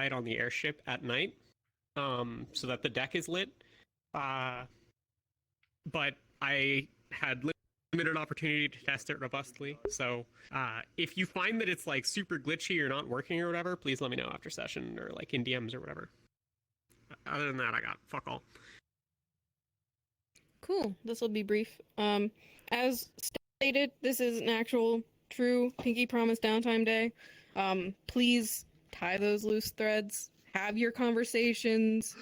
light on the airship at night, so that the deck is lit. But I had limited opportunity to test it robustly. So if you find that it's like super glitchy or not working or whatever, please let me know after session or like in DMs or whatever. Other than that, I got fuck all. Cool. This will be brief. As stated, this is an actual, true Pinky Promise downtime day. Please tie those loose threads. Have your conversations.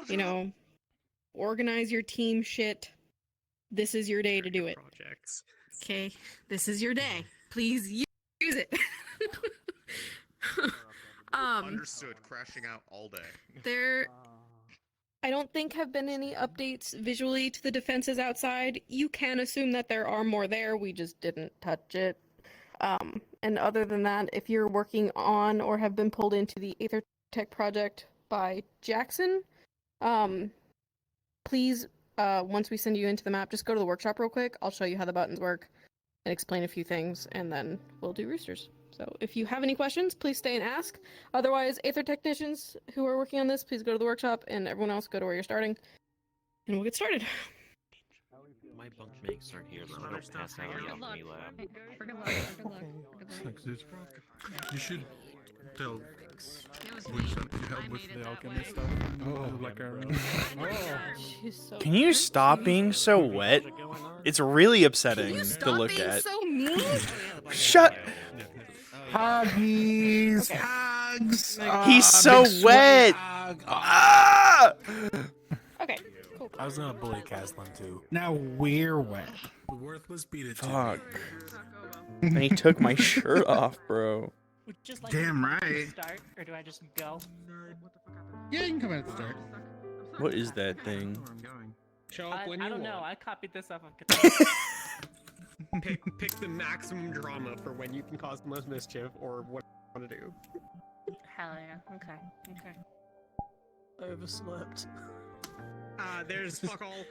You know, organize your team shit. This is your day to do it. Projects. Okay, this is your day. Please use it. Understood. Crashing out all day. There, I don't think have been any updates visually to the defenses outside. You can assume that there are more there. We just didn't touch it. And other than that, if you're working on or have been pulled into the Aether Tech project by Jackson, please, once we send you into the map, just go to the workshop real quick. I'll show you how the buttons work and explain a few things, and then we'll do roosters. So if you have any questions, please stay and ask. Otherwise, Aether technicians who are working on this, please go to the workshop, and everyone else go to where you're starting, and we'll get started. My bunkmates aren't here, so I don't pass out in the alchemy lab. For good luck. You should tell which one you help with the alchemy stuff. Can you stop being so wet? It's really upsetting to look at. So mean? Shut. Huggies, Okay. hugs. He's so wet. Ah! Okay, cool. I was gonna bully Caslin too. Now we're wet. The worthless beat it. Fuck. And he took my shirt off, bro. Just like Damn right. Start, or do I just go? Yeah, you can come at the start. What is that thing? Show up when you I don't want. know. I copied this off of Katana. Pick the maximum drama for when you can cause the most mischief or what you want to do. Hell yeah. Okay. Overslept. There's fuck all.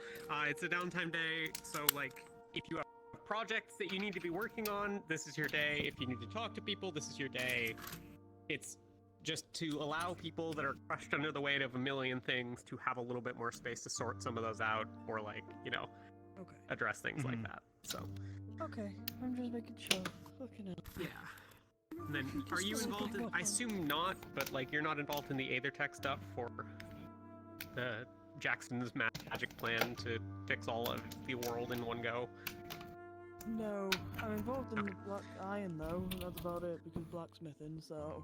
It's a downtime day, so like if you have projects that you need to be working on, this is your day. If you need to talk to people, this is your day. It's just to allow people that are crushed under the weight of a million things to have a little bit more space to sort some of those out, or like, you know, address things like that. So. Okay, I'm just making sure. Looking at. Yeah. And then, are you involved in? I assume not, but like you're not involved in the Aether Tech stuff for the Jackson's magic plan to fix all of the world in one go. No, I'm involved in the black iron though, and that's about it because blacksmithing. So.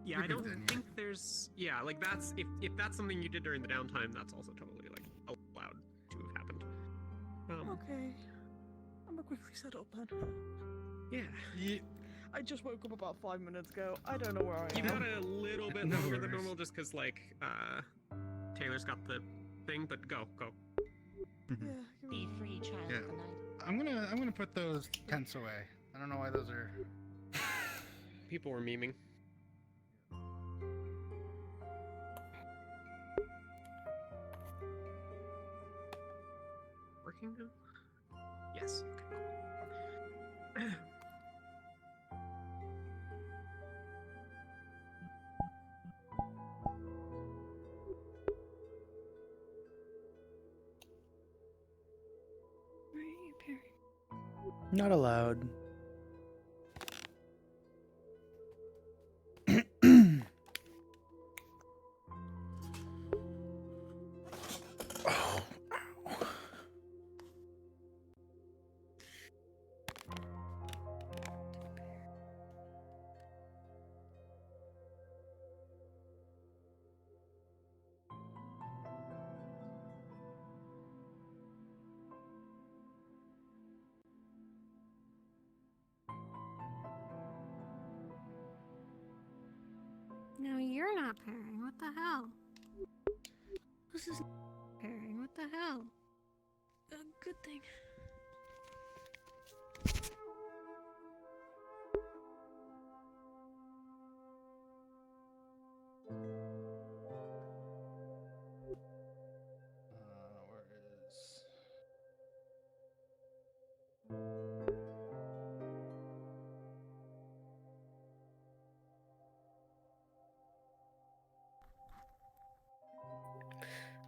Yeah, I don't think there's. Yeah, like that's if that's something you did during the downtime, that's also totally like allowed to have happened. Okay, I'm gonna quickly set up then. Yeah. I just woke up about 5 minutes ago. I don't know where I am. You got a little bit longer than normal just because like Taylor's got the thing, but go. Yeah. Be free, child Yeah. of the night. I'm gonna put those tents away. I don't know why those are. People were memeing. Working now? Yes. Okay. Where are you, Perry? Not allowed. Oh, ow. No, you're not pairing. What the hell? This is pairing. What the hell? Good thing. Where is?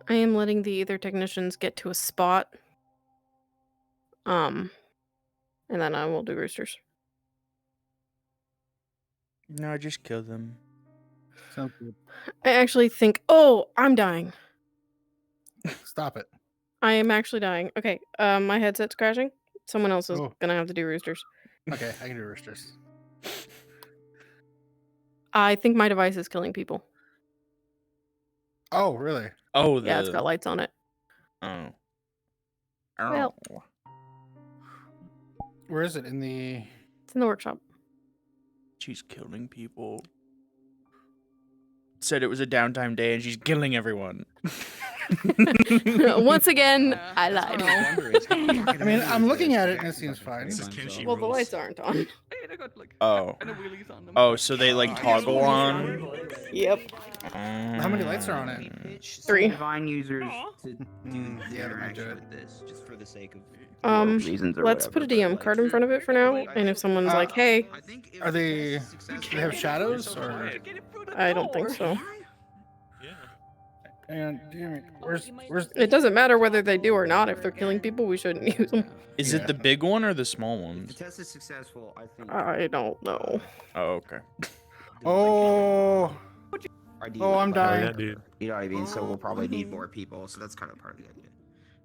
I am letting the ether technicians get to a spot. And then I will do roosters. No, just kill them. Sounds good. I actually think. Oh, I'm dying. Stop it. I am actually dying. Okay. My headset's crashing. Someone else is Oh. gonna have to do roosters. Okay, I can do roosters. I think my device is killing people. Oh, really? Oh, Yeah, it's got lights on it. Oh. Well. Where is it? In the... It's in the workshop. She's killing people. Said it was a downtime day and she's killing everyone. Once again, I lied. I mean, I'm looking at it and it seems fine. Well, the lights aren't on. Oh. Oh, so they like toggle on? Yep. How many lights are on it? 3. Divine users to do Yeah, that might do interaction it. with this, just for the sake of Let's put a DM card in front of it for now, and if someone's like, "Hey," Are they... Do they have shadows, or... I don't think so. And where's... It doesn't matter whether they do or not. If they're killing people, we shouldn't use them. Is it the big one or the small the ones? test is successful. I think. I don't know. Oh, okay. Oh... Ideally, Oh, I'm like, dying. dude. You know what I mean? So we'll probably need more people. So that's kind of part of the idea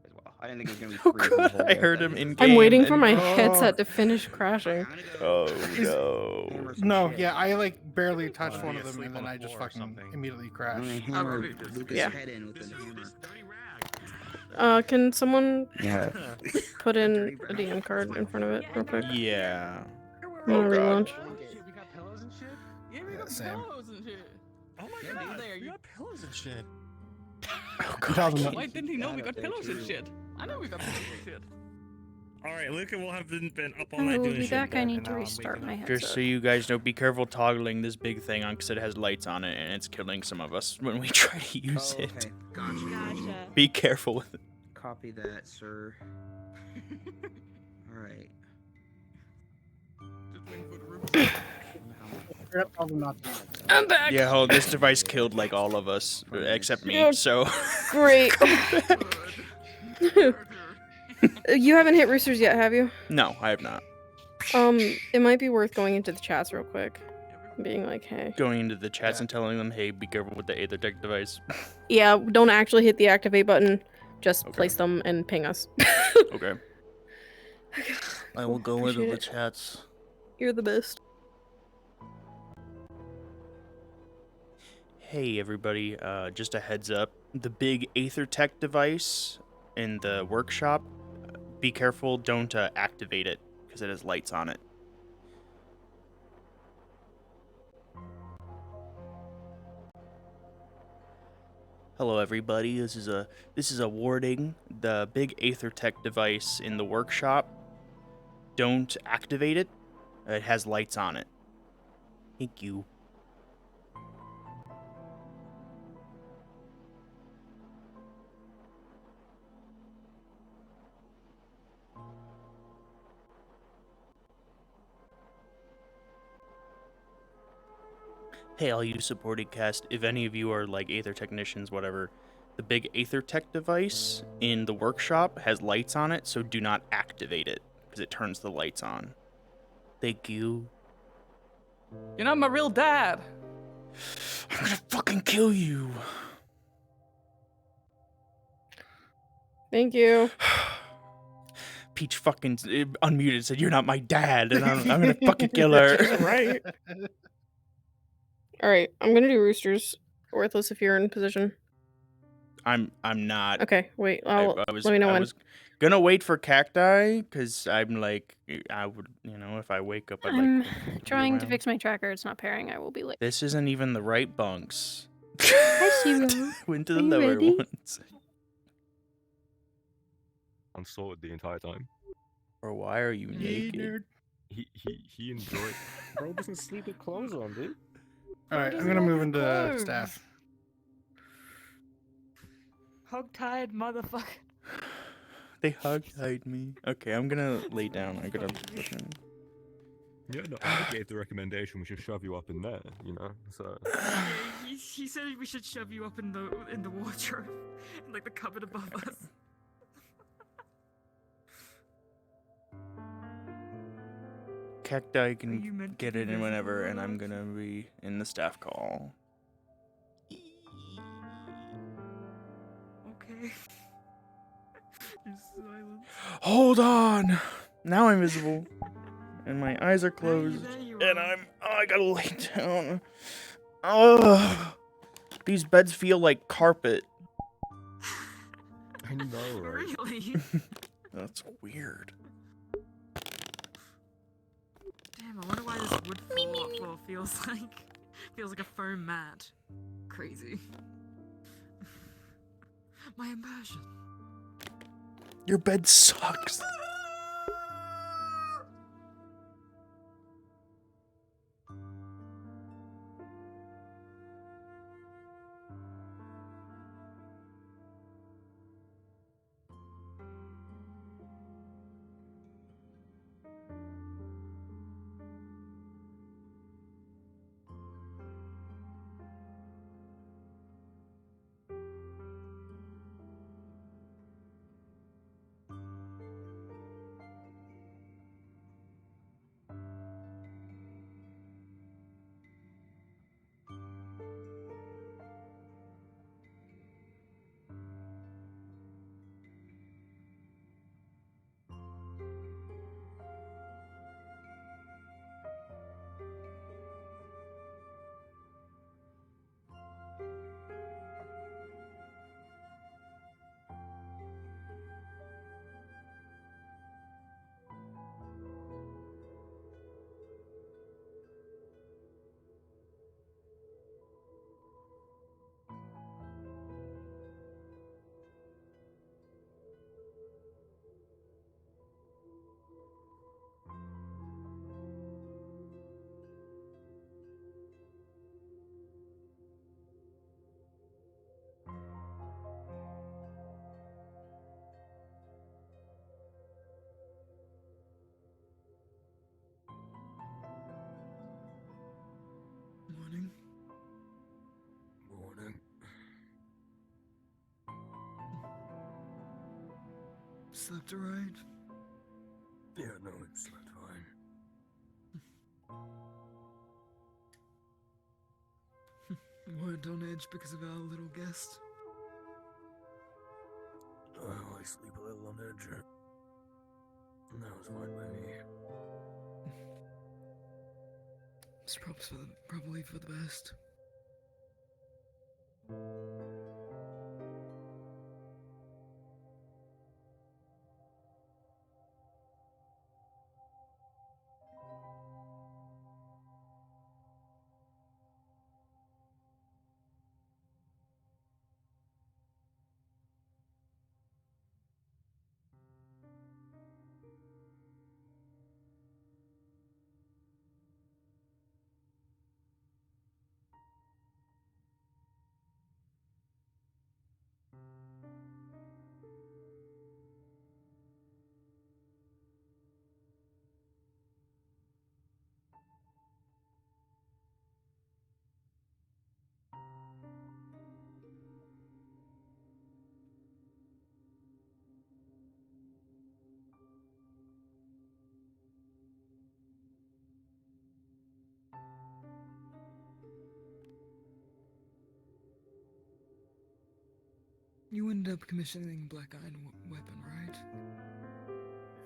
as well. I didn't think it was Oh, gonna be 3 God, people. I heard him in game. I'm waiting for my Oh. headset to finish crashing. Oh, no. No, yeah, I like barely touched Wanna one be of them asleep and then on I the just floor or fucking something. immediately I'm crashed. gonna hammer Lucas' Yeah. head in with a hammer. Can someone Yeah. put in a DM card in front of it real quick? Yeah. I'm gonna relaunch. Yeah, same. Oh my god, you got pillows and shit. Oh, God. Why didn't he know we got pillows and shit? I know we got pillows and shit. Alright, Luca will have been up all I night will doing be shit. back. I and need to now I'm restart waking my up. headset. Just so you guys know, be careful toggling this big thing on because it has lights on it and it's killing some of us when we try to use Oh, it. okay. Gotcha. Be careful with it. Copy that, sir. Alright. Probably not. I'm back. Yeah, oh, this device killed like all of us except me, Yeah. so. Great. You haven't hit roosters yet, have you? No, I have not. It might be worth going into the chats real quick. Being like, hey. Going into the chats and telling them, hey, be careful with the Aethertech device. Yeah, don't actually hit the activate button. Just Okay. place them and ping us. Okay. I will go Appreciate into the it. chats. You're the best. Hey everybody, just a heads up. The big Aethertech device in the workshop, be careful, don't activate it, because it has lights on it. Hello everybody, this is a warning. The big Aethertech device in the workshop, don't activate it. It has lights on it. Thank you. Hey, all you supporting cast, if any of you are like Aether technicians, whatever, the big Aethertech device in the workshop has lights on it, so do not activate it, because it turns the lights on. Thank you. You're not my real dad. I'm gonna fucking kill you. Thank you. Peach fucking unmuted said, "You're not my dad," and I'm gonna fucking kill her. Right. All right, I'm gonna do roosters. Worthless if you're in position. I'm not. Okay, wait. I Let me know I when. was gonna wait for cacti, because I'm like, I would, if I wake up, I'd I'm like. be trying to around. fix my tracker. It's not pairing. I will be late. This isn't even the right bunks. Zero. Went to the Are you lower ready? ones. I'm sorted the entire time. Or why are you naked? He enjoyed. Bro doesn't sleep with clothes on, dude. Alright, I'm gonna move into staff. Hog-tied motherfucker. They hog-tied me. Okay, I'm gonna lay down. I gotta. Yeah, no, I gave the recommendation we should shove you up in there, you know. So. He said we should shove you up in the wardrobe, in like the cupboard above us. Cacti you can meant to get be it in whenever, visible, and I'm Olaf? gonna be in the staff call. Okay. You're silent. Hold on! Now I'm visible. And my eyes are closed. There you And are. I gotta lay down. Ugh. These beds feel like carpet. I know, right? Really? That's weird. Damn, I wonder why this wood floor feels like a foam mat. Crazy. My immersion. Your bed sucks. Morning. Morning. Slept alright? Yeah, no, it slept fine. Weren't on edge because of our little guest. Oh, I sleep a little on edge. And that was fine by me. It's probably for the best. You ended up commissioning Black Iron weapon, right?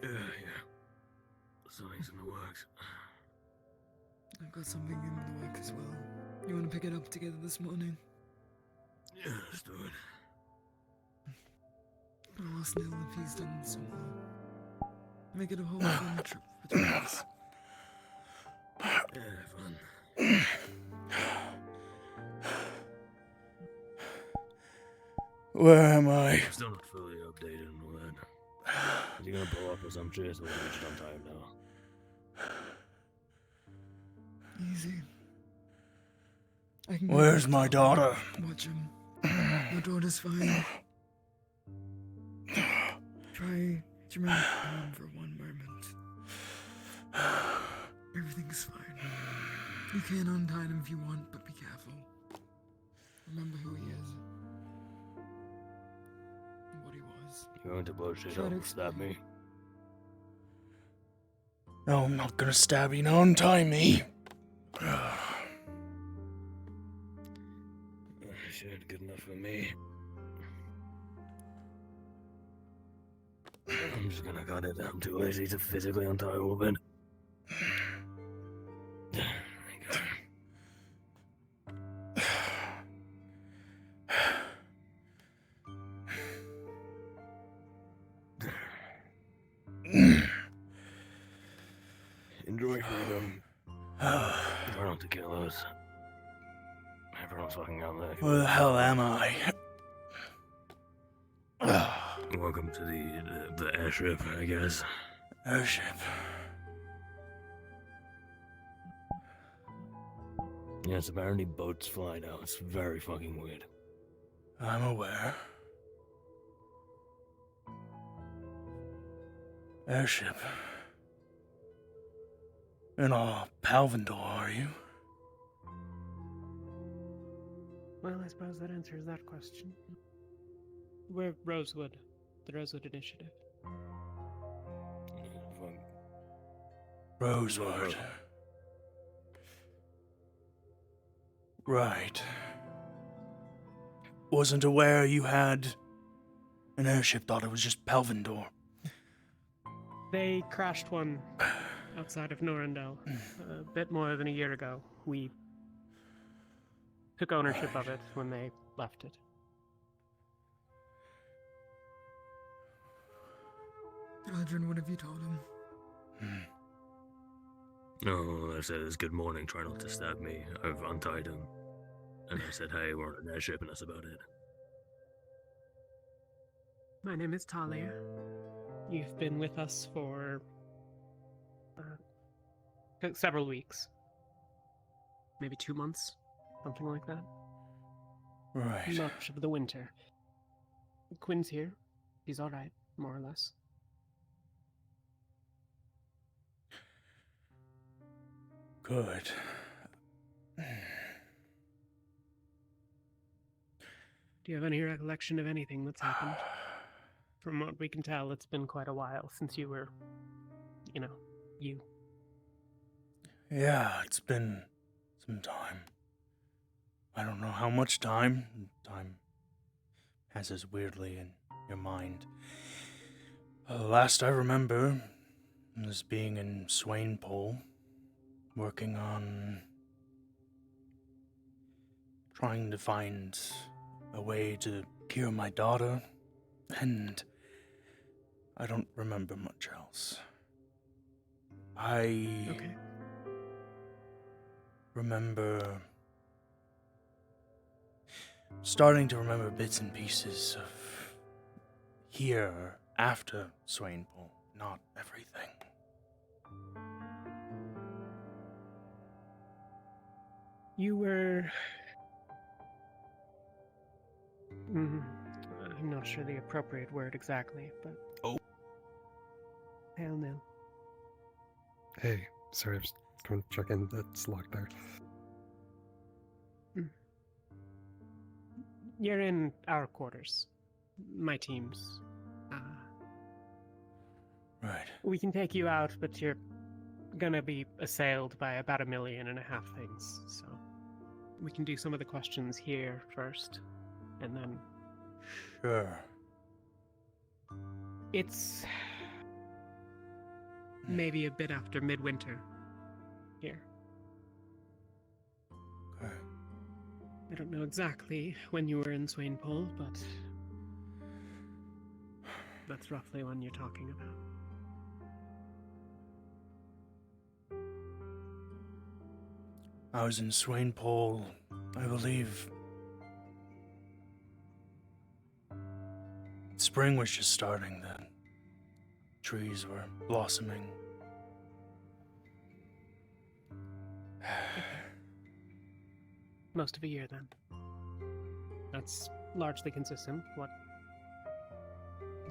Yeah. Something's in the works. I've got something in the works as well. You want to pick it up together this morning? Yeah, let's do it. I'll ask Neil if he's done so well. Make it a whole fun trip between us. Yeah, fun. Where am I? I'm still not fully updated and all that. Is he gonna blow up or some shit? Or are we just on time now? Easy. I can go Where's back my to daughter? Watch him. Your daughter's fine. Try to remain calm for one moment. Everything's fine. You can untie him if you want, but be careful. was You going to blow shit trying up to and stab me? No, I'm not gonna stab you. Now untie me. Shit, good enough for me. I'm just gonna cut it. I'm too lazy to physically untie all of it. Enjoy freedom. Try not to kill us. Everyone's fucking out there. Where the hell am I? Welcome to the airship, I guess. Airship. Yes, apparently boats fly now. It's very fucking weird. I'm aware. Airship. In a Palvindor, are you? Well, I suppose that answers that question. We're Rosewood, the Rosewood Initiative. Rosewood. Right. Wasn't aware you had an airship, thought it was just Palvindor. They crashed one outside of Norendel a bit more than a year ago. We took ownership of it when they left it. Adrian, what have you told him? No, I said it's good morning, try not to stab me. I've untied him. And I said, hey, we're on an airship, and that's about it. My name is Talia. You've been with us for several weeks. Maybe 2 months, something like that. Right. Much of the winter. Quinn's here. He's alright, more or less. Good. Do you have any recollection of anything that's happened? From what we can tell, it's been quite a while since you were, you. Yeah, it's been some time. I don't know how much time. Time passes weirdly in your mind. Last I remember was being in Swainpole, working on trying to find a way to cure my daughter, and I don't remember much else. Okay. Remember starting to remember bits and pieces of here after Swainpole, not everything. You were... I'm not sure the appropriate word exactly, but... Oh. Hell no. Hey, sorry, I'm just going to check in. It's locked there. You're in our quarters. My team's. Right. We can take you out, but you're gonna be assailed by about 1.5 million things, so... We can do some of the questions here first, and then... Sure. It's... maybe a bit after midwinter here. Okay. I don't know exactly when you were in Swainpole, but that's roughly when you're talking about. I was in Swainpole, I believe. Spring was just starting then. Trees were blossoming. Most of a year then. That's largely consistent, what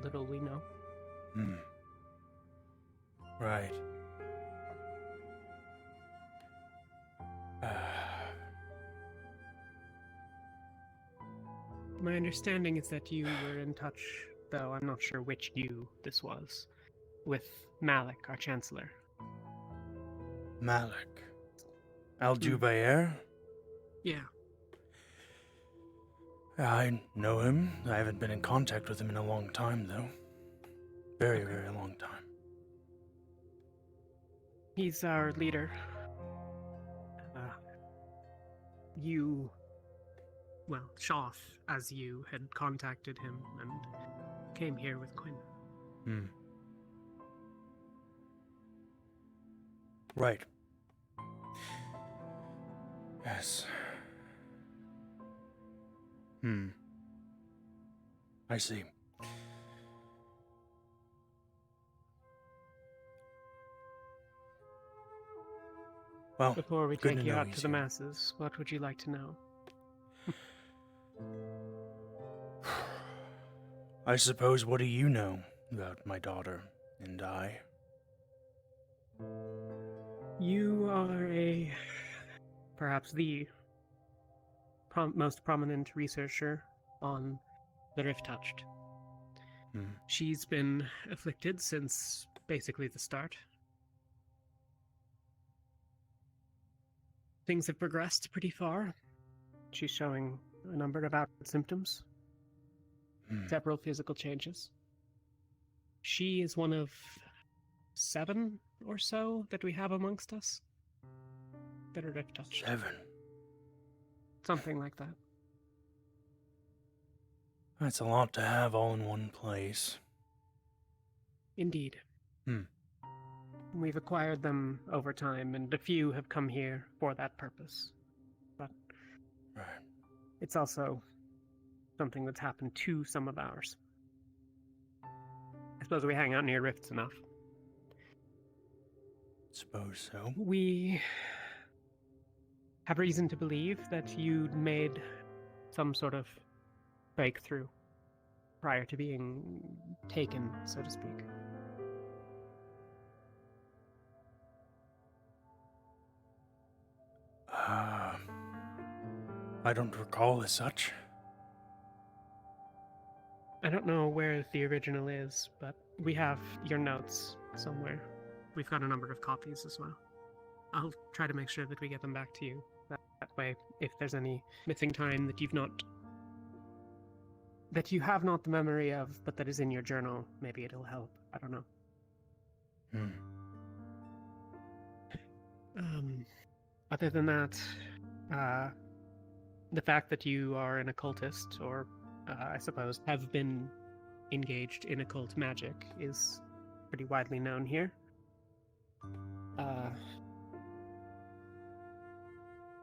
little we know. Right. My understanding is that you were in touch though I'm not sure which you this was, with Malik, our Chancellor. Malik. Al-Jubair? Yeah. I know him. I haven't been in contact with him in a long time, though. Very, very long time. He's our leader. Shoth, as you had contacted him and came here with Quinn. Right. Yes. I see. Well, before we good take to you know out he's to the here. masses, what would you like to know? I suppose, what do you know about my daughter and I? You are perhaps the most prominent researcher on the Rift Touched. She's been afflicted since basically the start. Things have progressed pretty far. She's showing a number of outward symptoms. Several physical changes. She is one of 7 or so that we have amongst us that are Rift Touched. 7? Something like that. That's a lot to have all in one place. Indeed. We've acquired them over time, and a few have come here for that purpose. But it's also something that's happened to some of ours. I suppose we hang out near rifts enough. Suppose so. We have reason to believe that you'd made some sort of breakthrough prior to being taken, so to speak. I don't recall as such. I don't know where the original is, but we have your notes somewhere. We've got a number of copies as well. I'll try to make sure that we get them back to you. That way, if there's any missing time that you have not the memory of, but that is in your journal, maybe it'll help. I don't know. Other than that, the fact that you are an occultist, or I suppose have been engaged in occult magic, is pretty widely known here.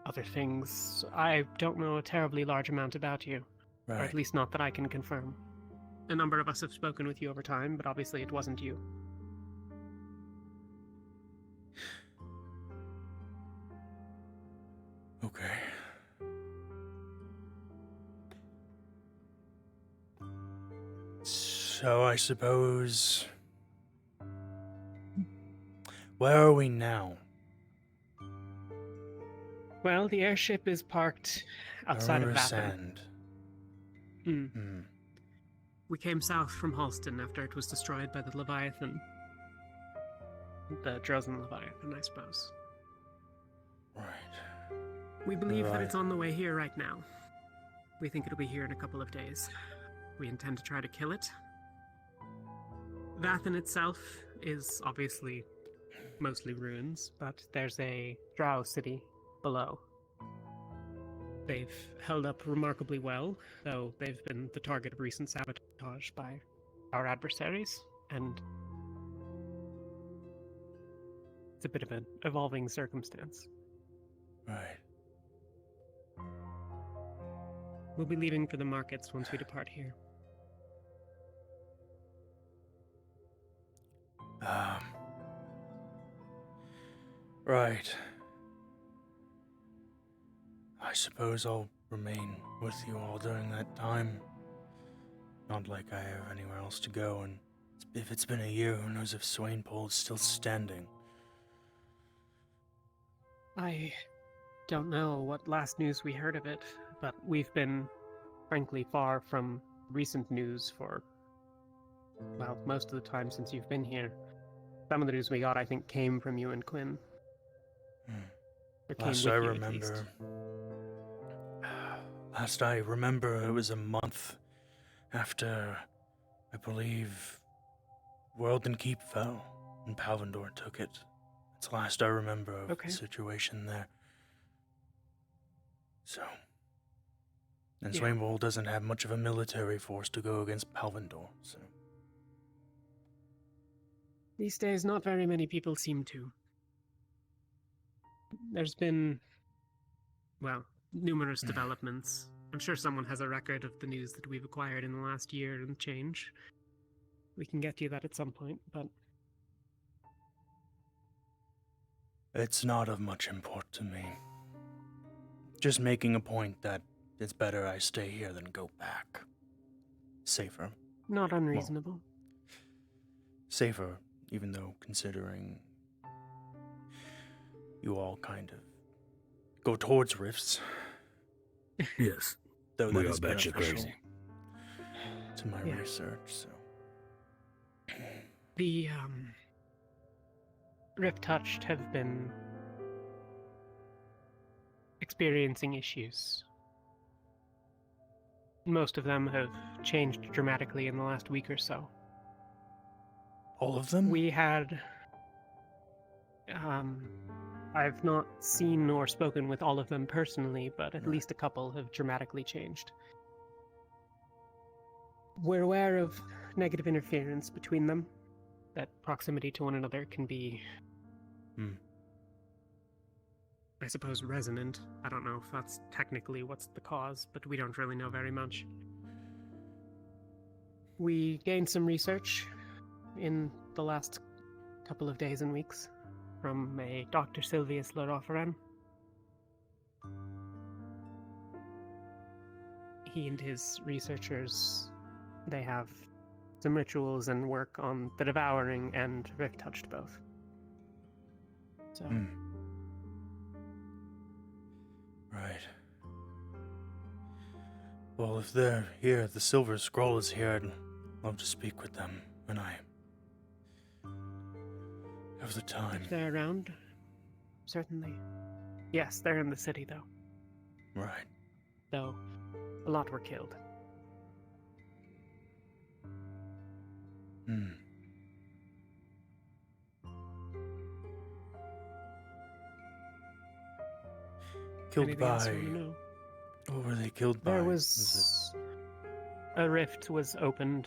Other things, I don't know a terribly large amount about you. Or at least not that I can confirm. A number of us have spoken with you over time, but obviously it wasn't you. Okay. So I suppose... Where are we now? Well, the airship is parked outside of Vatham. Sand. We came south from Halston after it was destroyed by the Leviathan. The Drozen Leviathan, I suppose. Right. We believe that it's on the way here right now. We think it'll be here in a couple of days. We intend to try to kill it. Vathan itself is obviously mostly ruins, but there's a drow city below. They've held up remarkably well, though they've been the target of recent sabotage by our adversaries, and it's a bit of an evolving circumstance. Right. We'll be leaving for the markets once we depart here. Right. I suppose I'll remain with you all during that time. Not like I have anywhere else to go, and if it's been a year, who knows if Swainpole is still standing. I don't know what last news we heard of it, but we've been, frankly, far from recent news for well, most of the time since you've been here. Some of the news we got, I think, came from you and Quinn. Or came Last with I you, at least. remember. Last I remember, it was a month after, I believe, World and Keep fell, and Palvendor took it. It's the last I remember of the situation there. So, and Swainwald doesn't have much of a military force to go against Palvendor, so. These days, not very many people seem to. There's been, well, numerous developments. I'm sure someone has a record of the news that we've acquired in the last year and change. We can get you that at some point, but... It's not of much import to me. Just making a point that it's better I stay here than go back. Safer. Not unreasonable. Well, safer, even though considering you all kind of go towards rifts. Yes. Though We that are is batshit beneficial crazy. to my research, so. The, Rift Touched have been experiencing issues. Most of them have changed dramatically in the last week or so. All of them? We had... I've not seen or spoken with all of them personally, but at least a couple have dramatically changed. We're aware of negative interference between them, that proximity to one another can be, I suppose, resonant. I don't know if that's technically what's the cause, but we don't really know very much. We gained some research in the last couple of days and weeks from a Dr. Silvius Larofferen. He and his researchers, they have some rituals and work on the Devouring and Rift Touched both. So. Right. Well, if they're here, the Silver Scroll is here, I'd love to speak with them when I have the time. If they're around, certainly. Yes, they're in the city, though. Right. Though, a lot were killed. Killed Anything else by... you want to know? What were they killed by? There was... A rift was opened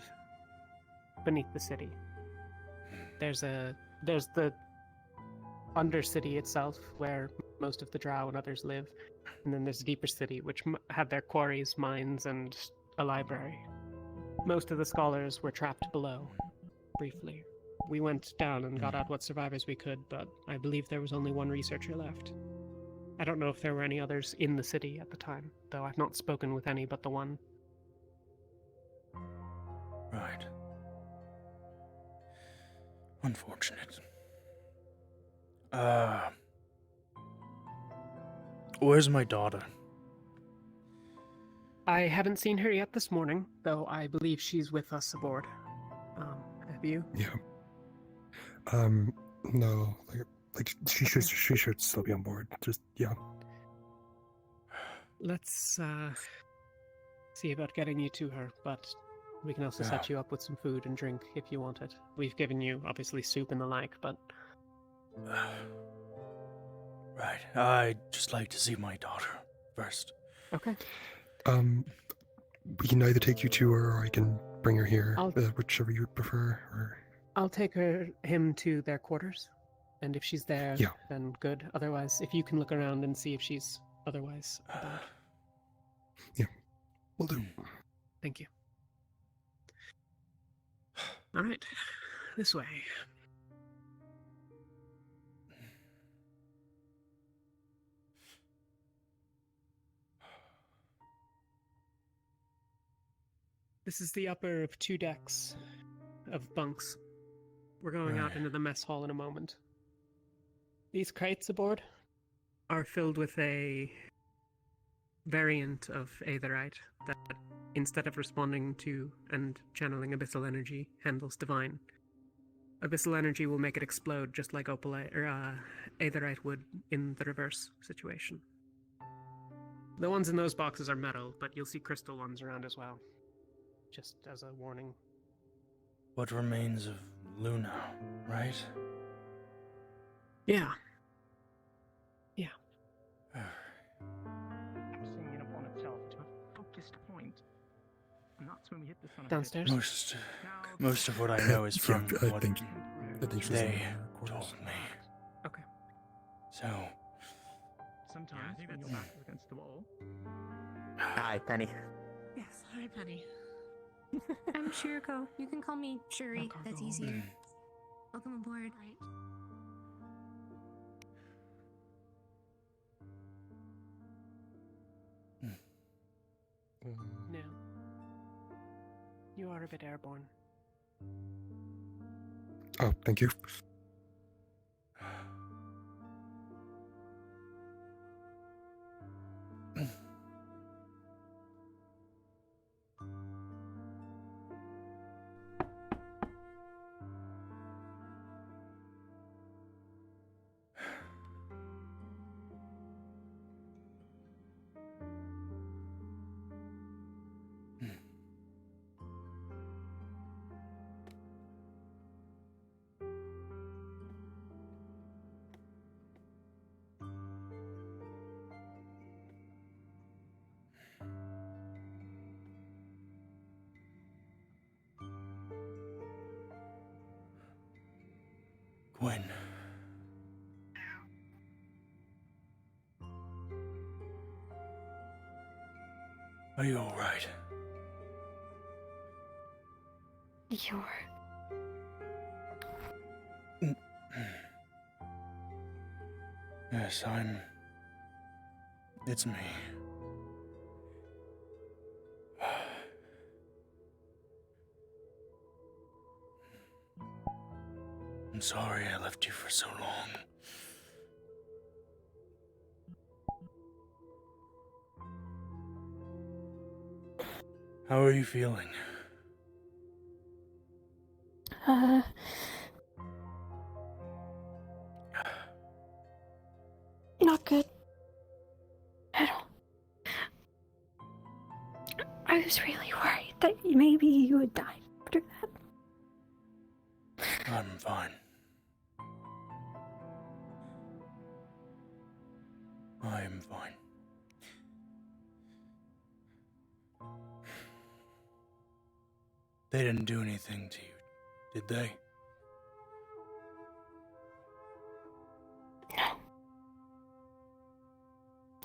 beneath the city. There's the Undercity itself, where most of the Drow and others live, and then there's a deeper city, which had their quarries, mines, and a library. Most of the scholars were trapped below, briefly. We went down and got out what survivors we could, but I believe there was only one researcher left. I don't know if there were any others in the city at the time, though I've not spoken with any but the one. Right. Unfortunate. Where's my daughter? I haven't seen her yet this morning, though I believe she's with us aboard. Have you? Yeah. No, like she should still be on board. Just yeah. Let's see about getting you to her, but we can also set you up with some food and drink if you want it. We've given you obviously soup and the like, but right. I'd just like to see my daughter first. Okay. We can either take you to her, or I can bring her here, whichever you would prefer. Or I'll take him to their quarters, and if she's there, then good. Otherwise, if you can look around and see if she's otherwise about. Yeah, will do. Thank you. All right, this way. This is the upper of 2 decks of bunks. We're going out into the mess hall in a moment. These crates aboard are filled with a variant of aetherite that instead of responding to and channeling abyssal energy, handles divine. Abyssal energy will make it explode just like aetherite would in the reverse situation. The ones in those boxes are metal, but you'll see crystal ones around as well. Just as a warning. What remains of Luna, right? Yeah. Yeah. Seeing it upon itself to a focused point. And that's when we hit the sun. Downstairs? Most of what I know is from I what think she's in they the told me. Okay. So, Sometimes when your back is against the wall. Hi, Penny. Yes, hi, Penny. I'm Shiriko. You can call me Shuri. That's easier. Welcome aboard. Right. No. You are a bit airborne. Oh, thank you. Gwen. Are you alright? You're... Yes, it's me. I'm sorry I left you for so long. How are you feeling? Not good. At all. I was really worried that maybe you would die after that. I'm fine. I'm fine. They didn't do anything to you, did they?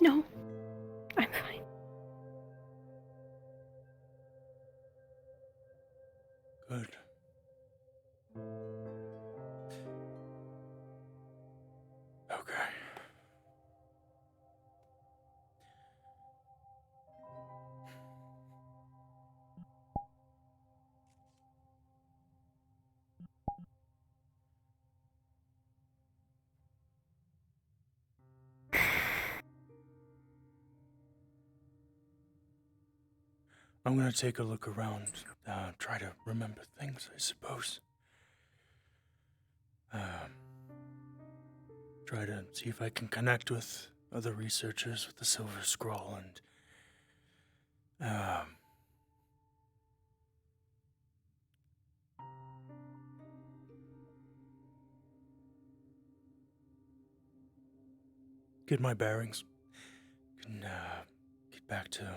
No. I'm fine. Good. Okay. I'm gonna take a look around, try to remember things, I suppose. Try to see if I can connect with other researchers with the Silver Scroll and, get my bearings. Can, get back to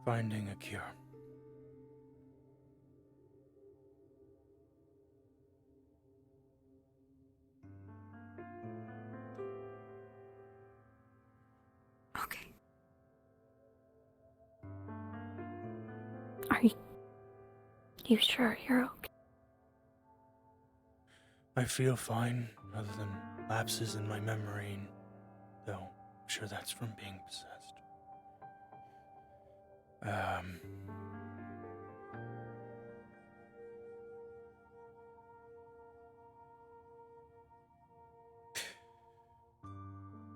finding a cure. Okay. Are you sure you're okay? I feel fine, other than lapses in my memory, though I'm sure that's from being possessed.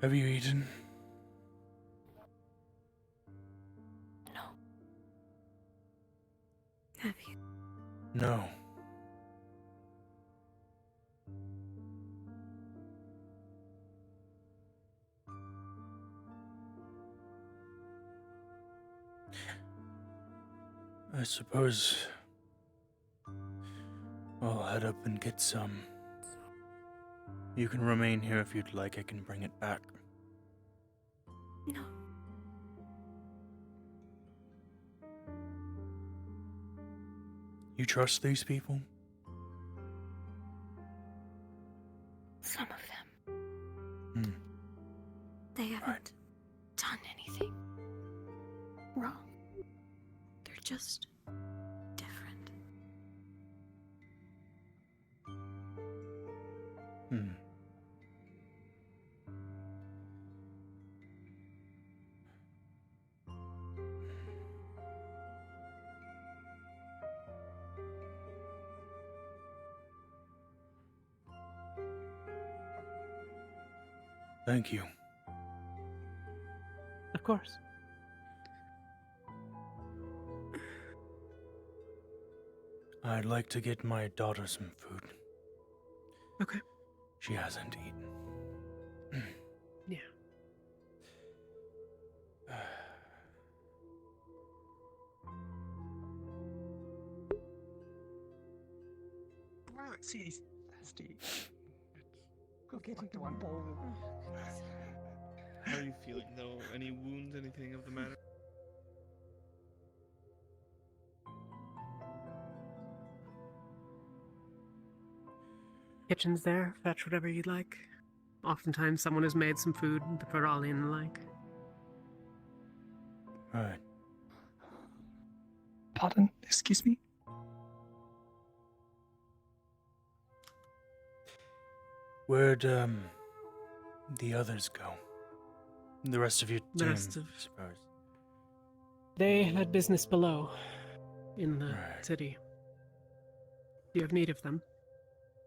Have you eaten? Have you? No. I suppose I'll head up and get some. You can remain here if you'd like. I can bring it back. No. You trust these people? Some of them. Hmm. They haven't done anything wrong. They're just different. Hmm. Thank you. Of course. I'd like to get my daughter some food. Okay. She hasn't eaten. Yeah. Wow, see, he's thirsty. Go get into one bowl. How are you feeling though? Any wounds, anything of the matter? Kitchen's there. Fetch whatever you'd like. Oftentimes someone has made some food, the Ferali and the like. Right. Pardon? Excuse me? Where'd, the others go? The rest of your The team, rest of- I suppose. They had business below, in the city. Do you have need of them?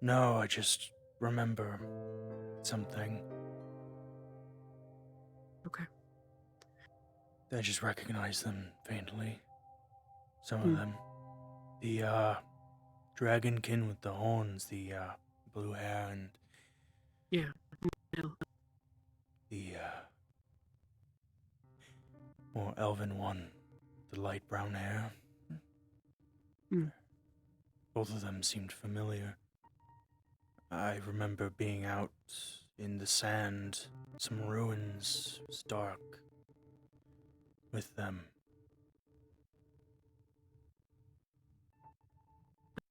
No, I just remember something. Okay. I just recognize them faintly. Some of them. The, dragonkin with the horns, the, blue hair, and Yeah. the, more elven one, the light brown hair. Both of them seemed familiar. I remember being out in the sand, some ruins, it was dark, with them.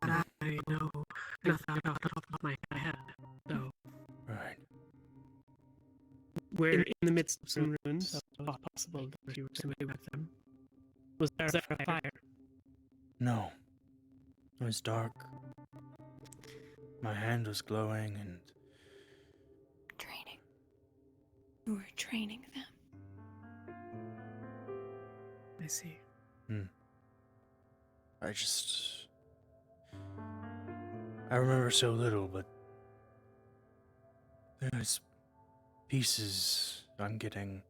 I know nothing off the top of my head, though. Right. We're in the midst of some ruins, so it's possible that you were somebody with them. Was there a fire? No. It was dark. My hand was glowing and... Training. You were training them. I see. I remember so little, but... There's pieces I'm getting.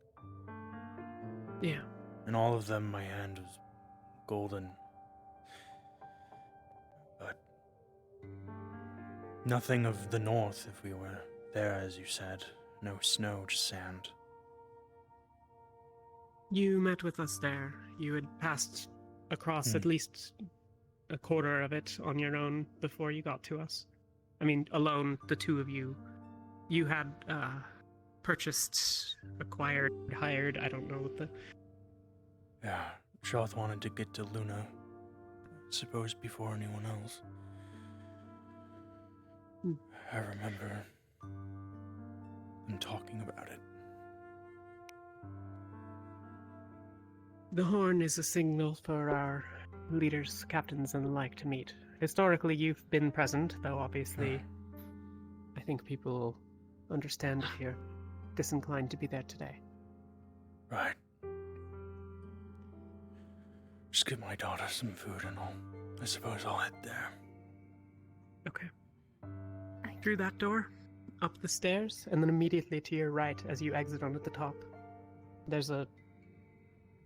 Yeah. And all of them, my hand was golden. But... nothing of the north, if we were there, as you said. No snow, just sand. You met with us there. You had passed across at least a quarter of it on your own before you got to us. I mean, alone, the two of you. You had purchased, acquired, hired, I don't know what the... Yeah, Shoth wanted to get to Luna, I suppose before anyone else. I remember them talking about it. The horn is a signal for our leaders, captains, and the like to meet. Historically, you've been present, though obviously I think people understand if you're disinclined to be there today. Right. Just give my daughter some food and I suppose I'll head there. Okay. Through that door, up the stairs, and then immediately to your right as you exit onto the top, there's a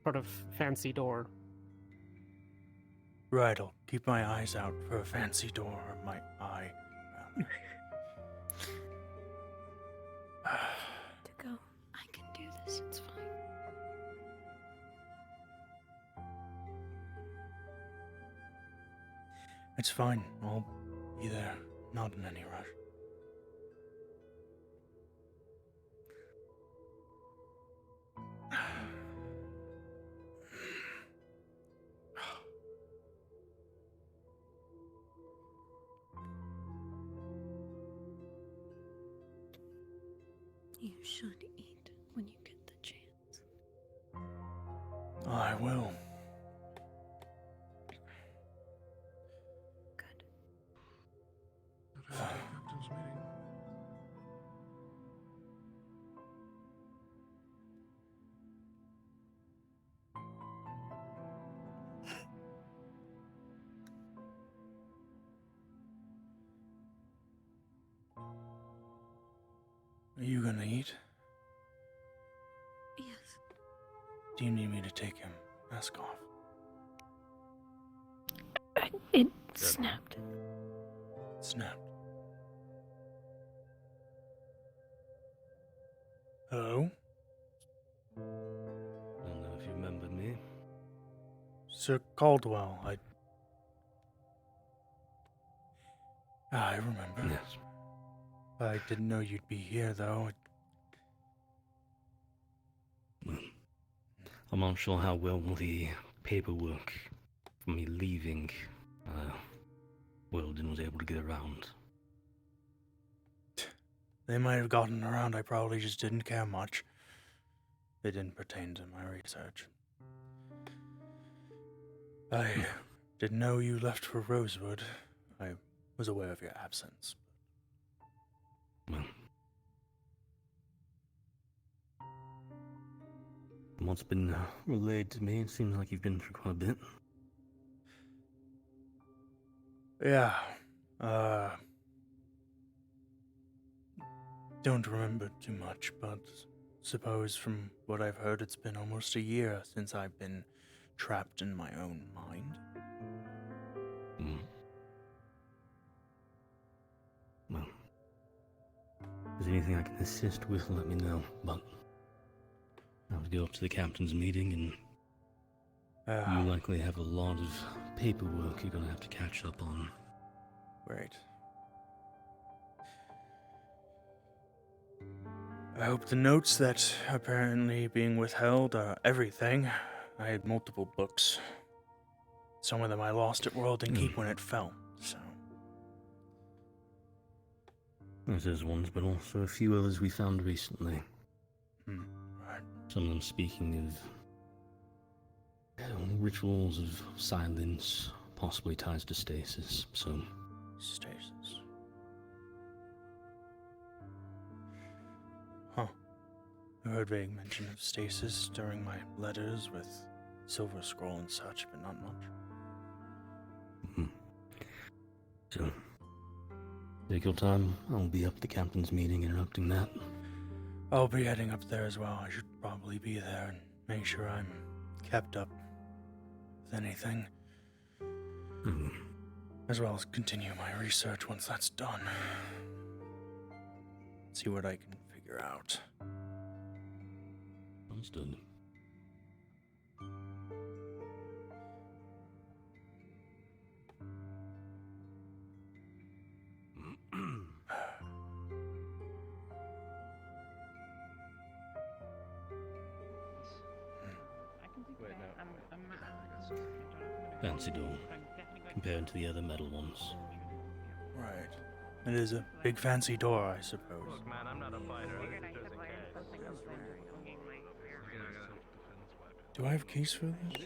sort of fancy door. Right, I'll keep my eyes out for a fancy door or my eye. To go. I can do this. It's fine. It's fine. I'll be there. Not in any rush. You should eat when you get the chance. I will. Captain's meeting. Are you gonna eat? Yes. Do you need me to take your mask off? It snapped. Snapped. Hello? I don't know if you remembered me. Sir Caldwell, I remember. Yes. I didn't know you'd be here, though. Well, I'm not sure how well the paperwork for me leaving Weldon was able to get around. They might have gotten around, I probably just didn't care much. They didn't pertain to my research. I didn't know you left for Rosewood. I was aware of your absence. Well, from what's been relayed to me, it seems like you've been through quite a bit. Yeah, don't remember too much, but suppose from what I've heard it's been almost a year since I've been trapped in my own mind. Well, if there's anything I can assist with, let me know, but I have to go up to the captain's meeting and you likely have a lot of paperwork you're gonna have to catch up on. Great. I hope the notes that apparently being withheld are everything. I had multiple books. Some of them I lost at World and Keep when it fell, so. There's ones, but also a few others we found recently. Right. Some of them speaking of rituals of silence, possibly ties to stasis, so. Stasis. Huh. I heard vague mention of stasis during my letters with Silver Scroll and such, but not much. So, take your time. I'll be up at the captain's meeting interrupting that. I'll be heading up there as well. I should probably be there and make sure I'm kept up with anything. As well as continue my research once that's done. See what I can figure out. Understood. Fancy door, compared to the other metal ones. Right. It is a big fancy door, I suppose. Look, man, I'm not a fighter. Do I have keys for this?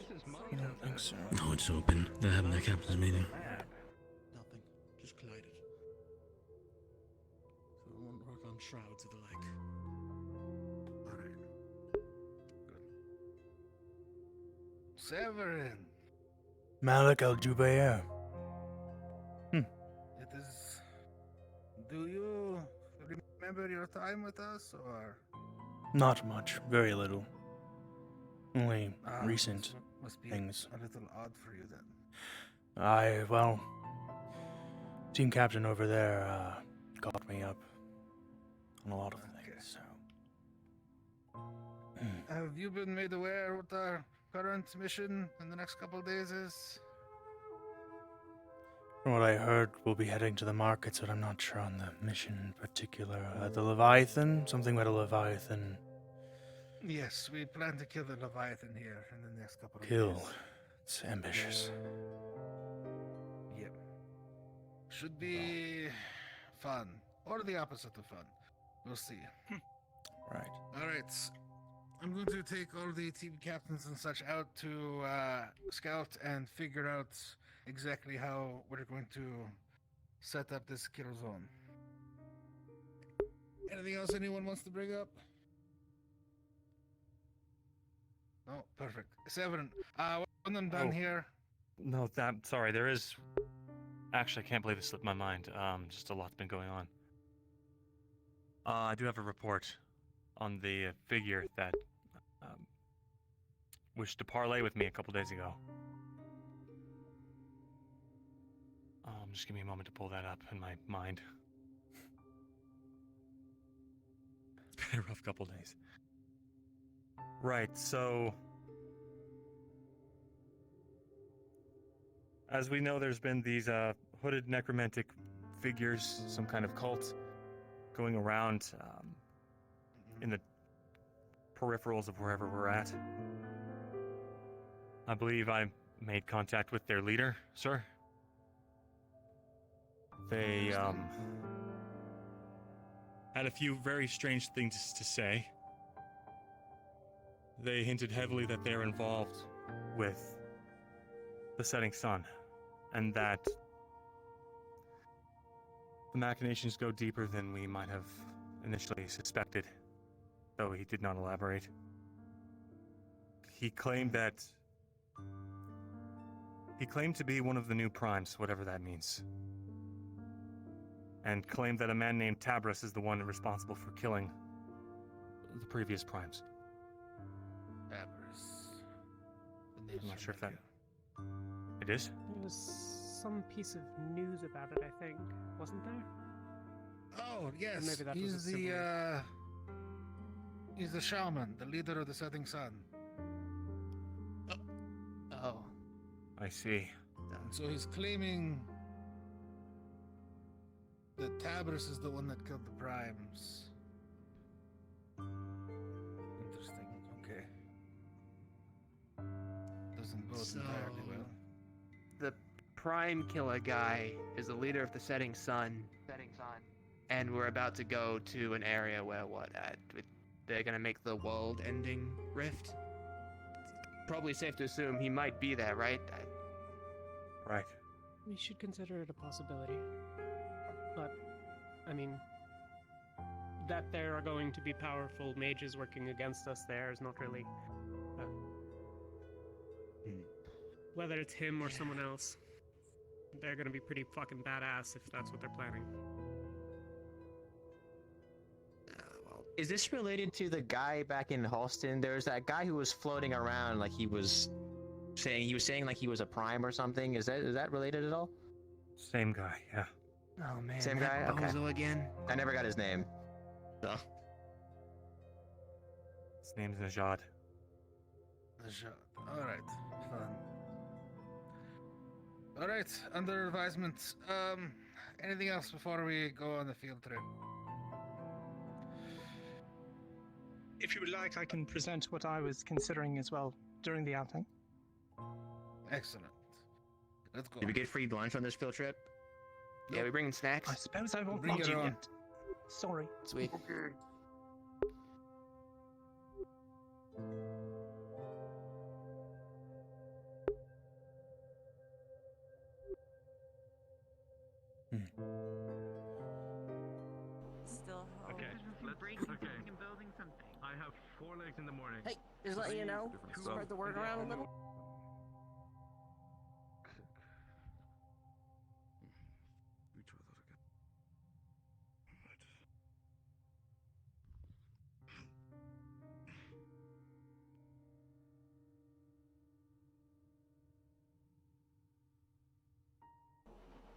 I don't think so. No, it's open. They're having their captain's meeting. Nothing. Just collided. So it won't work on shrouds of the like. Alright. Good. Severin! Malik Al-Jubair. It is... Do you remember your time with us, or...? Not much. Very little. Only recent Must be things. a little odd for you then. Well, team captain over there caught me up on a lot of things, so. Have you been made aware what our current mission in the next couple of days is? From what I heard, we'll be heading to the markets, but I'm not sure on the mission in particular. The Leviathan? Something about a Leviathan. Yes, we plan to kill the Leviathan here in the next couple of Kill. days. It's ambitious. Yep. Should be fun. Or the opposite of fun. We'll see. Right. Alright. I'm going to take all the team captains and such out to scout and figure out exactly how we're going to set up this kill zone. Anything else anyone wants to bring up? No, perfect. Severin, when I'm done here. No, sorry, there is... Actually, I can't believe it slipped my mind. Just a lot's been going on. I do have a report on the figure that wished to parlay with me a couple days ago. Just give me a moment to pull that up in my mind. It's been a rough couple days. Right, so... As we know, there's been these hooded necromantic figures, some kind of cult, going around in the peripherals of wherever we're at. I believe I made contact with their leader, sir. They had a few very strange things to say. They hinted heavily that they're involved with the setting sun, and that the machinations go deeper than we might have initially suspected, though he did not elaborate. He claimed to be one of the new primes, whatever that means, and claimed that a man named Tabras is the one responsible for killing the previous primes. Tabras. I'm not sure if that... It is? There was some piece of news about it, I think, wasn't there? Oh, yes. Or maybe that He's was a the similar... he's the shaman, the leader of the setting sun. Oh. I see. And so he's claiming that Tabras is the one that killed the primes. Interesting. Okay. Doesn't bode entirely well. The Prime Killer guy is the leader of the Setting Sun. And we're about to go to an area where they're gonna make the world-ending rift. Probably safe to assume he might be there, right? Right. We should consider it a possibility. But, I mean, that there are going to be powerful mages working against us there is not really... whether it's him or someone else, they're gonna be pretty fucking badass if that's what they're planning. Is this related to the guy back in Halston? There's that guy who was floating around like he was saying like he was a prime or something. Is that related at all? Same guy, yeah. Oh man, same guy. Okay. Again. I never got his name. So. His name's Najad. All right, fun. All right, under advisement. Anything else before we go on the field trip? If you would like, I can present what I was considering as well during the outing. Excellent. Let's go. Did we get free lunch on this field trip? Nope. Yeah, we bringing snacks? I suppose I won't Bring need it you on. yet. Sorry. Sweet. Still home. Okay, building something. I have 4 legs in the morning. Hey, just letting you know. Spread the word around a little.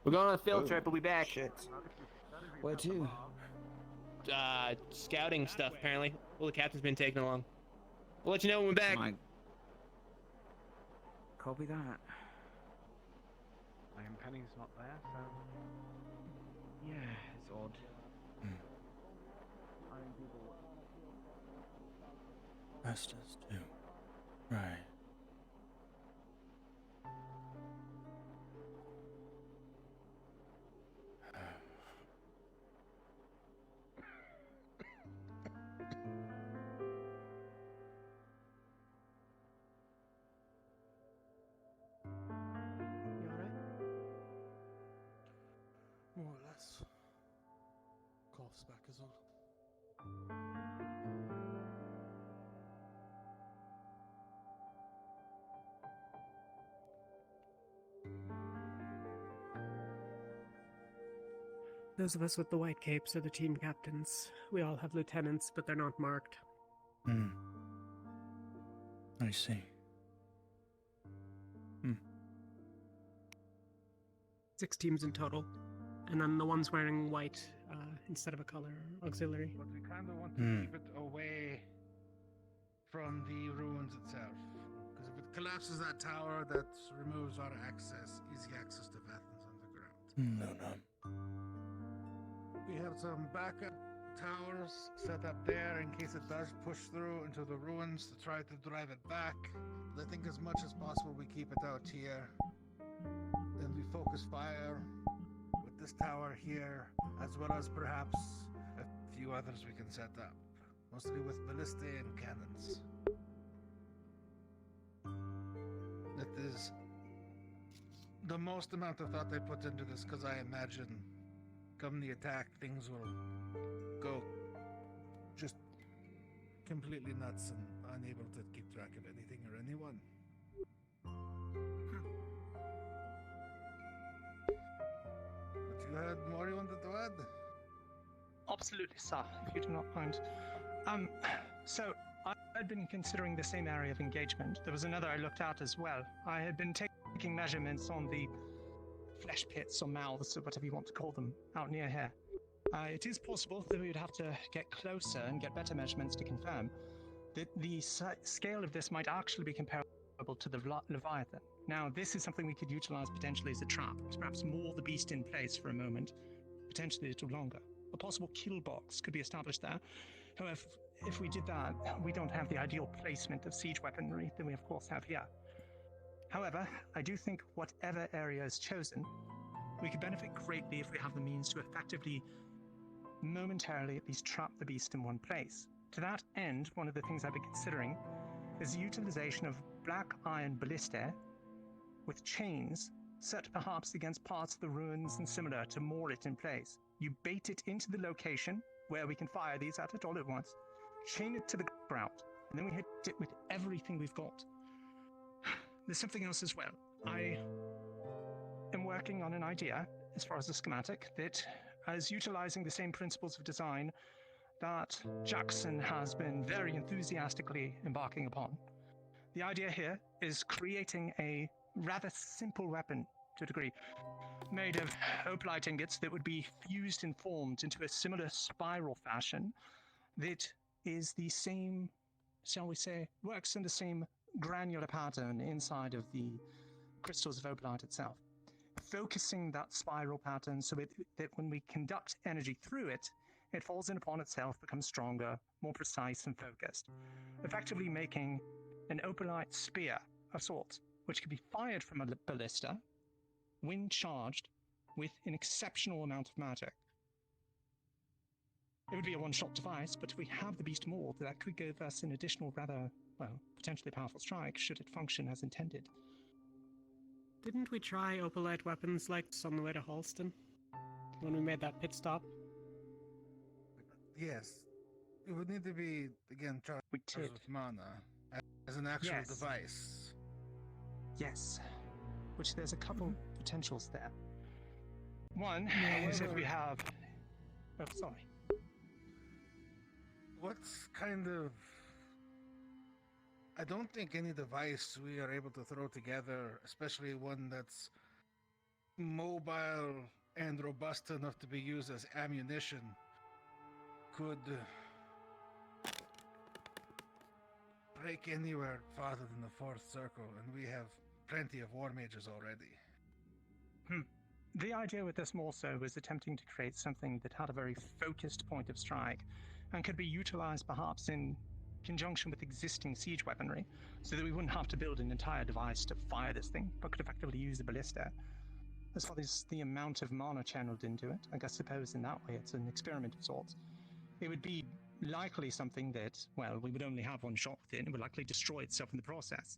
We're going on a field trip. We'll be back. Shit. Where to? Scouting stuff, apparently. Well, the captain's been taken along. We'll let you know when we're back. Copy that. Penny's not there, so... Yeah, it's odd. Estes too. Right. More or less. Cough's back is all. Those of us with the white capes are the team captains. We all have lieutenants, but they're not marked. I see. 6 teams in total. And then the ones wearing white instead of a color auxiliary. But we kind of want to keep it away from the ruins itself. Because if it collapses that tower, that removes our access, easy access to Athens underground. No. We have some backup towers set up there in case it does push through into the ruins to try to drive it back. But I think as much as possible we keep it out here. Then we focus fire with this tower here, as well as perhaps a few others we can set up. Mostly with ballistae and cannons. That is the most amount of thought I put into this, because I imagine come the attack, things will go just completely nuts and unable to keep track of anything or anyone. But you had more you wanted to add? Absolutely, sir, if you do not mind. So, I'd been considering the same area of engagement. There was another I looked at as well. I had been taking measurements on the flesh pits or mouths, or whatever you want to call them, out near here. It is possible that we would have to get closer and get better measurements to confirm that the scale of this might actually be comparable to the Leviathan. Now, this is something we could utilize potentially as a trap, to perhaps moor the beast in place for a moment, potentially a little longer. A possible kill box could be established there. However, if we did that, we don't have the ideal placement of siege weaponry that we of course have here. However, I do think whatever area is chosen, we could benefit greatly if we have the means to effectively, momentarily at least, trap the beast in one place. To that end, one of the things I've been considering is the utilization of black iron ballistae with chains set perhaps against parts of the ruins and similar to moor it in place. You bait it into the location where we can fire these at it all at once, chain it to the ground, and then we hit it with everything we've got. There's something else as well. I am working on an idea, as far as the schematic, that is utilizing the same principles of design that Jackson has been very enthusiastically embarking upon. The idea here is creating a rather simple weapon, to a degree, made of opalite ingots that would be fused and formed into a similar spiral fashion that is the same, shall we say, works in the same granular pattern inside of the crystals of opalite itself, focusing that spiral pattern so that when we conduct energy through it, it falls in upon itself, becomes stronger, more precise and focused, effectively making an opalite spear of sorts, which can be fired from a ballista when charged with an exceptional amount of magic. It would be a one-shot device, but if we have the beast moored, that could give us an additional, rather, well, potentially powerful strike should it function as intended. Didn't we try opalite weapons like this on the way to Halston? When we made that pit stop? Yes. It would need to be, again, charged with mana as an actual device. Yes. Which there's a couple potentials there. One is if we have... Oh, sorry. What's kind of... I don't think any device we are able to throw together, especially one that's mobile and robust enough to be used as ammunition could break anywhere farther than the fourth circle, and we have plenty of war mages already. The idea with this more so was attempting to create something that had a very focused point of strike and could be utilized perhaps in conjunction with existing siege weaponry, so that we wouldn't have to build an entire device to fire this thing, but could effectively use the ballista. As far as the amount of mana channeled into it, I suppose in that way it's an experiment of sorts. It would be likely something that, well, we would only have one shot with it, and it would likely destroy itself in the process.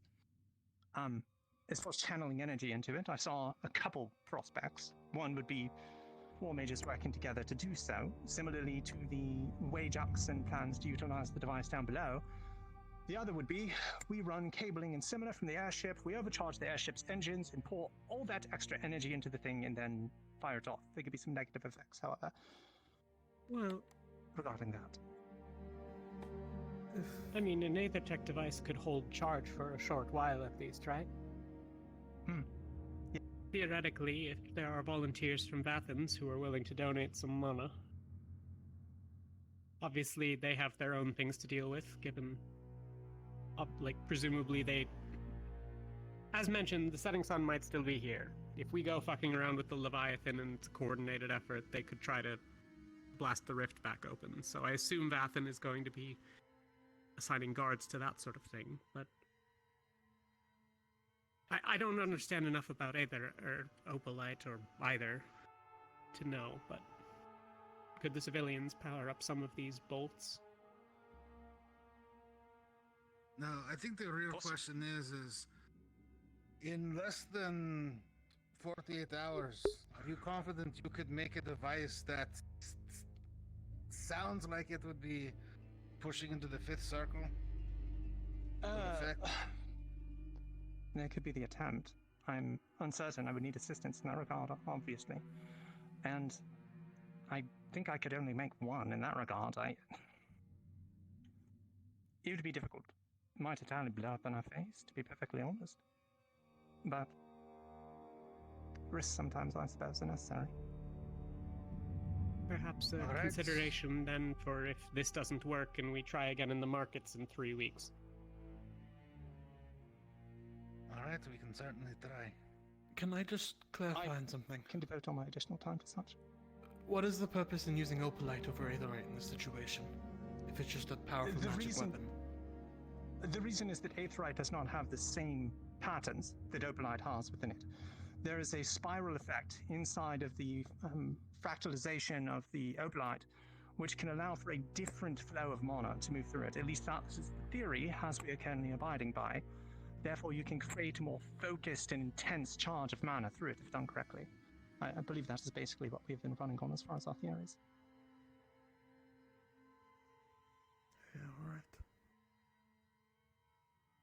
As far as channeling energy into it, I saw a couple prospects. One would be war mages working together to do so, similarly to the Wajax and plans to utilize the device down below. The other would be, we run cabling and similar from the airship, we overcharge the airship's engines and pour all that extra energy into the thing and then fire it off. There could be some negative effects, however. Well, regarding that. I mean, an Aethertech device could hold charge for a short while at least, right? Yeah. Theoretically, if there are volunteers from Vathans who are willing to donate some mana. Obviously, they have their own things to deal with, given... presumably they... As mentioned, the Setting Sun might still be here. If we go fucking around with the Leviathan and it's a coordinated effort, they could try to blast the rift back open. So I assume Vathan is going to be assigning guards to that sort of thing, but... I don't understand enough about Aether or Opalite or either to know, but could the civilians power up some of these bolts? No, I think the real question is in less than 48 hours, are you confident you could make a device that sounds like it would be pushing into the fifth circle? There could be the attempt. I'm uncertain. I would need assistance in that regard, obviously. And I think I could only make one in that regard. It would be difficult. Might entirely blow up in our face, to be perfectly honest. But risks sometimes, I suppose, are necessary. Perhaps a consideration then for if this doesn't work and we try again in the markets in 3 weeks. Alright, we can certainly try. Can I just clarify on something? Can devote all my additional time to such. What is the purpose in using Opalite over Aetherite in this situation? If it's just a powerful magic weapon. The reason is that Aetherite does not have the same patterns that Opalite has within it. There is a spiral effect inside of the fractalization of the Opalite, which can allow for a different flow of mana to move through it. At least that is the theory, as we are currently abiding by. Therefore, you can create a more focused and intense charge of mana through it if done correctly. I believe that is basically what we've been running on as far as our theories. Yeah,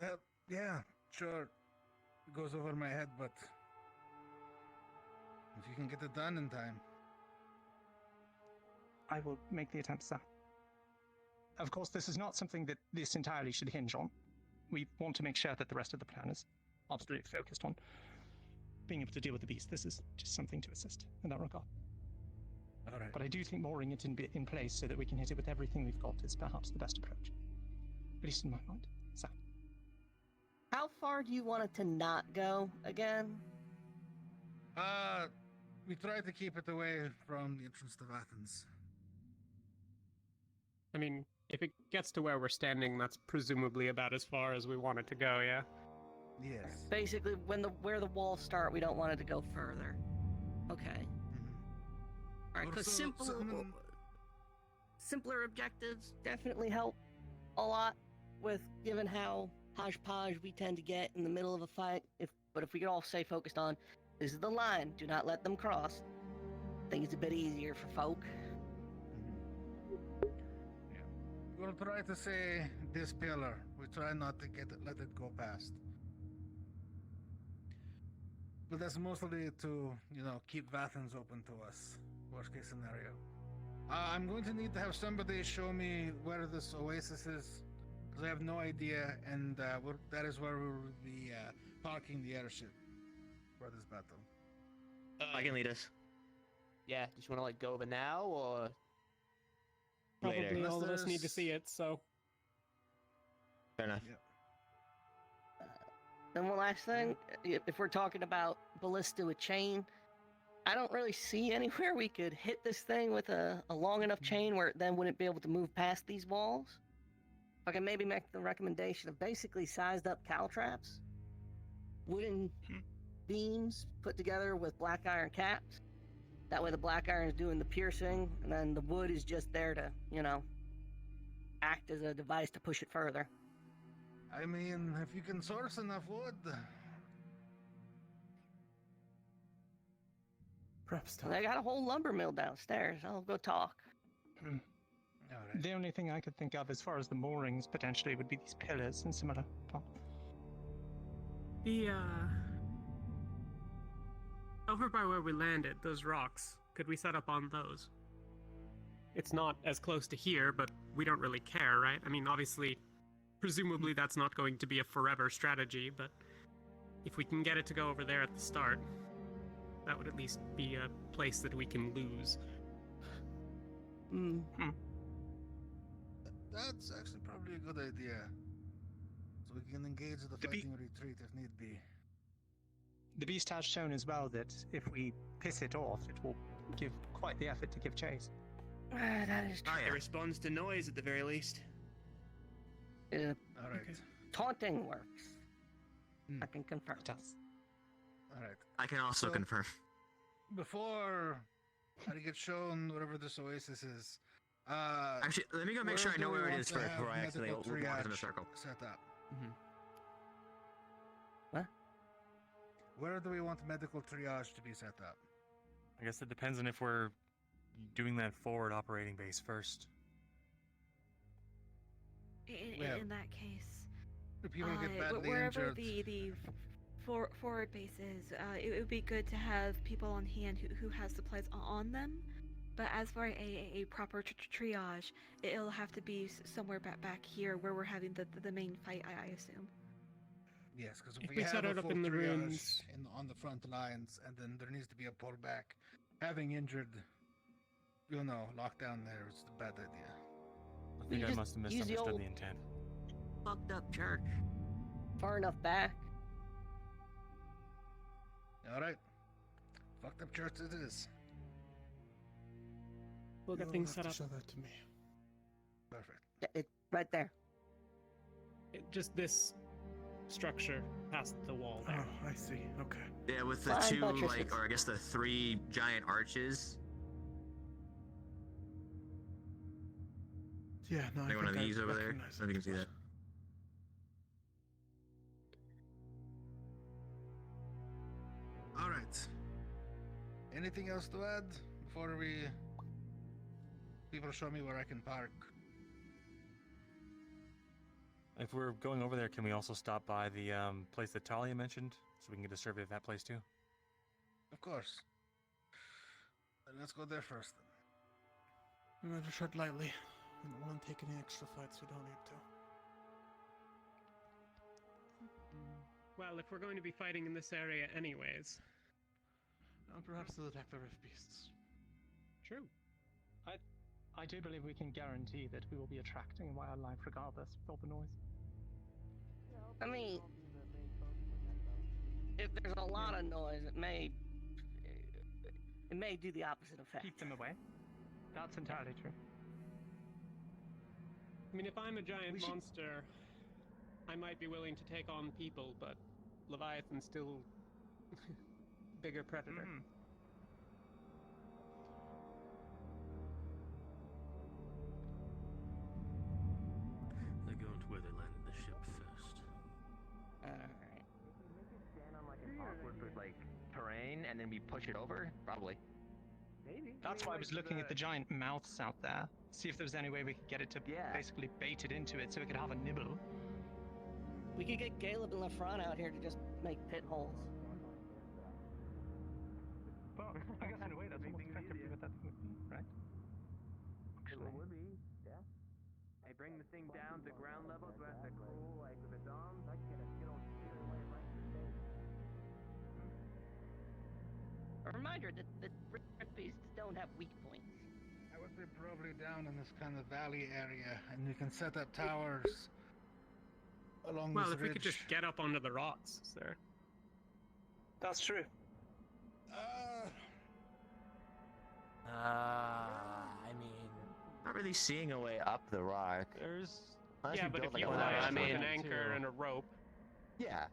alright. Yeah, sure. It goes over my head, but if you can get it done in time. I will make the attempt, sir. Of course, this is not something that this entirely should hinge on. We want to make sure that the rest of the plan is absolutely focused on being able to deal with the beast. This is just something to assist in that regard. All right. But I do think mooring it in place so that we can hit it with everything we've got is perhaps the best approach. At least in my mind. So. How far do you want it to not go again? We try to keep it away from the entrance to Athens. I mean, if it gets to where we're standing, that's presumably about as far as we want it to go, yeah? Yes. Basically, where the walls start, we don't want it to go further. Okay. Alright, because simpler objectives definitely help a lot with given how hodgepodge we tend to get in the middle of a fight. But if we could all stay focused on, this is the line, do not let them cross. I think it's a bit easier for folk. We'll try to say this pillar. We try not to let it go past. But that's mostly to, keep Vathans open to us. Worst case scenario. I'm going to need to have somebody show me where this oasis is, because I have no idea, and that is where we will be parking the airship for this battle. I can lead us. Yeah, do you want to like go over now or Probably later? all of us need to see it, so. Fair enough. Then one last thing, if we're talking about ballista with chain, I don't really see anywhere we could hit this thing with a long enough chain where it then wouldn't be able to move past these walls. I can maybe make the recommendation of basically sized up caltraps, wooden beams put together with black iron caps. That way the black iron is doing the piercing, and then the wood is just there to, act as a device to push it further. I mean, if you can source enough wood. Perhaps I got a whole lumber mill downstairs. I'll go talk. The only thing I could think of as far as the moorings potentially would be these pillars and similar. Over by where we landed, those rocks, could we set up on those? It's not as close to here, but we don't really care, right? I mean, obviously, presumably that's not going to be a forever strategy, but if we can get it to go over there at the start, that would at least be a place that we can lose. That's actually probably a good idea. So we can engage the fighting retreat if need be. The beast has shown as well that if we piss it off, it will give quite the effort to give chase. That is true. It responds to noise at the very least. All right. Taunting works. I can confirm. It does. All right. I can also So- confirm. Before I get shown whatever this oasis is, Actually, let me go make sure I know where it is first before I accidentally walk in a circle. Set up. What? Where do we want medical triage to be set up? I guess it depends on if we're doing that forward operating base first. In that case, Do people get badly wherever injured? the forward base is, it would be good to have people on hand who has supplies on them. But as for a proper triage, it'll have to be somewhere back here where we're having the main fight, I assume. Yes, because If if we we set have it a up full in the triage ruins- on the front lines, and then there needs to be a pullback, having injured, lockdown there is a bad idea. I think I must have use the misunderstood old- the intent. Fucked up church. Far enough back. All right. Fucked up church it is. We'll get You'll things have set to up. Show that to me. Perfect. It's right there. Just this structure past the wall there. Oh, I see. Okay. Yeah, with the Fine two, buttresses. or I guess the 3 giant arches. Yeah, no, I Like one of think I these over there. I recognize don't know if you can see that. All right. Anything else to add before people show me where I can park? If we're going over there, can we also stop by the place that Talia mentioned, so we can get a survey of that place too? Of course. Then let's go there first. Remember to tread lightly. We don't want to take any extra fights we don't need to. Well, if we're going to be fighting in this area anyways. Perhaps they'll attack the rift beasts. True. I do believe we can guarantee that we will be attracting wildlife regardless of all the noise. I mean, if there's a lot of noise, it may do the opposite effect. Keep them away. That's entirely true. I mean, if I'm a giant We should- monster, I might be willing to take on people, but Leviathan's still bigger predator. They're going to where they landed the ship first. Alright. Stand on like an awkward like terrain and then we push it over? Probably. Maybe. That's why I was looking at the giant mouths out there. See if there was any way we could get it to basically bait it into it so it could have a nibble. We could get Caleb and LaFron out here to just make pit holes. Well, I guess in a way that's almost effectively what that would be, right? It would be, yeah. I bring the thing down to ground level so I have to crawl like with its arms. I can get a good old steering away right in the face. A reminder that rift beasts don't have weak points. I would be probably down in this kind of valley area, and we can set up towers along Well, this if we ridge. could just get up onto the rocks, sir. That's true. I mean, not really seeing a way up the rock. There's Unless yeah, we but built, if you like, a like, ladder an for it. anchor and a rope. Yeah.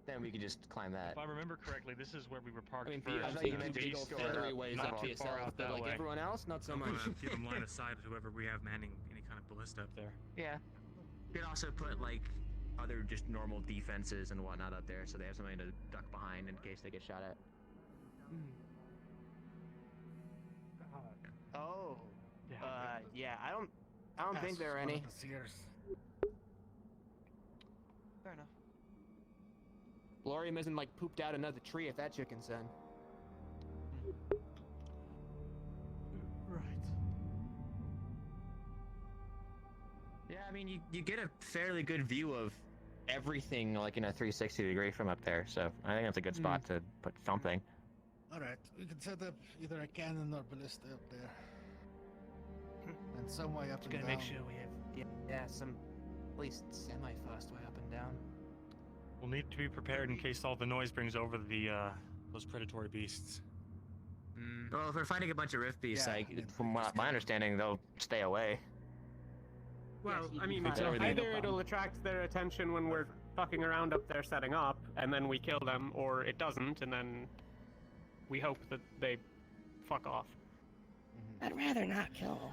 Then we could just climb that. If I remember correctly, this is where we were parked I mean, first. I thought you meant to go further ways not up too yourself, far out but that like way. everyone else, not so I much. wanna keep them line of sight of whoever we have manning any kind of ballista up there. Yeah. You could also put like other just normal defenses and whatnot up there, so they have something to duck behind in case they get shot at. Oh. Yeah. I don't think there are any. Fair enough. Lorium isn't like pooped out another tree if that chicken's son. Right. Yeah, I mean, you get a fairly good view of everything, like in a 360 degree from up there, so I think that's a good spot to put something. Alright, we can set up either a cannon or ballista up there. And some way up and Gotta down. make sure we have some at least semi-fast way up and down. We'll need to be prepared in case all the noise brings over the those predatory beasts. Well, if we're fighting a bunch of rift beasts, Yeah, like from my understanding, they'll stay away. Well, I mean, It's everything. either it'll attract their attention when we're fucking around up there setting up, and then we kill them, or it doesn't, and then we hope that they fuck off. I'd rather not kill them.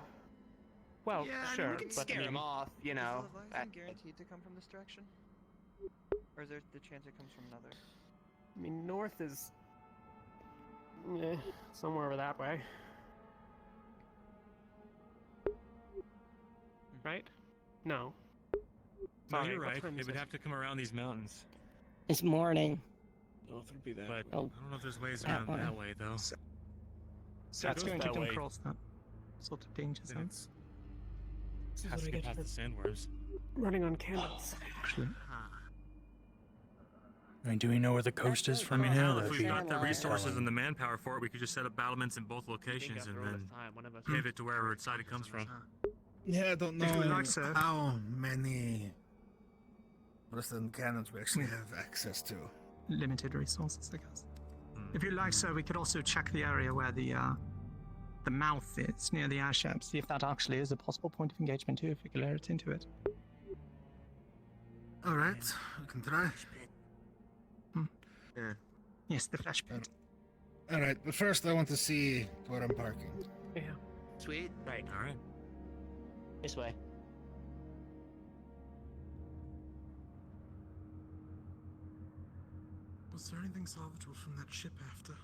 Well, Yeah, I mean, sure, we can but scare I mean, them off, you know. Is the Leviathan guaranteed to come from this direction? Or is there the chance it comes from another? I mean, north is somewhere over that way, right? No. No, Sorry, you're what's right. my It would mistake? have to come around these mountains. It's morning. North would be that But way. I don't know if there's ways that around way. that way, though. So That's it's going to that come way. across that sort of danger Then zone. it's has to get past the sandworms. Running on candles. I mean, do we know where the coast is from in here? Hell, That'd if we be got the telling. resources and the manpower for it, we could just set up battlements in both locations and then pivot to wherever side it comes from. Yeah, I don't If we know like so. how many ballista and cannons we actually have access to. Limited resources, I guess. If you like, sir, we could also check the area where the mouth is near the airship. See if that actually is a possible point of engagement too. If we could layer it into it. All right, we can try. Yeah. Yes, the flesh pit. All right, but first I want to see where I'm parking. Yeah. Sweet. Right. All right. This way. Was there anything salvageable from that ship after?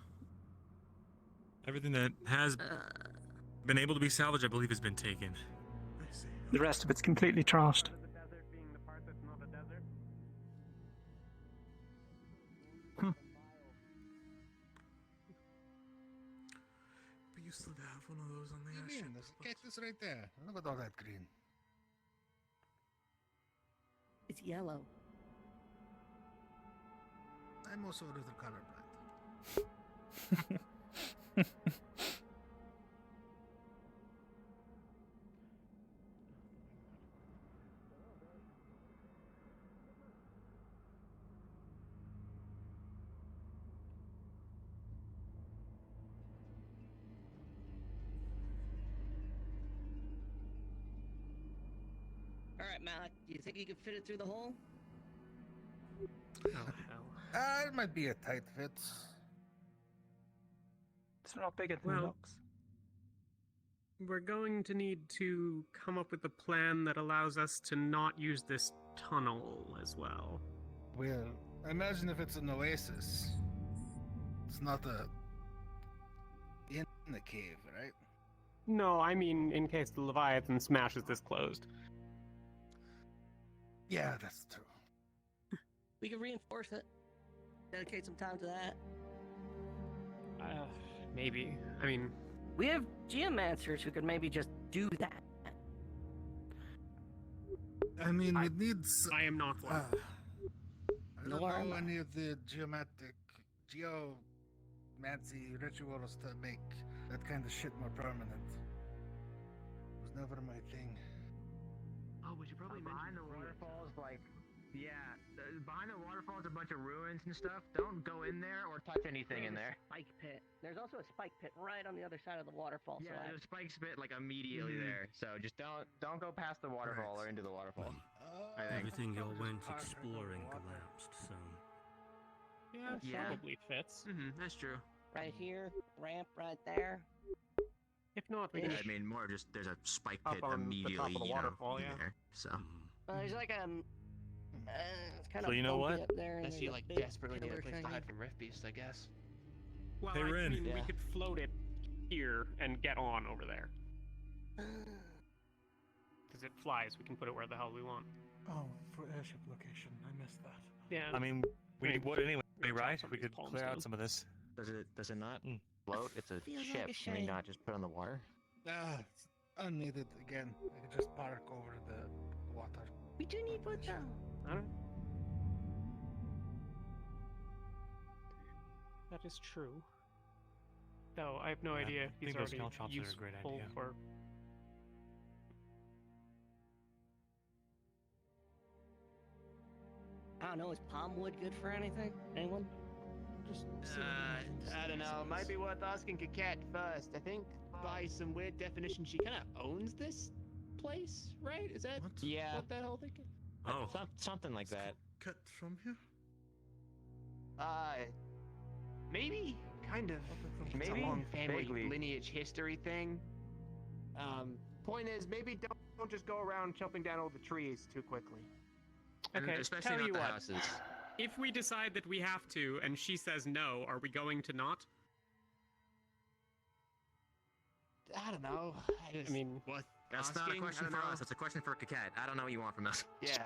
Everything that has been able to be salvaged, I believe, has been taken. I see. The rest of it's completely trashed. The desert being the part that's not a desert. We used to have one of those on the What do you airship. mean? There's a cactus right there. Look at all that green. It's yellow. I'm also a little colorblind. All right, Malik. Do you think you could fit it through the hole? It might be a tight fit. It's not bigger than Well, the looks. We're going to need to come up with a plan that allows us to not use this tunnel as well. Well, imagine if it's an oasis. It's not in the cave, right? No, I mean in case the Leviathan smashes this closed. Yeah, that's true. We could reinforce it. Dedicate some time to that. Maybe. I mean, We have geomancers who could maybe just do that. I mean, we need. I am not one. I don't Nor am know I. any of the geomantic fancy rituals to make that kind of shit more permanent. It was never my thing. Oh, we should probably behind the waterfalls, like, yeah, behind the waterfalls, a bunch of ruins and stuff. Don't go in there or touch anything in there. Spike pit. There's also a spike pit right on the other side of the waterfall. Yeah, so there's a spike pit like immediately there. So just don't go past the waterfall or into the waterfall. I think. Everything y'all went exploring collapsed, so. Yeah, Yeah. probably fits. That's true. Right here, ramp right there. If not, we Yeah, can I mean, more just there's a spike Up pit on the top of immediately, the waterfall, yeah. there. So. There's like it's kind So of you know bumpy what? up there. And Unless there's you a like big desperately need a pillar place to thing. hide from Rift Beast, I guess. Well, Hey, I Rin. mean, we Yeah. could float it here and get on over there. Because it flies, we can put it where the hell we want. Oh, for airship location. I missed that. Yeah. I mean, we need wood anyway, right? We could palms clear down. out some of this. Does it not float? It's a Feels like ship. a Can we shame. not just put it on the water? It's unneeded again. I could just park over the water. We do need wood though. I don't. That is true. Though I have no Yeah, idea I if these think are those already count shops are a useful great idea. for. I don't know. Is palm wood good for anything? Anyone? Just I don't know. Might be worth asking Kaket first. I think by some weird definition, she kind of owns this place, right? Is that Yeah. what that whole thing? Oh. Something like that. Cut from here? Maybe, kind of. It's Maybe? a long family Vaguely. lineage history thing. Point is, maybe don't just go around chopping down all the trees too quickly. And Okay, especially tell not you the what. houses. If we decide that we have to, and she says no, are we going to not? I don't know. I mean, what? That's not a question for us. That's a question for Kaket. I don't know what you want from us. Yeah.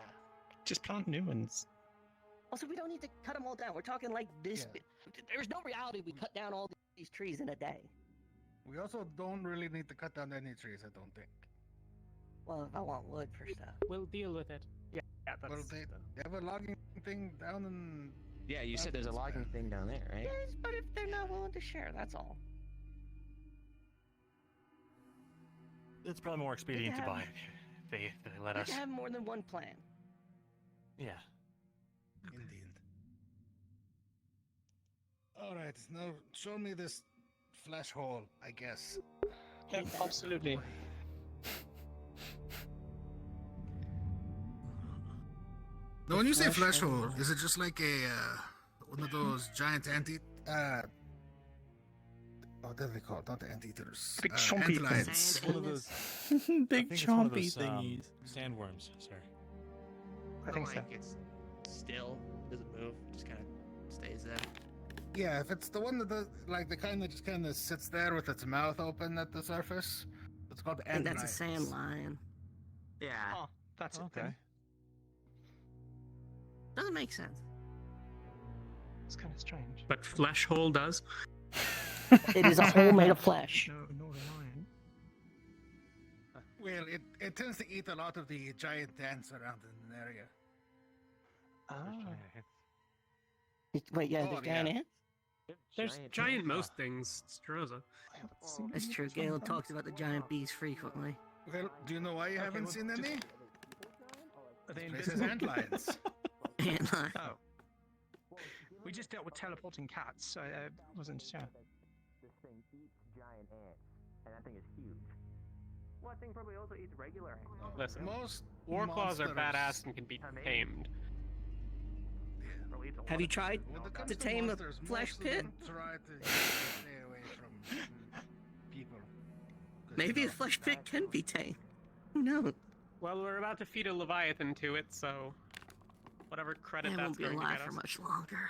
Just plant new ones. Also, we don't need to cut them all down. We're talking like this. There's no reality we cut down all these trees in a day. We also don't really need to cut down any trees, I don't think. Well, if I want wood for stuff. We'll deal with it. Yeah, that's. Well, they have a logging thing down in... Yeah, you said there's a logging thing down there, right? Yes, but if they're not willing to share, that's all. It's probably more expedient to have- buy if they let We us. can have more than one plan. Yeah. Indeed. Alright, now show me this flash hole, I guess. Yeah, absolutely. Now, when you say flash hole, is it just like a one of those giant what are they called? Not the anteaters. Big chompy antlions. It's one of those. Big I think it's one of chompy those, thingies. Sandworms, sorry. I think so. Like it's still, doesn't move, just kind of stays there. Yeah, if it's the one that does, like the kind that just kind of sits there with its mouth open at the surface, it's called And that's a antlions. sand lion. Yeah. Oh, that's Okay. it. Doesn't make sense. It's kind of strange. But flesh hole does. It is a hole made of flesh. No, not a lion. Well, it tends to eat a lot of the giant ants around in an area. Wait, yeah, Oh, there's giant yeah. ants? There's giant most things, Stroza. That's true. Galen talks about the giant bees frequently. Well, do you know why you haven't well, seen just- any? Are they This is invisible? antlions. Antlion. Oh. We just dealt with teleporting cats, so I wasn't sure. This thing eats giant ants, and that thing is huge. Well, that thing probably also eats regular ants. Listen, Most warclaws are monsters- badass and can be tamed. Probably eats a lot Have you of tried When it comes to tame a monsters, flesh most of pit? them try to stay away from people. 'Cause, Maybe you a know, flesh pit can be tamed. Who knows? Well, we're about to feed a leviathan to it, so whatever credit It that's won't be going to alive get for us. much longer.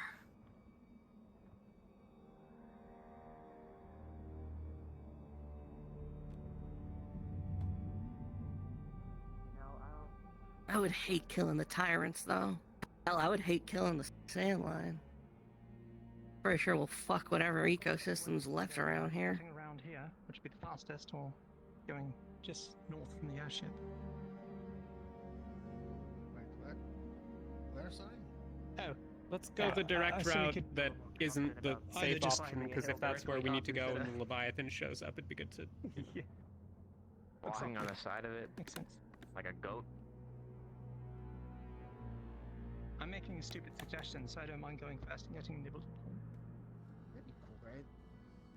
I would hate killing the tyrants, though. Hell, I would hate killing the sand lion. Pretty sure we'll fuck whatever ecosystem's left around here. Something around here, which would be the fastest, or going just north from the airship. Wait, what? Where, sorry? Oh, Let's go the direct so we route could- that isn't the Either safe just option, climbing a because hill if that's where we directly need to up go instead and of- the Leviathan shows up, it'd be good to... Yeah. Walking on the side of it. Makes sense. Like a goat. I'm making a stupid suggestion, so I don't mind going first and getting nibbled. That'd be cool, right?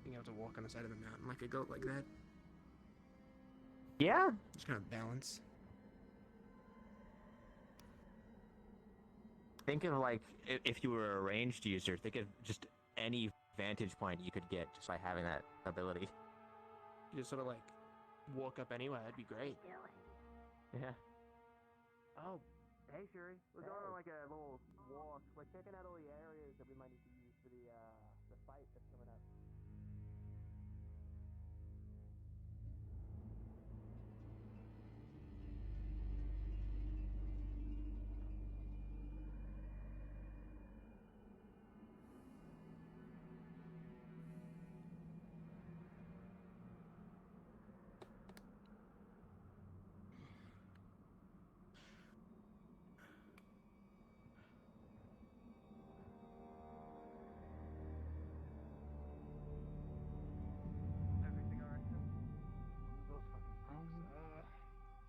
Being able to walk on the side of a mountain like a goat like that. Yeah. Just kind of balance. Think of like if you were a ranged user. Think of just any vantage point you could get just by having that ability. You just sort of like walk up anywhere. That'd be great. Yeah. Oh, hey Shuri. We're going on like a little walk. We're checking out all the areas that we might need to use for the fight that's coming up.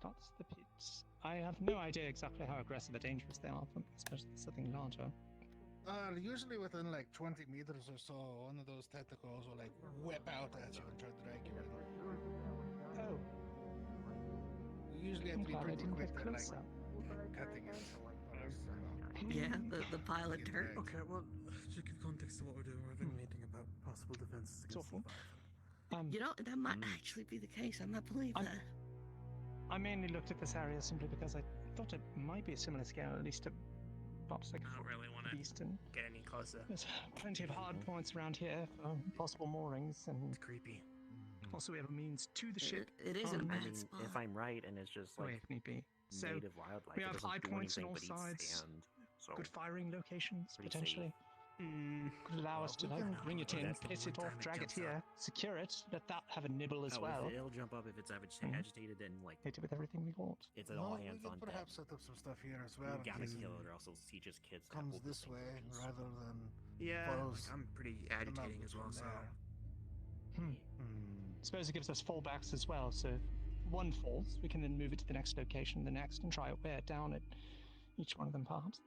That's the pits. I have no idea exactly how aggressive or dangerous they are, especially something larger. Usually within like 20 meters or so, one of those tentacles will like whip out at you and try to drag you in. Oh. You usually have to be I'm glad I pretty didn't quick get at like closer. cutting it. Yeah, the pilot turret. Okay, well, to give context to what we're doing, we're having a meeting about possible defenses against the Leviathan. You know, that might actually be the case. I might believe that. I mainly looked at this area simply because I thought it might be a similar scale, at least to perhaps like I don't really want to Eastern. get any closer. There's plenty of hard points around here for possible moorings, and it's creepy. Also, we have a means to the ship. It is a on- bad I mean, spot. if I'm right, and it's just Oh, like if need be. So, native wildlife, we it have doesn't high do points on anything all but eat sides. sand, so Good firing locations, pretty potentially. Could allow us to we'll like get bring it it out. in, That's the piss it one off, time it drag it jumps here, out. secure it, let that have a nibble as Oh, well. it'll jump up if it's agitated, and like Hit it with everything we want. it's an all Well, hands we on could deck. perhaps set up some stuff here as You well. gotta in case kill it, or else it teaches kids to comes hold this things, way which is- rather than Yeah, follows I'm pretty the agitating mountains as well, from so. there. Suppose it gives us fallbacks as well, so if one falls, we can then move it to the next location, the next, and try to wear down at each one of them perhaps.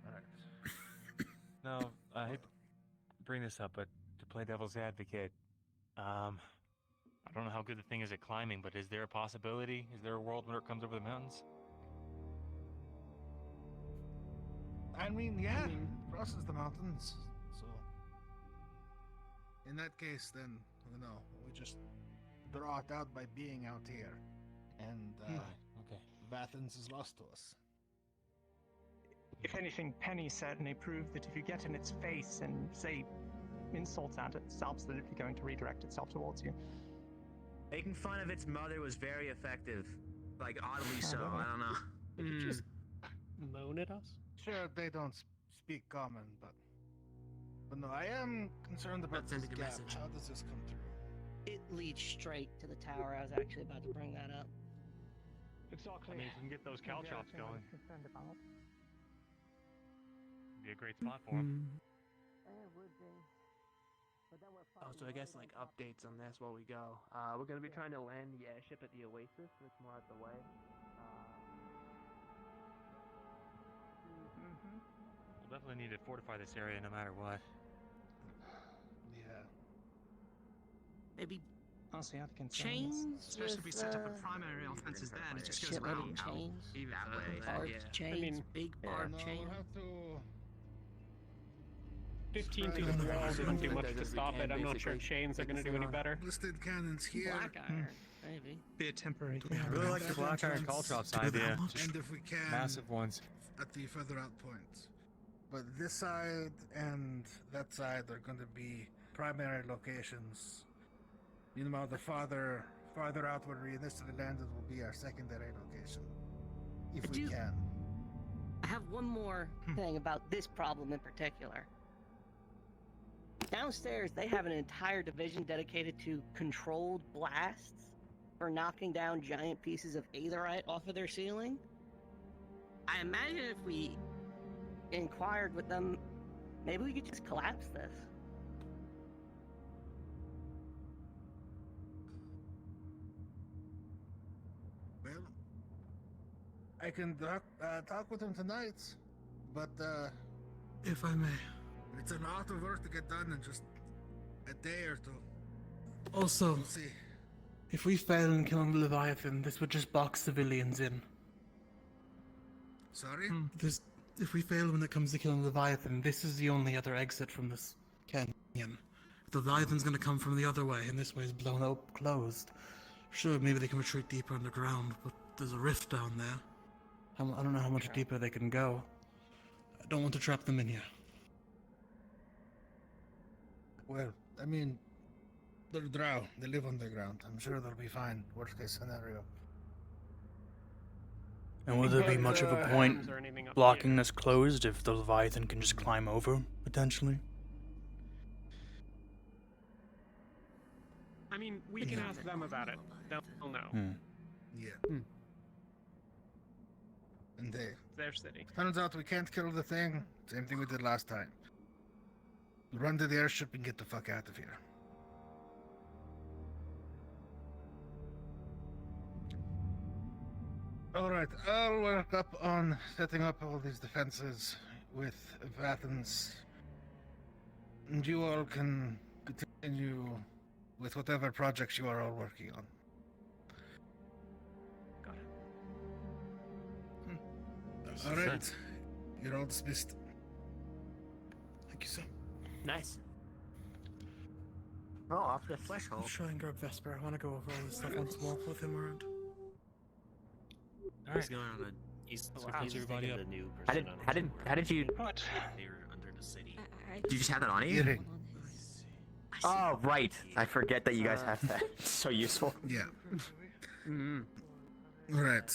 Alright. No, I hate to bring this up, but to play devil's advocate, I don't know how good the thing is at climbing, but is there a possibility? Is there a world where it comes over the mountains? I mean, yeah, it crosses the mountains. So, in that case, then we just draw it out by being out here, and Okay. Athens is lost to us. If anything, Penny certainly proved that if you get in its face and say insults at it, it's absolutely going to redirect itself towards you. Making fun of its mother was very effective. Like, oddly so. I don't know. Did you just moan at us? Sure, they don't speak common, but no, I am concerned about this sending a gap. message. How does this come through? It leads straight to the tower. I was actually about to bring that up. Exactly. I mean, if we can get those caltrops going, it'd be a great spot for them. Oh, so I guess like updates on this while we go. We're gonna be trying to land the airship at the Oasis. It's more out the way. We'll definitely need to fortify this area no matter what. Yeah. Maybe Honestly, I think chains, especially if we set up a with, primary offenses there, and it just goes shitload around. of chains, Even That way, barbed yeah. chains, I mean, big barbed No, chains. we'll have to. 15 feet Spread of it wall as doesn't do much much as to we stop can, it. I'm not sure basically. chains are going to do any better. Listed cannons here. Black iron, maybe. Be a temporary thing. I really like the black iron caltrops idea. And if we can, Massive ones. at the further out points. But this side and that side are going to be primary locations. You know, the farther out where we initially landed will be our secondary location. If we can. I have one more thing about this problem in particular. Downstairs, they have an entire division dedicated to controlled blasts for knocking down giant pieces of aetherite off of their ceiling. I imagine if we inquired with them, maybe we could just collapse this. Well, I can talk with him tonight, but If I may. it's a lot of work to get done in just a day or two. Also, We'll see. if we fail in killing the Leviathan, this would just box civilians in. Sorry? If we fail when it comes to killing Leviathan, this is the only other exit from this canyon. If the Leviathan's gonna come from the other way, and this way is blown up, closed. Sure, maybe they can retreat deeper underground, but there's a rift down there. I don't know how much deeper they can go. I don't want to trap them in here. Well, I mean, they're drow. They live underground. I'm sure they'll be fine. Worst case scenario. And will there be much of a point Is there anything up blocking this closed if the Leviathan can just climb over, potentially? I mean, we can ask them about it. They'll know. Yeah. And they. Their city. Turns out we can't kill the thing. Same thing we did last time. Run to the airship and get the fuck out of here. Alright, I'll work up on setting up all these defenses with Athens. And you all can continue with whatever projects you are all working on. Got it. Alright, you're all dismissed. Thank you, sir. Nice. Oh, off the threshold. I'll try and grab Vesper. I want to go over all this stuff once more with him around. He's going on a. He's everybody up. the new How person did how did you? What? They were under the city. Did you just have that on you? Eating. Oh right, I forget that you guys have that. It's so useful. Yeah. Right.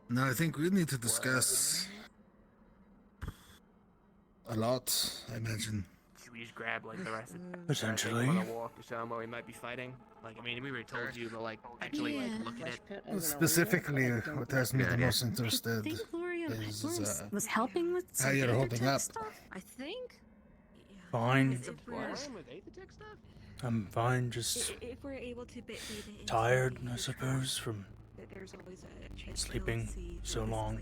Now I think we need to discuss a lot, I imagine. Should we just grab like the rest of Potentially. on a walk or something where we might be fighting? Like, I mean, we already told you, but like, actually, like, look at it. Specifically, what has me the most interested I think Gloria is was helping with how some you're holding Aether up. stuff, I think. Fine. If we're, I'm fine, just if we're able to bit the tired, I suppose, from there's always a chance sleeping so long.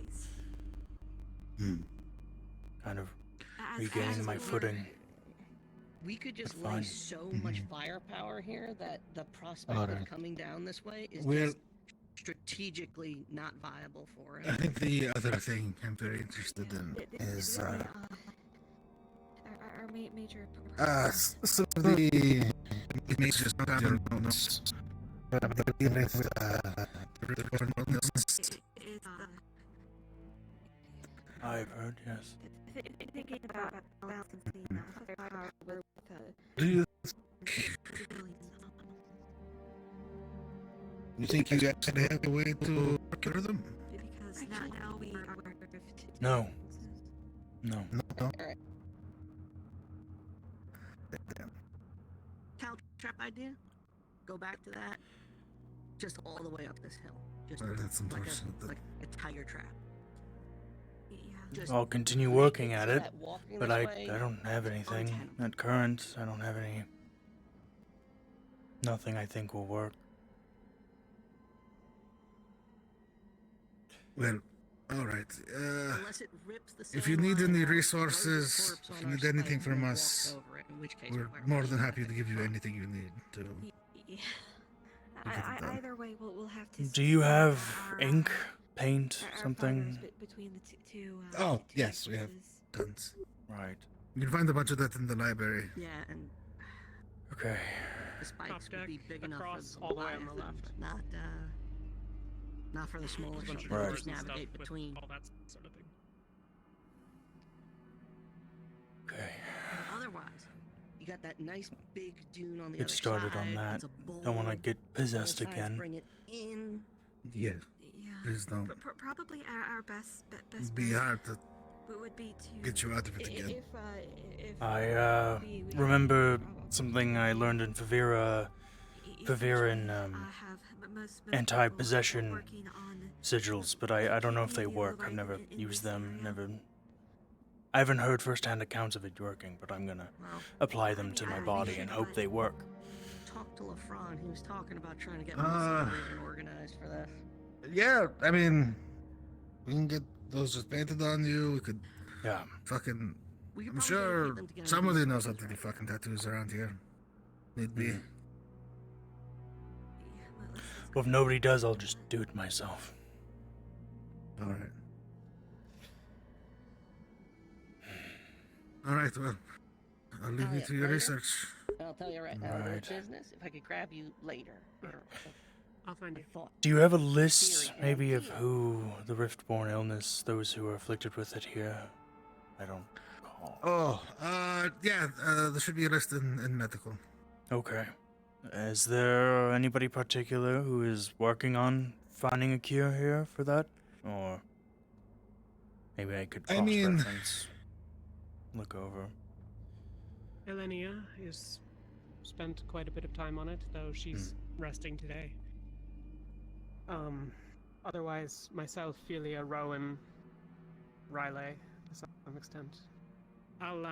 Kind of regaining my footing. We could just Fine. lay so much firepower here that the prospect Alright. of coming down this way is Well- just strategically not viable for I us. think the other thing I'm very interested in is our major. some of the major notes. I've heard, yes. Thinking about balancing the firepower with Do you think you actually have a way to cure them? because now we are No. No. No. Cow trap idea? Go back to that. Just all the way up this hill. Just Well, that's like unfortunate. like a tiger trap. Just I'll continue working so at it, that walking but this I way don't have anything at current. I don't have any. Nothing I think will work. Well, alright. Unless it rips the If you cell need line any out, resources, throws the corpse if on you our need spike anything and from then us, walks over it, in which case we're we're more than happy to give you anything you need to. Yeah. Get it done. Either way, we'll have to. Do you have ink, paint, our something? fighters between the two. Oh, yes, we have tons. Right. You can find a bunch of that in the library. Yeah, and Okay. the spikes would be big enough across for all the way on the Leviathan, left. but not for the smaller bunch stuff. of You Right. just doors and stuff navigate with between. all that sort of thing. Okay. Otherwise, you got that nice big dune on the Get other started side. on that. It's a Don't want to bowl. get possessed Both sides again. Bring it in. Yeah. Yeah. Please don't. Probably our best It'd be hard to would be to get you out of it again. if I remember something I learned in Favira Severin anti-possession sigils, but I don't know if they work. I've never used them, I haven't heard first-hand accounts of it working, but I'm gonna apply them to my body and hope they work. Talk to LaFron. He was talking about trying to get more supervision organized for this. Yeah, I mean, we can get those just painted on you. We could, fucking. I'm sure somebody knows how to do fucking tattoos around here. Need be. Well, if nobody does, I'll just do it myself. All right. All right. Well, I'll leave you to your research. I'll tell you right now, the business. If I could grab you later. I'll find you. Do you have a list, maybe, of who the rift-borne illness, those who are afflicted with it here? I don't recall. Oh, yeah, there should be a list in medical. Okay. Is there anybody particular who is working on finding a cure here for that? Or maybe I could cross-reference, look over. Elenia is spent quite a bit of time on it, though she's resting today. Otherwise, myself, Philia, Rowan, Riley, to some extent. I'll,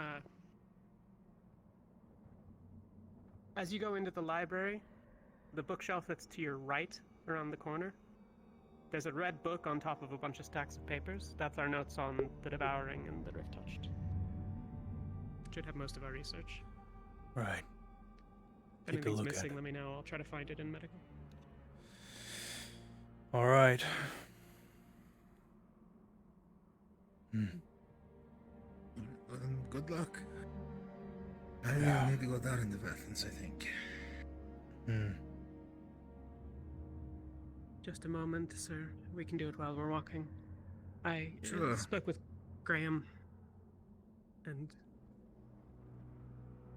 as you go into the library, the bookshelf that's to your right, around the corner, there's a red book on top of a bunch of stacks of papers. That's our notes on the Devouring and the Rift Touched. Should have most of our research. Right. If anything's missing, let me know. I'll try to find it in medical. All right. Good luck. I need to go down in the bathrooms, I think. Just a moment, sir. We can do it while we're walking. I Sure. spoke with Graham, and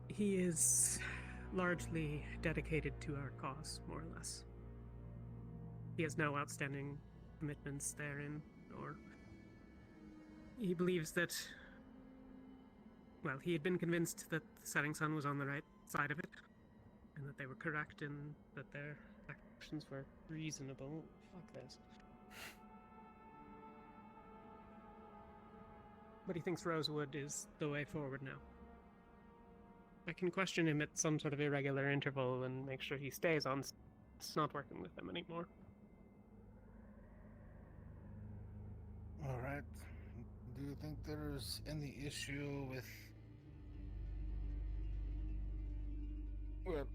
he is largely dedicated to our cause, more or less. He has no outstanding commitments therein, or he believes that, well, he had been convinced that the setting sun was on the right side of it, and that they were correct in that their actions were reasonable. Fuck this. But he thinks Rosewood is the way forward now. I can question him at some sort of irregular interval and make sure he stays on not working with them anymore. All right. Do you think there's any issue with... Well...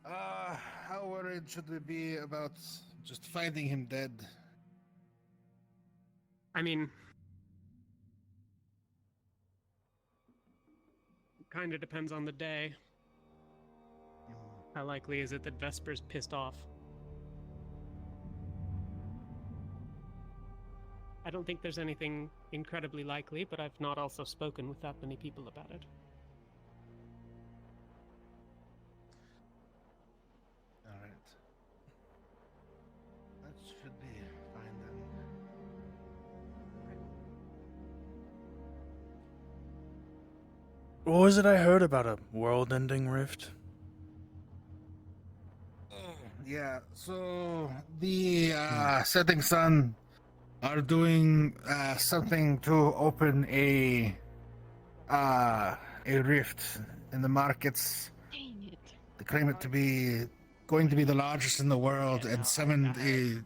how worried should we be about just finding him dead? I mean... Kinda depends on the day. How likely is it that Vesper's pissed off? I don't think there's anything incredibly likely, but I've not also spoken with that many people about it. Alright. That should be fine then. What was it I heard about a world-ending rift? Yeah, so the Setting Sun are doing something to open a rift in the markets. Dang it. They claim it to be going to be the largest in the world and summoned a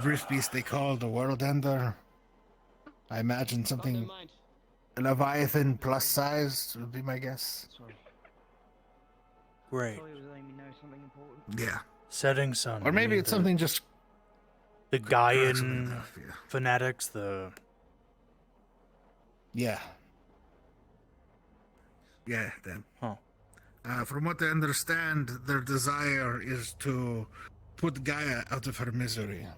rift beast they call the World Ender. I imagine something Leviathan plus size would be my guess. Great. Yeah. Setting Sun. Or maybe it's something just... The Gaian fanatics, Yeah. Yeah, them. Huh. From what I understand, their desire is to put Gaia out of her misery.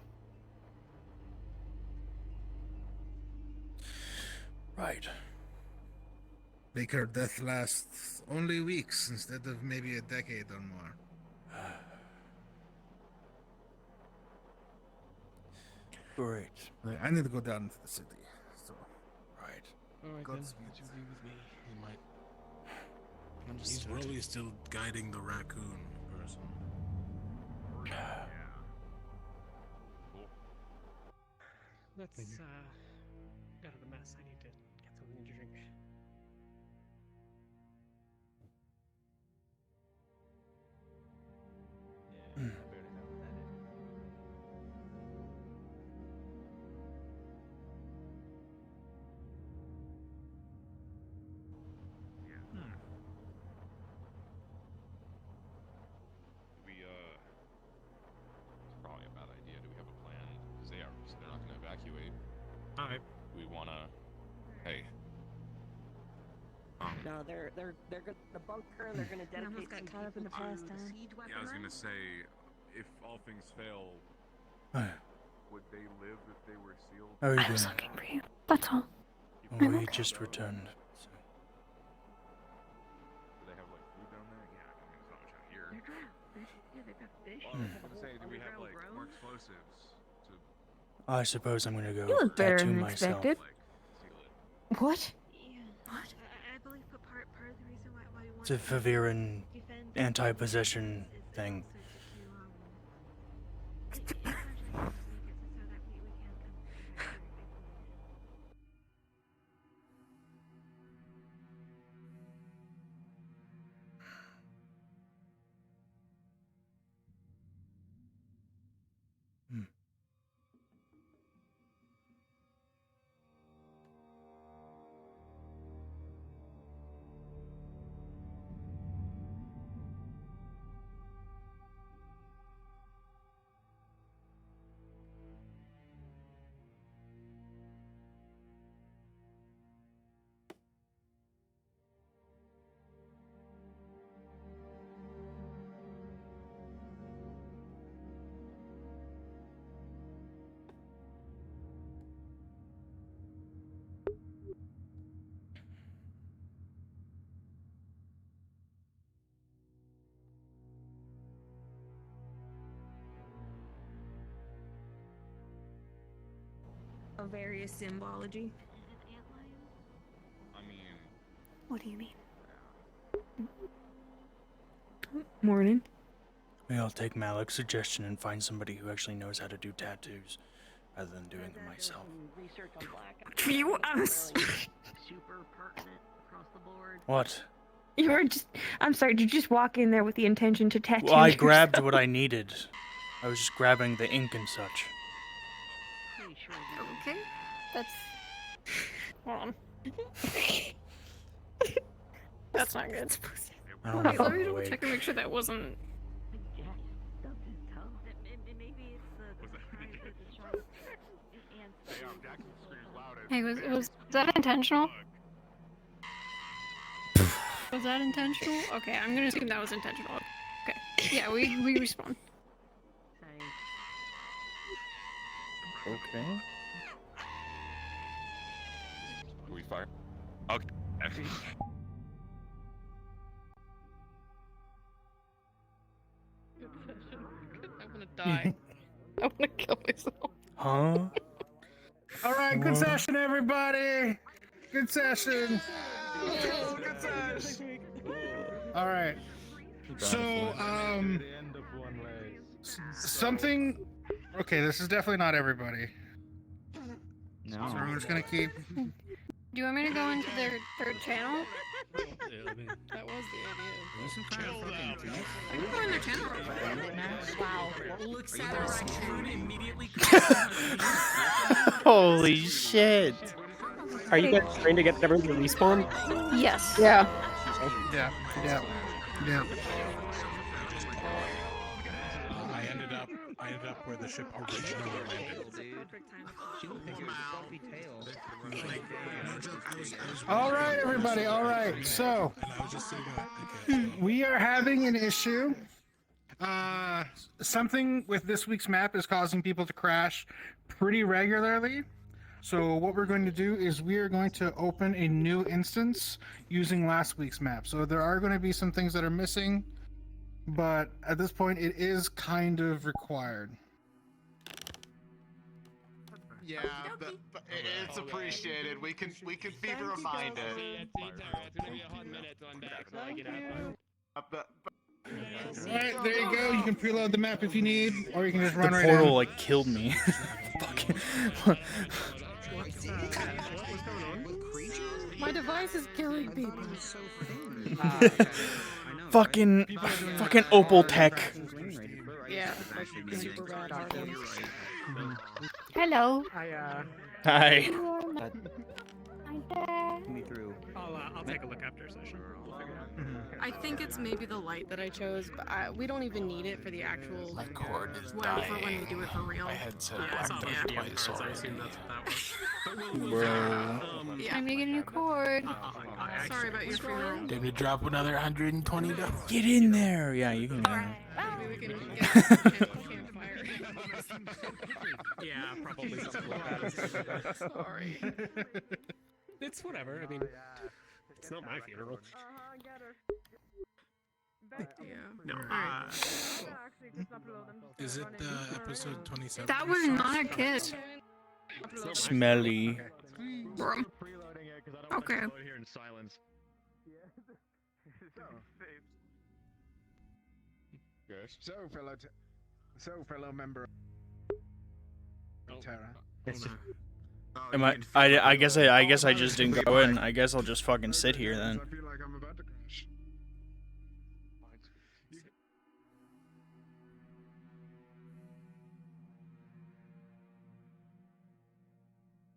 Right. Make her death last only weeks instead of maybe a decade or more. Great. I need to go down to the city. So. Right. Alright then, Godspeed. would you be with me? You might He's probably still guiding the raccoon person. Let's get out of the mess. I need to get something to drink. It's probably a bad idea. Do we have a plan? Because they're not going to evacuate. Alright. We want to. Hey. No, they're gonna bunker. They're gonna dedicate. Almost got caught up in the past time. Yeah, I was going to say, if all things fail, would they live if they were sealed? How are you I was doing? looking for you. That's all. We just returned. So. Do they have like food down there? Yeah, I mean, there's not much out here. They've got fish. Well, I was going to say, do we have like more explosives to I suppose I'm gonna go You look better tattoo than myself. expected. What? I believe part of the reason why we want It's a Severin anti-possession thing. Of various symbology. I mean, What do you mean? Morning. Maybe I'll take Malik's suggestion and find somebody who actually knows how to do tattoos, rather than doing them myself. Research on black. You, Super pertinent across the board. What? You were just. I'm sorry. Did you just walk in there with the intention to tattoo? Well, I yourself? grabbed what I needed. I was just grabbing the ink and such. Okay. That's. Hold on. That's not good. I don't Let know. me double check and make sure that wasn't. Hey, was that intentional? Was that intentional? Okay, I'm gonna assume that was intentional. Okay. Yeah, we respawn. Okay. we fire? Okay. I'm gonna die. I'm gonna kill myself. Huh? All right, good What? session, everybody. Good session. Good session. All right. So, something. Okay, this is definitely not everybody. No. So we're just gonna keep. Do you want me to go into their third channel? Yeah, I mean, That was the idea. kill them. I can go in their channel. Wow. Look, Severin immediately. Holy shit! Are you guys trying to get everyone to respawn? Yes. Yeah. Yeah. I ended up where the ship originally landed. All right, everybody. All right. So we are having an issue. Something with this week's map is causing people to crash pretty regularly. So what we're going to do is we are going to open a new instance using last week's map. So there are going to be some things that are missing, but at this point it is kind of required. Yeah, but it's appreciated. We can be reminded. It's gonna be a hot minute, so I'm back. So I can have fun. Alright, there you go. You can preload the map if you need, or you can just The run right portal in. like killed me. Fucking. My device is killing people. Fucking Opal Tech. Yeah. Hello. Hi. Me through. I'll take a look after session. We'll figure it out. I think it's maybe the light that I chose, but we don't even need it for the actual. My cord is for dying. when we do it for real. My headset Yeah, it's blacked not out much twice I already. assume that's what that was. But we'll Bro. Yeah, I'm gonna get a new cord. Sorry about your funeral. Did we drop another $120? Get in there. Yeah, you can get in there. Maybe we can get a campfire. Yeah, probably something like that. Sorry. It's whatever. I mean, it's not my funeral. No. Is it episode 27? That was not a kiss. Smelly. Okay. Here in silence. Yes. So fellow member of Terra. Am I guess I just didn't go in. I guess I'll just fucking sit here then. I feel like I'm about to crash.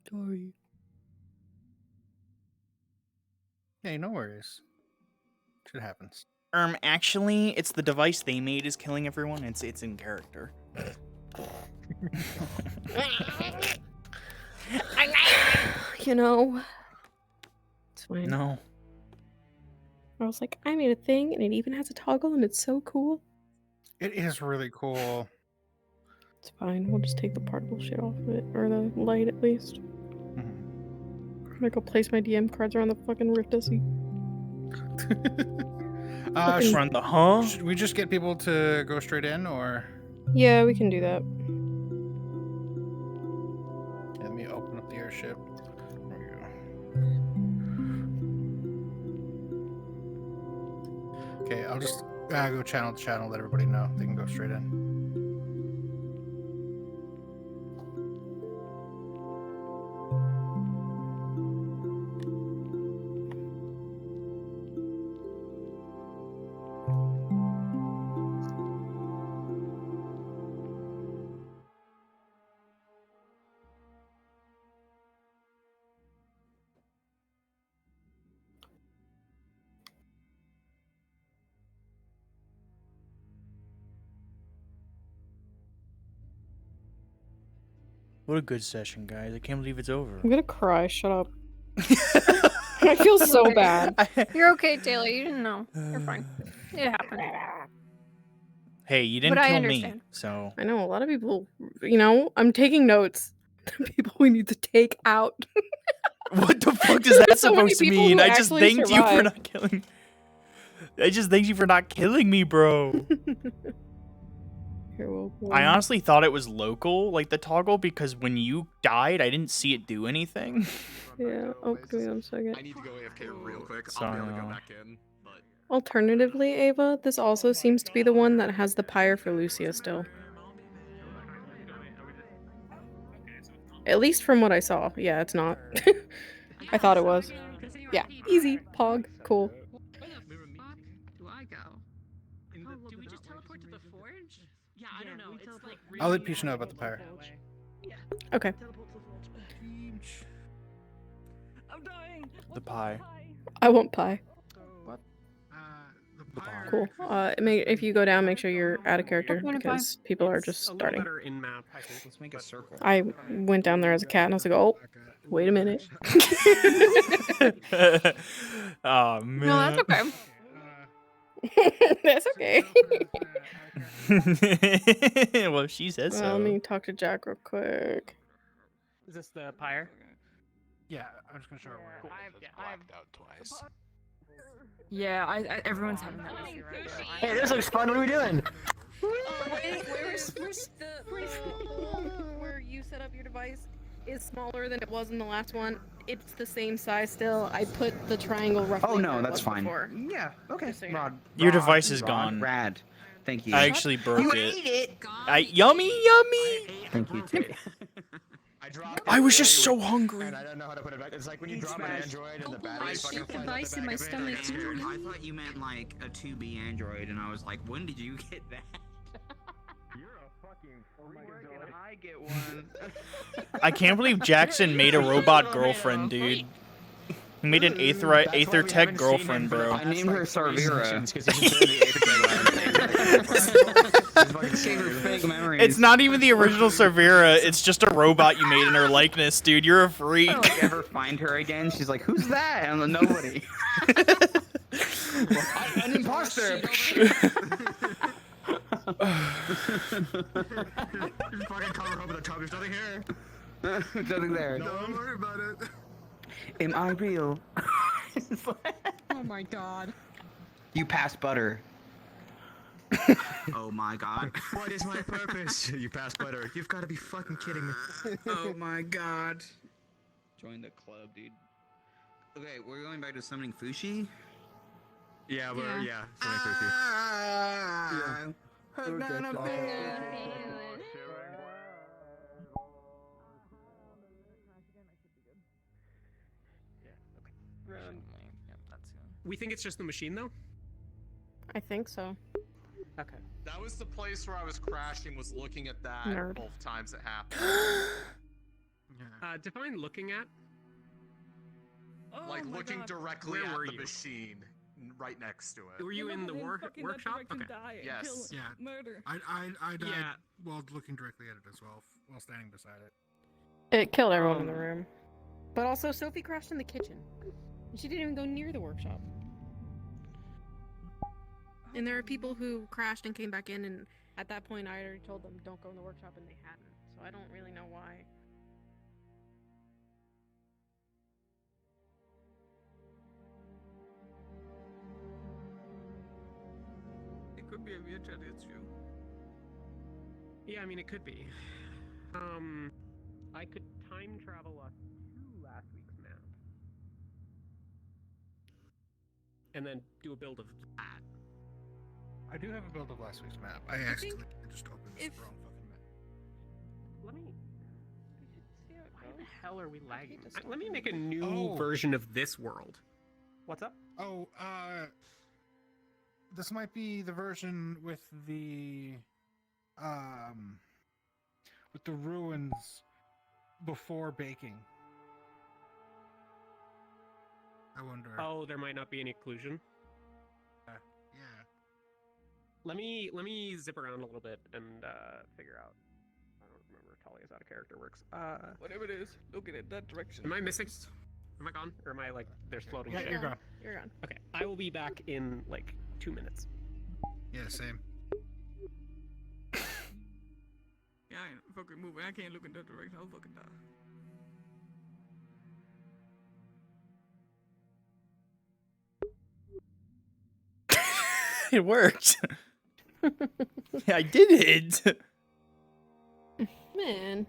Sorry. Hey, no worries. Shit happens. Actually, it's the device they made is killing everyone. It's in character. You know, it's fine. No. I was like, I made a thing, and it even has a toggle, and it's so cool. It is really cool. It's fine. We'll just take the particle shit off of it, or the light at least. I'm gonna go place my DM cards around the fucking Rift SE. Front the huh? Should we just get people to go straight in, or? Yeah, we can do that. Yeah, let me open up the airship. There we go. Okay, I'll just go channel to channel, let everybody know they can go straight in. What a good session, guys. I can't believe it's over. I'm gonna cry. Shut up. I feel so bad. You're okay, Taylor. You didn't know. You're fine. It happened. Hey, you didn't But I kill understand. me, so I know a lot of people. You know, I'm taking notes. People we need to take out. what the fuck is that So many supposed to people mean? who I just actually thanked you for survived. not killing. I just thanked you for not killing me, bro. Here, we'll I honestly thought it was local, like the toggle, because when you died, I didn't see it do anything. Yeah. Oh, give me 1 second. I need to go AFK real quick. I'll Sorry. be able to go back in. But Alternatively, Ava, this also seems to be the one that has the pyre for Lucia still. At least from what I saw. Yeah, it's not. I thought it was. Yeah, easy. Pog. Cool. Where the fuck do I go? Do we just teleport to the forge? Yeah, I don't know. It's like I'll let Peach know about the pyre. Okay. I'm dying. The pie. I want pie. What? The pyre. Cool. If you go down, make sure you're out of character Okay, fine. because people are just A little starting. better in map, I think. Let's make a circle. I went down there as a cat and I was like, oh, wait a minute. Oh man. No, that's okay. That's okay. Well, she says so. Let me talk to Jack real quick. Is this the pyre? Yeah, I'm just gonna show her where. Blacked out twice. Yeah, everyone's having that issue right now. Hey, this looks fun. What are we doing? Wait, where's the where you set up your device? is smaller than it was in the last one. It's the same size still. I put the triangle roughly. Oh no, where it that's was fine. before. Yeah, okay. Just so you know. Rod. Your Rod, device is Rod, gone. Rad. Thank you. I actually broke You it. ate it. Yummy, yummy. Thank you, Tay. I was just so hungry. And I don't know how to put it back. It's like when you drop an Android and the battery fucking flies out device the in back my of it. stomach. I thought you meant like a 2B Android, and I was like, when did you get that? You're a fucking freak. Where can I get one? I can't believe Jackson made a robot girlfriend, dude. He made an Aether Tech girlfriend, bro. I named her Sarvira. It's not even the original Severa, it's just a robot you made in her likeness, dude. You're a freak. I don't ever find her again. She's like, who's that? And I'm like, nobody. An imposter. You fucking cover up with a tub. There's nothing here. Nothing there. Don't worry about it. Am I real? Oh my god. You pass butter. Oh my god. What is my purpose? You pass butter. You've got to be fucking kidding me. Oh my god. Join the club, dude. Okay, we're going back to summoning Fushi? Yeah, we're Yeah. something for you. We think it's just the machine, though? I think so. Okay. That was the place where I was crashing, was looking at that Nerd. both times it happened. Define looking at. Like my looking God. directly Where at were the you? machine, right next to it. Were you in the workshop? Okay. Yes. Yeah. Murder. I died Yeah. while looking directly at it as well, while standing beside it. It killed everyone in the room. But also, Sophie crashed in the kitchen. And she didn't even go near the workshop. And there are people who crashed and came back in, and at that point, I already told them don't go in the workshop, and they hadn't. So I don't really know why. It could be a weird chat issue. Yeah, I mean, it could be. I could time travel us to last week's map. And then do a build of that. I do have a build of last week's map. I accidentally just opened the wrong fucking map. Let me... Why the hell are we lagging? Let me make a new version of this world. What's up? Oh, this might be the version with the ruins before baking. I wonder. Oh, there might not be any occlusion. Yeah. Let me zip around a little bit and figure out. I don't remember if Talia's out of character works. Whatever it is, look at it that direction. Am I missing? Am I gone? Or am I like there's floating? Yeah, shit? you're gone. You're gone. Okay, I will be back in like 2 minutes. Yeah, same. Yeah, I ain't fucking moving. I can't look in that direction. I'll fucking die. It worked. Yeah, I did it. Man.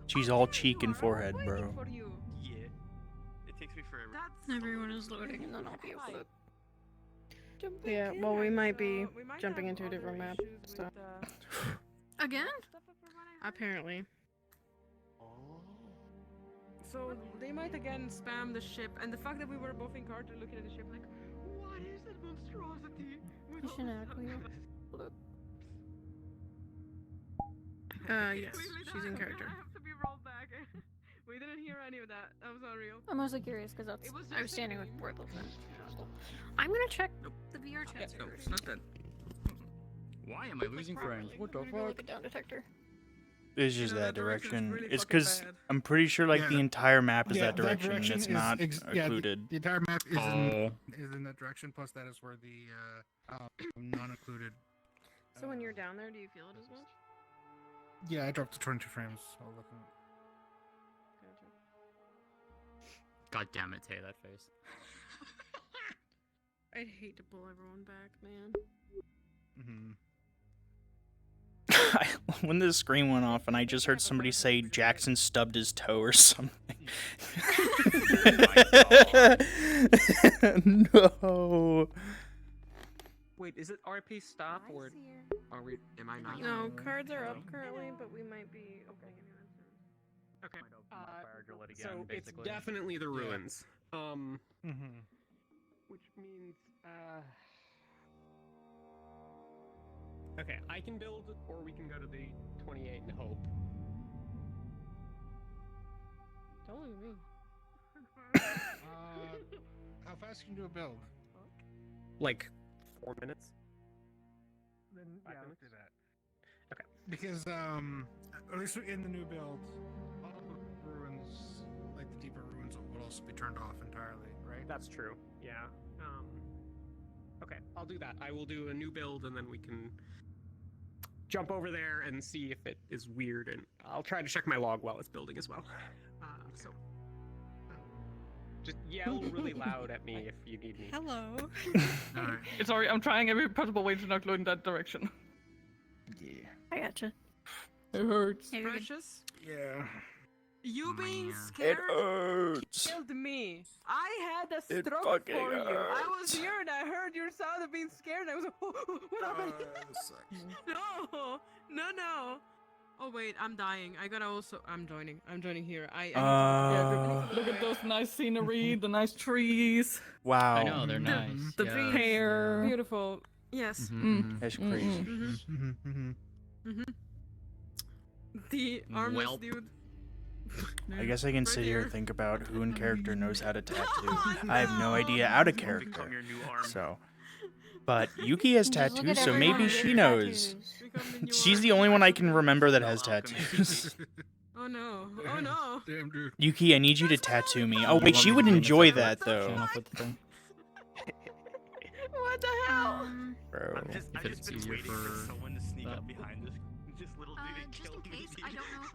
She's all cheek and forehead, bro. Yeah. It takes me forever. Everyone is loading, and then I'll be able to. Yeah, well, we might be jumping into a different map. So. Again? Apparently. So they might again spam the ship, and the fact that we were both in Carter looking at the ship like, what is that monstrosity? Yes, she's in character. I have to be rolled back. We didn't hear any of that. That was unreal. I'm mostly curious because that's. I was standing with Wordless. I'm gonna check the VR chat servers. Not that. Why am I losing friends? What the fuck? Like a down detector. It's just that direction. It's because I'm pretty sure like the entire map is that direction. And it's not occluded. The entire map is in that direction. Plus, that is where the non-occluded. So when you're down there, do you feel it as much? Yeah, I dropped to 22 frames. While looking. God damn it, Tay, that face. I'd hate to pull everyone back, man. Mm-hmm. when the screen went off and I just heard somebody say Jackson stubbed his toe or something. No. Wait, is it RP stop or are we? Am I not? No, cards are up currently, but we might be opening a new one soon. Okay. fire drill it again, So it's basically. definitely the ruins. Mm-hmm. Which means okay, I can build, or we can go to the 28 and hope. Don't look at me. How fast can you do a build? Like 4 minutes. Then Five yeah, minutes? let's do that. Okay. Because at least in the new build, all the ruins, like the deeper ruins, will also be turned off entirely, right? That's true. Yeah. Okay, I'll do that. I will do a new build, and then we can jump over there and see if it is weird, and I'll try to check my log while it's building as well. So just yell really loud at me if you need me. Hello. Alright. It's alright, I'm trying every possible way to not go in that direction. Yeah. I gotcha. It hurts. Precious? Yeah. You being scared hurts. killed me. I had a It stroke fucking for you. I was hurts. here and I heard your sound of being scared and I was like, what happened? No. Oh wait, I'm dying. I gotta also. I'm joining here. I Look at those nice scenery, the nice trees. Wow. I know, they're nice. The yeah. hair. Beautiful. Yes. That's crazy. The armless Welp. dude. I guess I can sit here and think about who in character knows how to tattoo. I have no idea out of character. So, but Yuki has tattoos, so maybe she knows. She's the only one I can remember that has tattoos. Oh no. Oh no. Damn, dude. Yuki, I need you to tattoo me. Oh wait, she would enjoy that though. What the hell? Bro. I've just been waiting for someone to sneak up behind this little dude and kill me. I don't know if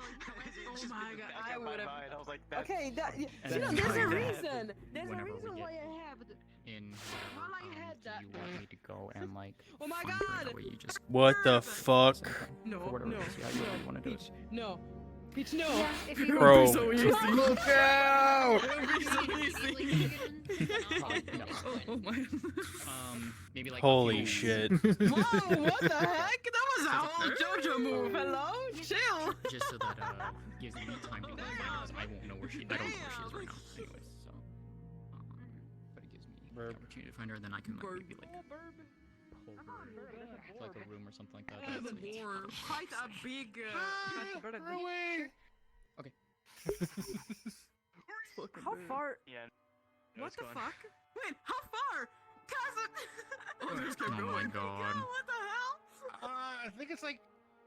Oh my god, I would have. I was like, that's... Okay, that. You And know, then there's a whenever reason. There's a we reason get why I have. In While I had that. you want me to go and like Oh my find her in a god. way you just What the fuck? No. for whatever No. reason, how you really want to do it. Peach. No. Peach, no. if you Bro. It'll be so easy. Look out! It'll be so easy. No. Oh my. Maybe like a Holy few- shit. Whoa, what the heck? That was a whole JoJo move. Hello? Chill. Just so that gives me time to go find her, 'cause I won't know where she. I don't know where she is right now, anyways. So, but it gives me the opportunity to find her, and then I can like maybe like pull her to, like a room or something like that. That's That's like- more. Quite a big. Okay. How far? Yeah. What the fuck? Wait, how far? Cousin! Oh, just kept Oh going. my god. What the hell? I think it's like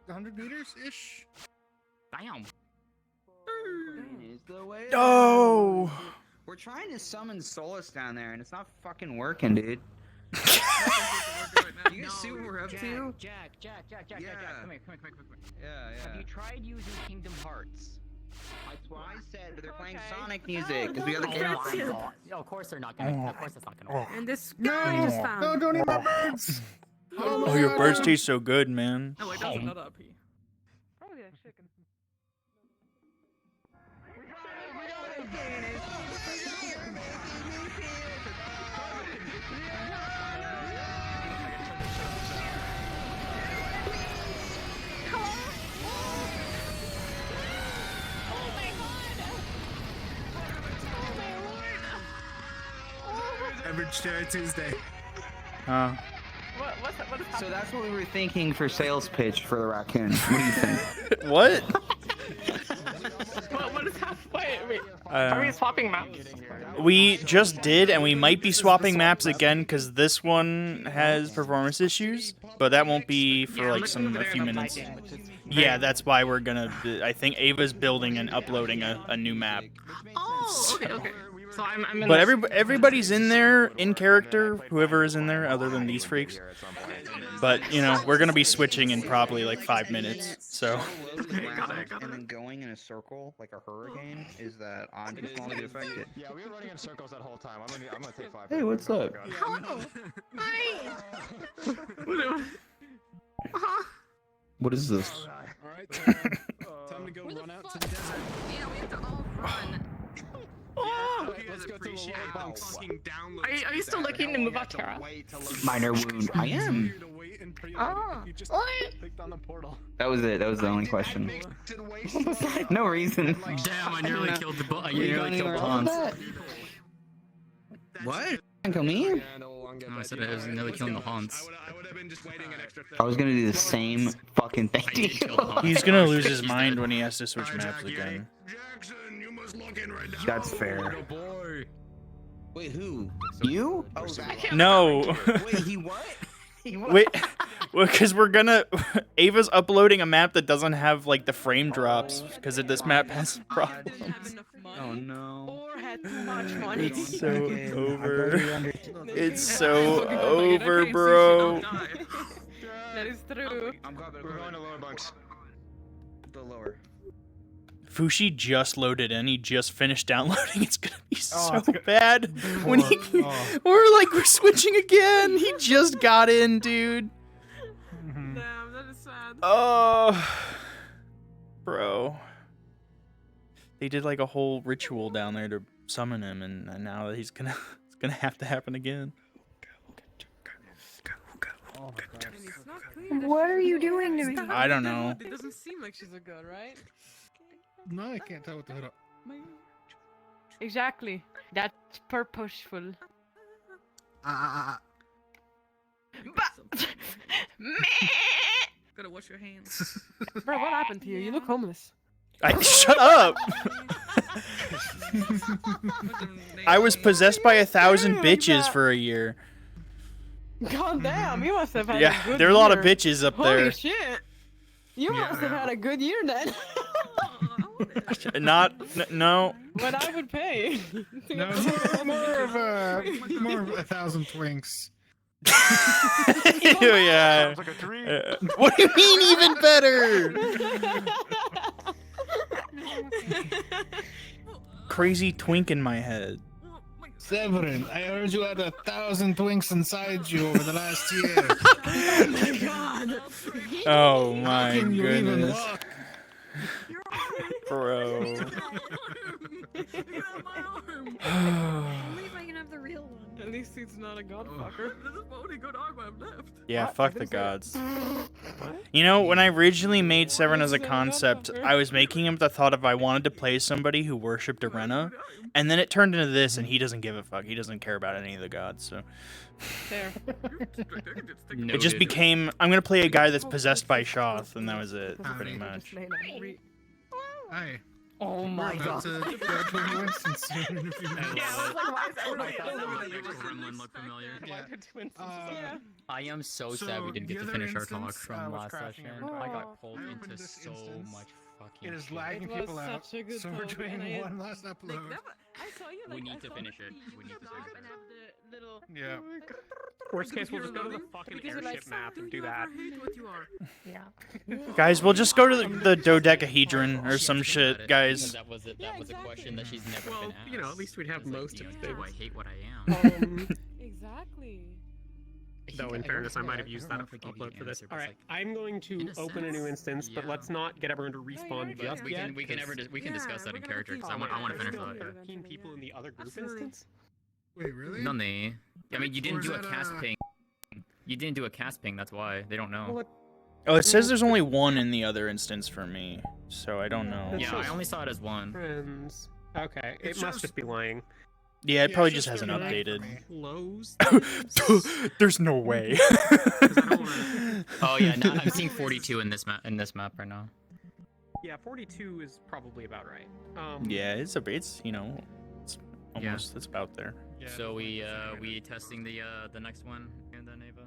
100 meters ish. Damn. Is the way. No! We're trying to summon Solus down there, and it's not fucking working, dude. You guys see what we're up to? Jack, come here. Yeah. Have you tried using Kingdom Hearts? That's what I said, but they're playing Sonic music because we have the characters. Of course they're not gonna. Of course that's not gonna work. And this guy just found. No, don't eat my birds! Oh, your birds taste so good, man. Oh, wait, that's another RP. Probably that chicken. Average Tuesday. Huh. What is So that's what we were thinking for sales pitch for the raccoon. What do you think? What? What is happening? Wait. Are we swapping maps? We just did, and we might be swapping maps again because this one has performance issues, but that won't be for like a few minutes. Yeah, that's why we're gonna. I think Ava's building and uploading a new map. Oh, okay. So I'm in But everybody's in there in character, whoever is in there, other than these freaks. But you know, we're gonna be switching in probably like 5 minutes. So. And then going in a circle like a hurricane is that I'm just going to get affected. Yeah, we were running in circles that whole time. I'm gonna take 5. Hey, what's up? Hello. Hi. What is this? Alright, time to go run out to the desert. Yeah, we have to all run. Alright, let's go through the lower bunks. Are you still looking to move up, Tara? Minor wound. I am. Oh, Clicked on the portal. That was it. That was the only question. No reason. Damn, I nearly killed the I You nearly killed the on Hans. What? Kill me? No, I said I was nearly killing the Hans. I was gonna do the same fucking thing to you. He's gonna lose his mind when he has to switch maps again. That's fair. Wait, who? You? Oh, No. Wait, he what? Wait, because we're gonna. Ava's uploading a map that doesn't have like the frame drops because this map has problems. Oh no. Or had too much money. It's so over. It's so over, bro. That is true. We're going to lower bunks. The lower. Fushi just loaded in. He just finished downloading. It's gonna be so bad when he. We're switching again. He just got in, dude. Damn, that is sad. Oh, bro. They did like a whole ritual down there to summon him, and now he's gonna. It's gonna have to happen again. What are you doing to me? I don't know. It doesn't seem like she's a god, right? No, I can't tell what the hell. Exactly. That's purposeful. Ah. Gotta wash your hands. Bro, what happened to you? You look homeless. Shut up! I was possessed by 1,000 bitches for a year. God damn, you must have had a Yeah, good there are a lot of year. bitches up Holy there. shit. You must have had a good year then. No. What I would pay. No, more of 1,000 twinks. Yeah. Sounds like a dream. What do you mean even better? Crazy twink in my head. Severin, I heard you had 1,000 twinks inside you over the last year. Oh my god. Oh How my can you even goodness. walk? Bro. Only if I can have the real one. At least he's not a god fucker. This is the only good arm I've left. Yeah, fuck the gods. You know, when I originally made Severin as a concept, I was making him with the thought of I wanted to play somebody who worshipped Arena, and then it turned into this, and he doesn't give a fuck. He doesn't care about any of the gods, so... There. It just became, I'm gonna play a guy that's possessed by Shoth, and that was it, pretty much. Hi. Oh my We're god. about to go to a new instance soon in a few minutes. Gremlin look familiar. I am so sad we didn't get to finish our talk from last session. I got pulled into so much fucking It is shit. lagging people out, so we're doing one last upload. I saw you We need to finish it. We need to finish it. Yeah. Worst case, we'll just go to the fucking airship map and do that. Yeah. Guys, we'll just go to the dodecahedron or some shit, guys. That was it. That was a question that she's never been asked. You know, at least we'd have most of Do things. I hate what I am? Exactly. Though, in fairness, I might have used that upload for this. Alright, I'm going to open a new instance, but let's not get everyone to respawn just we yet. we can discuss that in character because I want to finish that. 13 people in the other group instance? Wait, really? No, I mean, you didn't Or is do a that, cast ping. You didn't do a cast ping. That's why they don't know. Oh, it says there's only one in the other instance for me, so I don't know. Yeah, I only saw it as one. Friends. Okay, it must just be lying. Yeah, it probably just hasn't updated. Close. There's no way. Oh yeah, now I'm seeing 42 in this map right now. Yeah, 42 is probably about right. Yeah, it's you know, it's almost it's about there. So we testing the next one and then Ava.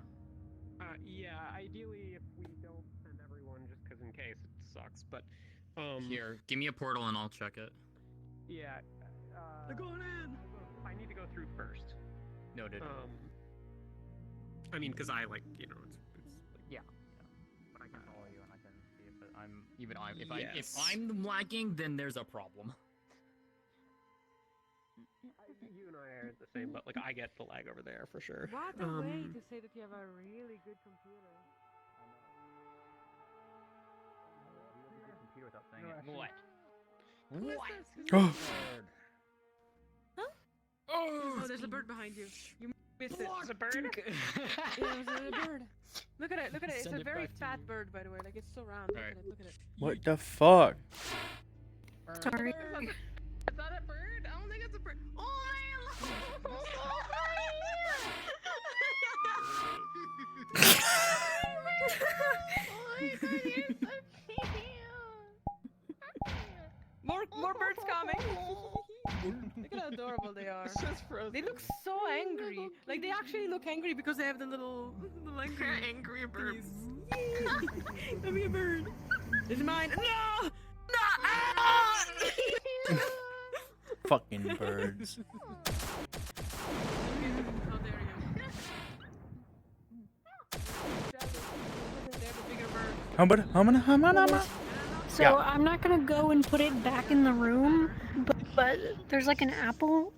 Yeah, ideally if we don't send everyone just because in case it sucks, but Here, give me a portal and I'll check it. Yeah. They're going in. I need to go through first. Noted. I mean, because I like, you know, it's yeah. But I can follow you and I can see if I'm if I'm lagging, then there's a problem. You and I are the same, but like I get the lag over there for sure. What a way to say that you have a really good computer. What? Oh. Oh, there's a bird behind you. You missed it. There's a bird. Yeah, there's a bird. Look at it. Look at it. It's Send a it very back to fat bird, by the way. Like it's so round. Look at it. Look at it. What the fuck? Sorry. Is that a bird? I don't think it's a bird. Oh my More birds coming. Look at how adorable they are. They look so angry. Like they actually look angry because they have the little angry birds. Let me a bird. It's mine. No! No! Fucking birds. So Yeah. I'm not gonna go and put it back in the room, but there's like an apple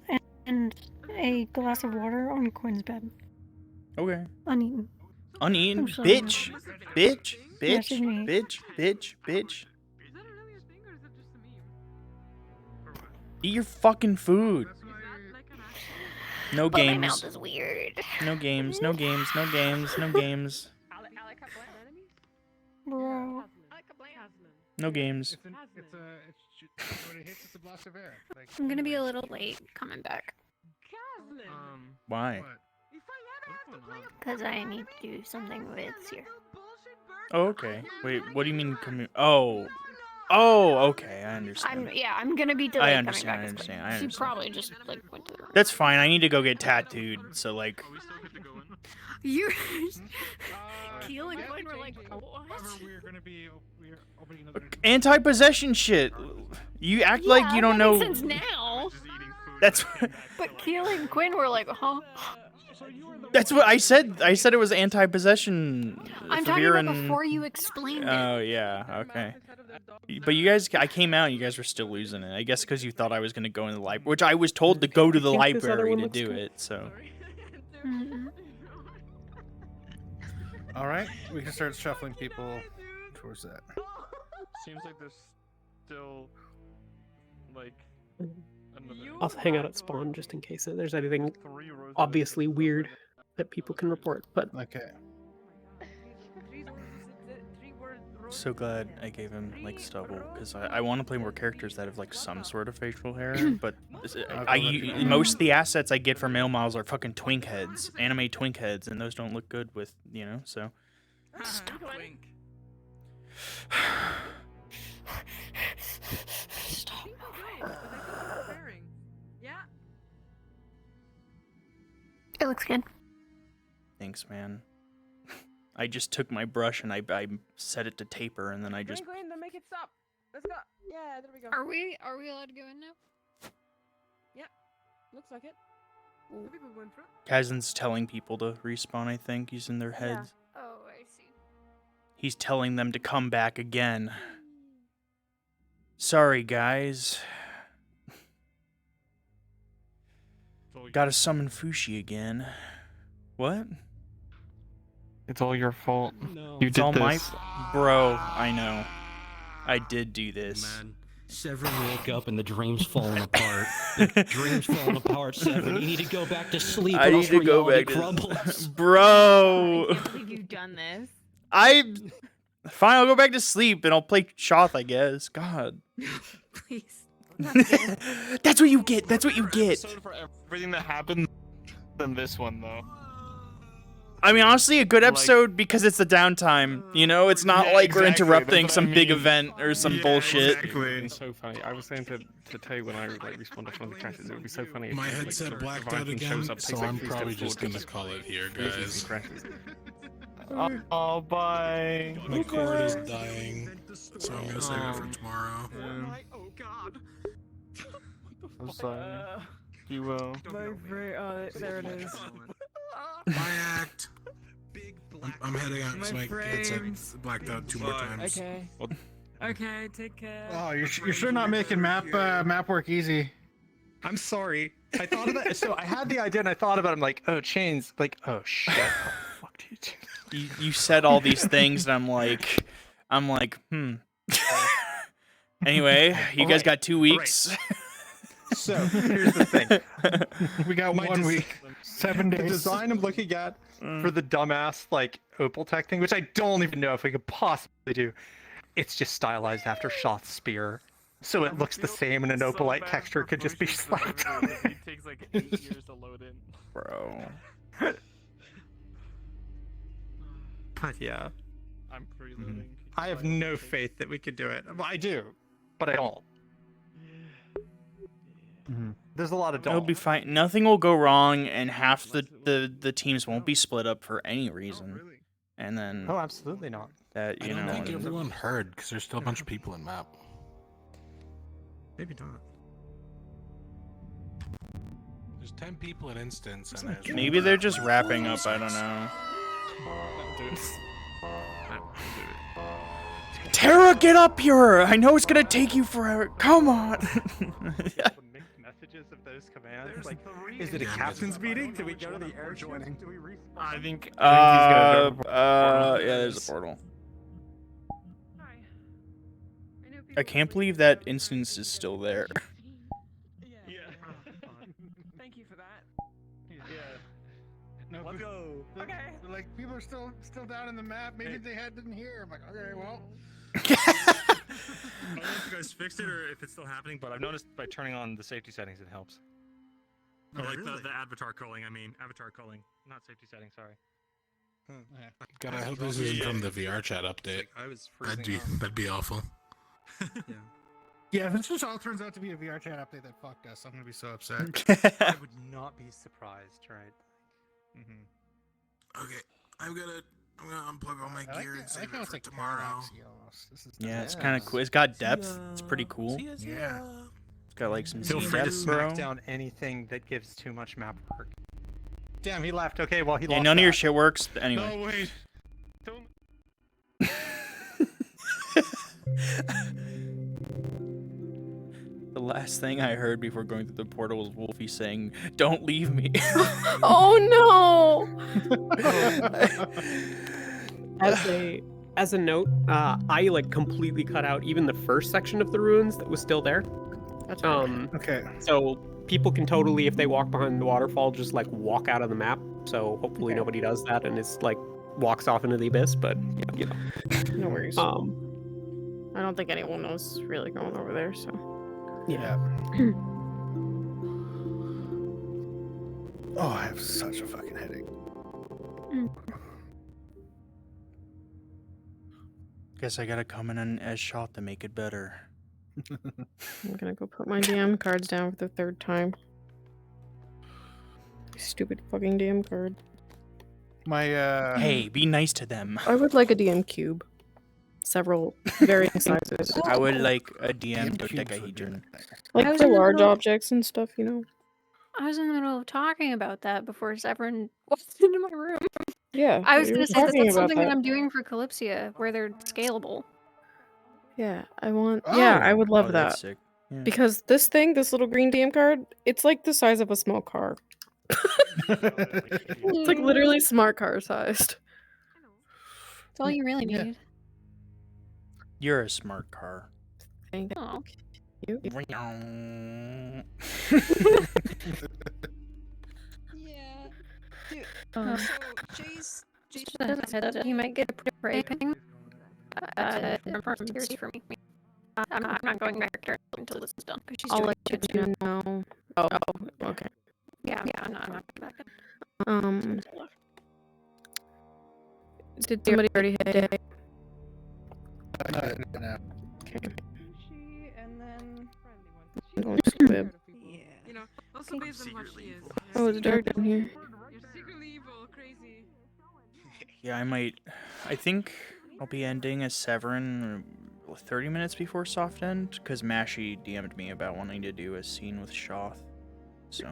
and a glass of water on Quinn's bed. Okay. Uneaten. Uneaten, I'm sorry. bitch, bitch, bitch, Message me. bitch. Eat your fucking food. No But my games. mouth is weird. No games. No games. No games. No games. Bro. No games. When it hits, it's a blast of air. Like, I'm gonna be a little late coming back. Why? Because I need to do something with Seer. Oh, okay. Wait, what do you mean commu- Oh. Oh, okay, I understand. I'm gonna be delayed I coming understand, back. I understand. She probably just like went to the room. That's fine, I need to go get tattooed, so like... You're Keel and Quinn were like, what? We're opening another. Anti-possession shit! You act like you don't know... That makes sense now. That's But Keel and Quinn were like, huh? That's what I said. I said it was anti-possession. I'm talking about before you explained it. Oh yeah, okay. But you guys, I came out and you guys were still losing it. I guess because you thought I was going to go in the library, which I was told to go to the library to do it, so... Alright, we can start shuffling people towards that. Seems like there's still like another. I'll hang out at spawn just in case there's anything obviously weird that people can report. But okay. So glad I gave him like stubble because I want to play more characters that have like some sort of facial hair. But most of the assets I get for male models are fucking twink heads, anime twink heads, and those don't look good with so. Stop. Stop moving. Yeah. It looks good. Thanks, man. I just took my brush and I set it to taper, and then I just. Go in, then make it stop. Let's go. Yeah, there we go. Are we allowed to go in now? Yeah, looks like it. The people go in front. Kazen's telling people to respawn. I think he's in their heads. Yeah. Oh, I see. He's telling them to come back again. Sorry, guys. Gotta summon Fushi again. What? It's all your fault. No. You It's did all my this. bro. I know. I did do this. Man, Severin woke up and the dream's falling apart. The dream's falling apart, Severin. You need to go back to sleep. I or need else to go reality back crumbles. Bro. I can't believe you've done this. Fine, I'll go back to sleep and I'll play Shoth, I guess. God. Please. That's what you get. That's what you get. For everything that happened than this one though. I mean, honestly, a good episode because it's the downtime. You know, it's not Yeah, like we're exactly, interrupting that's what some I big mean. event or some Yeah, bullshit. exactly. It's so funny. I was saying to Tay when I like responded to one of the crashes, it would be so funny. If, My like, headset sort of blacked the out Viking again, shows up, so takes, like, I'm 3 probably steps just forward, gonna call it here, freezes guys. and crashes. Oh, bye. My cord is dying, so I'm gonna save it for tomorrow. Oh God. I'm sorry. You will. My brain. There it is. My act. I'm heading out so my headset's frames. blacked out 2 more times. Okay. Okay, take care. Oh, you're sure not making map work easy. I'm sorry. I thought of that. So I had the idea and I thought about it. I'm like, oh, chains. Like, oh, shit. How the fuck do you do that? You said all these things, and I'm like, Anyway, you guys got 2 weeks. So here's the thing. We got 1 week, 7 days. The design I'm looking at for the dumbass like opal tech thing, which I don't even know if we could possibly do. It's just stylized after Shoth's spear, so it looks the same, and an opalite texture could just be slapped on It it. takes like 8 years to load in. Bro. But yeah, I'm preloading. I have no faith that we could do it. Well, I do, but I don't. There's a lot of It'll be fine. Nothing will go wrong, and half the teams won't be split up for any reason. And then Oh, absolutely not. That I you don't know. think and- everyone heard because there's still a bunch of people in map. Maybe not. There's 10 people in instance, and there's Maybe they're just wrapping up. I don't know. Tara, get up here! I know it's gonna take you forever. Come on. Mixed messages of those commands. Like, is it a captain's meeting? Do we go to the air joining? Do we I think. Yeah, there's a portal. I can't believe that instance is still there. Thank you for that. No, let's go. Okay. Like people are still down in the map. Maybe they didn't hear. I'm like, okay, well. I don't know if you guys fixed it or if it's still happening, but I've noticed by turning on the safety settings, it helps. Or like the avatar culling. I mean, avatar culling, not safety settings. Sorry. God, I hope this isn't from the VR chat update. I was That'd be awful. Yeah, if this just all turns out to be a VR chat update that fucked us, I'm gonna be so upset. I would not be surprised, right? Okay, I'm gonna unplug all my gear and save it for like tomorrow. Yeah, it's kind of cool. It's got depth. It's pretty cool. Yeah. It's got like some Feel scene free to depth, smack bro. down anything that gives too much map work. Damn, he left. Okay, well he Yeah, lost. none of your that. shit works. But anyway. No, wait. Don't. The last thing I heard before going through the portal was Wolfie saying, "Don't leave me." Oh no! As a note, I like completely cut out even the first section of the ruins that was still there. That's okay. So people can totally, if they walk behind the waterfall, just like walk out of the map. So hopefully nobody does that and it's like walks off into the abyss. But you know, No worries. Um, I don't think anyone was really going over there, so. yeah. Oh, I have such a fucking headache. Guess I gotta come in an S shot to make it better. I'm gonna go put my DM cards down for the third time. Stupid fucking DM card. My Hey, be nice to them. I would like a DM cube. Several varying sizes. I would like a DM dodecahedron. Like I was for in the large middle- objects and stuff, you know? I was in the middle of talking about that before Severin walked into my room. Yeah. I was we going were to say that talking that's about something that that. I'm doing for Calypsia, where they're scalable. Yeah, I want. Yeah, I would love Oh, that. that's sick. Yeah. Because this little green DM card, it's like the size of a small car. It's like literally smart car sized. That's all you really Yeah. need. You're a smart car. Thank Oh. you. Yeah. Dude, Um, so Jay's said that you might get a raping. From tears for me. I'm not going back there until this is done. 'Cause she's I'll doing let it you too. know. Oh, okay. Yeah, I'm not going back there. Did somebody already hit it? No. Okay. She and then I'm going to squib. yeah. You know, also based on what she is. Oh, it's dark down here. You're secretly evil, crazy. Yeah, I think I'll be ending as Severin 30 minutes before soft end, because Mashy DM'd me about wanting to do a scene with Shoth. So,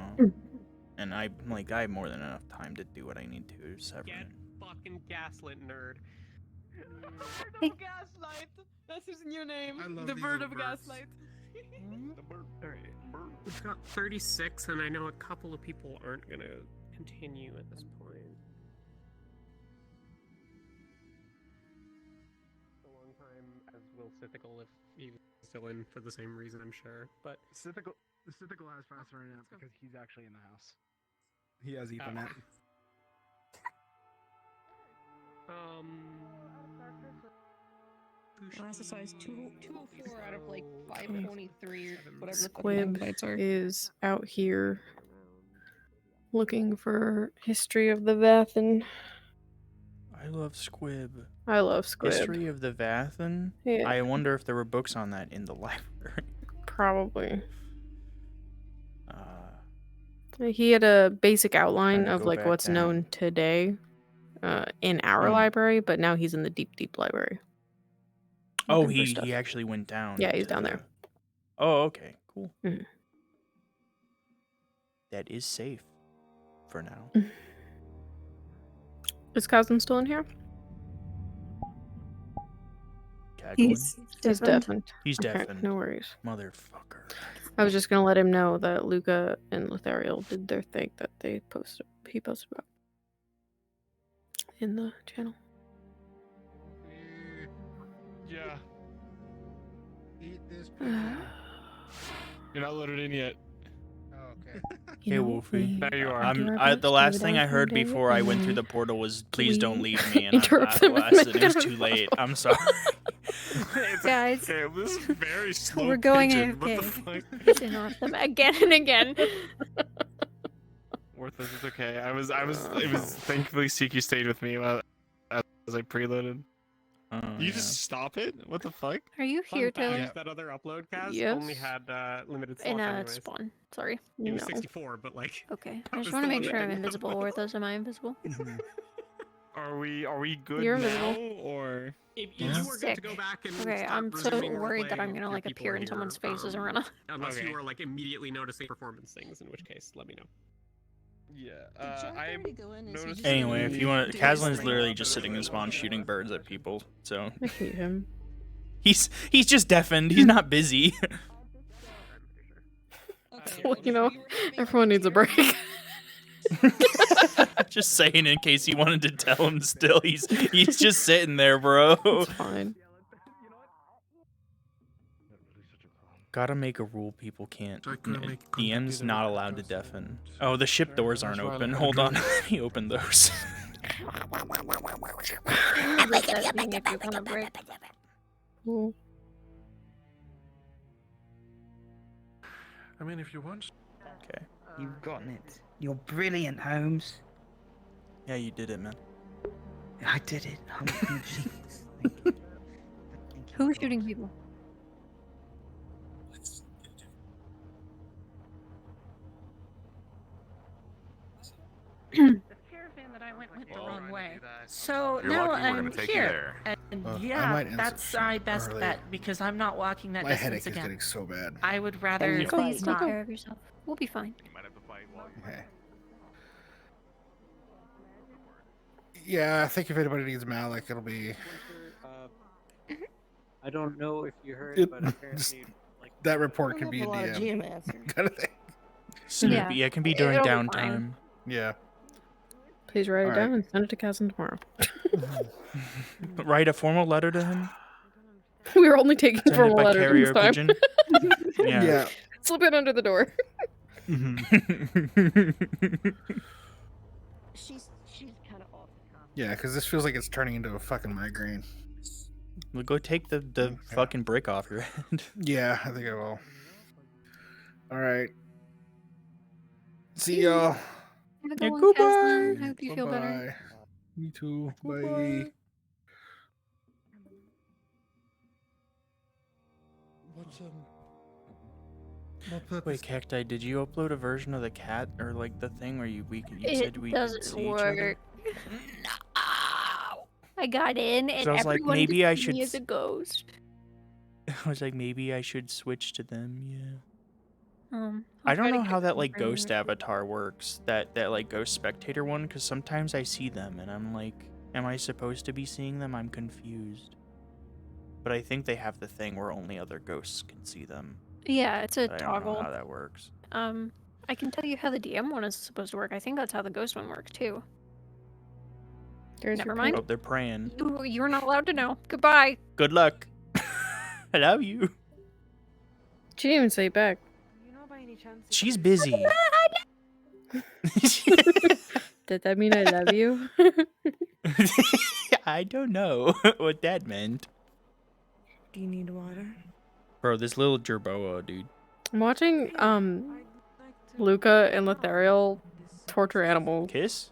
and I have more than enough time to do what I need to, Severin. Get fucking gaslit, nerd. Bird of Gaslight! That's his new name. I love The these Bird little of birds. Gaslight. Alright. We've got 36, and I know a couple of people aren't gonna continue at this point. A long time as Will Sithical if he was still in for the same reason, I'm sure. But Sithical has faster internet because he's actually in the house. He has Ethernet. Class size 204 out of like 523 or whatever the fuck Squib megabytes are. is out here looking for history of the Vathan. I love Squib. I love Squib. History of the Vathan? Yeah. I wonder if there were books on that in the library. Probably. He had a basic outline Trying to of go like back what's down. known today in our library, but now he's in the deep library. Oh, Looking for stuff. he actually went down. Yeah, he's to down the- there. Oh, okay, cool. Mhm. That is safe for now. Is Cousin still in here? He's He's deafened. deafened. He's Okay, deafened. no worries. Motherfucker. I was just gonna let him know that Luca and Lothariel did their thing that he posted about in the channel. Yeah. Eat this You're not loaded in yet. Oh, okay. Hey, Wolfie. There you are. The last thing I heard before I went through the portal was, "Please don't leave me." And interrupt them I said it was too late. I'm sorry. Guys, Okay, this is very slow. we're going pigeon. What the AFK. fuck? Just interrupt them again and again. Worthless. It's okay. It was thankfully Siki stayed with me while as I preloaded. You just stop it? What the fuck? Are you here, Fun fact, Taylor? that other upload cast Yes. only had limited slots In a anyways. spawn. Sorry. It was No. 64, but like. Okay. that I was just the want to one make that sure I'm didn't invisible. upload. Worthless, am I invisible? Are we good You're now invisible. or? If you were good to go back and Okay, start I'm so resuming worried that roleplaying I'm gonna your like people appear in here, someone's faces and run off. Unless Okay. you were like immediately noticing performance things, in which case, let me know. Yeah. I noticed. Anyway, if you want, Kazlin's literally just sitting in spawn shooting birds at people. So I hate him. he's just deafened. He's not busy. Well, you know, everyone needs a break. Just saying in case he wanted to tell him. Still, he's just sitting there, bro. It's fine. Gotta make a rule people can't. So I couldn't make DM's not allowed to deafen. Oh, the ship doors aren't That's why I open. let Hold her on, go. let me open those. Look at me if you want a break. Cool. I mean, if you want. Okay. You've gotten it. You're brilliant, Holmes. Yeah, you did it, man. I did it. Who's shooting people? The caravan that I went the wrong way. So You're now lucky we're gonna I'm take you here. there. And I yeah, might end that's some my best early. bet because I'm not walking that My distance headache is again. getting so bad. I would rather Please take not. care of yourself. We'll be fine. Okay. Yeah, I think if anybody needs Malik, it'll be I don't know if you heard, It- but apparently, like that report can have be a in lot of DM GM answers. kind of thing. Snoopy, yeah, it can be during It'll be downtime. fine. Yeah. Please write it All down right. and send it to Cousin tomorrow. Write a formal letter to him. We were only taking Send it formal by letters carrier this time. pigeon. Yeah. Yeah. Slip it under the door. She's kind of off. Yeah, because this feels like it's turning into a fucking migraine. Well, go take the fucking brick off your head. Yeah, I think I will. All right. See y'all. Have a good one, Caslin. I hope you feel better. Bye-bye. Me too. Bye. What's Wait, Cacti, did you upload a version of the cat or like the thing where you It said we could doesn't see each other? work. I got in and So I was like, everyone maybe I could see should me as a ghost. I was like, maybe I should switch to them. Yeah. I'll I don't try to know get how that them like for ghost you. avatar works. That like ghost spectator one, because sometimes I see them and I'm like, am I supposed to be seeing them? I'm confused. But I think they have the thing where only other ghosts can see them. Yeah, it's a But I don't know toggle. how that works. I can tell you how the DM one is supposed to work. I think that's how the ghost one works too. Never mind. Oh, they're praying. You're not allowed to know. Goodbye. Good luck. I love you. She didn't even say back. You know, by any chance? She's busy. Did that mean I love you? I don't know what that meant. Do you need water? Bro, this little Jerboa, dude. I'm watching Luca and Lethariel torture animals. Kiss?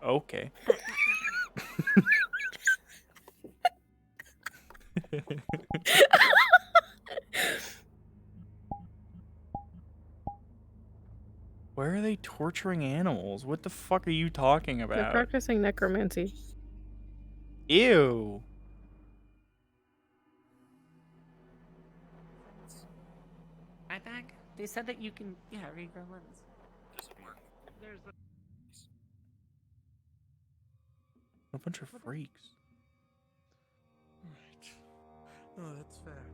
Okay. Where are they torturing animals? What the fuck are you talking They're about? practicing necromancy. Ew. Right back. They said that you can, regrow limbs. There's A bunch of freaks. Right. Oh, that's fair.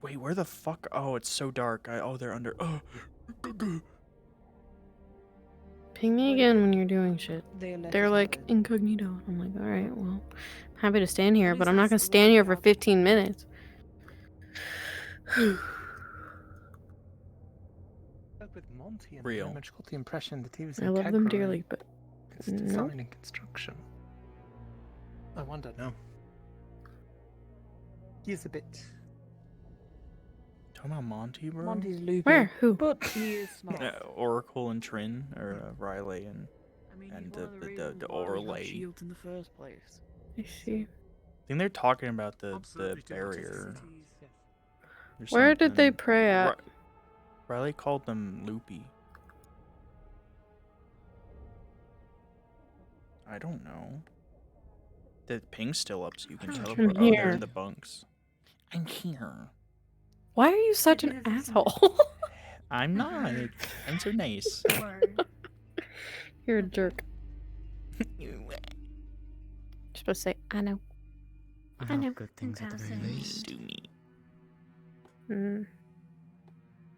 Wait, where the fuck? Oh, it's so dark. Oh, they're under. Oh. Ping me again when you're doing shit. They're like incognito. I'm like, alright, well, I'm happy to stand here, but I'm not gonna stand here for 15 minutes. Spoke with Monty and Real. very much got the impression that he was I love them integral dearly, in but its no. design and construction. I wonder now. He's a bit. Talking about Monty, bro? Monty's loopy. Where? Who? But he is smart. Oracle and Trin, or Riley and the overlay. Shields in the first place. I see. I think they're talking about the barrier. or Where did they something. pray at? Riley called them loopy. I don't know. The ping's still up, so you can I'm teleport. Oh, they're here. in the bunks. I'm here. Why are you such an asshole? I'm not. I'm so nice. You're a jerk. You're supposed to say, I know. I know. Good things at the very least. Do me. Mm.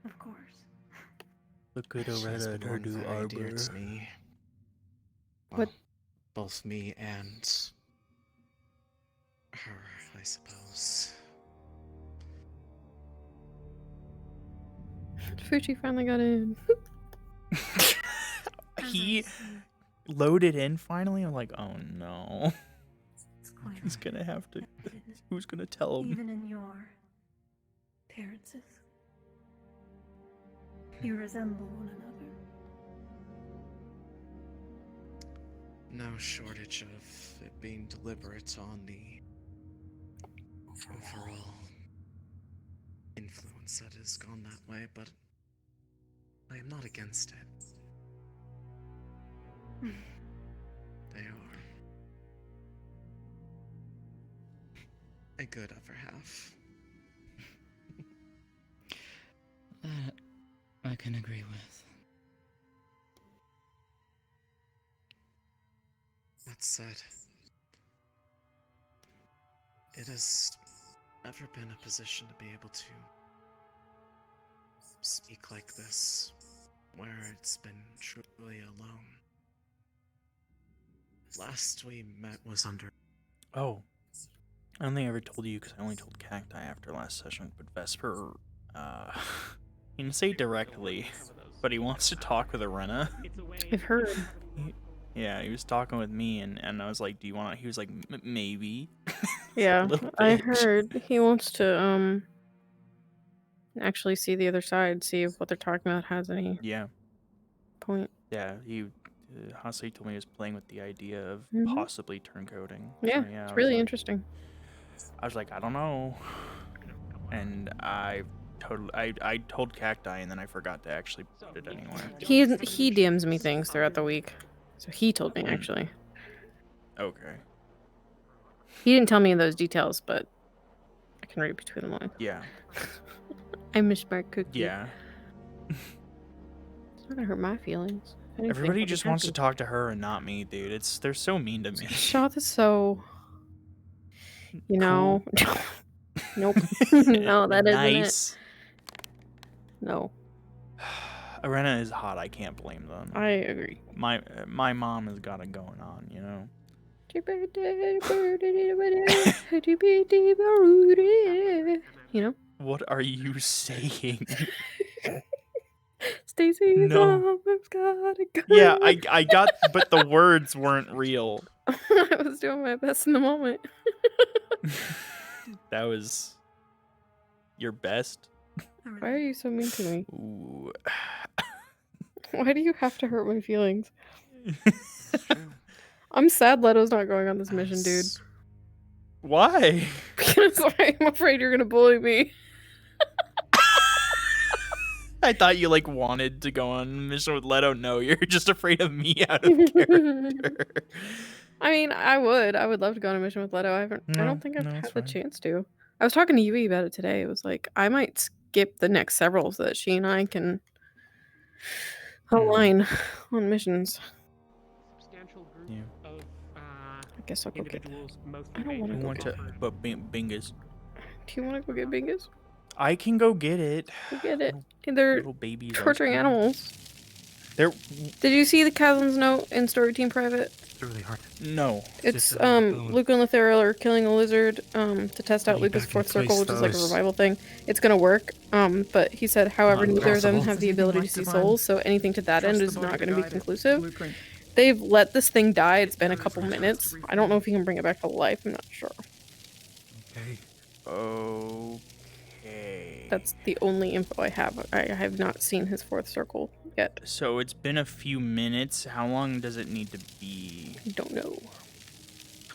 Of course. Look at She's Loretta and her been new very dear arbor. to me. What? Both me and her, I suppose. Fucci finally got in. He loaded in finally. I'm like, oh no. He's gonna have to. Who's gonna tell him? Even in your appearances, you resemble one another. No shortage of it being deliberate on the overall influence that has gone that way, but I am not against it. They are a good other half. That I can agree with. That said, it has never been a position to be able to speak like this, where it's been truly alone. Last we met was under. Oh. I don't think I ever told you because I only told Cacti after last session, but Vesper, he didn't say directly, but he wants to talk with Arena. I've heard. Yeah, he was talking with me, and I was like, do you want to? He was like, maybe. Yeah, Little I bitch. heard he wants to actually see the other side, see if what they're talking about has any Yeah. point. Yeah, he Hasei told me he was playing with the idea of Mhm. possibly turncoating. Yeah, So, it's I was really like- interesting. I was like, I don't know. And I told Cacti, and then I forgot to actually put it anywhere. He DMs me things throughout the week, so he told me actually. Okay. He didn't tell me those details, but I can read between the lines. Yeah. I'm a smart cookie. Yeah. It's not gonna hurt my feelings. I didn't think Everybody I'd be just wants to happy. talk to her and not me, dude. They're so mean to me. Shoth is so, you know. Nope. No, that isn't it. Nice. No. Arena is hot. I can't blame them. I agree. My mom has got it going on, you know. You know. What are you saying? Stacy's No. mama's got a gun. Yeah, I got, but the words weren't real. I was doing my best in the moment. That was your best. Why are you so mean to me? Ooh. Why do you have to hurt my feelings? I'm sad Leto's not going on this mission, dude. Why? Because I'm afraid you're gonna bully me. I thought you like wanted to go on a mission with Leto. No, you're just afraid of me out of character. I mean, I would love to go on a mission with Leto. I don't think I've had the chance to. I was talking to Yui about it today. It was like I might skip the next several so that she and I can align on missions. Substantial group Yeah. of I guess I'll go get. individuals I don't want to I go want get. to, but Bingus. Do you want to go get Bingus? I can go get it. Go get it. They're Little babies. torturing animals. They're. Did you see the Chasm's note in Story Team Private? It's really hard. No. It's Luca and Letheriel are killing a lizard to test out Luca's fourth circle, which is like a revival thing. It's gonna work. But he said, however, neither of them have the ability to see souls, so anything to that end is not gonna be conclusive. They've let this thing die. It's been a couple minutes. I don't know if he can bring it back to life. I'm not sure. Okay. Okay. That's the only info I have. I have not seen his fourth circle yet. So it's been a few minutes. How long does it need to be? I don't know.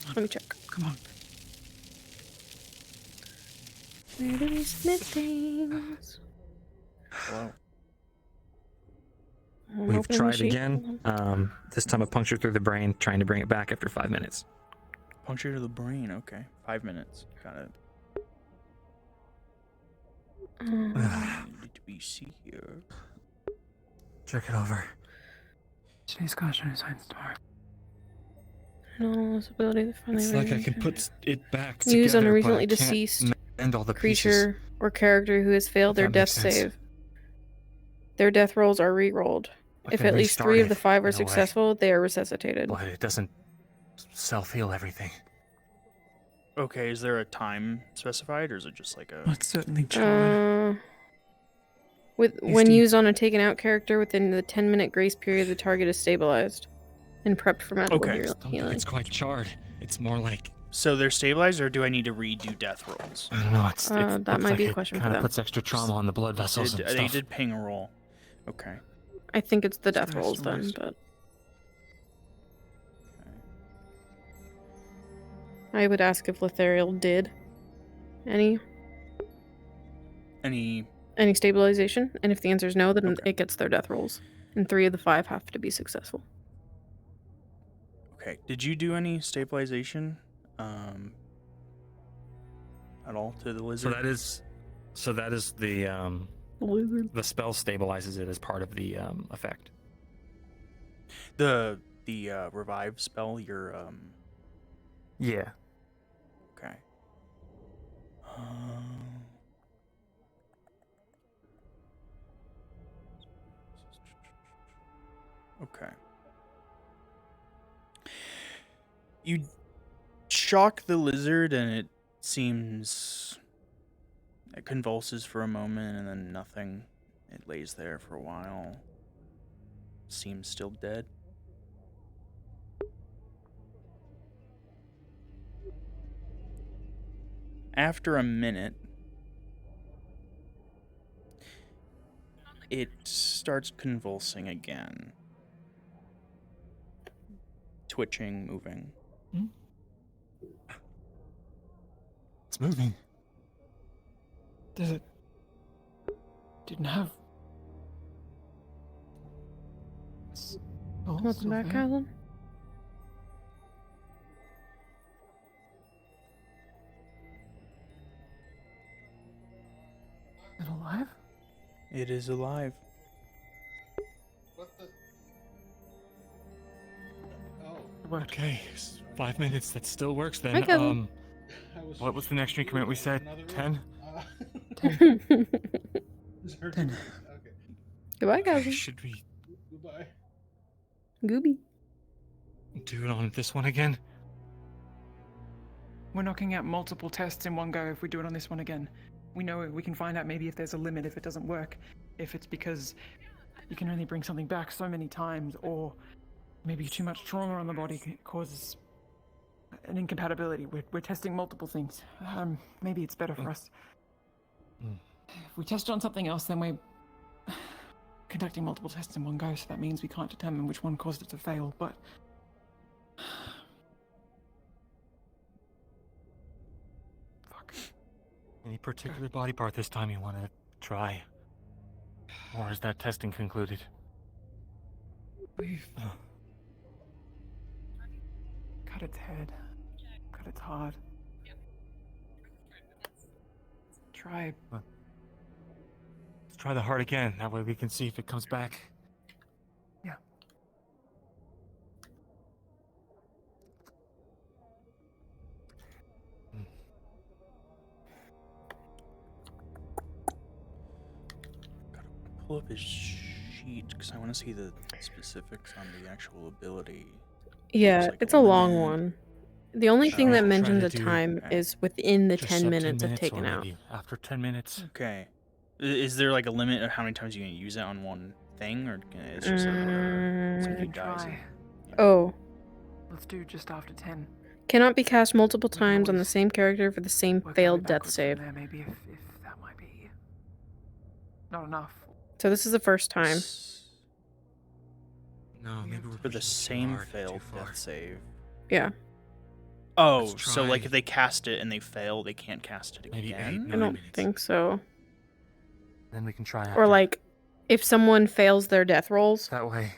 Let me check. Come on. Where do we submit things? Hello. We've tried again. This time a puncture through the brain, trying to bring it back after 5 minutes. Puncture to the brain. Okay. 5 minutes. Got it. Need to be see here. Check it over. Today's caution is science tomorrow. No, this ability to find It's like I can put it back together, use on a but recently I can't deceased end all the creature pieces. or character who has failed their That death makes sense. save. Their death rolls are re-rolled. I If can at least restart 3 of it, the 5 are in a way. successful, they are resuscitated. But it doesn't self-heal everything. Okay, is there a time specified, or is it just like a? Let's certainly try. When used on a taken out character within the 10-minute grace period, the target is stabilized and prepped for magical Okay. healing. It's quite charred. It's more like So they're stabilized, or do I need to redo death rolls? I don't know. It's that looks might like be a it question for kind of them. puts extra trauma on the blood vessels and They stuff. did ping a roll. Okay. I think it's the death Nice, rolls then, nice. but I would ask if Letheriel did any stabilization, and if the answer is no, then it gets their death rolls, and 3 of the 5 have to be successful. Okay. Did you do any stabilization? At all to the lizard? So that is the lizard. The spell stabilizes it as part of the effect. The revive spell. Yeah. Okay. Okay. You shock the lizard, and it seems it convulses for a moment, and then nothing. It lays there for a while. Seems still dead. After a minute, it starts convulsing again. Twitching, moving. It's moving. Does it? Didn't have. Welcome back, Alan. Is it alive? It is alive. What the? Okay, 5 minutes. That still works then. Hi, Kevin. What was the next increment we said? 10? 10. 10. Okay. Goodbye, cousin. Should we Goodbye. Gooby. do it on this one again? We're knocking out multiple tests in one go if we do it on this one again. We know we can find out maybe if there's a limit if it doesn't work. If it's because you can only bring something back so many times, or maybe too much trauma on the body causes an incompatibility. We're testing multiple things. Maybe it's better for us. If we test on something else, then we're conducting multiple tests in one go, so that means we can't determine which one caused it to fail, but... Any particular body part this time you want to try? Or is that testing concluded? We've cut its head, cut its heart. Try. Let's try the heart again. That way we can see if it comes back. Yeah. Pull up his sheet because I want to see the specifics on the actual ability. Yeah, like it's a a long limit. one. The only thing I'll that try mentions to a do time is within the just 10 sub 10 minutes of minutes taking or out. maybe after 10 minutes. Okay. Is there like a limit of how many times you can use it on one thing, or it's just like whatever? Somebody dies. Try. Oh. Let's do just after 10. Cannot be cast multiple times on the same character for the same Work our way failed death backwards from save. there, maybe if that might be not enough. So this is the first time. No, maybe we're For the same failed death save. Yeah. Oh, Let's so like try if they cast it and they fail, they can't cast it maybe again? I don't think so. Then we can try Or like, if someone fails their death rolls that way.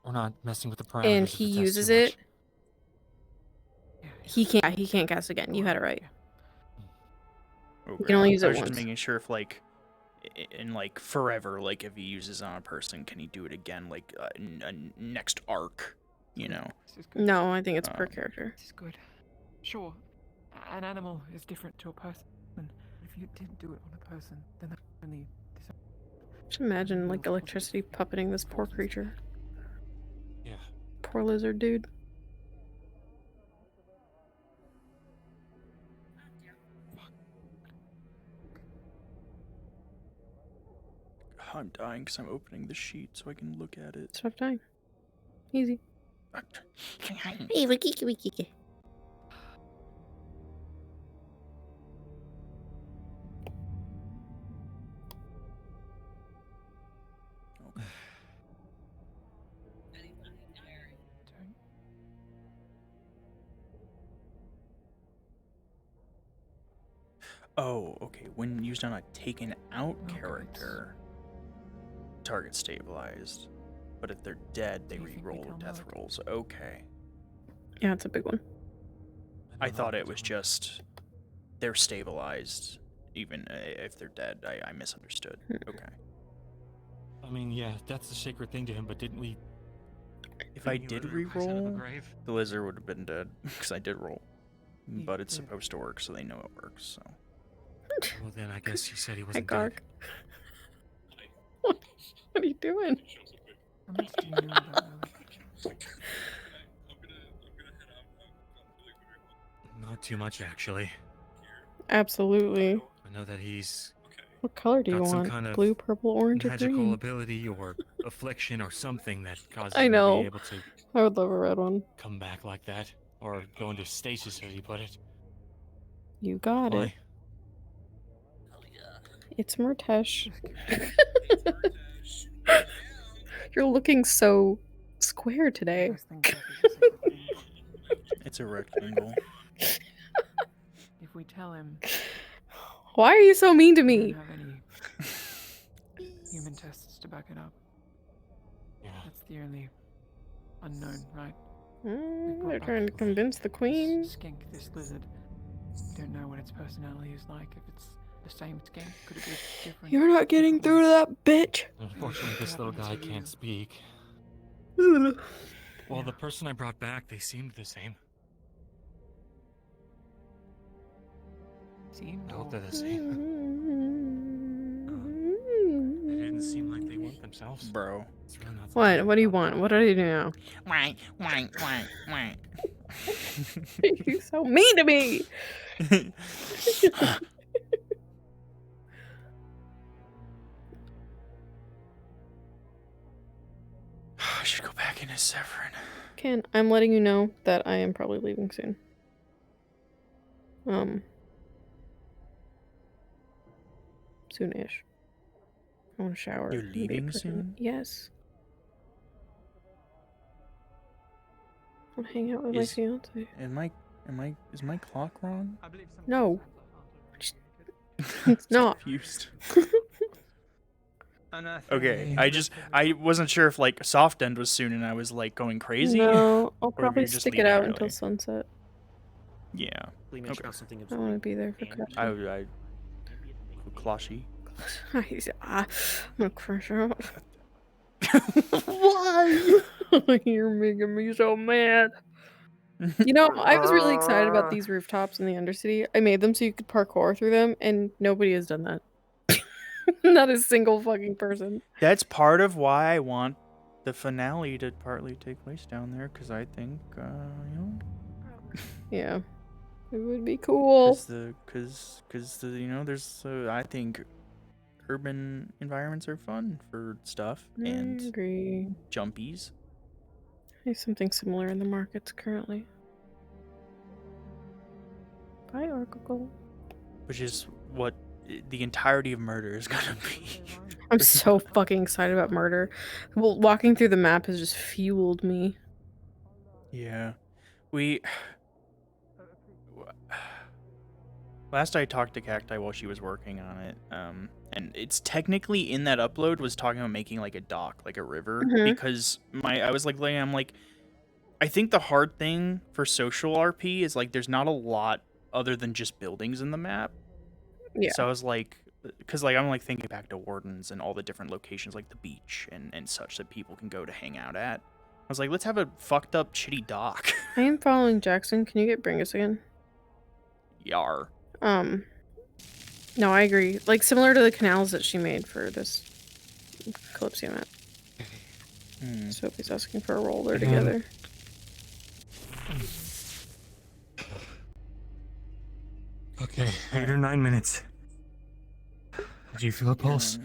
We're not messing with the parameters. and of the he test uses too much. it, he can't cast again. You had it right. Okay. You can only use I it was just once. making sure if like, in like forever, like if he uses it on a person, can he do it again like next arc? You know. No, I think it's per character. This is good. Sure, an animal is different to a person. If you didn't do it on a person, then that's only... Just imagine like electricity puppeting this poor creature. Yeah. Poor lizard dude. I'm dying because I'm opening the sheet so I can look at it. Stop dying. Easy. Hey, wiki. Oh, okay. When used on a taken out character, target stabilized. But if they're dead, they re-roll death rolls. Okay. Yeah, it's a big one. I thought it was just they're stabilized, even if they're dead. I misunderstood. Okay. I mean, yeah, that's the sacred thing to him, but didn't we... If I did re-roll, the lizard would have been dead, because I did roll. But it's supposed to work, so they know it works, so... Well, then I guess you said he Hi, wasn't Garg. dead. What are you doing? Not too much, actually. Absolutely. I know that he's What color do you got some want? kind of Blue, purple, orange, or magical green? ability or affliction or something that causes I him to know. be able to I would love a red one. come back like that. Or go into stasis, as you put it. You got Why? it. It's Murtesh. You're looking so square today. It's a rectangle. If we tell him Why are you so mean to we me? don't have any human tests to back it up, that's the only unknown, right? They're trying to convince the queen. Skink, this lizard. We don't know what its personality is like. If it's the same skink, could it be different? You're not getting through to that bitch. Unfortunately, this little guy can't speak. Ugh. Well, the person I brought back, they seemed the same. Seemed? I hope they're the same. They didn't doesn't seem like they want themselves. Bro. It's really not What? What do you want? What do you do now? Why? Why? You're so mean to me. I should go back into Severin. Ken, I'm letting you know that I am probably leaving soon. Soonish. I want to shower. You're and be leaving pregnant. soon? Yes. I'll hang out with my Is- fiance. Is my clock wrong? No. It's not. Confused. Okay, I wasn't sure if like soft end was soon and I was like going crazy. No, I'll or if probably you're just stick it leaving out early. until sunset. Yeah. Lee mentioned about something I want to be there for crashing. I Closhy. I'm gonna crash out. Why? You're making me so mad. You know, I was really excited about these rooftops in the Undercity. I made them so you could parkour through them, and nobody has done that. Not a single fucking person. That's part of why I want the finale to partly take place down there, because I think, Yeah, it would be cool. Because there's, I think urban environments are fun for stuff I and agree. jumpies. There's something similar in the markets currently. Bye, Oracle. Which is what the entirety of murder is gonna be. I'm so fucking excited about murder. Well, walking through the map has just fueled me. Yeah. Last I talked to Cacti while she was working on it, and it's technically in that upload was talking about making like a dock, like a river, because I was like, I'm like, I think the hard thing for social RP is like there's not a lot other than just buildings in the map. Yeah. So I was like, because like I'm like thinking back to Wardens and all the different locations like the beach and such that people can go to hang out at. I was like, let's have a fucked up shitty dock. I am following Jackson. Can you get Bringus again? Yar. No, I agree. Like, similar to the canals that she made for this Calypso map. Sophie's asking for a roll there together. Okay, 8 or 9 minutes. Do you feel a pulse?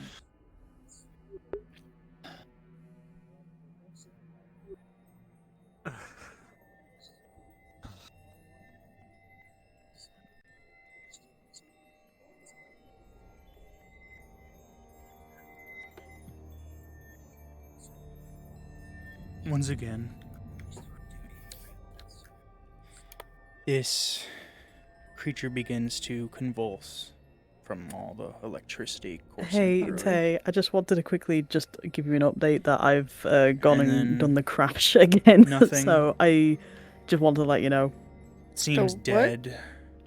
Once again, this creature begins to convulse from all the electricity coursing Hey, through. Tay, I just wanted to quickly just give you an update that I've gone And and then done the crash again. nothing. So I just wanted to let you know. Seems dead.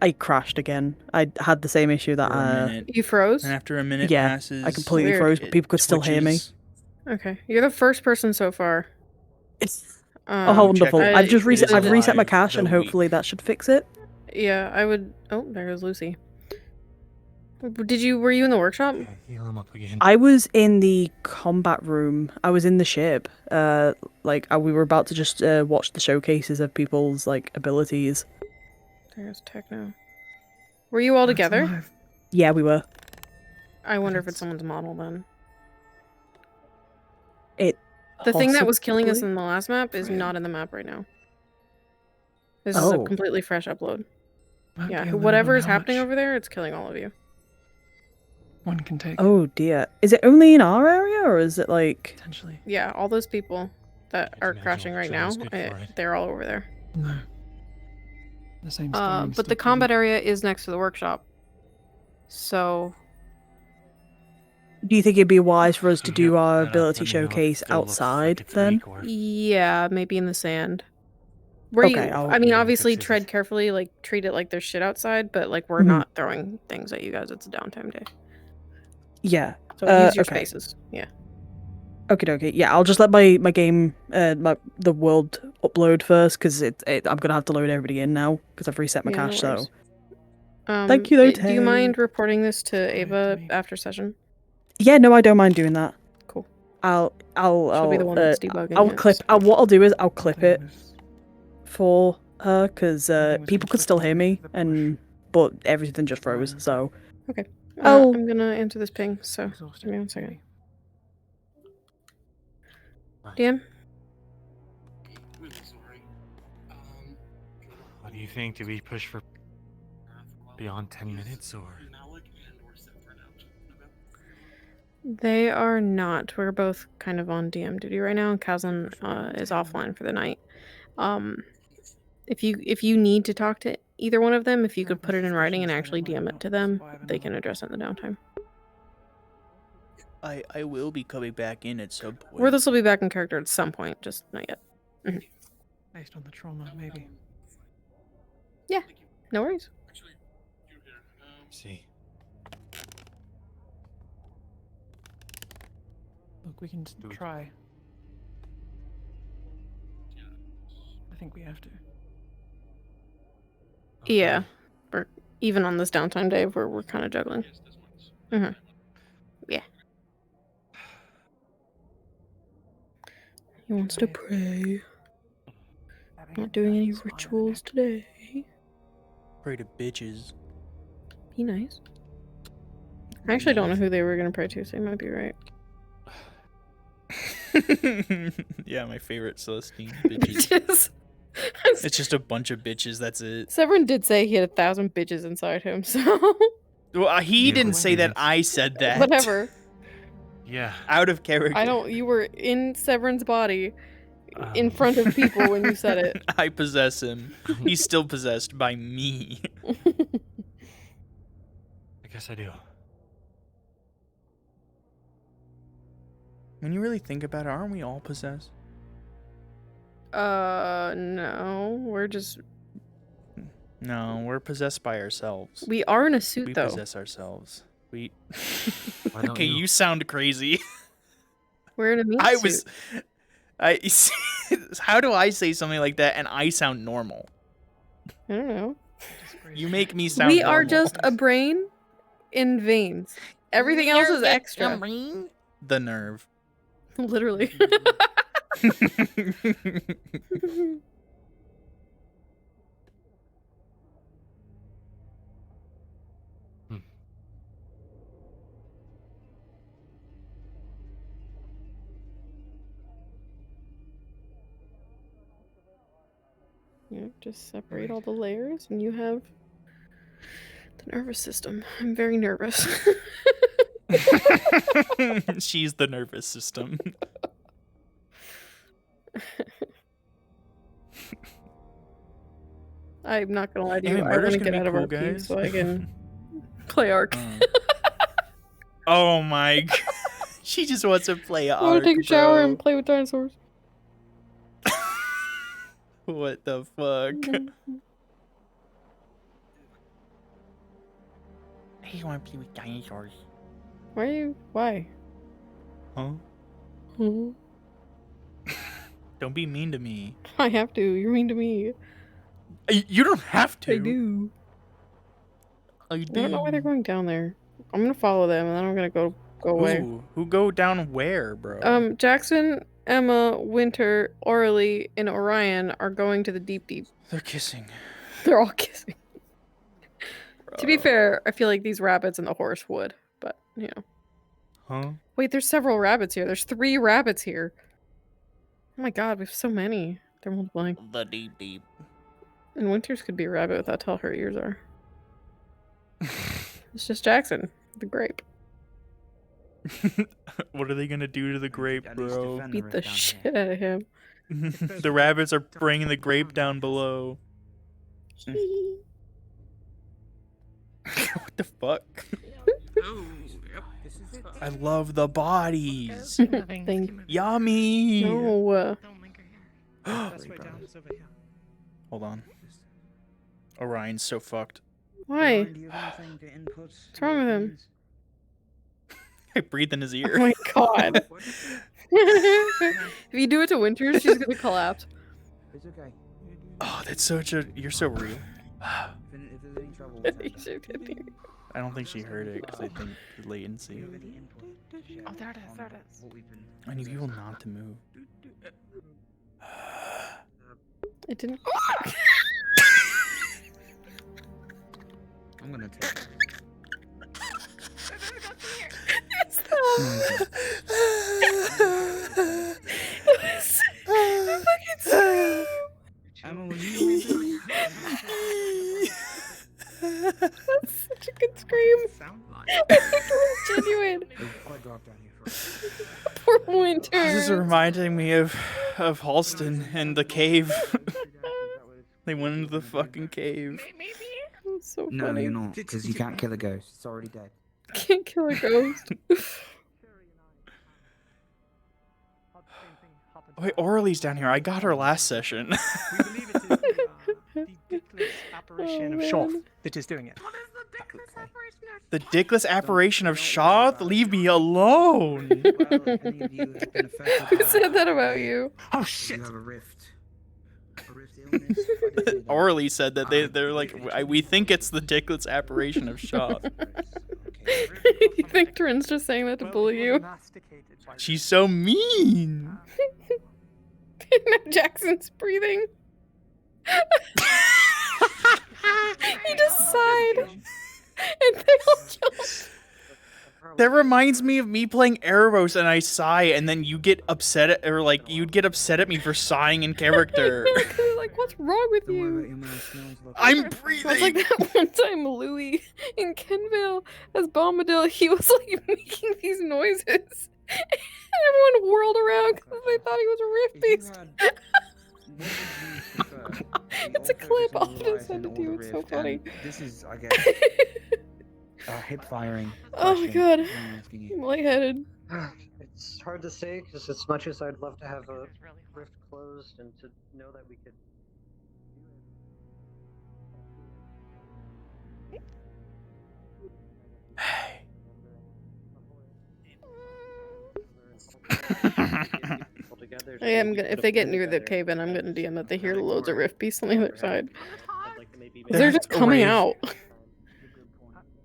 I crashed again. I had the same issue that For a minute. You froze? And after a minute yeah, passes, I completely Weird. froze, but people could still hear me. Okay, you're the first person so far. Oh, wonderful! I've just reset. I've reset my live cache, and hopefully that should fix it. Yeah, I would. Oh, there goes Lucy. Were you in the workshop? Heal him up again. I was in the combat room. I was in the ship. We were about to just watch the showcases of people's like abilities. There's Techno. Were you all together? Yeah, we were. I wonder if it's someone's model then. The thing that was killing us Possibly. in the last map is not in the map right now. This is a Oh. completely fresh upload. Might Yeah, be a limit whatever on is how happening much over there, it's killing all of you. one can take. Oh dear. Is it only in our area, or is it like? Potentially. Yeah, all those people that are crashing right now, good for it. they're all over there. No. The same. But the combat area is next to the workshop. So Do you think it'd be wise for us to do our ability showcase outside then? yeah, maybe in the sand. Where Okay, you? I'll- I mean, yeah, obviously tread carefully. Like treat it like there's shit outside, but like we're Mhm. not throwing things at you guys. It's a downtime day. Yeah. So use your okay. spaces. Yeah. Okay. Yeah, I'll just let my game, the world upload first because I'm gonna have to load everybody in now because I've reset my Yeah, no cache. So worries. Thank you, though, Do you Tay. mind reporting this to Ava after session? yeah, no, I don't mind doing that. She'll be the one that's debugging I'll it, clip. so- What I'll do is I'll clip it for her because people could still hear me, but everything just froze. So Okay. Oh. I'm gonna answer this ping, so give me 1 second. DM? What do you think? Do we push for beyond 10 minutes or? They are not. We're both kind of on DM duty right now. Kazan is offline for the night. If you need to talk to either one of them, if you could put it in writing and actually DM it to them, they can address it in the downtime. I will be coming back in at some point. Or this will be back in character at some point, just not yet. Mhm. Based on the trauma, maybe. Yeah, no worries. See. Look, we can try. I think we have to. Yeah, we're even on this downtime day where we're kind of juggling. Mm-hmm. Yeah. He wants to pray. Not doing any rituals today. Pray to bitches. Be nice. I actually don't know who they were gonna pray to, so you might be right. Yeah, my favorite Celestine bitches. It's just a bunch of bitches. That's it. Severin did say he had 1,000 bitches inside him, so Well, he didn't say that. I said that. whatever. Yeah. Out of character. I don't. You were in Severin's body, in front of people when you said it. I possess him. He's still possessed by me. I guess I do. When you really think about it, aren't we all possessed? No, we're just. No, we're possessed by ourselves. We are in a suit, We though. possess ourselves. We. Why don't Okay, you? you sound crazy. We're in a meat I suit. was. How do I say something like that and I sound normal? I don't know. You make me sound. We are normal. just a brain in veins. Everything else is extra. The nerve. Literally. Yeah, just separate all the layers and you have the nervous system. I'm very nervous. She's the nervous system. I'm not gonna lie to you. Hey, I want murder's to gonna get be out of cool, RP guys. so I can play Ark. Oh my god. She just wants to play I want Ark, to take a shower bro. and play with dinosaurs. What the fuck? I want to play with dinosaurs. Why are you? Why? Huh? Mhm. Don't be mean to me. I have to. You're mean to me. You don't have to. I do. I I don't know why they're going down there. I'm gonna follow them and then I'm gonna go away. Ooh, who go down where, bro? Jackson, Emma, Winter, Orly, and Orion are going to the deep deep. They're kissing. They're all kissing. To be fair, I feel like these rabbits and the horse would, but you know. Huh? Wait, there's several rabbits here. There's 3 rabbits here. Oh my god, we have so many. They're multiplying. The deep deep. And Winters could be a rabbit without how her ears are. It's just Jackson, the grape. What are they gonna do to the grape, bro? Beat the shit out of him. The rabbits are bringing the grape down below. What the fuck? I love the bodies. Thank Yummy. No. Hold on. Orion's so fucked. Why? What's wrong with him? I breathed in his ear. Oh my god. If you do it to Winters, she's gonna collapse. It's okay. Oh, that's such a. You're so real. If there's any trouble, we'll I don't think she heard it because I think the latency. Oh, there it is. There it is. I need people not to move. It didn't. I'm gonna take it. Emma, was you That's such a good scream. It was genuine. Poor Winter. This is reminding me of Halston and the cave. They went into the fucking cave. That's so No, funny. you're not, because you can't kill a ghost. It's already dead. Can't kill a ghost. Wait, Orly's down here. I got her last session. Apparition of man. Shoth that is doing it. The dickless apparition of Shoth? Leave me alone! Who said that about you? Oh shit! You have a rift. Orly said that they're like, we think it's the dickless apparition of Shoth. You think Trin's just saying that to bully you? She's so mean! Now Jackson's breathing. He just sighed. And they all jumped. That reminds me of me playing Erebos and I sigh and then you get upset at, or like, you'd get upset at me for sighing in character. Like, what's wrong with you? I'm It's breathing! like that one time Louis in Kenville as Bombadil, he was like making these noises. And everyone whirled around because they thought he was a rift beast. It's a clip. I'll just send it to you. It's so funny. This is, I guess, hip firing. Oh my god. I'm lightheaded. It's hard to say because as much as I'd love to have a rift closed and to know that we could. I am gonna, if they get near the cave in, I'm gonna DM that they hear loads of rift beasts on the other side. They're just coming out.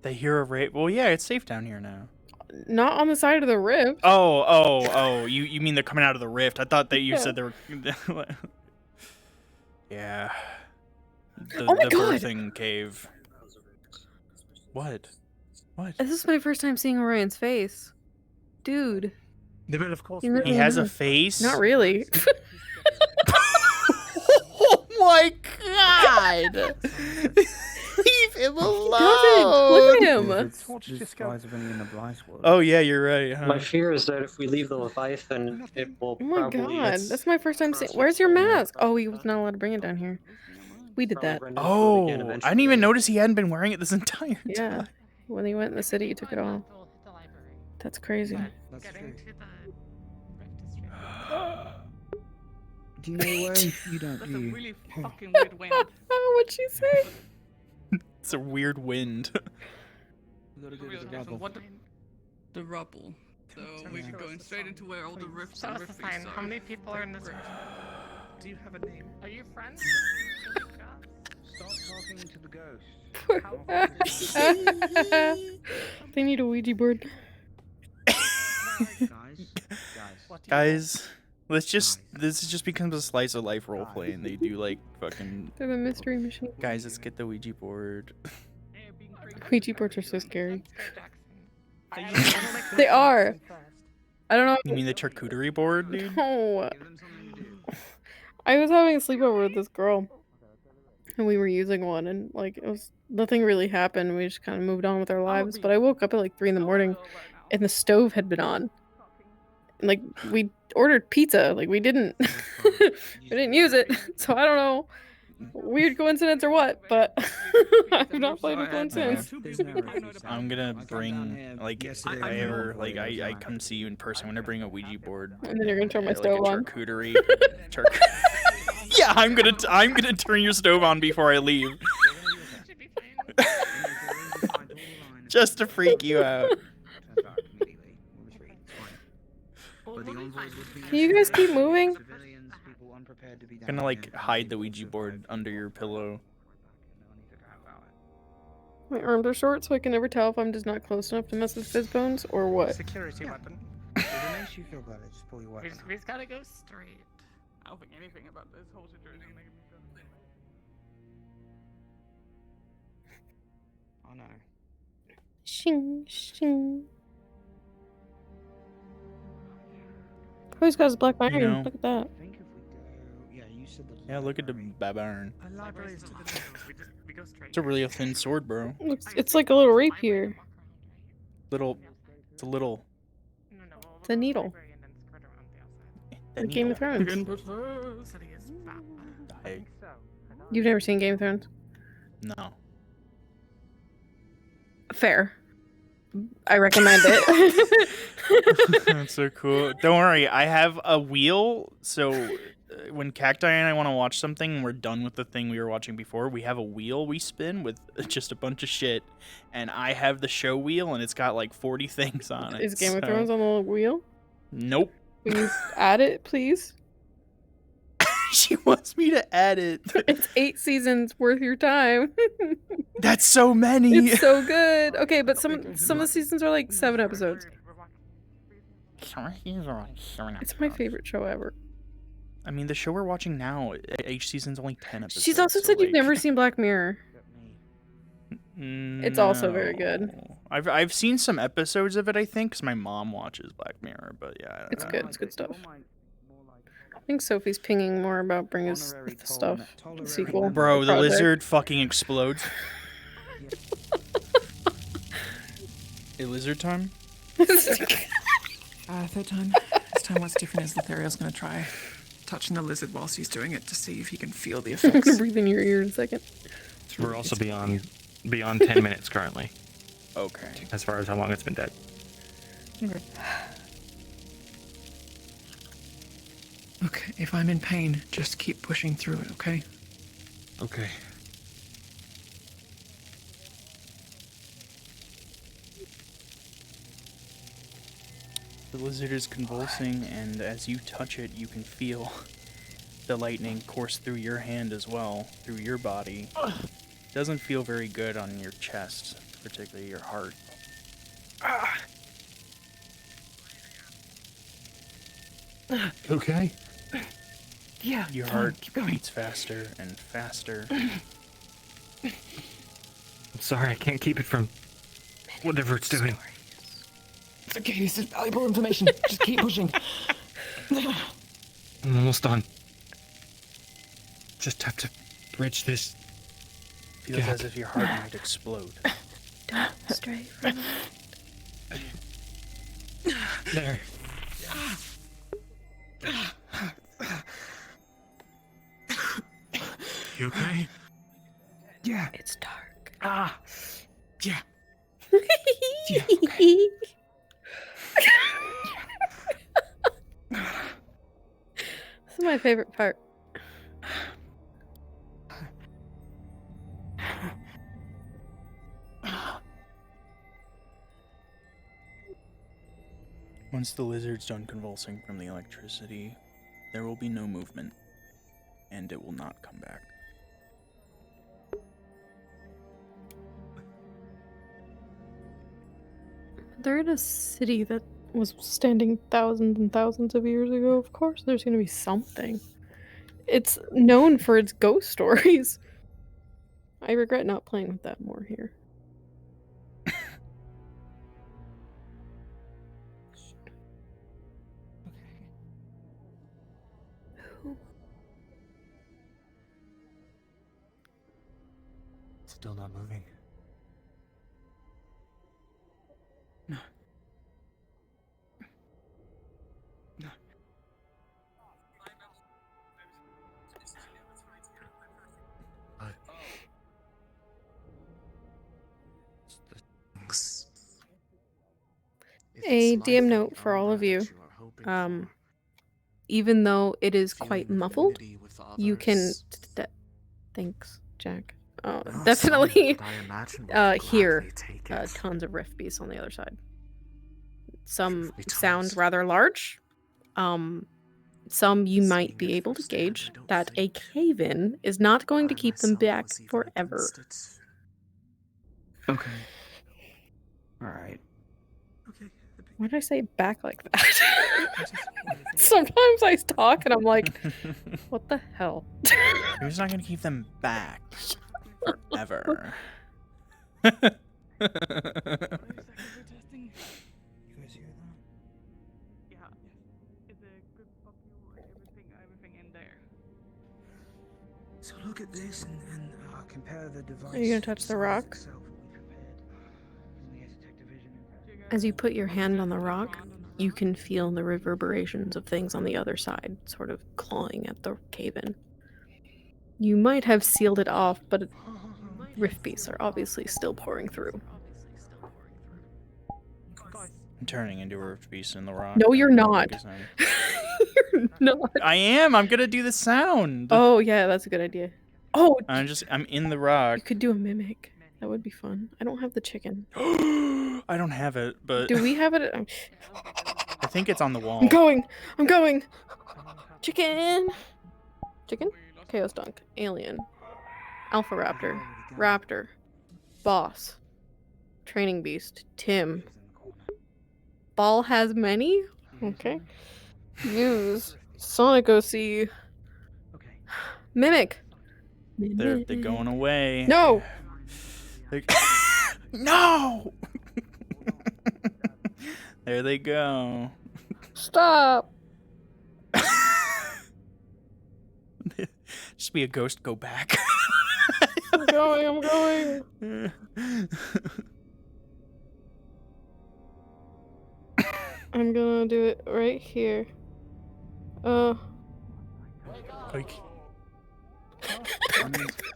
They hear a rape. Well, yeah, it's safe down here now. Not on the side of the rift. Oh, you mean they're coming out of the rift. I thought that you Yeah. said they were... Yeah. The Oh my God. birthing cave. What? What? This is my first time seeing Orion's face. Dude. But of course, He has a face? Not really. Oh my god! Leave him alone! Look at him! Oh yeah, you're right. Huh? My fear is that if we leave the Leviathan, it will Oh my probably. god, that's my first time seeing. Where's your mask? Oh, he was not allowed to bring it down here. We did that. Oh, I didn't even notice he hadn't been wearing it this entire time. Yeah. When he went in the city, he took it off. That's crazy. Do you know where you don't That's a do? really fucking weird wind. What'd she say? It's a weird wind. The rubble. So we're going straight into where all the rifts and rifts are. How many people are in this room? Do you have a name? Are you friends? Stop talking to the ghost. They need a Ouija board. Guys, this just becomes a slice of life roleplay, and they do like fucking. They're the mystery machine. Guys, let's get the Ouija board. Ouija boards are so scary. They are. I don't know. You mean the charcuterie board, dude? No. I was having a sleepover with this girl, and we were using one, and like it was nothing really happened. We just kind of moved on with our lives. But I woke up at like 3 a.m, and the stove had been on. And, like we ordered pizza, like we didn't use it, so I don't know. Weird coincidence or what, but I've not played with one since. I'm gonna bring like if I ever like I come see you in person. I'm gonna bring a Ouija board. And then you're gonna turn my like stove a on. charcuterie. Yeah, I'm gonna turn your stove on before I leave. Just to freak you out. Can you guys keep moving? Gonna like hide the Ouija board under your pillow. My arms are short, so I can never tell if I'm just not close enough to mess with fizz bones or what. Security weapon. If it makes you feel better, just pull your weapon. We just gotta go straight. I don't think anything about this whole situation is making me feel Oh no. Shing, shing. Oh, he's got his black iron. know. Look at that. Yeah, you said the Yeah, look at the babarn. The library's to the left. We go straight. It's a really thin sword, bro. It's like a little rapier. It's a little. It's a needle. Like Game of Thrones. You've never seen Game of Thrones? No. Fair. I recommend it. That's so cool. Don't worry, I have a wheel, so when Cacti and I want to watch something and we're done with the thing we were watching before, we have a wheel we spin with just a bunch of shit, and I have the show wheel, and it's got like 40 things on it. Is Game of Thrones on the little wheel? Nope. Will you add it, please? She wants me to add it. It's 8 seasons worth your time. That's so many. It's so good. Okay, but some of the seasons are like 7 episodes. It's my favorite show ever. I mean, the show we're watching now, each season's only 10 episodes. She's also so, said you've like, never seen Black Mirror. It's also very good. I've seen some episodes of it, I think, because my mom watches Black Mirror, but yeah. It's good. It's good stuff. I think Sophie's pinging more about bring us the stuff. The sequel. Bro, the project. lizard fucking explodes. A lizard time? Third time. This time what's different is Lethariel's gonna try touching the lizard whilst he's doing it to see if he can feel the I'm effects. gonna breathe in your ear in a second. We're also beyond 10 minutes currently. Okay. As far as how long it's been dead. Okay. Okay, if I'm in pain, just keep pushing through it, okay? Okay. The lizard is convulsing, and as you touch it, you can feel the lightning course through your hand as well, through your body. Doesn't feel very good on your chest, particularly your heart. Okay. Yeah. Your come on, heart keep going. beats faster and faster. I'm sorry, I can't keep it from whatever it's doing. It's okay, this is valuable information. Just keep pushing. I'm almost done. Just have to bridge this. Feels as if your heart might explode. Don't stray from it. There. You okay? Yeah. It's dark. Yeah. Yeah. This is my favorite part. Once the lizard's done convulsing from the electricity, there will be no movement, and it will not come back. They're in a city that was standing thousands and thousands of years ago. Of course, there's going to be something. It's known for its ghost stories. I regret not playing with that more here. Still not moving. No. No. A DM note for all of you. Even though it is quite muffled, you can. Thanks, Jack. Definitely hear tons of rift beasts on the other side. Some sound rather large. Some you might be able to gauge that a cave-in is not going to keep them back forever. Okay. Alright. Why did I say it back like that? Sometimes I talk and I'm like, what the hell? You're just not gonna keep them back forever. So look at this and compare the device. Are you gonna touch the rock? itself will be prepared from the detective vision. As you put your hand on the rock, you can feel the reverberations of things on the other side, sort of clawing at the cave-in. You might have sealed it off, but rift beasts are obviously still pouring through. I'm turning into a rift beast in the rock. No, you're not. Because I'm- You're not. I am. I'm gonna do the sound. Oh yeah, that's a good idea. Oh, I'm in the rock. you could do a mimic. That would be fun. I don't have the chicken. I don't have it, but Do we have it? I think it's on the wall. I'm going. I'm going. Chicken. Chicken. Chaos dunk. Alien. Alpha raptor. Raptor. Boss. Training beast. Tim. Ball has many. Okay. Use. Sonic OC. Mimic. They're going away. No. They're- No. There they go. Stop. Just be a ghost. Go back. I'm going. I'm going. I'm gonna do it right here. Like.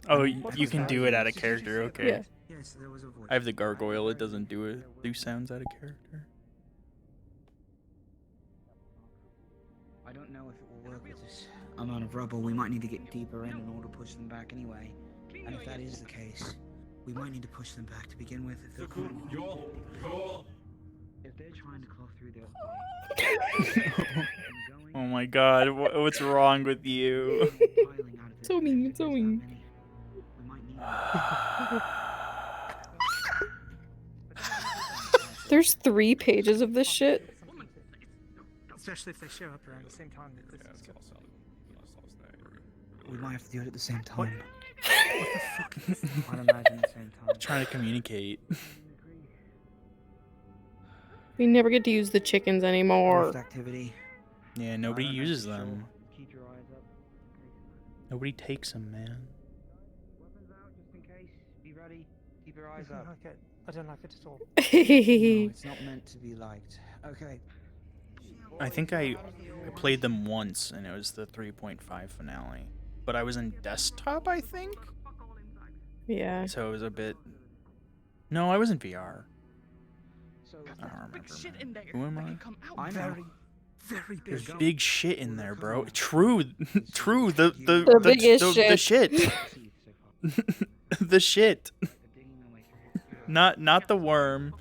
Oh, you can do it out of character. Okay. Yeah. Yes, there was a voice. I have the gargoyle. It doesn't do sounds out of character. I don't know if it will work with this amount of rubble. We might need to get deeper in order to push them back anyway. And if that is the case, we might need to push them back to begin with. If they're if they're trying to claw through the Oh my god, what's wrong with you? So mean, so mean. There's 3 pages of this shit. Especially if they show up around the same time. We might have to do it at the same time. What the fuck is this? I'd imagine at the same time. Trying to communicate. We never get to use the chickens anymore. Activity. Yeah, nobody uses them. Keep your eyes up. Nobody takes them, man. Weapons out just in case. Be ready. Keep your eyes up. Okay. I don't like it at all. No, it's not meant to be liked. Okay. I think I played them once, and it was the 3.5 finale. But I was in desktop, I think? Yeah. So it was a bit... No, I was in VR. I don't remember. Who am I? I'm very big. There's big shit in there, bro. True, true. The biggest the shit. shit. The shit. Not the worm.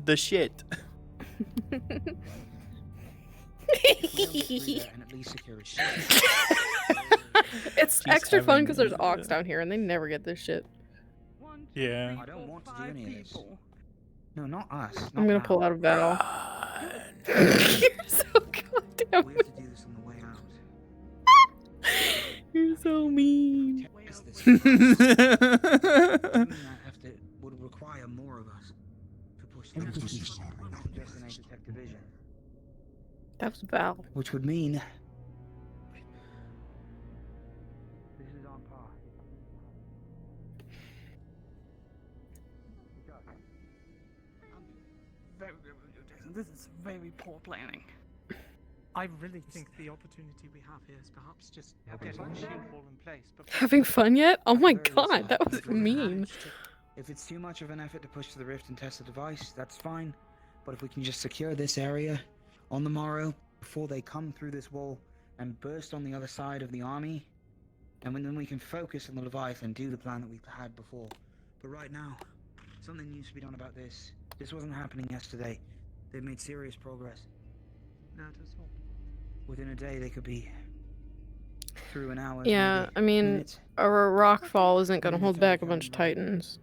The shit. It's extra fun because there's Ox down here and they never get this shit. Yeah. I don't want to do any of this. No, not us. I'm gonna pull out of Val. You're so goddamn. We have to do this on the way out. You're so mean. Doing that would require more of us to push them. Just an detective vision. That was Val. Which would mean this is on par. This is very poor planning. I really think the opportunity we have here is perhaps just getting the shield wall in place. Having fun yet? Oh my god, that was mean. If it's too much of an effort to push to the rift and test the device, that's fine. But if we can just secure this area on the morrow before they come through this wall and burst on the other side of the army, and then we can focus on the Leviathan and do the plan that we've had before. But right now, something needs to be done about this. This wasn't happening yesterday. They've made serious progress. No, it is not. Within a day, they could be through an hour. Yeah, I mean, a rock fall isn't gonna hold back a bunch of titans.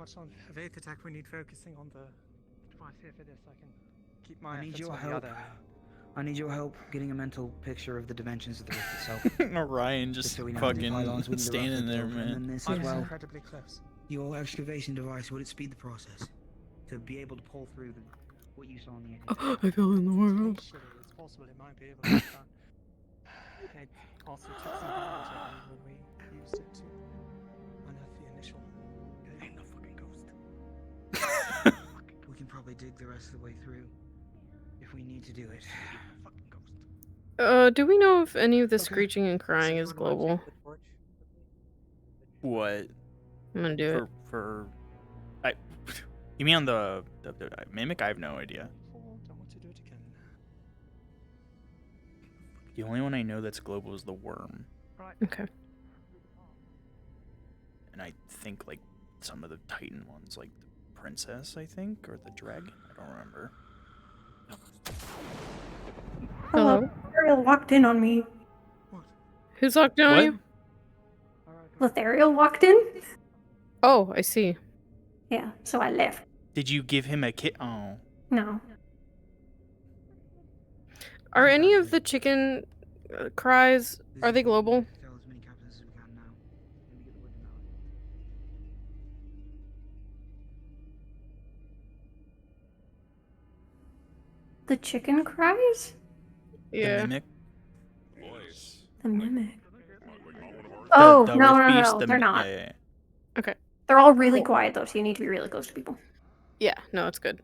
much on Aether Tech we need focusing on the device here for this. I can keep my I need efforts your on the help. other. I need your help getting a mental picture of the dimensions of the rift itself. Ryan just so we know how many pylons fucking we need to standing roughly there, build, and then man. this I'm as well. incredibly close. Your excavation device, would it speed the process? To be able to pull through what you saw on the edge? I fell in the world. Potentially, it's possible it might be able to do that. It also took some damage I believe, when we used it to unearth the initial. Ain't no fucking ghost. We can probably dig the rest of the way through if we need to do it. Do we know if any of the screeching and crying is global? What? I'm gonna do it. For you mean on the mimic? I have no idea. Don't want to do it again. The only one I know that's global is the worm. Right. Okay. And I think like some of the Titan ones, like the princess, I think, or the dragon. I don't remember. Hello. Lothariel walked in on me. Who's locked in on you? Lothariel walked in? Oh, I see. Yeah, so I left. Did you give him a kit? Oh. No. Are any of the chicken cries, are they global? The chicken cries? Yeah. The mimic? The mimic. Oh, the no, roast no, beast, no, the they're mi- not. yeah. Okay. They're all really quiet though, so you need to be really close to people. Yeah, no, it's good.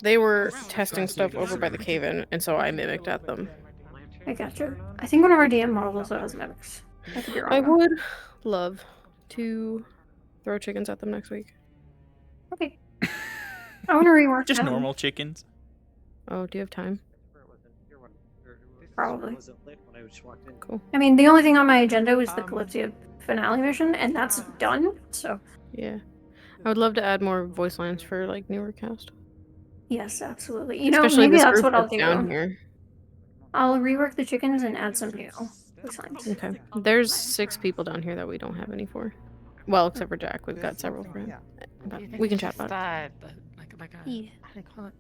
They were testing stuff over by the cave-in, and so I mimicked at them. I gotcha. I think one of our DM models also has mimics. I could be wrong. I though. would love to throw chickens at them next week. Okay. I want to rework Just them. normal chickens. Oh, do you have time? Probably. Cool. I mean, the only thing on my agenda was the Calypsia finale mission, and that's done, so. Yeah. I would love to add more voice lines for, like, newer cast. Yes, absolutely. You know, Especially maybe this that's group what I'll that's do. down here. I'll rework the chickens and add some new voice lines. Okay. There's 6 people down here that we don't have any for. Well, except for Jack. We've got several for him. But we can chat about it. Yeah. How do you call it?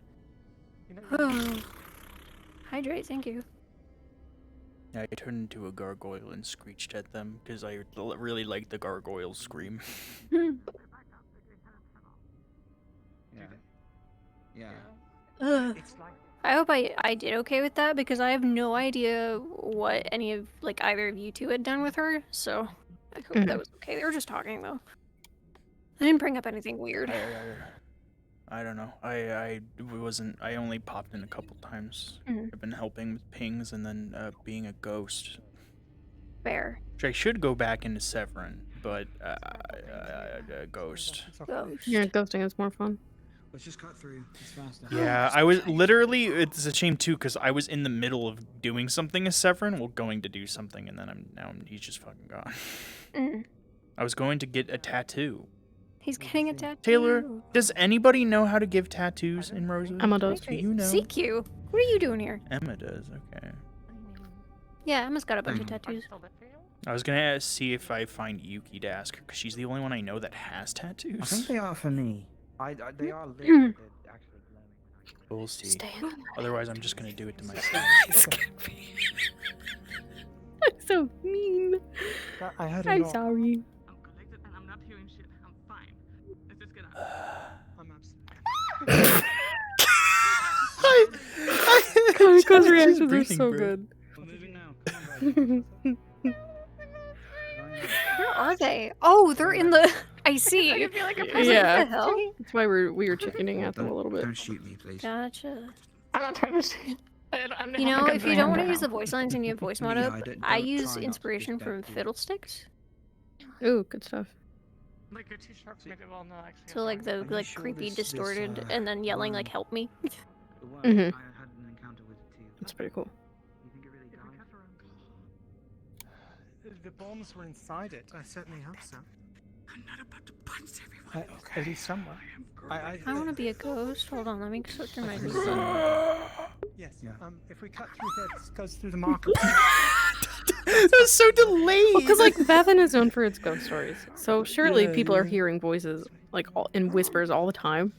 Oh. Hydrate, thank you. Yeah, I turned into a gargoyle and screeched at them because I really like the gargoyle scream. Yeah. Ugh. I hope I did okay with that because I have no idea what any of like either of you two had done with her, so I hope that was okay. They were just talking though. I didn't bring up anything weird. I don't know. I wasn't. I only popped in a couple times. I've been helping with pings and then being a ghost. Fair. Which I should go back into Severin, but ghost. Yeah, ghosting is more fun. Let's just cut through. It's faster. Yeah, I was literally. It's a shame too, because I was in the middle of doing something as Severin, well, going to do something, and then he's just fucking gone. I was going to get a tattoo. He's getting a tattoo. Taylor, does anybody know how to give tattoos in Rosewood? Emma does. Do you know? CQ. What are you doing here? Emma does. Okay. Yeah, Emma's got a bunch of tattoos. I was gonna see if I find Yuki to ask her, because she's the only one I know that has tattoos. I think they are for me. They are lit, but they're actually glowing. We'll see. Otherwise, I'm just gonna do it to myself. I'm so mean. I heard I'm a lot. sorry. I'm not hearing shit. I'm fine. Let's just get out. I'm absolutely. Kamikaze reactions are breathing, so bro. good. Where are they? Oh, they're in the. I see. I feel like a person. Yeah. What the hell? That's why we were chickening at them a little bit. Don't shoot me, please. Gotcha. I'm not trying to see. You know, if you don't want to use the voice lines and you have voice mod Yeah, up, I don't- I don't use try not to inspiration speak from that Fiddlesticks. Ooh, good stuff. Like your t-shirts made it well, no, actually. So like the Are you like sure creepy, this, distorted, and then yelling like "Help me." The worm, Mhm. I had an encounter with it too. That's pretty cool. You think it really died? The bombs were inside it. I certainly hope so. I'm not about to punch everyone. At least somewhere. I want to be a ghost. Hold on, let me slip through my. Yes. Yeah. If we cut through here, this goes through the marker. That was so delayed. Because like Vathan is known for its ghost stories, so surely Yeah, people are yeah. hearing voices like in whispers all the time.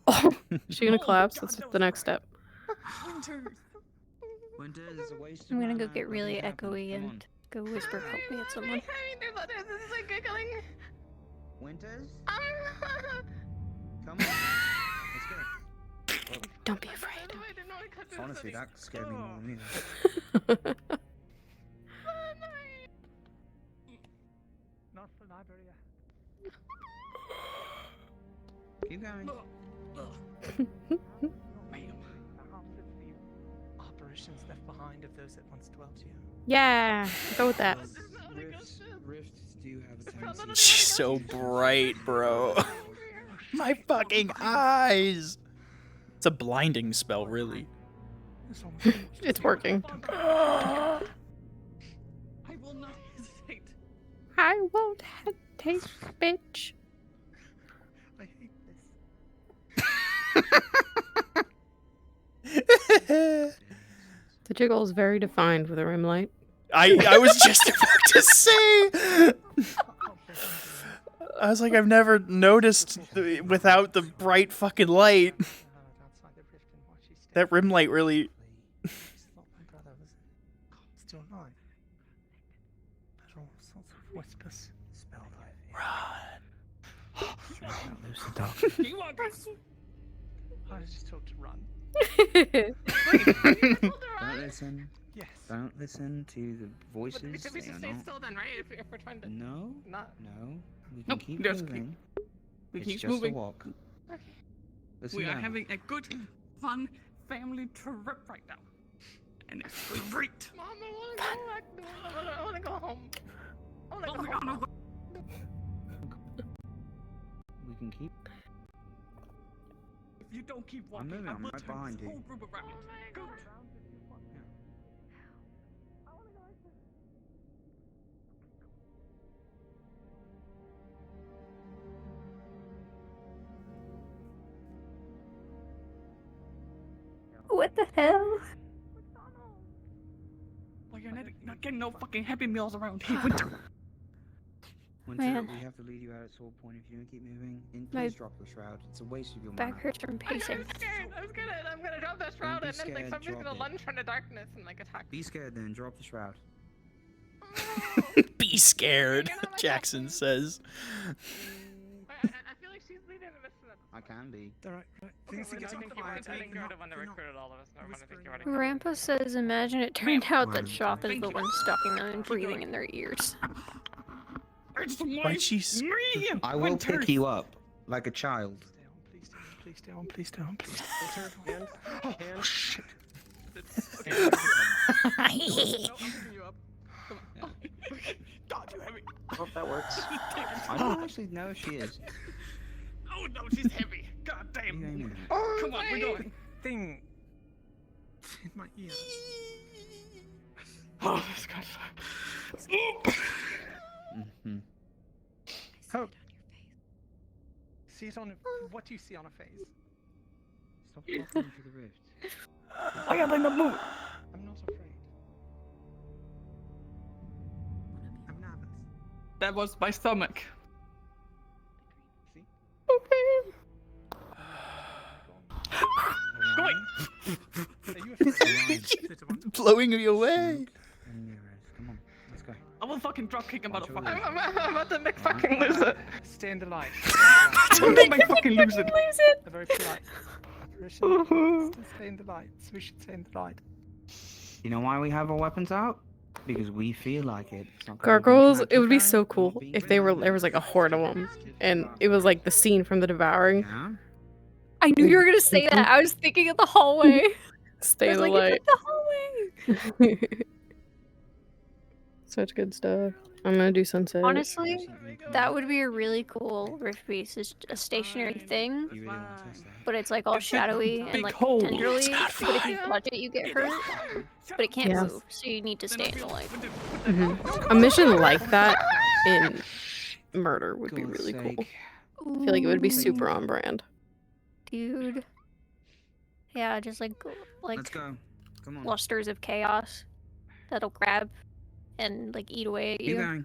Oh, is she gonna collapse? That's the next step. I'm gonna go get really echoey and go whisper help me at someone. This is like giggling. Winters? Come on. Let's go. Don't be afraid. Honestly, that scared me more than me. Not the library. Keep going. Apparitions left behind of those that once dwelt here. Yeah, go with that. Rifts do have a tendency. She's so bright, bro. My fucking eyes. It's a blinding spell, really. It's working. I will not hesitate. I won't hesitate, bitch. I hate this. The jiggle is very defined with a rim light. I was just about to say. I was like, I've never noticed without the bright fucking light. That rim light really. Still alive. There's all sorts of whispers. Spell You want this? I was just told to run. Don't listen. Yes. Don't listen to the voices. But we They should are stay not. still then, right? If we're trying to. No. Not. No. We can Nope, keep just moving. We It's keep just moving. a walk. Listen We are down. having a good, fun family trip right now. And it's great. Mom, I want to go back. I want to go home. I want to go home. We can keep. If you don't keep I'm walking, moving. I I'm will right turn behind this you. whole group around. Go. What the hell? Well, you're not getting no fucking Happy Meals around here. Winter. Winter, Man. we have to lead you out at Sword Point. If you don't keep moving, and My please drop the shroud. It's a waste of your Back mana. hurts from pacing. I'm scared. I'm gonna drop that shroud be and then like scared, somebody's drop gonna it. lunge from the darkness and like attack. Be scared then. Drop the shroud. Be scared, Jackson says. I feel like she's leading this. I can be. Alright, right. Things are getting quiet. I think you're the one that recruited all of us. Never mind, I think you're already. Grandpa says, imagine it turned out that Shoth is the one stalking them and breathing in their ears. Why'd she? I will pick you up like a child. Please stay on, please stay on, please stay on. Hand. Oh shit. God, you heavy. I hope that works. I don't actually know if she is. Oh no, she's heavy. God damn. Come on, we're going. Thing in my ear. Oh, this guy's. Mm-hmm. Oh. See it on. What do you see on a face? Stop talking to the rift. I got like the moon. I'm not afraid. I'm nervous. That was my stomach. See? Okay. Go away. Are you afraid? Blowing me away. Come on, let's go. I will fucking drop kick him, Watch your motherfucker. legs. I'm about to make fucking lose it. Stay in the light. Don't make me fucking lose it. A very polite apparition. Stay in the light. So we should stay in the light. You know why we have our weapons out? Because we feel like it. It's not 'cause Gargoyles, we've it would be been so cool if there was like a horde of them, and it was like the scene from The Devouring. I knew you were gonna say that. I was thinking of the hallway. Stay I in was the like, light. it's like the hallway. Such good stuff. I'm gonna do sunset. Honestly, that would be a really cool rift piece. It's a stationary thing, but it's like all shadowy and like hole. tenderly. It's not But if you touch it, you get hurt. But it can't Yeah. move, so you need to stay in the light. A mission like that in Murder would be really cool. I feel like it would be super on brand. Dude. Yeah, just like Let's go. Come on. lusters of chaos. that'll grab and like eat away at Keep you. going.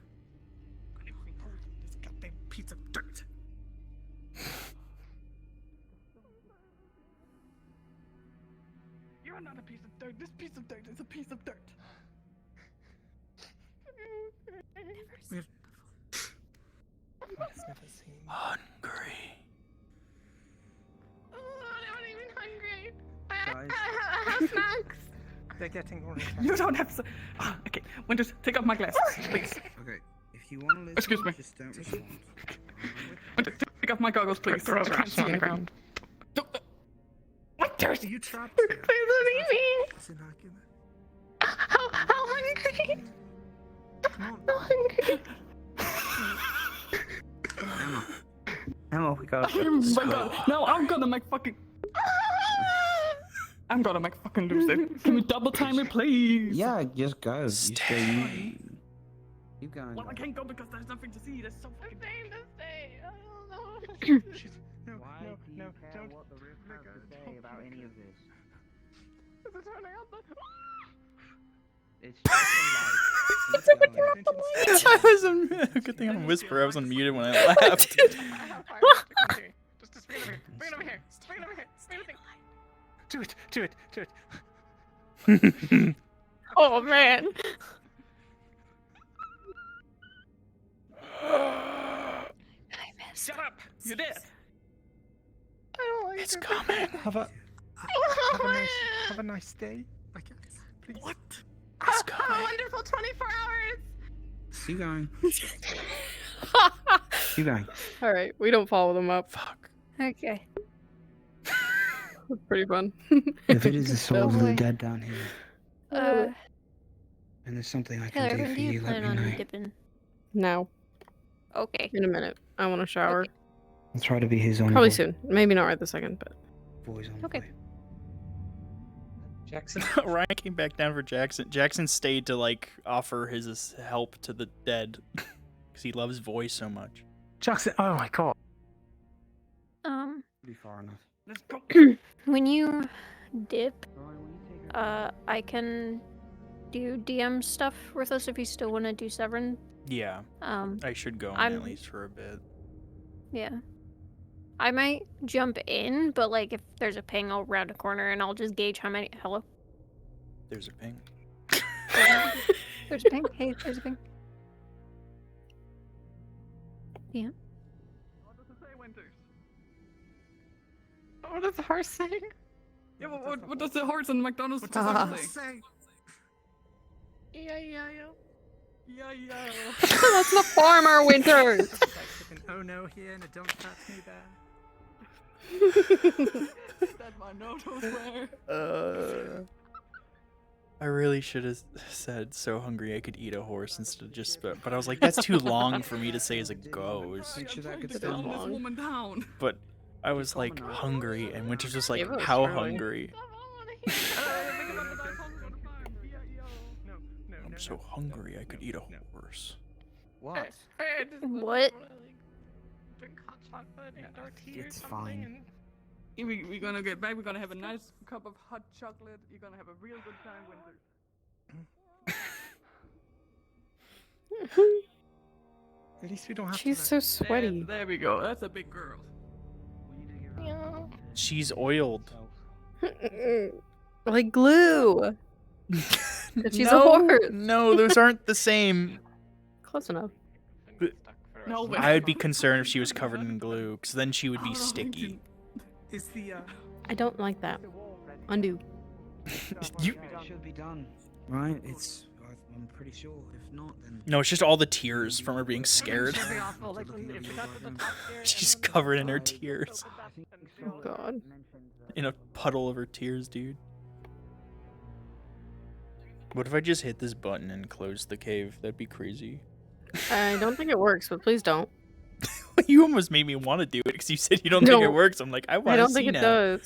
This goddamn piece of dirt. You're not a piece of dirt. This piece of dirt is a piece of dirt. We've never seen. Hungry. Oh, I'm not even hungry. Guys. I have snacks. They're getting all You don't have to. Okay, Winters, take off my glasses, please. Okay, if you want to listen, Excuse me. just don't respond. Winters, take off my goggles, please. I can't see anything. Winters! You trapped Please don't eat me. Is it not gonna? How hungry? Come How hungry? Emma, we gotta. Oh my god! No, I'm gonna make fucking lose it. Can we double time it, please? Yeah, just go. Just go. Keep going. Well, I can't go because there's nothing to see. There's so fucking. Stay. I don't know. Why do you care what the roof has to say about any of this? Is it turning out the... It's just a light. I was on. Good thing I'm Whisper. I was unmuted when I laughed. I have fire. Just bring it over here. Bring it over here. Bring it over here. Bring it over here. Do it. Do it. Do it. Oh man. Shut up! You're dead. I don't like It's it. coming. Have a nice day. I guess. Please. What? Have a wonderful 24 hours. Keep going. Keep going. All right, we don't follow them up. Fuck. Okay. That's pretty fun. If it is the souls of the Boy. dead down here, Uh, and there's something I Taylor, can do when for do you you, let plan me on know. dipping? Now, Okay. in a minute. I want to shower. I'll try to be his on. Probably soon. Maybe not right this second, but. Boys on. Okay. Jackson. Ryan came back down for Jackson. Jackson stayed to like offer his help to the dead because he loves voice so much. Jackson. Oh my god. Be far enough. Let's go. When you dip, I can do DM stuff with us if you still want to do Severin. Yeah. Um, I should go in I'm- at least for a bit. Yeah. I might jump in, but like if there's a ping, I'll round a corner and I'll just gauge how many. Hello? There's a ping. There's a ping. Hey, there's a ping. Yeah. What does it say, Winters? What does the horse say? Yeah, what does the horse in McDonald's What does that say? say? Yeah. Yeah. That's the farmer, Winters! Oh no, here and a don't touch me there. That's my no-no swear. I really should have said so hungry I could eat a horse instead of just. But I was like, that's too long for me to say as it goes. Picture that could calm this woman down. But I was like hungry, and Winter's just like, Give us how really. hungry? I'm so hungry I could eat a horse. What? What? Drink hot chocolate and dark tea or It's something. fine. We're gonna get back. We're gonna have a nice cup of hot chocolate. You're gonna have a real good time, Winter. At least we don't have She's to. so sweaty. There we go. That's a big girl. Yeah. She's oiled. Like glue. But she's a No, horse. No, those aren't the same. Close enough. No, I would be concerned if she was covered in glue, because then she would be sticky. Is the I don't like that. Undo. You. It should be done, right? I'm pretty sure. If not, then. No, it's just all the tears from her being scared. Should be awful. Like, if we got to the top tier, She's covered in her tears. Oh god. In a puddle of her tears, dude. What if I just hit this button and close the cave? That'd be crazy. I don't think it works, but please don't. You almost made me want to do it because you said you don't think it No. works. I'm like, I want to see I don't think it now. does.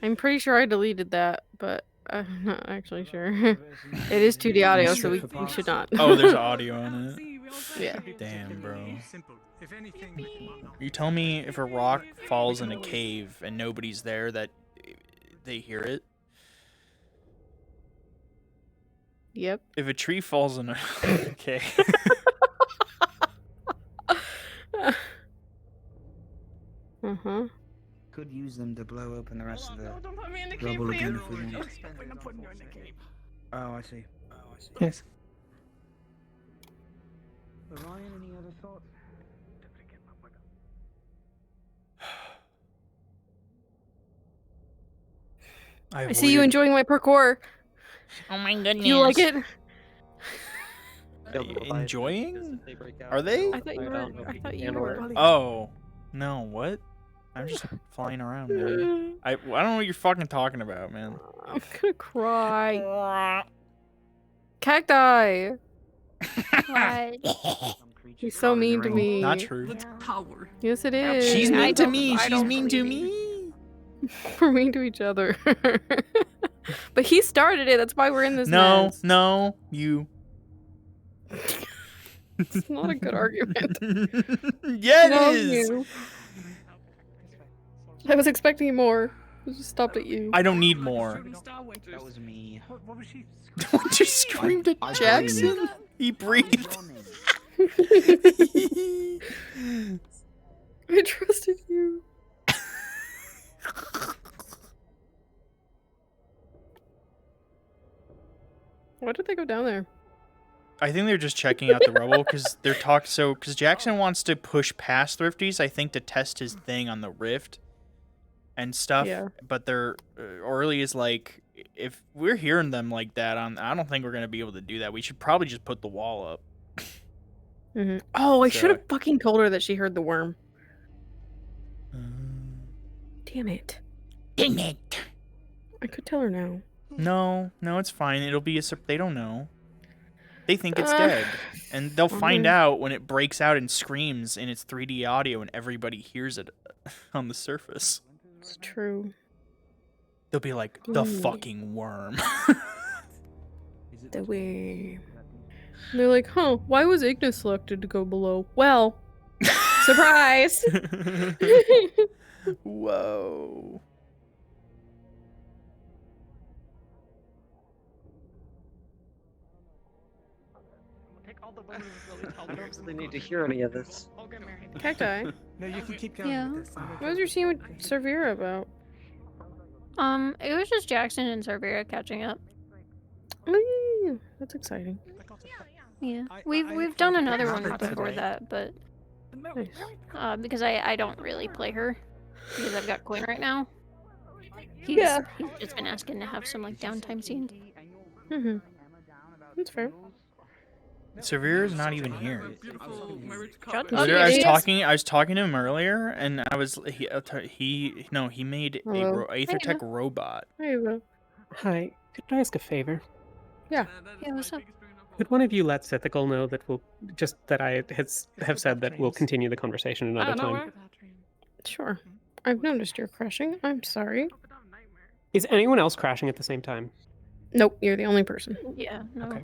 I'm pretty sure I deleted that, but I'm not actually sure. It is 2D audio, so we should not. Oh, there's audio on it. Yeah. Damn, bro. simple. If anything, You tell me if a rock falls in a cave and nobody's there that they hear it? Yep. If a tree falls in a... Okay. Uh-huh. Could use them to blow open the rest of the Don't put me in the cave, rubble please. again if we want. We're not putting you in the cave. Oh, I see. Yes. Orion, any other thoughts? I see you enjoying my parkour. Oh my goodness. Do you like it? Enjoying? Are they? I thought you were. I thought you were. Oh. No, what? I'm just flying around, man. I don't know what you're fucking talking about, man. I'm gonna cry. Cacti. What? He's so mean to me. Not true. That's power. Yes, it is. She's mean to me. She's mean to me. We're mean to each other. But he started it. That's why we're in this mess. No, you. It's not a good argument. Yeah, No, it is. you. I was expecting more. I just stopped at you. I don't need more. That was me. What was she? What you screamed at Jackson? He breathed. I trusted you. Why did they go down there? I think they're just checking out the rubble because they're because Jackson wants to push past Thrifty's, I think, to test his thing on the rift and stuff. Yeah. But they're Orly is like, if we're hearing them like that, I don't think we're gonna be able to do that. We should probably just put the wall up. Mm-hmm. Oh, I So- should have fucking told her that she heard the worm. Damn it. Dang it. I could tell her now. No, it's fine. It'll be they don't know. They think it's dead, and they'll find out when it breaks out and screams in its 3D audio, and everybody hears it on the surface. It's true. They'll be like, the fucking worm. The worm. And they're like, huh, why was Ignis selected to go below? Well, surprise! Whoa. I don't really need to hear any of this. Cacti. No, you can keep going Yeah. with this. What was your scene with Severa about? It was just Jackson and Cervera catching up. Ooh, that's exciting. Yeah, we've done another one remember that, before right? that, but Nice. because I don't really play her because I've got Coin right now. He's just been asking to have some like downtime scenes. Mm-hmm. That's fair. Severa's not even here. Shut I up, idiot. was talking to him earlier, and he made a Hello. Aethertech robot. Hey, Eva. Hi, could I ask a favor? Yeah. Yeah, what's up? Could one of you let Sithical know that I have said that we'll continue the conversation another time? Sure. I've noticed you're crashing. I'm sorry. Is anyone else crashing at the same time? Nope, you're the only person. Yeah, no. Okay.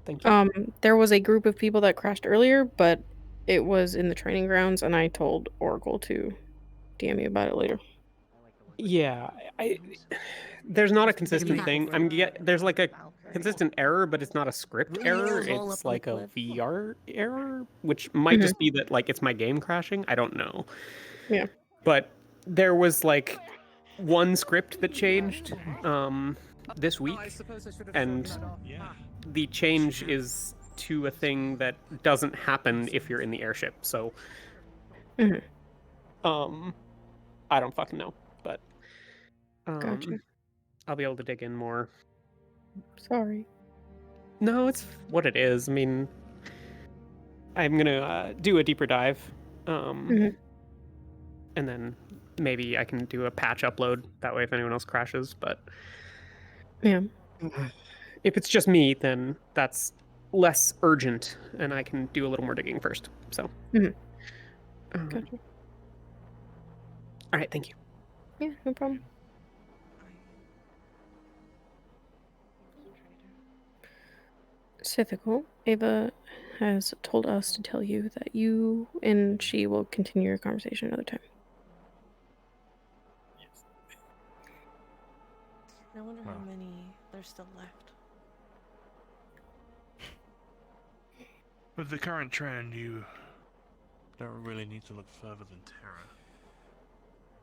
Thank you. There was a group of people that crashed earlier, but it was in the training grounds, and I told Oracle to DM me about it later. Yeah, there's not a consistent thing. There's like a consistent error, but it's not a script error. It's like a VR error, which might just be that like it's my game crashing. I don't know. Yeah. But there was like one script that changed this week, and the change is to a thing that doesn't happen if you're in the airship. So, I don't fucking know, but Gotcha. I'll be able to dig in more. Sorry. No, it's what it is. I mean, I'm gonna do a deeper dive, and then maybe I can do a patch upload. That way, if anyone else crashes, but yeah, if it's just me, then that's less urgent, and I can do a little more digging first. So, Gotcha. All right, thank you. Yeah, no problem. Sithical, Ava has told us to tell you that you and she will continue your conversation another time. I wonder how many there's still left. With the current trend, you don't really need to look further than Terra.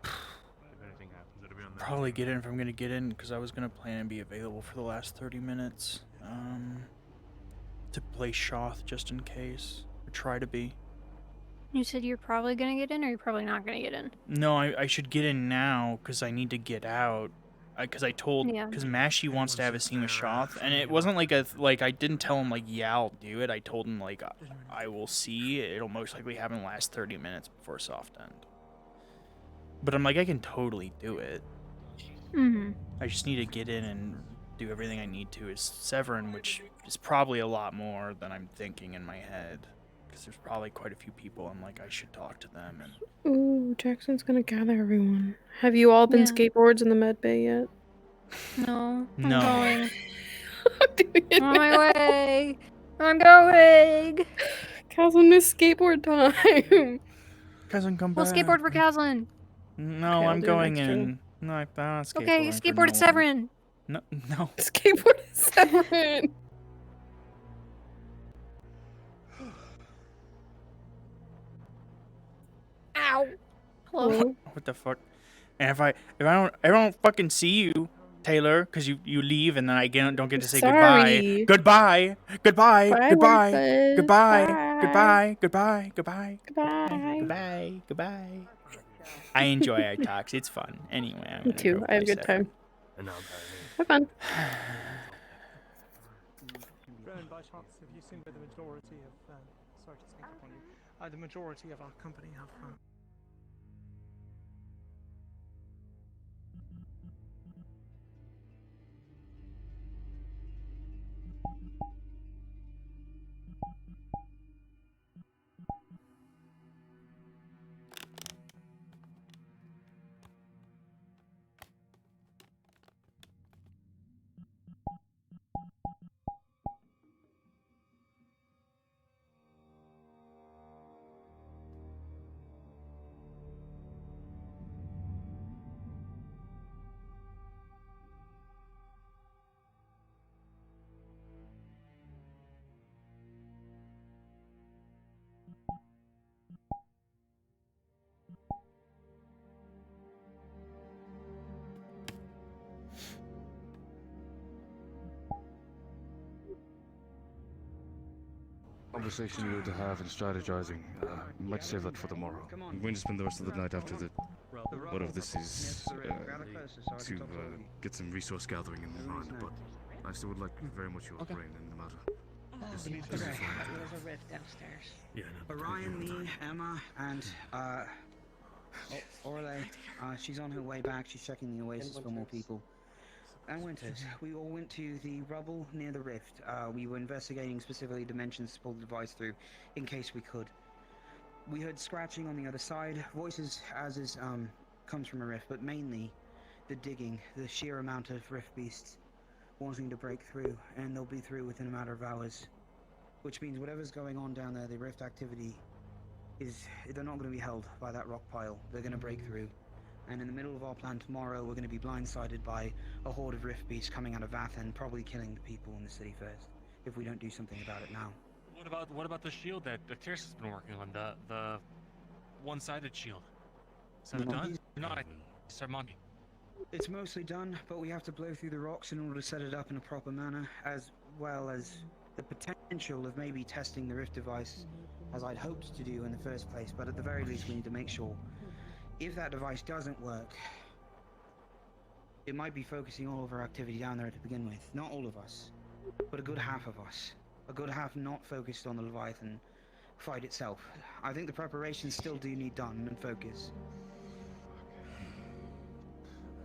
If anything happens, it'll be on the Probably get in if I'm gonna get in, because I was gonna plan and be available for the last 30 minutes. To play Shoth just in case. Or try to be. You said you're probably gonna get in, or you're probably not gonna get in? No, I should get in now, because I need to get out. Because I told, Yeah. because Mashy wants to have a scene with Shoth, and it wasn't like I didn't tell him like, yeah, I'll do it. I told him like, I will see. It'll most likely happen in the last 30 minutes before soft end. But I'm like, I can totally do it. Mm-hmm. I just need to get in and do everything I need to. Is Severin, which is probably a lot more than I'm thinking in my head, because there's probably quite a few people. I'm like, I should talk to them and. Ooh, Jackson's gonna gather everyone. Have you all been skateboards in the med bay yet? No. No. I'm going. On my way. I'm going. Calzone missed skateboard time. Cousin, come We'll back. skateboard for Calzone. No, Okay, I'll I'm do it going next turn. in. No, I'm not skateboarding. Okay, for skateboard no at Severin. one. No. Skateboard at Severin. Ow. Hello. What the fuck? And if I don't fucking see you, Taylor, because you leave and then I don't get to say Sorry. goodbye. Goodbye. Bye, Goodbye. Wordbuzz. Goodbye. Bye. Goodbye. Goodbye. Goodbye. Goodbye. Goodbye. I enjoy our talks. It's fun. Anyway, I'm Me gonna too. go I have a play good Severin. time. Have fun. Rowan, by chance, have you seen where the majority of, sorry to sneak up on you, the majority of our company have, Conversation we were to have and strategizing. Might save that for tomorrow. I'm going to spend the rest of the night after the whatever this is to get some resource gathering in mind. But I still would like very much your brain in the matter. This is There's fine. a rift downstairs. Yeah, no, Orion, me, Emma, and Orle. She's on her way back. She's checking the oasis for more people. And Winters, we all went to the rubble near the rift. We were investigating specifically dimensions to pull the device through, in case we could. We heard scratching on the other side, voices as is comes from a rift, but mainly the digging, the sheer amount of rift beasts wanting to break through, and they'll be through within a matter of hours. Which means whatever's going on down there, the rift activity they're not going to be held by that rock pile. They're going to break through. And in the middle of our plan tomorrow, we're going to be blindsided by a horde of rift beasts coming out of Vathan, probably killing the people in the city first, if we don't do something about it now. What about the shield that Tirce has been working on? The one-sided shield. Is that done? No, Sarmonti. It's mostly done, but we have to blow through the rocks in order to set it up in a proper manner, as well as the potential of maybe testing the rift device, as I'd hoped to do in the first place. But at the very least, we need to make sure. If that device doesn't work, it might be focusing all of our activity down there to begin with. Not all of us, but a good half of us. A good half not focused on the Leviathan fight itself. I think the preparations still do need done and focus.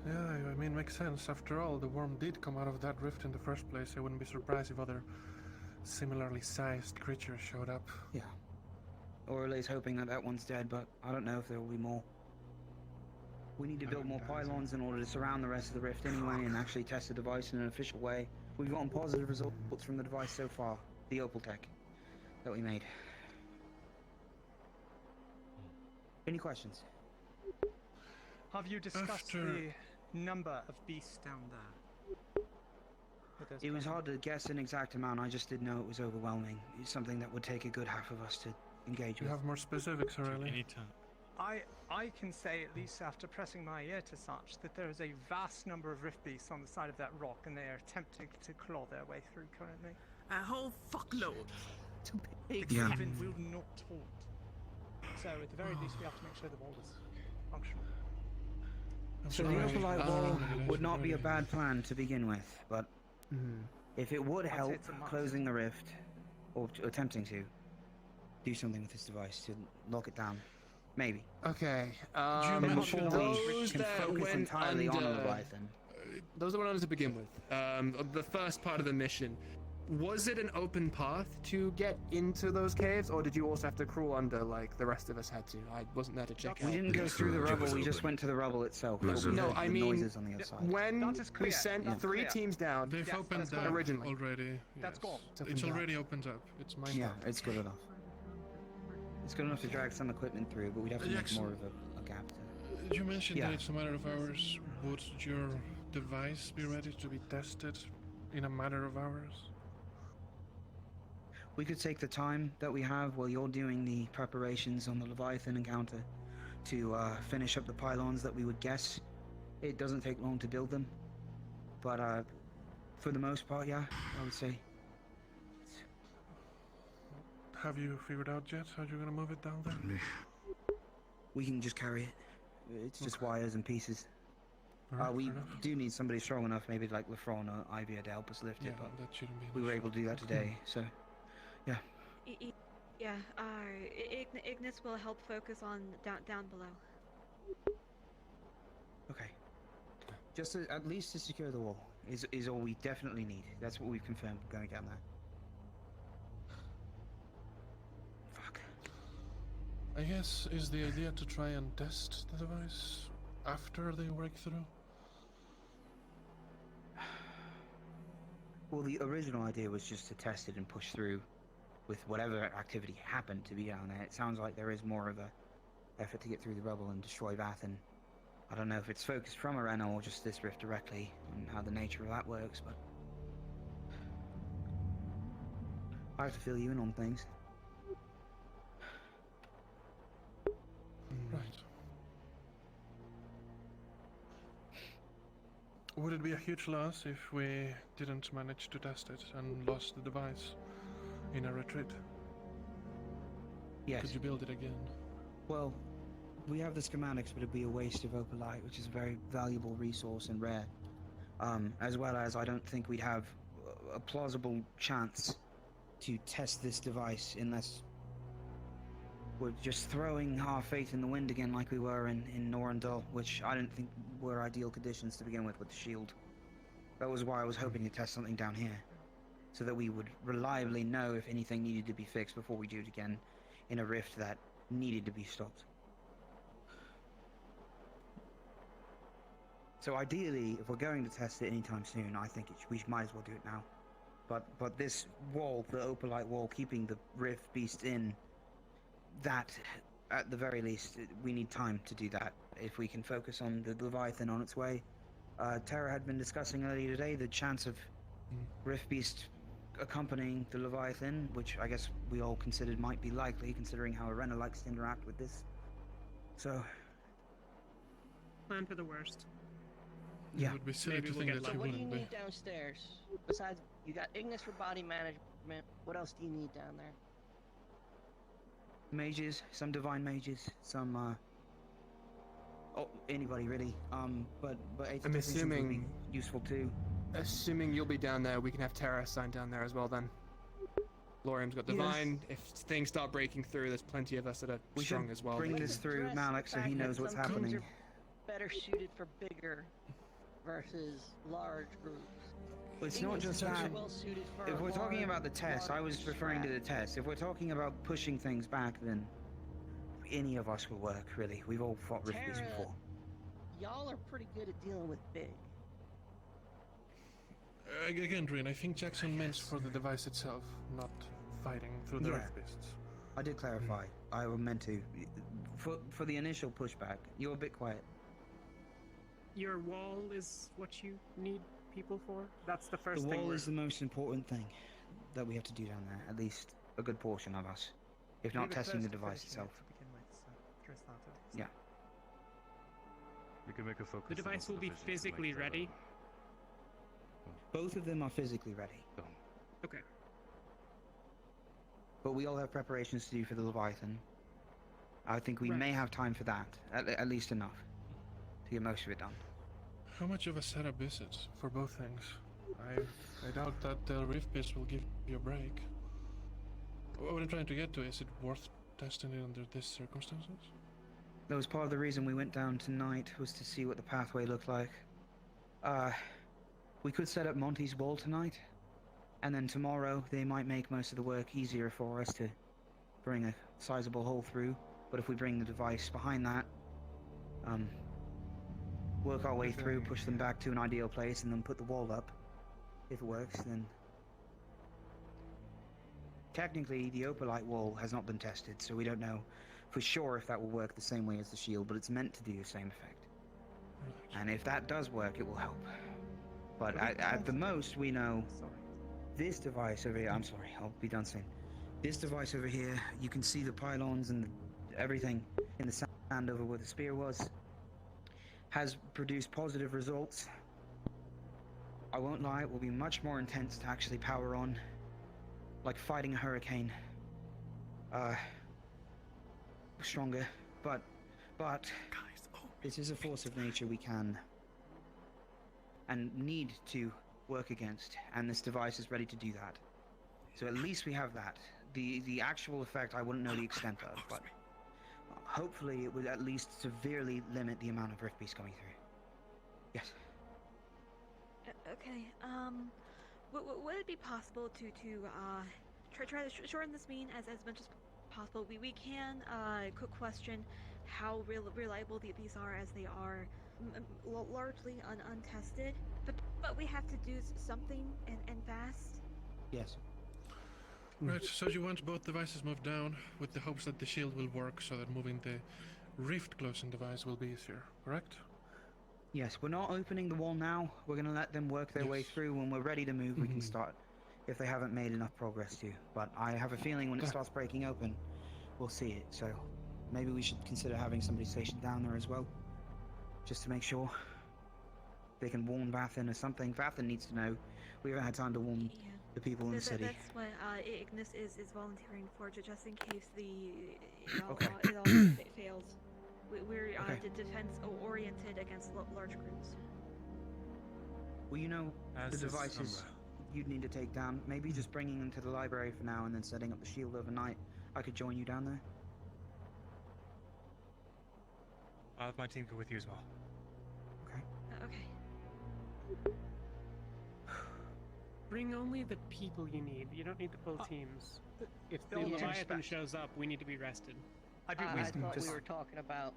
Yeah, I mean, makes sense. After all, the worm did come out of that rift in the first place. I wouldn't be surprised if other similarly sized creatures showed up. Yeah. Orle's hoping that one's dead, but I don't know if there will be more. We need to build more pylons in order to surround the rest of the rift anyway and actually test the device in an official way. We've gotten positive results from the device so far, the Opal tech that we made. Any questions? Have you discussed the number of beasts down there? It was hard to guess an exact amount. I just did know it was overwhelming. It's something that would take a good half of us to engage Do you with. have more specifics, Aurelia? Anytime. I can say, at least after pressing my ear to such, that there is a vast number of rift beasts on the side of that rock, and they are attempting to claw their way through currently. A whole fuckload. Too big Yeah. even will not hold. So at the very least, we have to make sure the wall is functional. So the opalite wall would not be a bad plan to begin with, but if it would help it's a must. closing the rift, or attempting to, do something with this device to lock it down. Maybe. Okay. Then before we Those can that focus went entirely on under, Leviathan. those that went under to begin with. The first part of the mission. Was it an open path to get into those caves, or did you also have to crawl under like the rest of us had to? I wasn't there to check We out. didn't go through the rubble, we just went to the rubble itself. but we No, heard I the mean, noises on the other side. when That is we clear. sent That's 3 clear. teams down, They've Yes, opened that's up fine. originally. already. That's gone. It's already opened up. It's mine. Yeah, it's good enough. It's good enough to drag some equipment through, but we'd have to make Jackson, more of a gap. You mentioned Yeah. that it's a matter of hours. Would your device be ready to be tested in a matter of hours? We could take the time that we have while you're doing the preparations on the Leviathan encounter to finish up the pylons that we would guess. It doesn't take long to build them, but for the most part, yeah, I would say. Have you figured out yet how you're gonna move it down there? We can just carry it. It's just wires and pieces. Alright, We fair enough. do need somebody strong enough, maybe like Lefron or Ivy to help us lift Yeah, it, but that shouldn't be. an we were issue. able to do that today, so yeah. Yeah, Ignis will help focus on down below. Okay. Just at least to secure the wall is all we definitely need. That's what we've confirmed going down there. Fuck. I guess is the idea to try and test the device after they break through. Well, the original idea was just to test it and push through with whatever activity happened to be down there. It sounds like there is more of a effort to get through the rubble and destroy Vathan. I don't know if it's focused from Arena or just this rift directly and how the nature of that works, but I have to fill you in on things. Right. Would it be a huge loss if we didn't manage to test it and lost the device in a retreat? Yes. Could you build it again? Well, we have the schematics, but it'd be a waste of opalite, which is a very valuable resource and rare. As well as I don't think we'd have a plausible chance to test this device unless we're just throwing our faith in the wind again like we were in Norandel, which I didn't think were ideal conditions to begin with the shield. That was why I was hoping to test something down here, so that we would reliably know if anything needed to be fixed before we do it again in a rift that needed to be stopped. So ideally, if we're going to test it anytime soon, I think we might as well do it now. But this wall, the opalite wall, keeping the rift beast in, that, at the very least, we need time to do that. If we can focus on the Leviathan on its way. Terra had been discussing earlier today the chance of rift beast accompanying the Leviathan, which I guess we all considered might be likely, considering how Arena likes to interact with this. So, Plan for the worst. yeah. It would be silly Maybe to we'll think get that lucky. you What do you wouldn't be. need downstairs? Besides, you got Ignis for body management. What else do you need down there? Mages, some divine mages, some anybody really. But I'm technicians would be assuming useful too. Assuming you'll be down there, we can have Terra assigned down there as well then. Lorium's got Yeah. Divine. If things start breaking through, there's plenty of us that are We strong should as well. bring this through Address Malik the so he fact that knows what's some teams happening. are better suited for bigger versus large groups. It's not Ignis just is that. well suited for If we're talking large, about the test, I was referring to the test. If we're talking about pushing things back, then any of us will work, really. We've all fought rift beasts Terra, before. y'all are pretty good at dealing with big. Again, Rin, I think Jackson meant for the device itself, not fighting through the Yeah. rift beasts. I did clarify. I meant to. For the initial pushback, you're a bit quiet. Your wall is what you need people for? That's the first The thing. wall we're- is the most important thing that we have to do down there. At least a good portion of us, if We not were testing the close to device finishing it itself. to begin with, so address that at least. Yeah. We can make a focus. The device will be physically ready. Both of them are physically ready. Okay. But we all have preparations to do for the Leviathan. I think we Right. may have time for that, at least enough to get most of it done. How much of a setup is it for both things? I doubt that the Rift Base will give you a break. What I'm trying to get to, is it worth testing it under these circumstances? That was part of the reason we went down tonight, was to see what the pathway looked like. We could set up Monty's wall tonight, and then tomorrow they might make most of the work easier for us to bring a sizable hole through. But if we bring the device behind that, work our way through, push them back to an ideal place, and then put the wall up. If it works, then... Technically, the Opalite wall has not been tested, so we don't know for sure if that will work the same way as the shield, but it's meant to do the same effect. And if that does work, it will help. But at the most, we know this device over here... I'm sorry, I'll be done soon. This device over here, you can see the pylons and everything in the sand over where the spear was, has produced positive results. I won't lie, it will be much more intense to actually power on, like fighting a hurricane. Stronger, but this is a force of nature we can and need to work against, and this device is ready to do that. So at least we have that. The actual effect I wouldn't know the extent of, but hopefully it would at least severely limit the amount of rift beasts going through. Yes. Okay. Would it be possible to try to shorten this mean as much as possible? We can question how reliable these are, as they are largely untested. But we have to do something and fast. Yes. Right, so you want both devices moved down with the hopes that the shield will work, so that moving the rift closing device will be easier, correct? Yes, we're not opening the wall now. We're going to let them work their way through. When we're ready to move, we can start, if they haven't made enough progress to. But I have a feeling when it starts breaking open, we'll see it. So maybe we should consider having somebody stationed down there as well, just to make sure they can warn Vathan or something. Vathan needs to know. We haven't had time to warn the people in the city. That's what Ignis is volunteering for, just in case it all fails. We're defense-oriented against large groups. Well, you know, the devices you'd need to take down, maybe just bringing them to the library for now and then setting up the shield overnight. I could join you down there. I'll have my team go with you as well. Okay. Bring only the people you need. You don't need the full teams. If the Leviathan shows up, we need to be rested. I thought we were talking about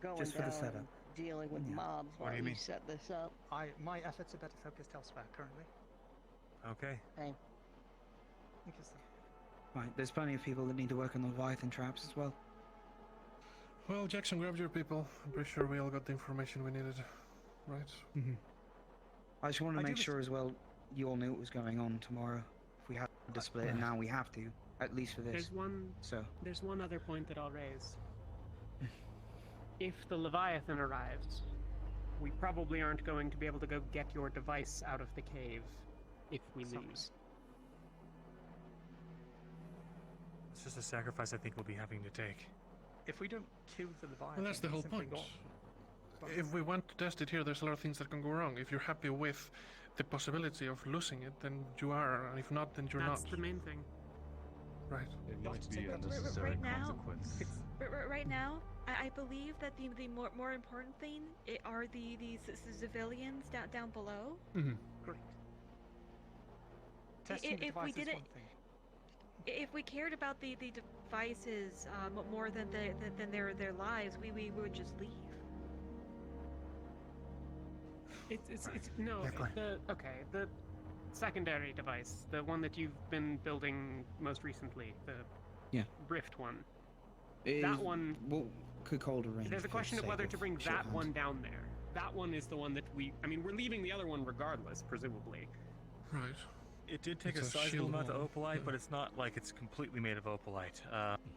going just for the down setup. and dealing with mobs What while do you we mean? set this up. My efforts are better focused elsewhere currently. Okay. Hey. Interesting. Right, there's plenty of people that need to work on the Leviathan traps as well. Well, Jackson, grab your people. I'm pretty sure we all got the information we needed, right? I just wanted to make sure as well you all knew what was going on tomorrow. If we had to split, and now we have to, at least for this. There's one other point that I'll raise. If the Leviathan arrives, we probably aren't going to be able to go get your device out of the cave if we lose. It's just a sacrifice I think we'll be having to take. If we don't kill the Leviathan, Well, that's the whole simply point. gone. If we want to test it here, there's a lot of things that can go wrong. If you're happy with the possibility of losing it, then you are, and if not, then you're That's not. the main thing. Right. It might be a necessary Right now, consequence. right now, I believe that the more important thing are the civilians down below. Great. Testing the If device we is did it, one thing. if we cared about the devices more than their lives, we would just leave. It's no, the secondary device, the one that you've been building most recently, the Rift one. That one. Well, could hold a range. There's a question of whether to bring that one down there. that one is the one that I mean, we're leaving the other one regardless, presumably. Right. It did take It's a a sizable shield amount of wall, opalite, yeah. but it's not like it's completely made of opalite.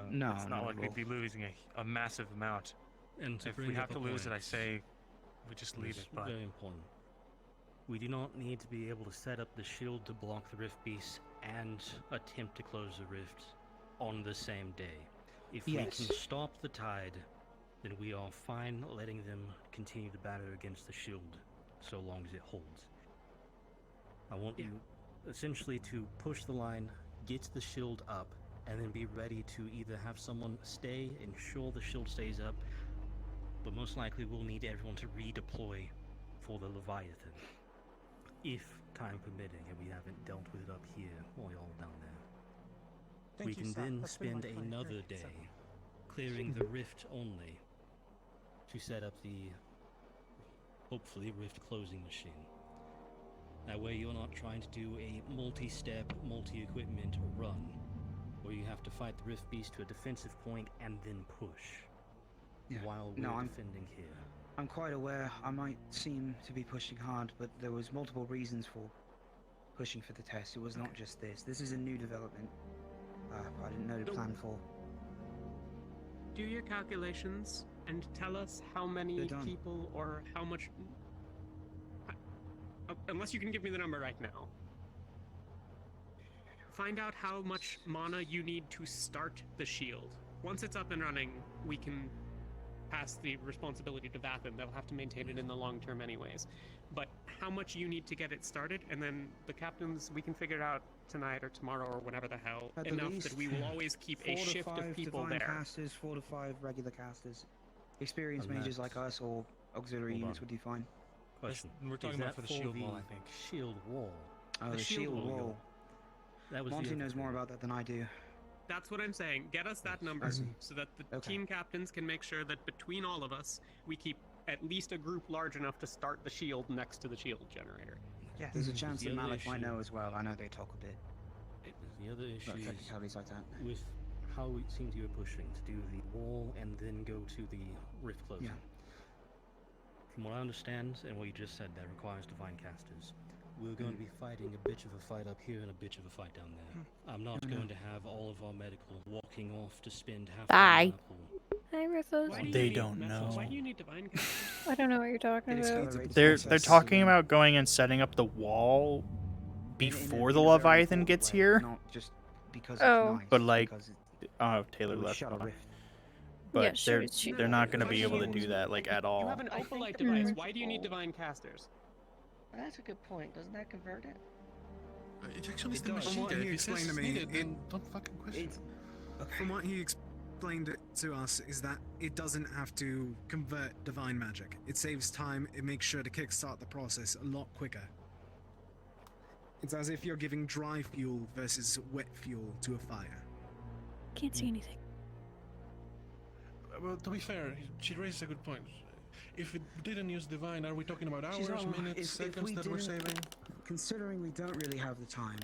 No, it's not not like at we'd all. be losing a massive amount. And to if bring we up have to a lose it, I point, say we just leave it's it. But very important. We do not need to be able to set up the shield to block the rift beast and attempt to close the rift on the same day. If we Yes. can stop the tide, then we are fine letting them continue to batter against the shield so long as it holds. I want you essentially to push the line, get the shield up, and then be ready to either have someone stay, ensure the shield stays up, but most likely we'll need everyone to redeploy for the Leviathan, if time permitting, and we haven't dealt with it up here while you're all down there. Thank We you, can sir. then That's been my spend plan. another Great, day sir. clearing the rift only to set up the, hopefully, rift closing machine. That way you're not trying to do a multi-step, multi-equipment run, where you have to fight the rift beast to a defensive point and then push, while we're I'm defending here. I'm quite aware I might seem to be pushing hard, but there was multiple reasons for pushing for the test. It was not just this. This is a new development. I didn't know to plan for. Do your calculations and tell us how many They're done. people or how much. Unless you can give me the number right now. Find out how much mana you need to start the shield. Once it's up and running, we can pass the responsibility to Vathan. They'll have to maintain it in the long term anyways. But how much you need to get it started, and then the captains, we can figure it out tonight or tomorrow or whenever the hell, At the enough least that we will always keep 4 a to shift 5 of people divine there. casters, 4 to 5 regular casters. Experienced And mages that's- like us or auxiliary Hold units on. would do fine. Question. We're talking Is about that for the shield wall, I think. Shield wall. Oh, the shield wall. That was Monty the knows other more thing. about that than I do. That's what I'm saying. Get us that number so that the team captains can make sure that between all of us, we keep at least a group large enough to start the shield next to the shield generator. Yeah, there's a chance The that other Malik might issue- know as well. I know they talk a bit. The other issue is technicalities like that. with how it seems you were pushing to do the wall and then go to the rift closing. Yeah. From what I understand and what you just said, that requires divine casters. We're going to be fighting a bitch of a fight up here and a bitch of a fight down there. I'm not going to have all of our medical walking off to spend half Bye. the pool. Hi, Rufus. Why do you They need don't medical- know. Why do you need divine casters? I don't know what you're talking about. They're talking about going and setting up the wall before the Leviathan gets here. Not just because Oh. it's nice. But like, because Taylor it would left. shut a rift. But Yeah, sure, they're not going to be able to do that like at You all. have an I think opalite the device. principle- Why do you need divine casters? That's a good point. Doesn't that convert it? It actually It still does. machine From what gun. he If it says explained to it's me, needed, then don't fucking question it. From what he explained it to us is that it doesn't have to convert divine magic. It saves time. It makes sure to kickstart the process a lot quicker. It's as if you're giving dry fuel versus wet fuel to a fire. Can't see anything. Well, to be fair, she raises a good point. If it didn't use divine, are we talking about hours, She's all- minutes, if seconds we that we're didn't- saving? Considering we don't really have the time,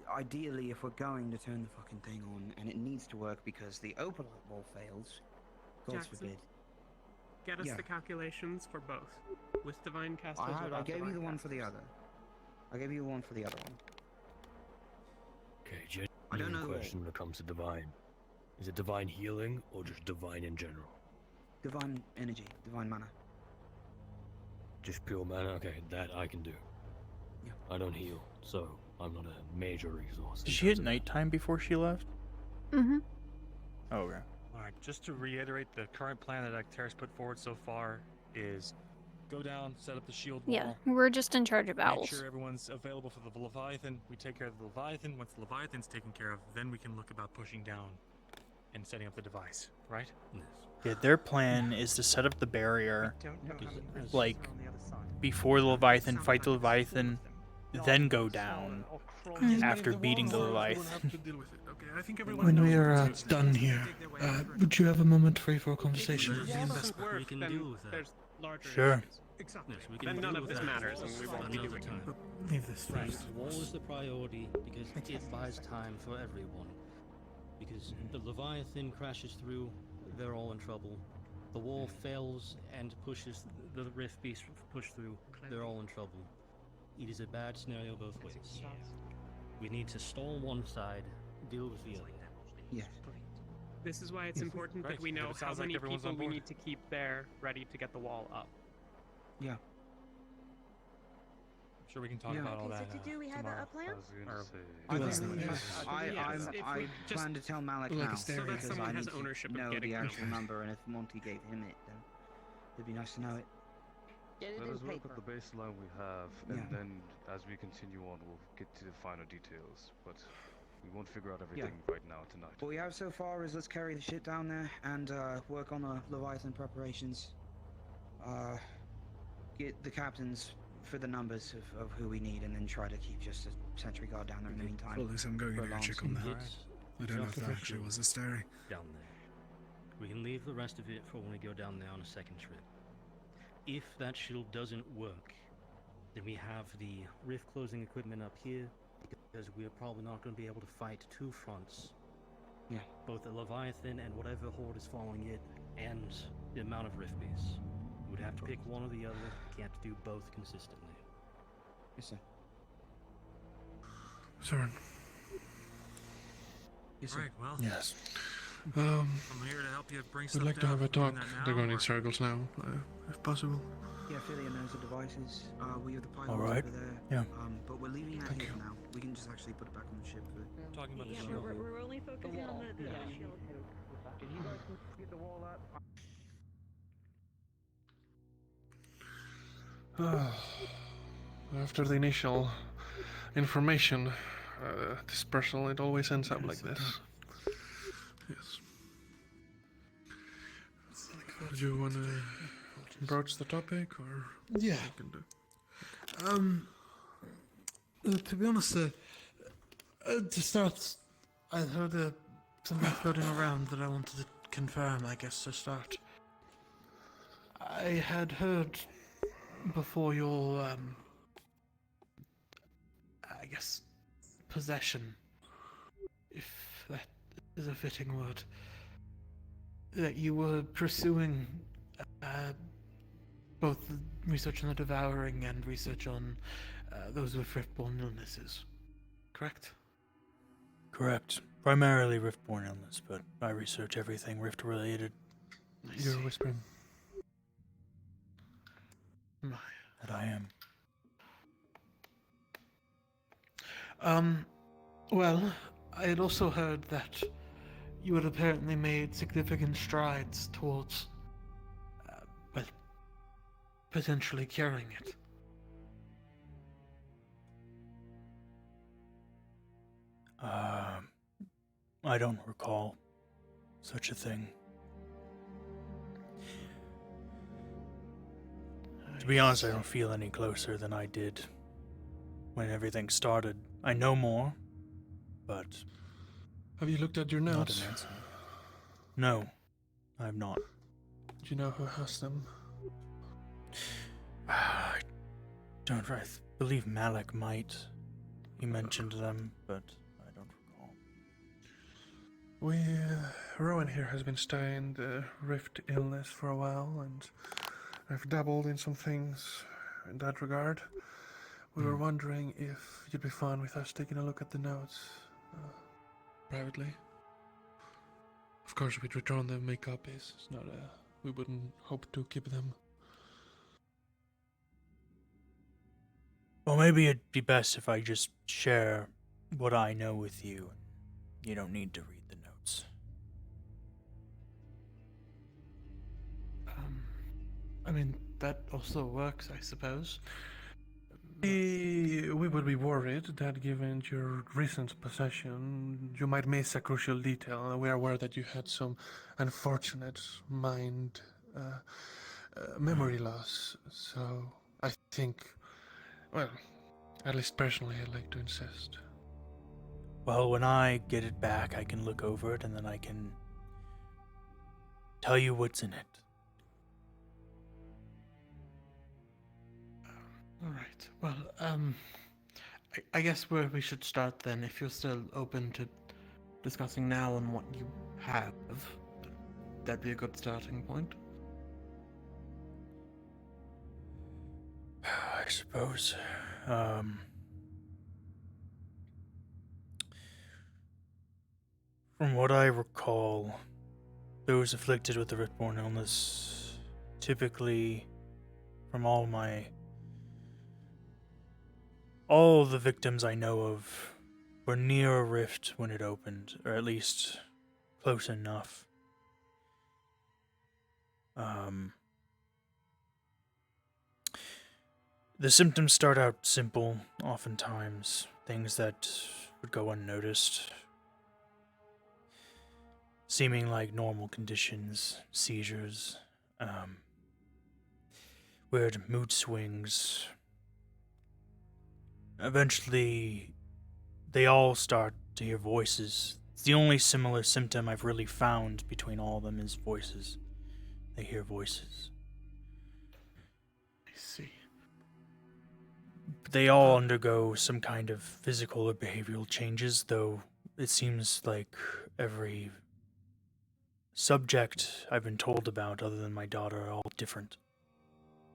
ideally, if we're going to turn the fucking thing on, and it needs to work because the opalite wall fails, God Jackson, forbid. Get us Yeah. the calculations for both, with divine casters. I without gave you divine the one casters. for the other. I gave you the one for the other one. Okay, I don't know genuine the question when it comes to divine. Is it divine healing or just divine in general? Divine energy, divine mana. Just pure mana? Okay, that I can do. Yeah. I don't heal, so I'm not a major resource. Did she hit nighttime before she left? Mm-hmm. Oh, okay. Alright, just to reiterate, the current plan that Acteris put forward so far is go down, set up the shield wall. Yeah, we're just in charge of Make owls. sure everyone's available for the Leviathan. We take care of the Leviathan. Once the Leviathan's taken care of, then we can look about pushing down and setting up the device, right? Yes. Yeah, their plan is to set up the barrier, Don't know how many rifts like, are on the other side. before the Leviathan, fight the Leviathan, then go down after beating the Leviathan. When we are done here, would you have a moment free for a conversation? If the wall doesn't work, We can then deal with that. there's larger Sure. issues. Exactly. Yes, we can Then deal none of with this that. matters, and we won't be Another doing time. it. Leave this Right, first. the wall is the priority because it buys time for everyone. Because the Leviathan crashes through, they're all in trouble. the wall fails and pushes the rift beast push through, they're all in trouble. It is a bad scenario both ways. We need to stall one side, deal with the other. Yes. This is why it's important Right. that we know It how sounds like many everyone's people on we board. need to keep there ready to get the wall up. Yeah. I'm sure we can talk Yeah. about all Okay, that so do we have tomorrow. a plan? I Yes. plan to tell Malik Like a now stereo. So that because someone I has need ownership to of know getting the them. actual number, and if Monty gave him it, then it'd be nice to know it. Get it Let in us work paper. with the baseline we have, and Yeah. then as we continue on, we'll get to the finer details. But we won't figure out everything right now tonight. What we have so far is let's carry the shit down there and work on the Leviathan preparations. Get the captains for the numbers of who we need, and then try to keep just a sentry guard down there in the meantime. Well, Lucy, I'm going for to go alarms. check on that. It's I don't know if just that actually was a stary. down there. We can leave the rest of it for when we go down there on a second trip. If that shield doesn't work, then we have the rift closing equipment up here, because we're probably not going to be able to fight two fronts. Yeah. Both the Leviathan and whatever horde is following it, and the amount of rift beasts. We would have to pick one or the other. Can't do both consistently. Yes, sir. Severin. Yes, sir. Right, well. Yes. I'm here to help you bring We'd stuff like to down. have a We're doing talk. that now, They're going or- in circles now, if possible. Yeah, Philly knows the devices. We have the pilot All right. over there. Yeah. But we're leaving that Thank here you. for now. We can just actually put it back on the ship. Talking about the Yeah, shield. we're only focusing on the shield. Did you guys get the wall up? After the initial information dispersal, it always ends up like this. Yes. Do you want to broach the topic, or Yeah. we can do? To be honest, to start, I heard something floating around that I wanted to confirm, I guess, to start. I had heard before your, I guess, possession, if that is a fitting word, that you were pursuing both the research on the devouring and research on those with rift-borne illnesses, correct? Correct. Primarily rift-borne illness, but I research everything rift-related. You're whispering. That I am. Well, I had also heard that you had apparently made significant strides towards, well, potentially curing it. I don't recall such a thing. To be honest, I don't feel any closer than I did when everything started. I know more, but... Have you looked at your not notes? immensely. No, I've not. Do you know who has them? I believe Malik might. He mentioned them, but I don't recall. Rowan here has been studying the rift illness for a while, and I've dabbled in some things in that regard. We were wondering if you'd be fine with us taking a look at the notes privately. Of course, we'd return them, make copies. It's not we wouldn't hope to keep them. Well, maybe it'd be best if I just share what I know with you. You don't need to read the notes. I mean, that also works, I suppose. We would be worried that given your recent possession, you might miss a crucial detail. We are aware that you had some unfortunate memory loss. So I think, well, at least personally, I'd like to insist. Well, when I get it back, I can look over it and then I can tell you what's in it. Alright, well, I guess where we should start then, if you're still open to discussing now on what you have, that'd be a good starting point. suppose. From what I recall, those afflicted with the Riftborn illness, typically, from all the victims I know of, were near a rift when it opened, or at least close enough. The symptoms start out simple, oftentimes, things that would go unnoticed, seeming like normal conditions, seizures, weird mood swings. Eventually, they all start to hear voices. It's the only similar symptom I've really found between all of them is voices. They hear voices. I see. They all undergo some kind of physical or behavioral changes, though it seems like every subject I've been told about, other than my daughter, are all different.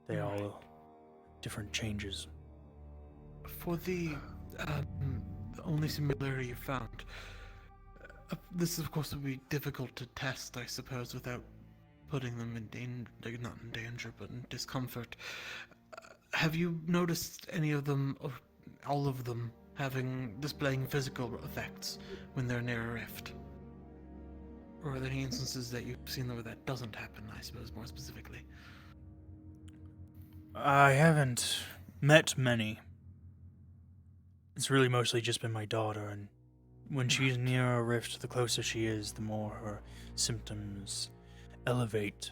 They all different changes. For the only similarity you found, this of course would be difficult to test, I suppose, without putting them in danger, not in danger, but in discomfort. Have you noticed any of them, or all of them, displaying physical effects when they're near a rift? Or are there any instances that you've seen where that doesn't happen, I suppose, more specifically? I haven't met many. It's really mostly just been my daughter, and when she's near a rift, the closer she is, the more her symptoms elevate.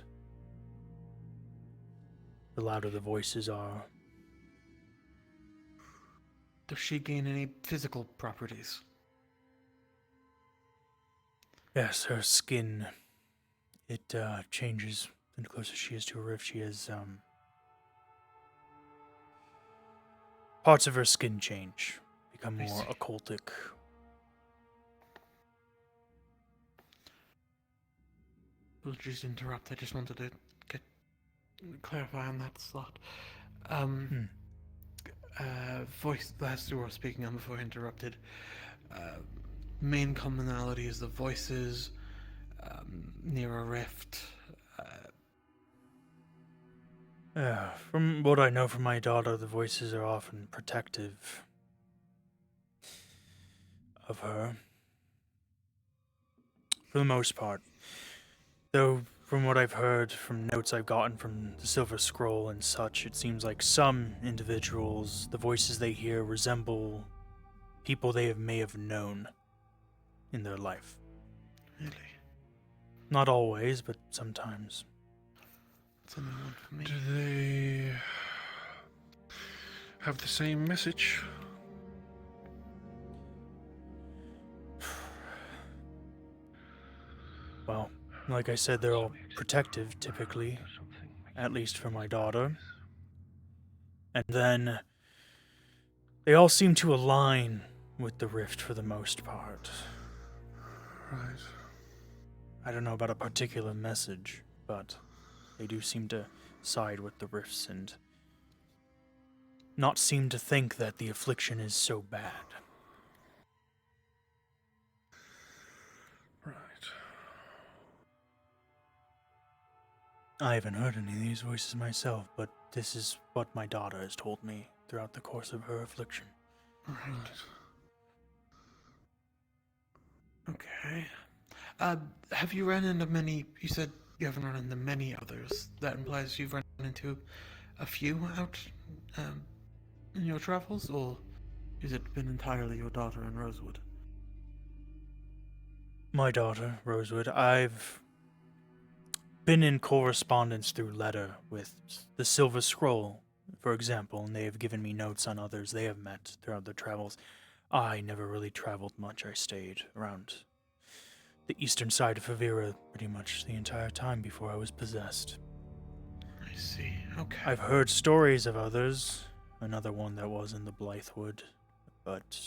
The louder the voices are. Does she gain any physical properties? Yes, her skin, it changes the closer she is to a rift. She has, parts of her skin change, become more occultic. Apologies to interrupt, I just wanted to clarify on that slot. Voice, the last two were speaking on before I interrupted. Main commonality is the voices near a rift. From what I know from my daughter, the voices are often protective of her. For the most part. Though, from what I've heard from notes I've gotten from the Silver Scroll and such, it seems like some individuals, the voices they hear resemble people they may have known in their life. Really? Not always, but sometimes. That's a new one for me. Do they have the same message? Well, like I said, they're all protective, typically. At least for my daughter. And then they all seem to align with the rift for the most part. Right. I don't know about a particular message, but they do seem to side with the rifts and not seem to think that the affliction is so bad. Right. I haven't heard any of these voices myself, but this is what my daughter has told me throughout the course of her affliction. Right. Okay. Have you run into many, you said you haven't run into many others. That implies you've run into a few out in your travels, or has it been entirely your daughter and Rosewood? My daughter, Rosewood, I've been in correspondence through letter with the Silver Scroll, for example, and they have given me notes on others they have met throughout their travels. I never really traveled much. I stayed around the eastern side of Severin pretty much the entire time before I was possessed. I see. Okay. I've heard stories of others, another one that was in the Blythewood, but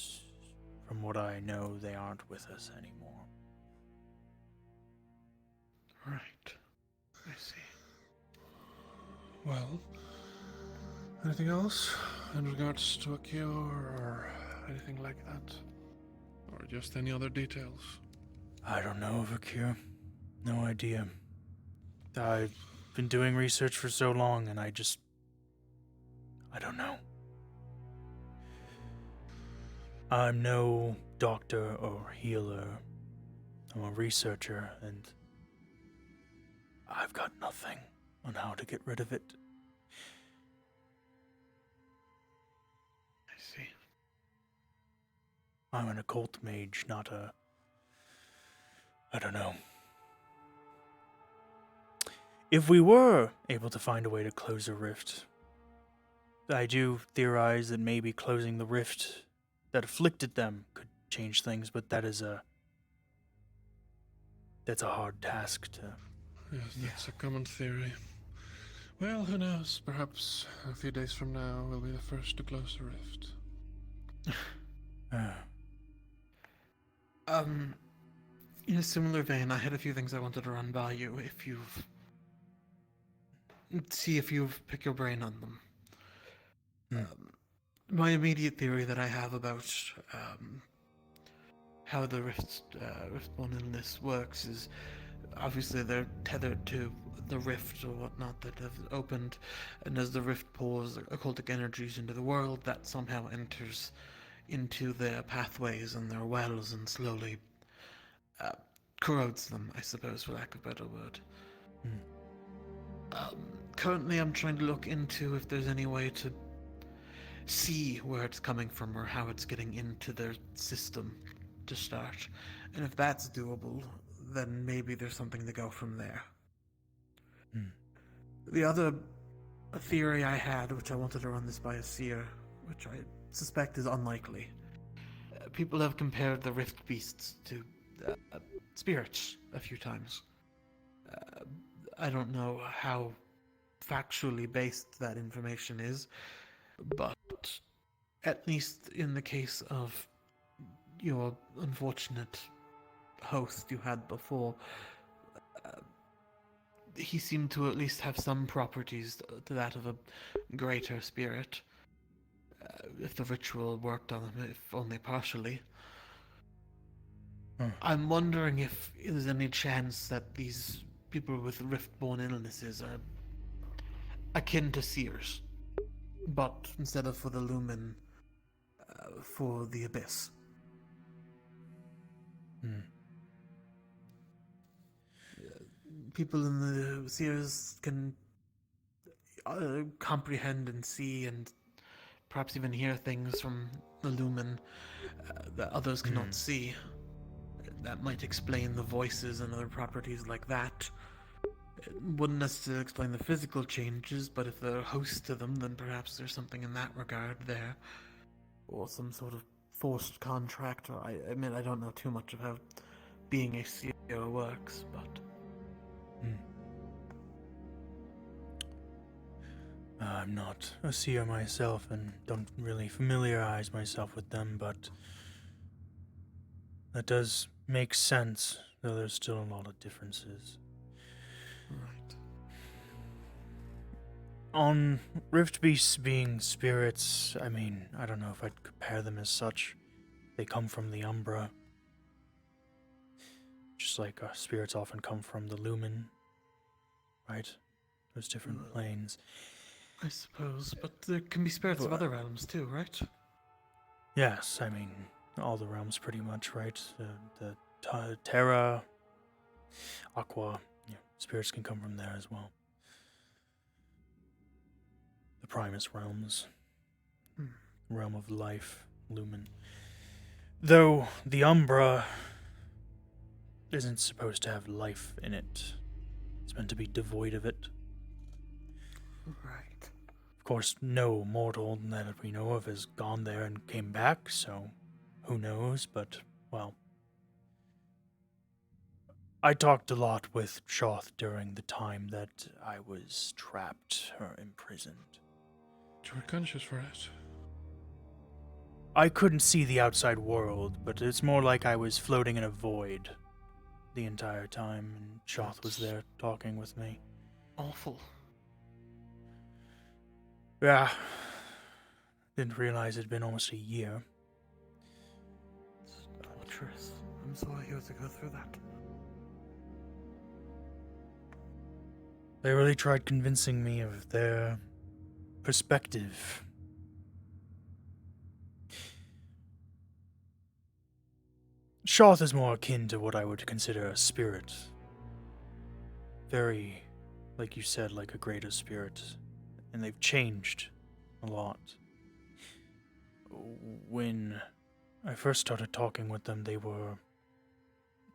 from what I know, they aren't with us anymore. Right. I see. Well, Anything else in regards to a cure or anything like that? Or just any other details? I don't know of a cure. No idea. I've been doing research for so long, and I don't know. I'm no doctor or healer. I'm a researcher, and I've got nothing on how to get rid of it. I see. I'm an occult mage, not a... I don't know. If we were able to find a way to close a rift, I do theorize that maybe closing the rift that afflicted them could change things, but that's a hard task to... Yes, that's a common theory. Well, who knows? Perhaps a few days from now we'll be the first to close the rift. In a similar vein, I had a few things I wanted to run by you. See if you've picked your brain on them. My immediate theory that I have about how the Riftborn illness works is obviously they're tethered to the rift or whatnot that have opened, and as the rift pours occultic energies into the world, that somehow enters into their pathways and their wells and slowly corrodes them, I suppose, for lack of a better word. Currently, I'm trying to look into if there's any way to see where it's coming from or how it's getting into their system to start. And if that's doable, then maybe there's something to go from there. The other theory I had, which I wanted to run this by a seer, which I suspect is unlikely. People have compared the rift beasts to spirits a few times. I don't know how factually based that information is, but at least in the case of your unfortunate host you had before, he seemed to at least have some properties to that of a greater spirit. If the ritual worked on him, if only partially. I'm wondering if there's any chance that these people with rift-borne illnesses are akin to seers, but instead of for the lumen, for the abyss. People in the seers can comprehend and see and perhaps even hear things from the lumen that others cannot see. That might explain the voices and other properties like that. It wouldn't necessarily explain the physical changes, but if they're host to them, then perhaps there's something in that regard there. Or some sort of forced contract, or I mean, I don't know too much of how being a seer works, but... I'm not a seer myself and don't really familiarize myself with them, but that does make sense, though there's still a lot of differences. Right. On Rift Beasts being spirits, I mean, I don't know if I'd compare them as such. They come from the Umbra. Just like spirits often come from the Lumen, right? Those different planes. I suppose, but there can be spirits of other realms too, right? Yes, I mean, all the realms pretty much, right? The Terra, Aqua, spirits can come from there as well. The Primus realms, realm of life, Lumen. Though the Umbra isn't supposed to have life in it. It's meant to be devoid of it. Right. Of course, no mortal that we know of has gone there and came back, so who knows, but, well. I talked a lot with Shoth during the time that I was trapped or imprisoned. You were conscious for it. I couldn't see the outside world, but it's more like I was floating in a void the entire time, and Shoth was there talking with me. Awful. Yeah, Didn't realize it'd been almost a year. It's torturous. I'm sorry you had to go through that. They really tried convincing me of their perspective. Shoth is more akin to what I would consider a spirit. Very, like you said, like a greater spirit. And they've changed a lot. When I first started talking with them, they were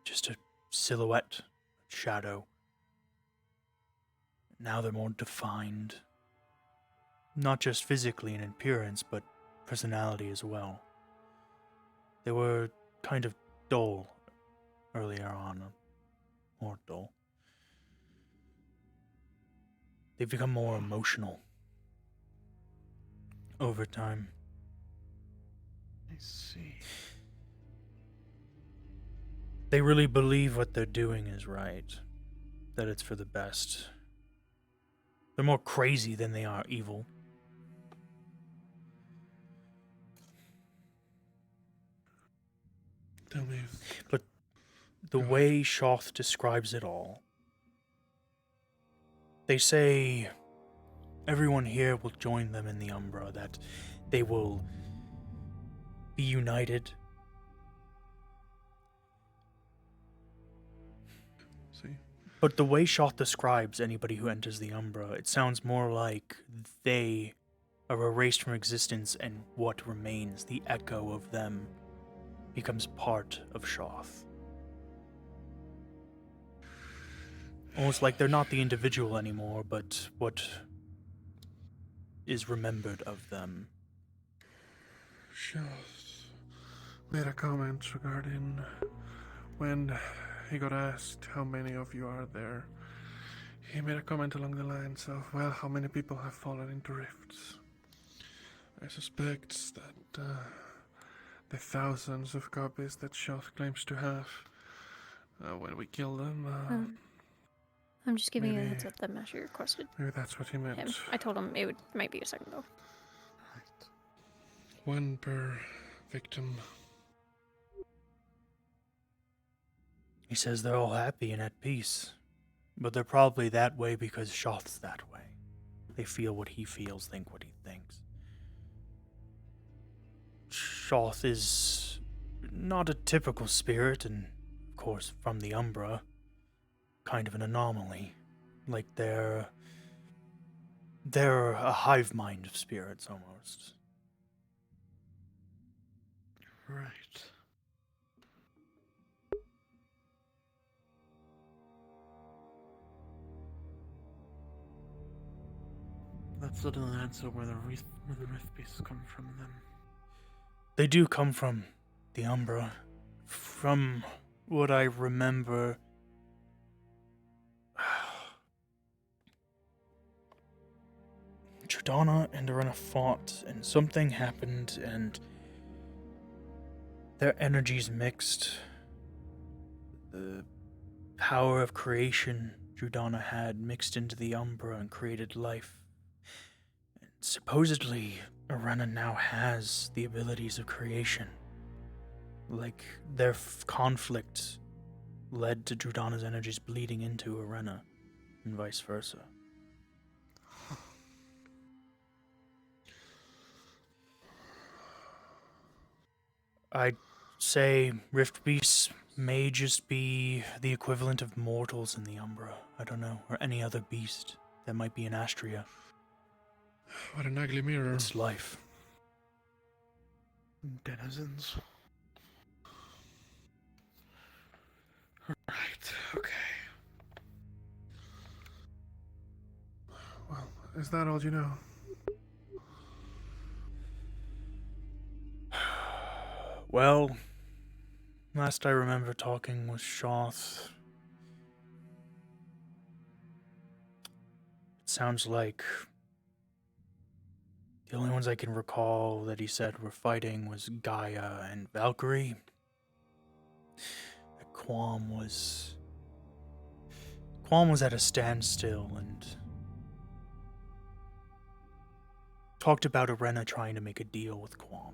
just a silhouette, shadow. Now they're more defined. Not just physically in appearance, but personality as well. They were kind of dull earlier on. More dull. They've become more emotional over time. I see. They really believe what they're doing is right. That it's for the best. They're more crazy than they are evil. Tell me. But the way Shoth describes it all, they say everyone here will join them in the Umbra, that they will be united. See? But the way Shoth describes anybody who enters the Umbra, it sounds more like they are erased from existence and what remains, the echo of them, becomes part of Shoth. Almost like they're not the individual anymore, but what is remembered of them. Shoth made a comment regarding when he got asked how many of you are there. He made a comment along the lines of, well, how many people have fallen into rifts? I suspect that the thousands of copies that Shoth claims to have, when we kill them, I'm just giving you a maybe- heads up that Masher requested maybe that's what he meant. him. I told him it might be a second though. One per victim. He says they're all happy and at peace. But they're probably that way because Shoth's that way. They feel what he feels, think what he thinks. Shoth is not a typical spirit, and of course from the Umbra, kind of an anomaly. Like they're a hive mind of spirits almost. Right. That's still an answer where the rift beasts come from then. They do come from the Umbra. From what I remember, Jordana and Arena fought, and something happened, and their energies mixed. The power of creation Jordana had mixed into the Umbra and created life. And supposedly, Arena now has the abilities of creation. Like, their conflict led to Jordana's energies bleeding into Arena, and vice versa. I'd say Rift Beasts may just be the equivalent of mortals in the Umbra. I don't know, or any other beast that might be in Astria. What an ugly mirror. It's life. Denizens. Right, okay. Well, is that all you know? Well, last I remember talking with Shoth, it sounds like the only ones I can recall that he said were fighting was Gaia and Valkyrie. Quam was at a standstill, and talked about Arena trying to make a deal with Quam.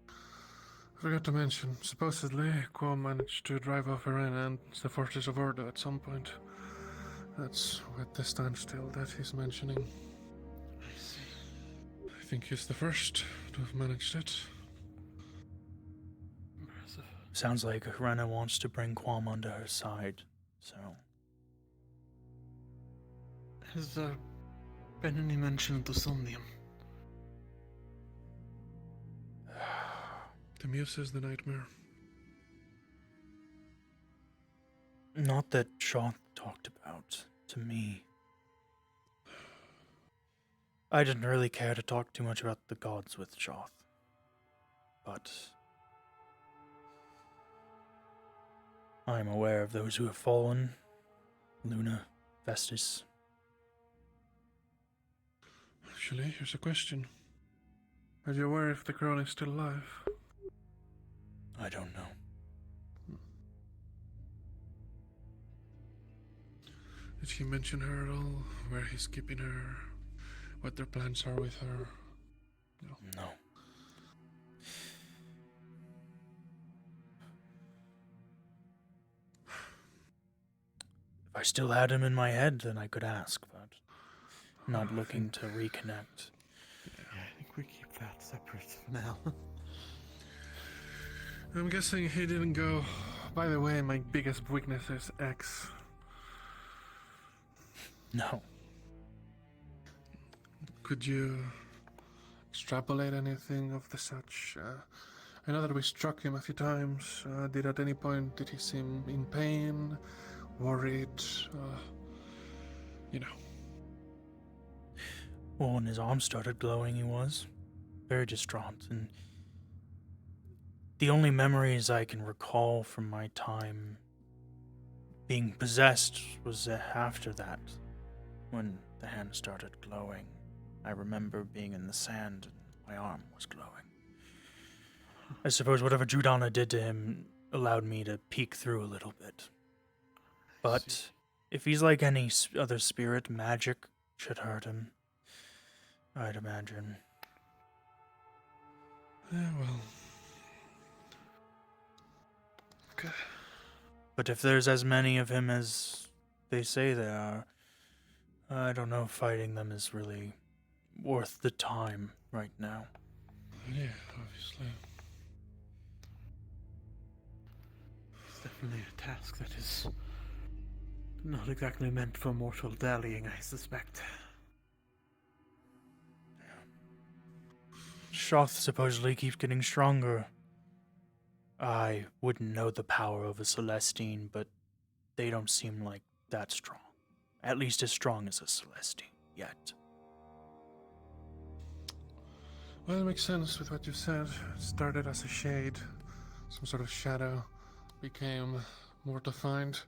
I forgot to mention, supposedly, Quam managed to drive off Arena and the forces of Ordo at some point. That's what the standstill that he's mentioning. I see. I think he's the first to have managed it. Impressive. Sounds like Arena wants to bring Quam onto her side, so... Has there been any mention of the Somnium? The Muse is the nightmare. Not that Shoth talked about to me. I didn't really care to talk too much about the gods with Shoth. But I am aware of those who have fallen. Luna, Vestus. Actually, here's a question. Are you aware if the crone is still alive? I don't know. Did he mention her at all? Where he's keeping her? What their plans are with her? No. No. If I still had him in my head, then I could ask, but I'm not looking to reconnect. Yeah, I think we keep that separate for now. I'm guessing he didn't go. By the way, my biggest weakness is X. No. Could you extrapolate anything of the such? I know that we struck him a few times. Did at any point did he seem in pain, worried? You know. Well, when his arm started glowing, he was very distraught, and the only memories I can recall from my time being possessed was after that, when the hand started glowing. I remember being in the sand and my arm was glowing. I suppose whatever Judana did to him allowed me to peek through a little bit. But if he's like any other spirit, magic should hurt him, I'd imagine. Yeah, well. Okay. But if there's as many of him as they say there are, I don't know if fighting them is really worth the time right now. Yeah, obviously. It's definitely a task that is not exactly meant for mortal dallying, I suspect. Shoth supposedly keeps getting stronger. I wouldn't know the power of a Celestine, but they don't seem like that strong. At least as strong as a Celestine, yet. Well, it makes sense with what you said. It started as a shade, some sort of shadow, became more defined,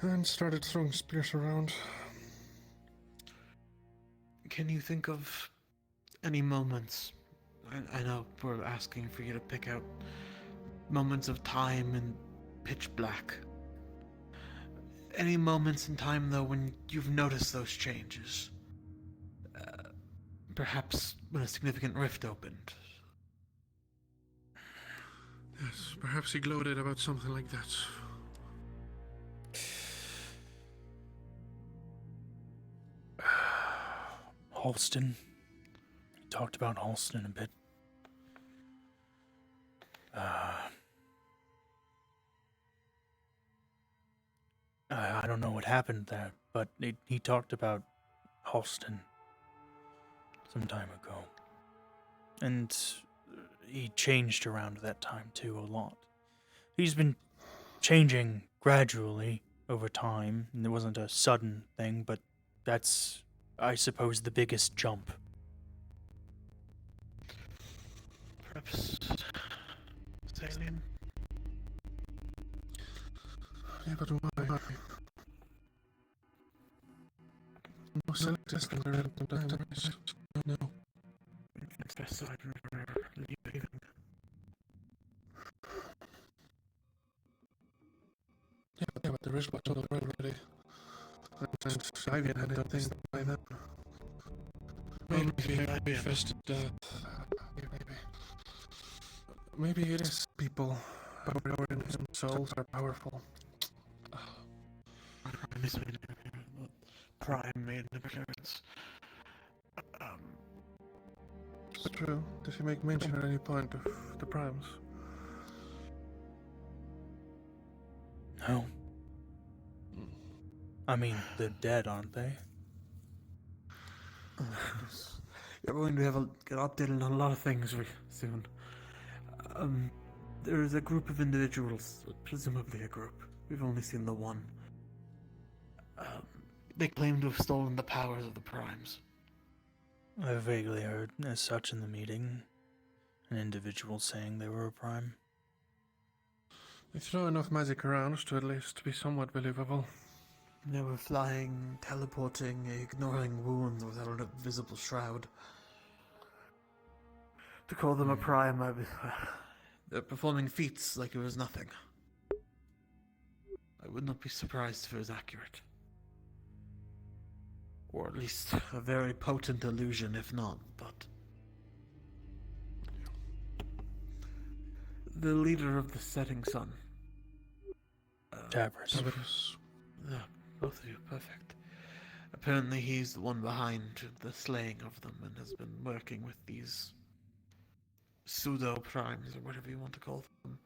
and started throwing spears around. Can you think of any moments? I know we're asking for you to pick out moments of time in pitch black. Any moments in time, though, when you've noticed those changes? Perhaps when a significant rift opened. Yes, perhaps he gloated about something like that. Halston. He talked about Halston a bit. I don't know what happened there, but he talked about Halston some time ago. And he changed around that time too a lot. He's been changing gradually over time, and it wasn't a sudden thing, but that's, I suppose, the biggest jump. Perhaps Zalian? Yeah, but why? No Celestials can learn at the time, right? No. Next best I remember leaving. Yeah, but there is what's already. since I've had anything by then. Maybe I manifested death. Maybe it is people. Power in some souls are powerful. Prime made an appearance. But true. Does he make mention at any point of the primes? No. I mean, they're dead, aren't they? You're going to get updated on a lot of things soon. There is a group of individuals, presumably a group. We've only seen the one. They claim to have stolen the powers of the primes. I vaguely heard as such in the meeting. An individual saying they were a prime. They throw enough magic around to at least be somewhat believable. They were flying, teleporting, ignoring wounds without a visible shroud. To call them a prime, they're performing feats like it was nothing. I would not be surprised if it was accurate. Or at least a very potent illusion, if not, but... The leader of the setting sun. Tavros. Yeah, both of you, perfect. Apparently he's the one behind the slaying of them and has been working with these pseudo-primes, or whatever you want to call them.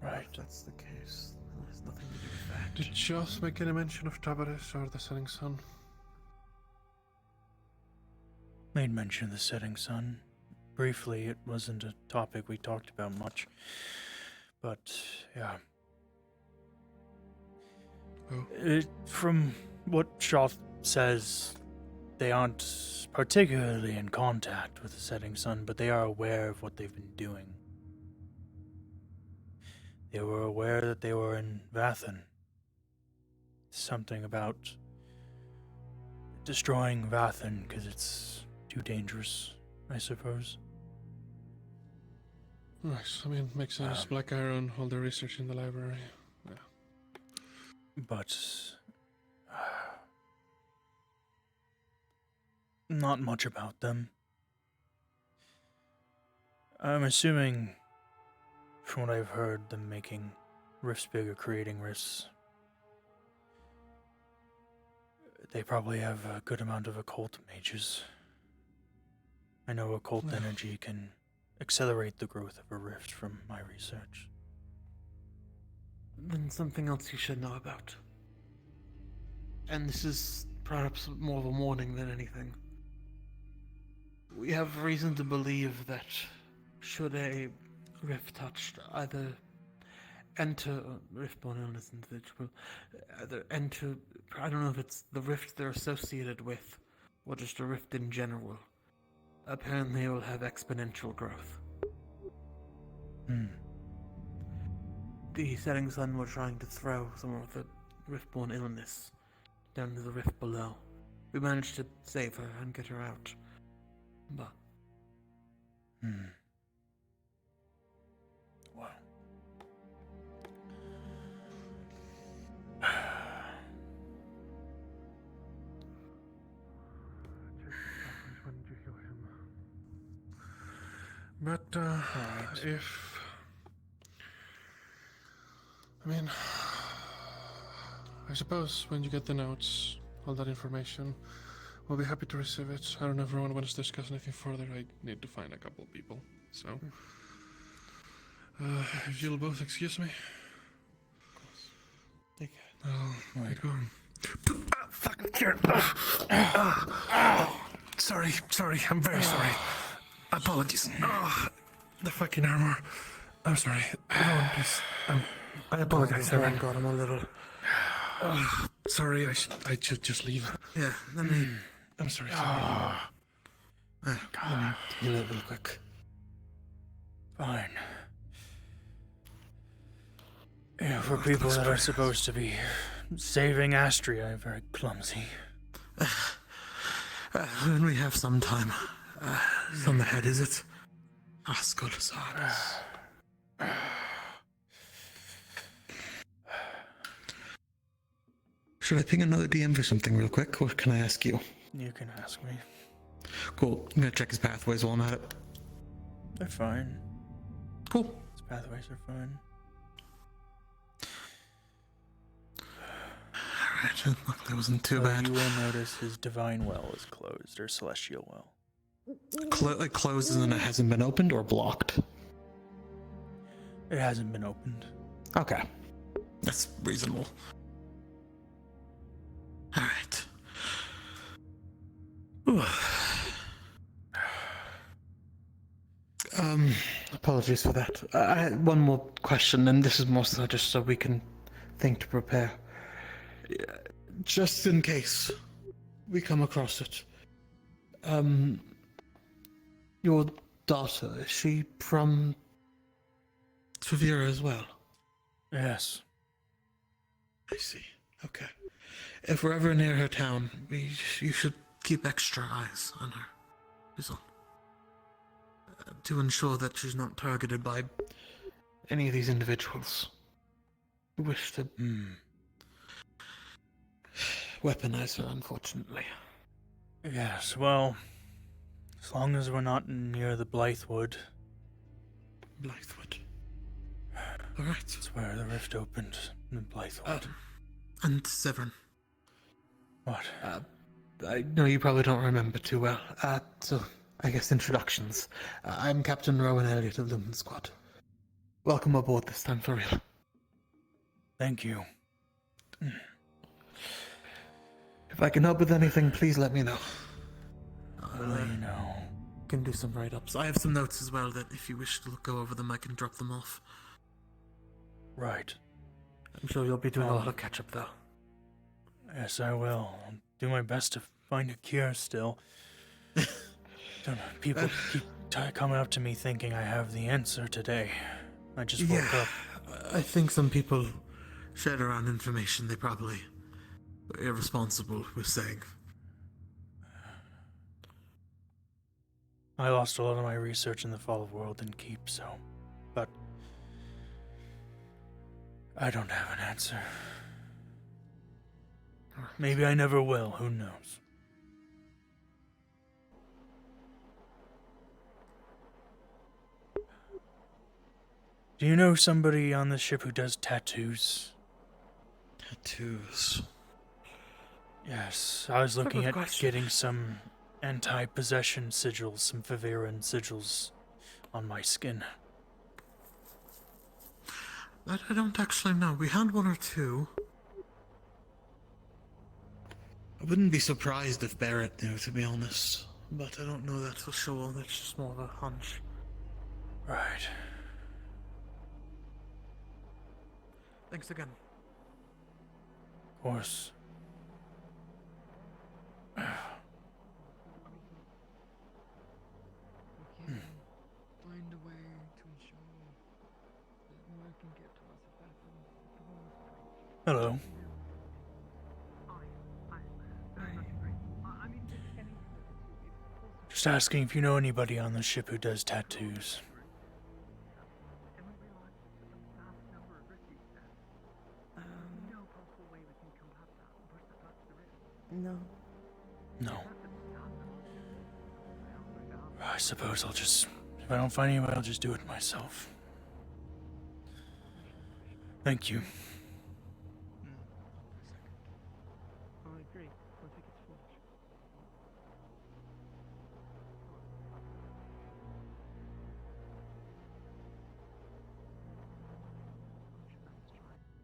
Right. If that's the case, there's nothing to do with that. Did Joth make any mention of Tavares or the setting sun? Made mention of the setting sun. Briefly, it wasn't a topic we talked about much. But, yeah. From what Joth says, they aren't particularly in contact with the setting sun, but they are aware of what they've been doing. They were aware that they were in Vathan. Something about destroying Vathan because it's too dangerous, I suppose. Nice. I mean, makes sense. Black Iron, all the research in the library. Yeah. But not much about them. I'm assuming, from what I've heard, them making rifts bigger, creating rifts. They probably have a good amount of occult mages. I know occult energy can accelerate the growth of a rift from my research. Then something else you should know about. And this is perhaps more of a warning than anything. We have reason to believe that should a rift touched either enter rift-born illness individual, either enter, I don't know if it's the rift they're associated with, or just a rift in general. Apparently it will have exponential growth. The setting sun were trying to throw some of the rift-born illness down to the rift below. We managed to save her and get her out. But... Wow. When did you heal him? But, if... I mean... I suppose when you get the notes, all that information, we'll be happy to receive it. I don't know if everyone wants to discuss anything further. I need to find a couple of people, so... if you'll both excuse me. Take care. I'll get going. Fucking Kieran. Sorry, I'm very sorry. Apologies. The fucking armor. I'm sorry. Everyone, please. I apologize, Severin. Got him a little. Sorry, I should just leave. Yeah, let me... I'm sorry. Let me heal it real quick. Fine. Yeah, for people that are supposed to be saving Astria, I'm very clumsy. When we have some time. It's on the head, is it? Ascolasaurus. Should I ping another DM for something real quick, or can I ask you? You can ask me. Cool. I'm gonna check his pathways while I'm at it. They're fine. Cool. His pathways are fine. Alright, luckily it wasn't too So bad. you will notice his divine well is closed, or celestial well. Like closed and then it hasn't been opened or blocked? It hasn't been opened. Okay. That's reasonable. Alright. Apologies for that. I had one more question, and this is more so just so we can think to prepare. Just in case we come across it. Your daughter, is she from Severa as well? Yes. I see. Okay. If we're ever near her town, you should keep extra eyes on her. Is all. To ensure that she's not targeted by any of these individuals who wish to weaponize her, unfortunately. Yes, well, as long as we're not near the Blythewood. Blythewood. Alright. That's where the rift opened, in Blythewood. And Severin. What? I know you probably don't remember too well. So, I guess introductions. I'm Captain Rowan Elliott of Lumen Squad. Welcome aboard this time for real. Thank you. If I can help with anything, please let me know. Will you know? Can do some write-ups. I have some notes as well that if you wish to go over them, I can drop them off. Right. I'm sure you'll be doing a lot of catch-up, though. Yes, I will. I'll do my best to find a cure still. Don't know, people keep coming up to me thinking I have the answer today. I just woke up. I think some people shared around information they probably were irresponsible with saying. I lost a lot of my research in the Fall of World and Keep, so... But... I don't have an answer. Maybe I never will, who knows? Do you know somebody on the ship who does tattoos? Tattoos? Yes, I was looking at getting some anti-possession sigils, some Severin sigils on my skin. That I don't actually know. We had one or two. I wouldn't be surprised if Barrett knew, to be honest. But I don't know that for sure. That's just more of a hunch. Right. Thanks again. Of course. Find a way to ensure that more can get to us if that Hello. Just asking if you know anybody on the ship who does tattoos. No. No. I suppose I'll just... If I don't find anybody, I'll just do it myself. Thank you. I agree. I think it's foolish.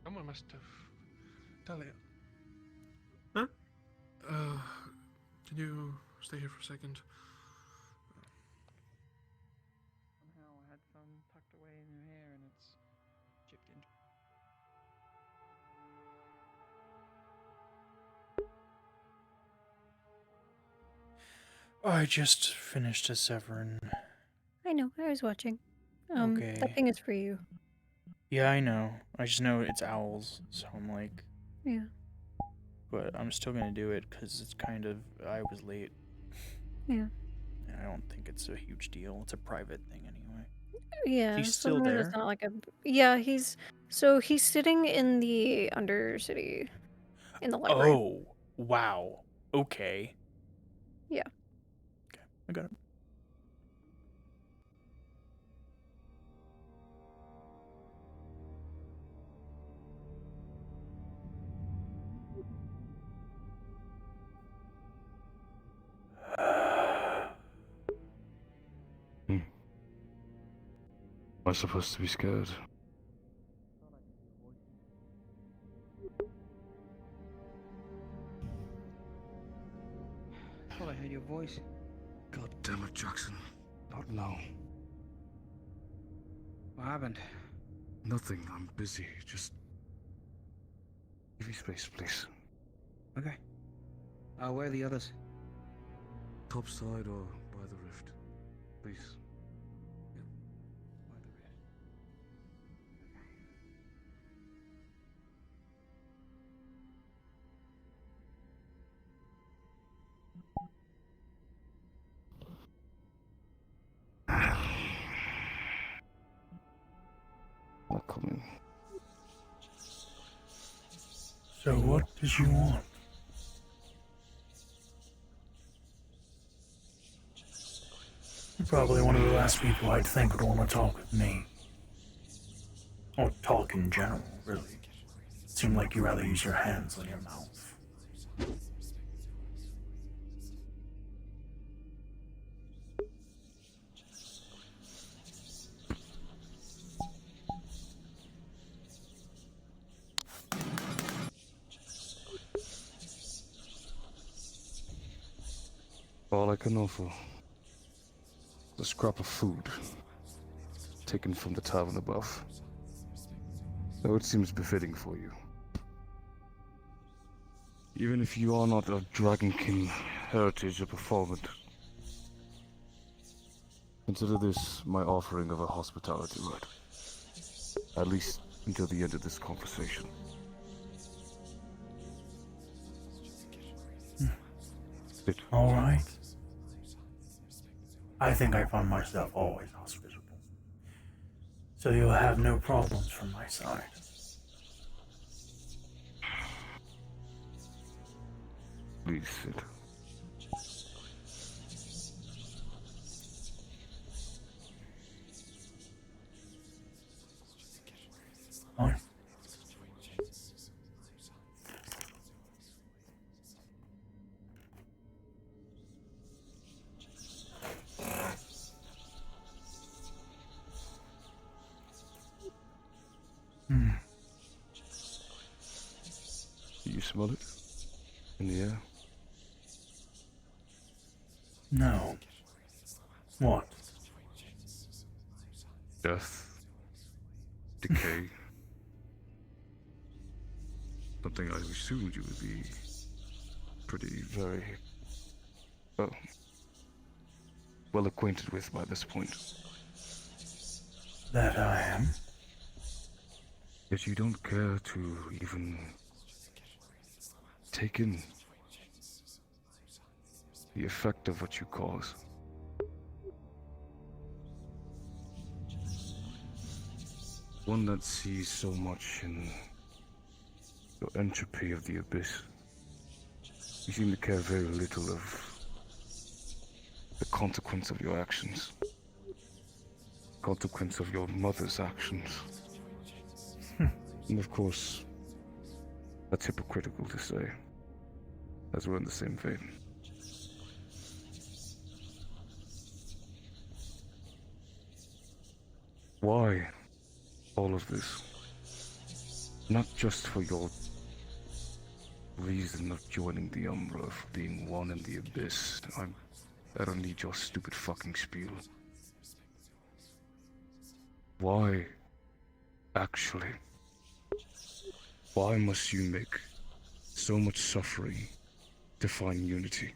Someone must have... Talia. Huh? Can you stay here for a second? Somehow I had some tucked away in your hair and it's chipped in. I just finished a Severin. I know, I was watching. Okay. That thing is for you. Yeah, I know. I just know it's owls, so I'm like... Yeah. But I'm still gonna do it because it's kind of... I was late. Yeah. And I don't think it's a huge deal. It's a private thing anyway. Yeah. He's still somewhere there? that's not like a... Yeah, he's... So he's sitting in the Undercity. in the library. Oh, wow. Okay. Yeah. Okay, I got it. Am I supposed to be scared? I thought I heard your voice. God damn it, Jackson. Not now. What happened? Nothing. I'm busy. Just give me space, please. Okay. Where are the others? Topside or by the rift, please. Not coming. So what did you want? You're probably one of the last people I'd think would want to talk with me. Or talk in general, really. It seemed like you'd rather use your hands than your mouth. All I can offer. A scrap of food, taken from the tavern above. Though it seems befitting for you. Even if you are not of Dragon King heritage or performance, consider this my offering of a hospitality right. At least until the end of this conversation. All right. I think I find myself always hospitable. So you'll have no problems from my side. Please sit. Fine. Do you smell it? In the air? No. What? Death. Decay. Something I assumed you would be very well acquainted with by this point. That I am. Yet you don't care to even take in the effect of what you cause. One that sees so much in your entropy of the abyss. You seem to care very little of the consequence of your actions. Consequence of your mother's actions. And of course, that's hypocritical to say, as we're in the same vein. Why all of this? Not just for your reason of joining the Umbra, for being one in the abyss. I don't need your stupid fucking spiel. Why, actually? Why must you make so much suffering to find unity?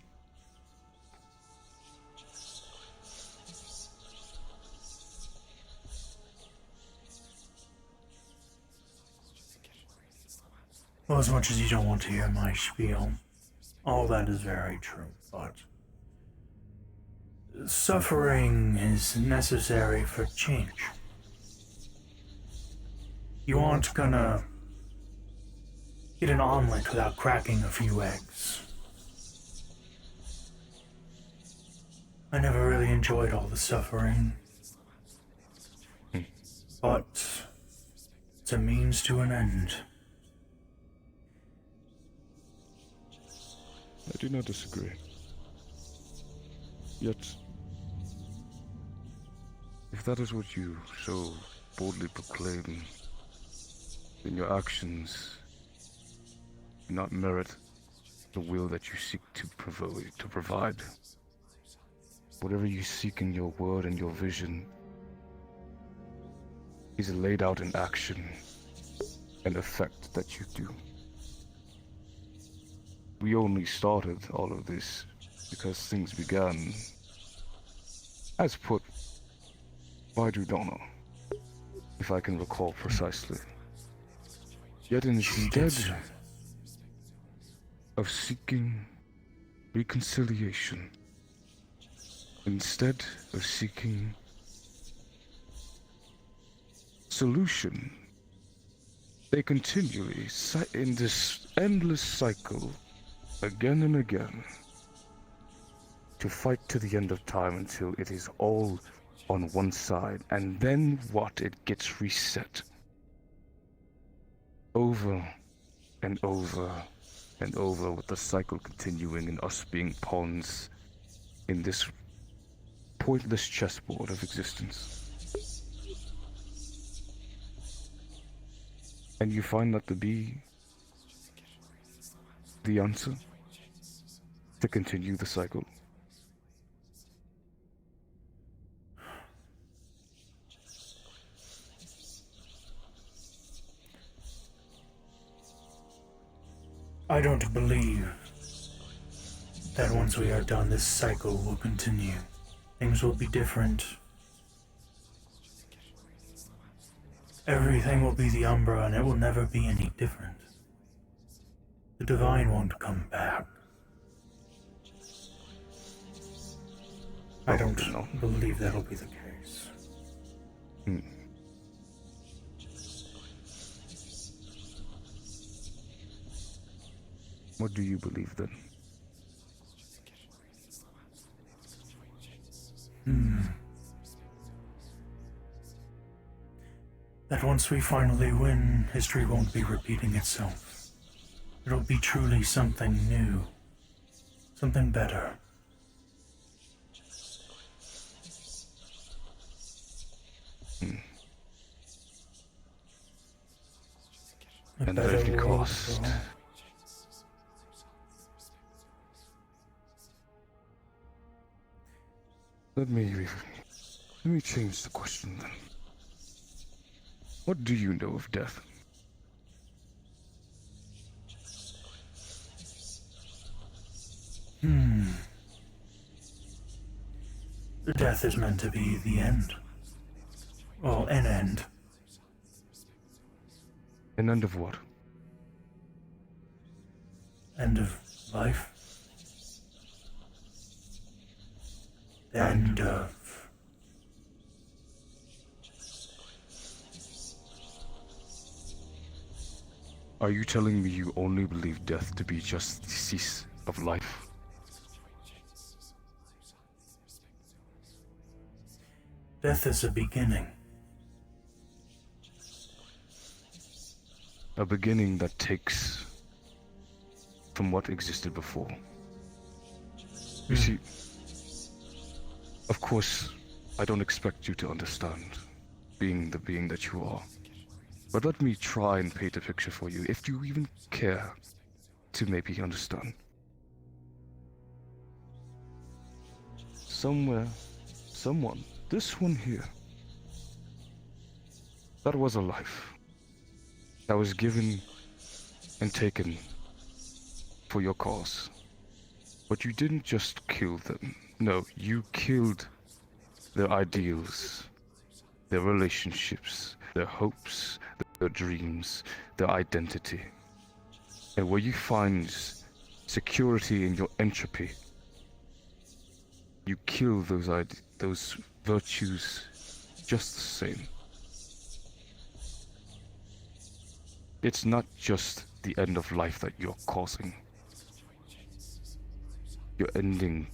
Well, as much as you don't want to hear my spiel, all that is very true, but suffering is necessary for change. You aren't gonna get an omelet without cracking a few eggs. I never really enjoyed all the suffering. But it's a means to an end. I do not disagree. Yet, if that is what you so boldly proclaim, then your actions do not merit the will that you seek to provide. Whatever you seek in your word and your vision is laid out in action and effect that you do. We only started all of this because things began as put by Drudona, if I can recall precisely. Yet instead of seeking reconciliation, instead of seeking solution, they continually, in this endless cycle, again and again, to fight to the end of time until it is all on one side, and then what? It gets reset. Over and over and over, with the cycle continuing and us being pawns in this pointless chessboard of existence. And you find that to be the answer to continue the cycle. I don't believe that once we are done, this cycle will continue. Things will be different. Everything will be the Umbra, and it will never be any different. The Divine won't come back. I don't believe that'll be the case. What do you believe then? That once we finally win, history won't be repeating itself. It'll be truly something new. Something better. And at any cost. Let me change the question then. What do you know of death? The death is meant to be the end. Well, an end. An end of what? End of life. The end of... Are you telling me you only believe death to be just the cease of life? Death is a beginning. A beginning that takes from what existed before. You see, of course, I don't expect you to understand, being the being that you are. But let me try and paint a picture for you, if you even care to maybe understand. Somewhere, someone, this one here, that was a life that was given and taken for your cause. But you didn't just kill them. No, you killed their ideals, their relationships, their hopes, their dreams, their identity. And where you find security in your entropy, you kill those virtues just the same. It's not just the end of life that you're causing. You're ending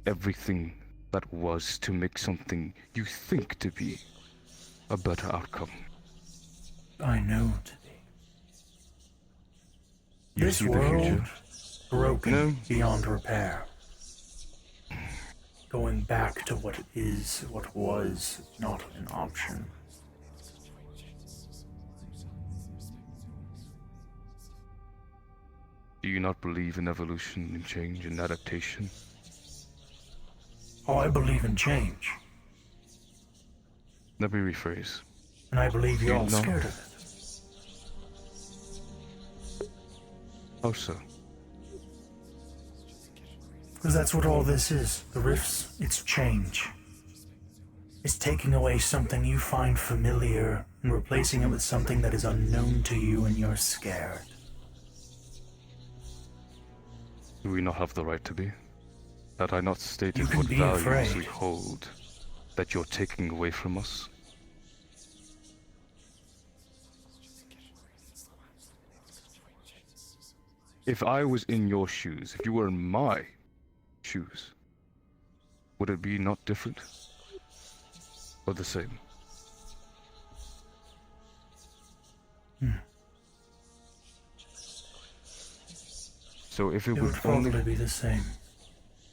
everything that was to make something you think to be a better outcome. I know to be. You This see the world, future? broken No. beyond repair. Going back to what is, what was, not an option. Do you not believe in evolution and change and adaptation? Oh, I believe in change. Let me rephrase. And I believe you're all No. scared of it. How so? Because that's what all this is. The rifts, it's change. It's taking away something you find familiar and replacing it with something that is unknown to you and you're scared. Do we not have the right to be? Had I not stated You can what be values afraid. we hold that you're taking away from us? If I was in your shoes, if you were in my shoes, would it be not different? Or the same? So if it It would would probably only be the same.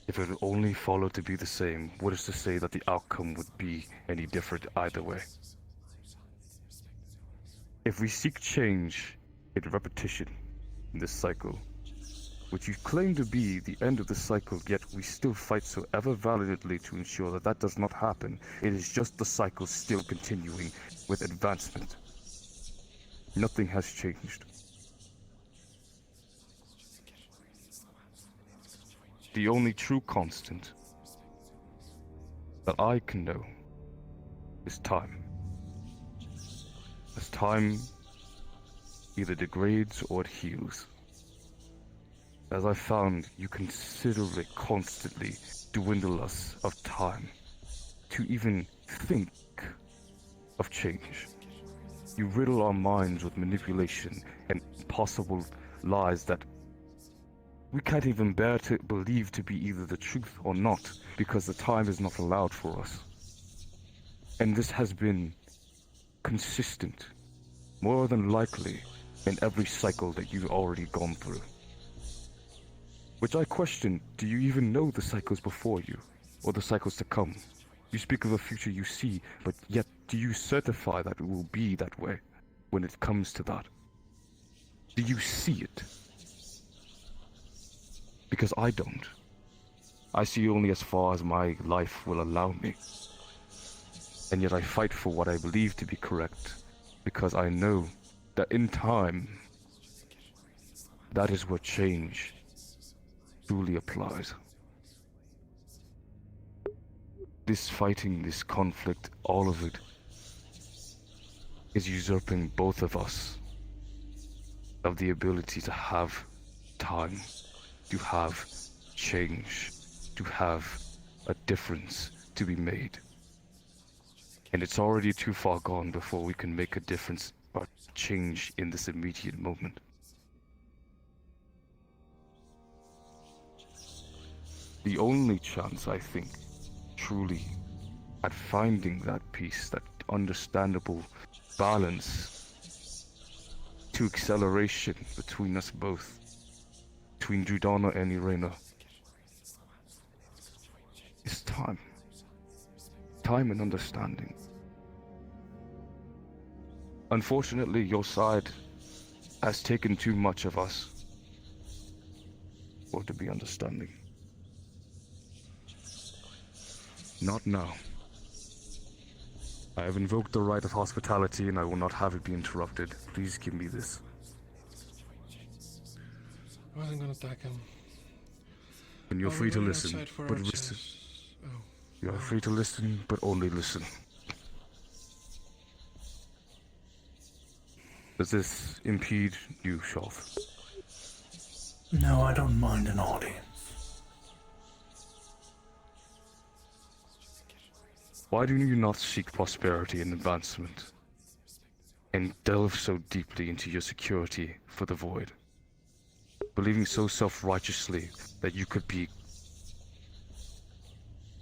If it would only follow to be the same, what is to say that the outcome would be any different either way? If we seek change in repetition in this cycle, which you claim to be the end of the cycle, yet we still fight so ever valiantly to ensure that that does not happen, it is just the cycle still continuing with advancement. Nothing has changed. The only true constant that I can know is time. As time either degrades or it heals. As I found, you considerably constantly dwindle us of time to even think of change. You riddle our minds with manipulation and possible lies that we can't even bear to believe to be either the truth or not, because the time is not allowed for us. And this has been consistent, more than likely, in every cycle that you've already gone through. Which I question, do you even know the cycles before you, or the cycles to come? You speak of a future you see, but yet do you certify that it will be that way when it comes to that? Do you see it? Because I don't. I see only as far as my life will allow me. And yet I fight for what I believe to be correct, because I know that in time, that is where change truly applies. This fighting, this conflict, all of it, is usurping both of us of the ability to have time, to have change, to have a difference to be made. And it's already too far gone before we can make a difference or change in this immediate moment. The only chance, I think, truly, at finding that peace, that understandable balance to acceleration between us both, between Judana and Irena, is time. Time and understanding. Unfortunately, your side has taken too much of us for it to be understanding. Not now. I have invoked the right of hospitality and I will not have it be interrupted. Please give me this. I wasn't gonna attack him. And you're Are we free to waiting listen, outside for but our listen. chairs? Oh. You are free to listen, but only listen. Does this impede you, Shoth? No, I don't mind an audience. Why do you not seek prosperity and advancement? and delve so deeply into your security for the void, believing so self-righteously that you could be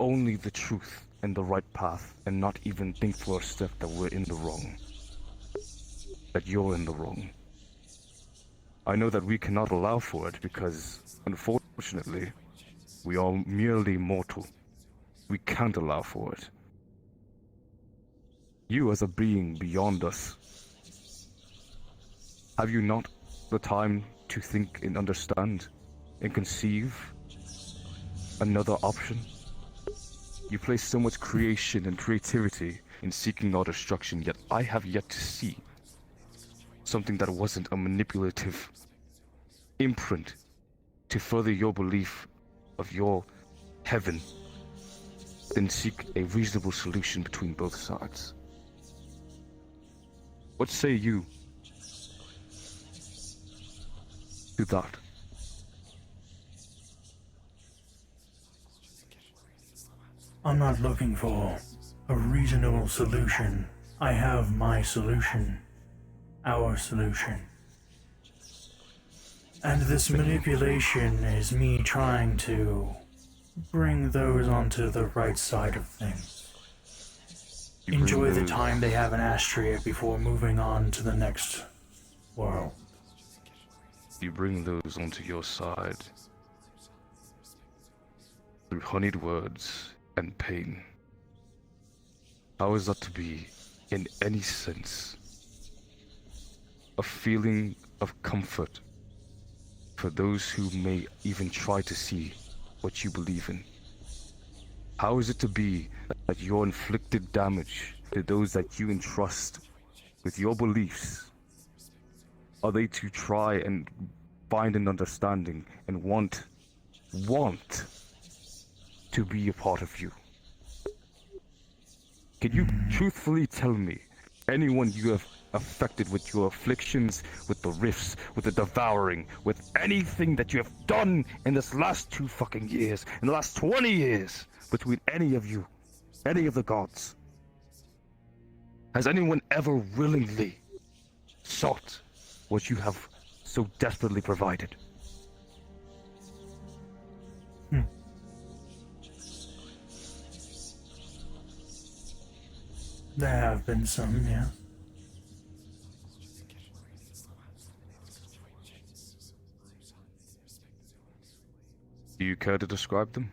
only the truth and the right path, and not even think for a step that we're in the wrong, that you're in the wrong. I know that we cannot allow for it because, unfortunately, we are merely mortal. We can't allow for it. You as a being beyond us, have you not the time to think and understand and conceive another option? You place so much creation and creativity in seeking our destruction, yet I have yet to see something that wasn't a manipulative imprint to further your belief of your heaven, then seek a reasonable solution between both sides. What say you to that? I'm not looking for a reasonable solution. I have my solution. Our solution. And this manipulation is me trying to bring those onto the right side of things. Enjoy the time they have in Astria before moving on to the next world. You bring those onto your side through honeyed words and pain. How is that to be, in any sense, a feeling of comfort for those who may even try to see what you believe in? How is it to be that your inflicted damage to those that you entrust with your beliefs, are they to try and find an understanding and want to be a part of you? Can you truthfully tell me anyone you have affected with your afflictions, with the rifts, with the devouring, with anything that you have done in this last 2 fucking years, in the last 20 years, between any of you, any of the gods? Has anyone ever willingly sought what you have so desperately provided? There have been some, yeah. Do you care to describe them?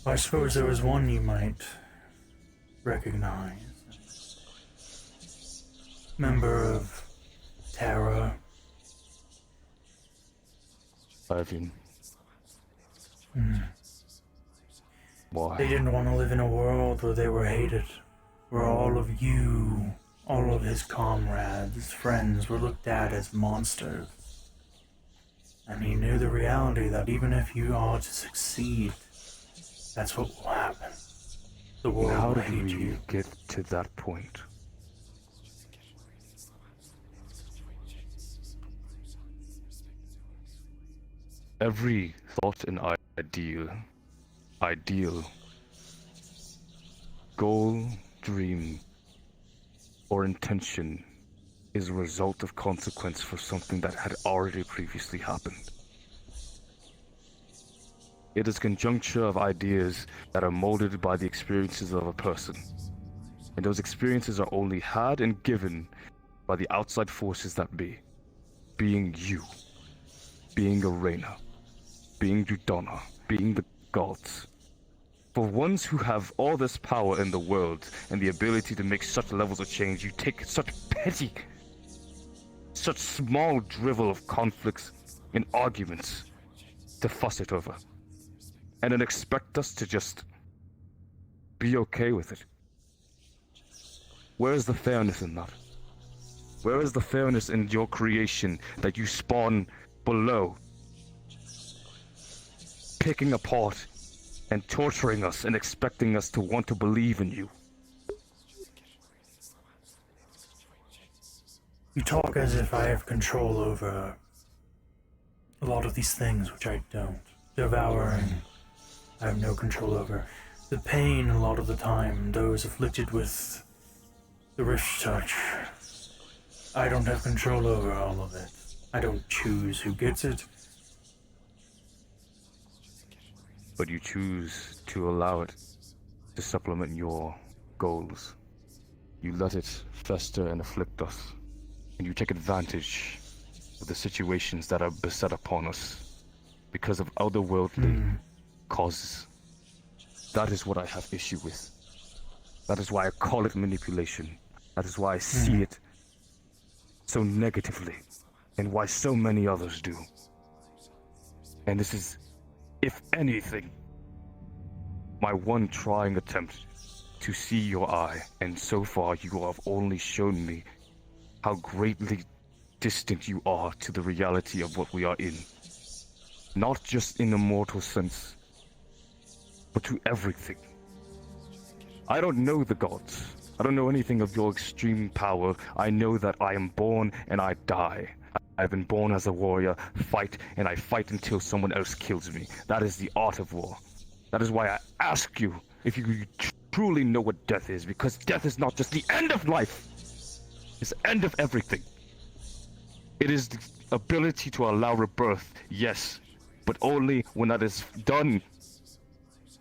I suppose there was one you might recognize. Member of Terra. Severin. Why? They didn't want to live in a world where they were hated, where all of you, all of his comrades, friends were looked at as monsters. And he knew the reality that even if you are to succeed, that's what will happen. The world How will did hate we you. get to that point? Every thought and ideal, goal, dream, or intention is a result of consequence for something that had already previously happened. It is conjuncture of ideas that are molded by the experiences of a person. And those experiences are only had and given by the outside forces that be. Being you. Being Arena. Being Dudonna. Being the gods. For ones who have all this power in the world and the ability to make such levels of change, you take such petty, such small drivel of conflicts and arguments to fuss it over. And then expect us to just be okay with it. Where is the fairness in that? Where is the fairness in your creation that you spawn below? Picking apart and torturing us and expecting us to want to believe in you. You talk as if I have control over a lot of these things, which I don't. Devouring, I have no control over. The pain, a lot of the time, those afflicted with the Rift Touch. I don't have control over all of it. I don't choose who gets it. But you choose to allow it to supplement your goals. You let it fester and afflict us, and you take advantage of the situations that are beset upon us because of otherworldly causes. That is what I have issue with. That is why I call it manipulation. That is why I see it so negatively, and why so many others do. And this is, if anything, my one trying attempt to see your eye, and so far you have only shown me how greatly distant you are to the reality of what we are in. Not just in a mortal sense, but to everything. I don't know the gods. I don't know anything of your extreme power. I know that I am born and I die. I've been born as a warrior, fight, and I fight until someone else kills me. That is the art of war. That is why I ask you if you truly know what death is, because death is not just the end of life. It's the end of everything. It is the ability to allow rebirth, yes, but only when that is done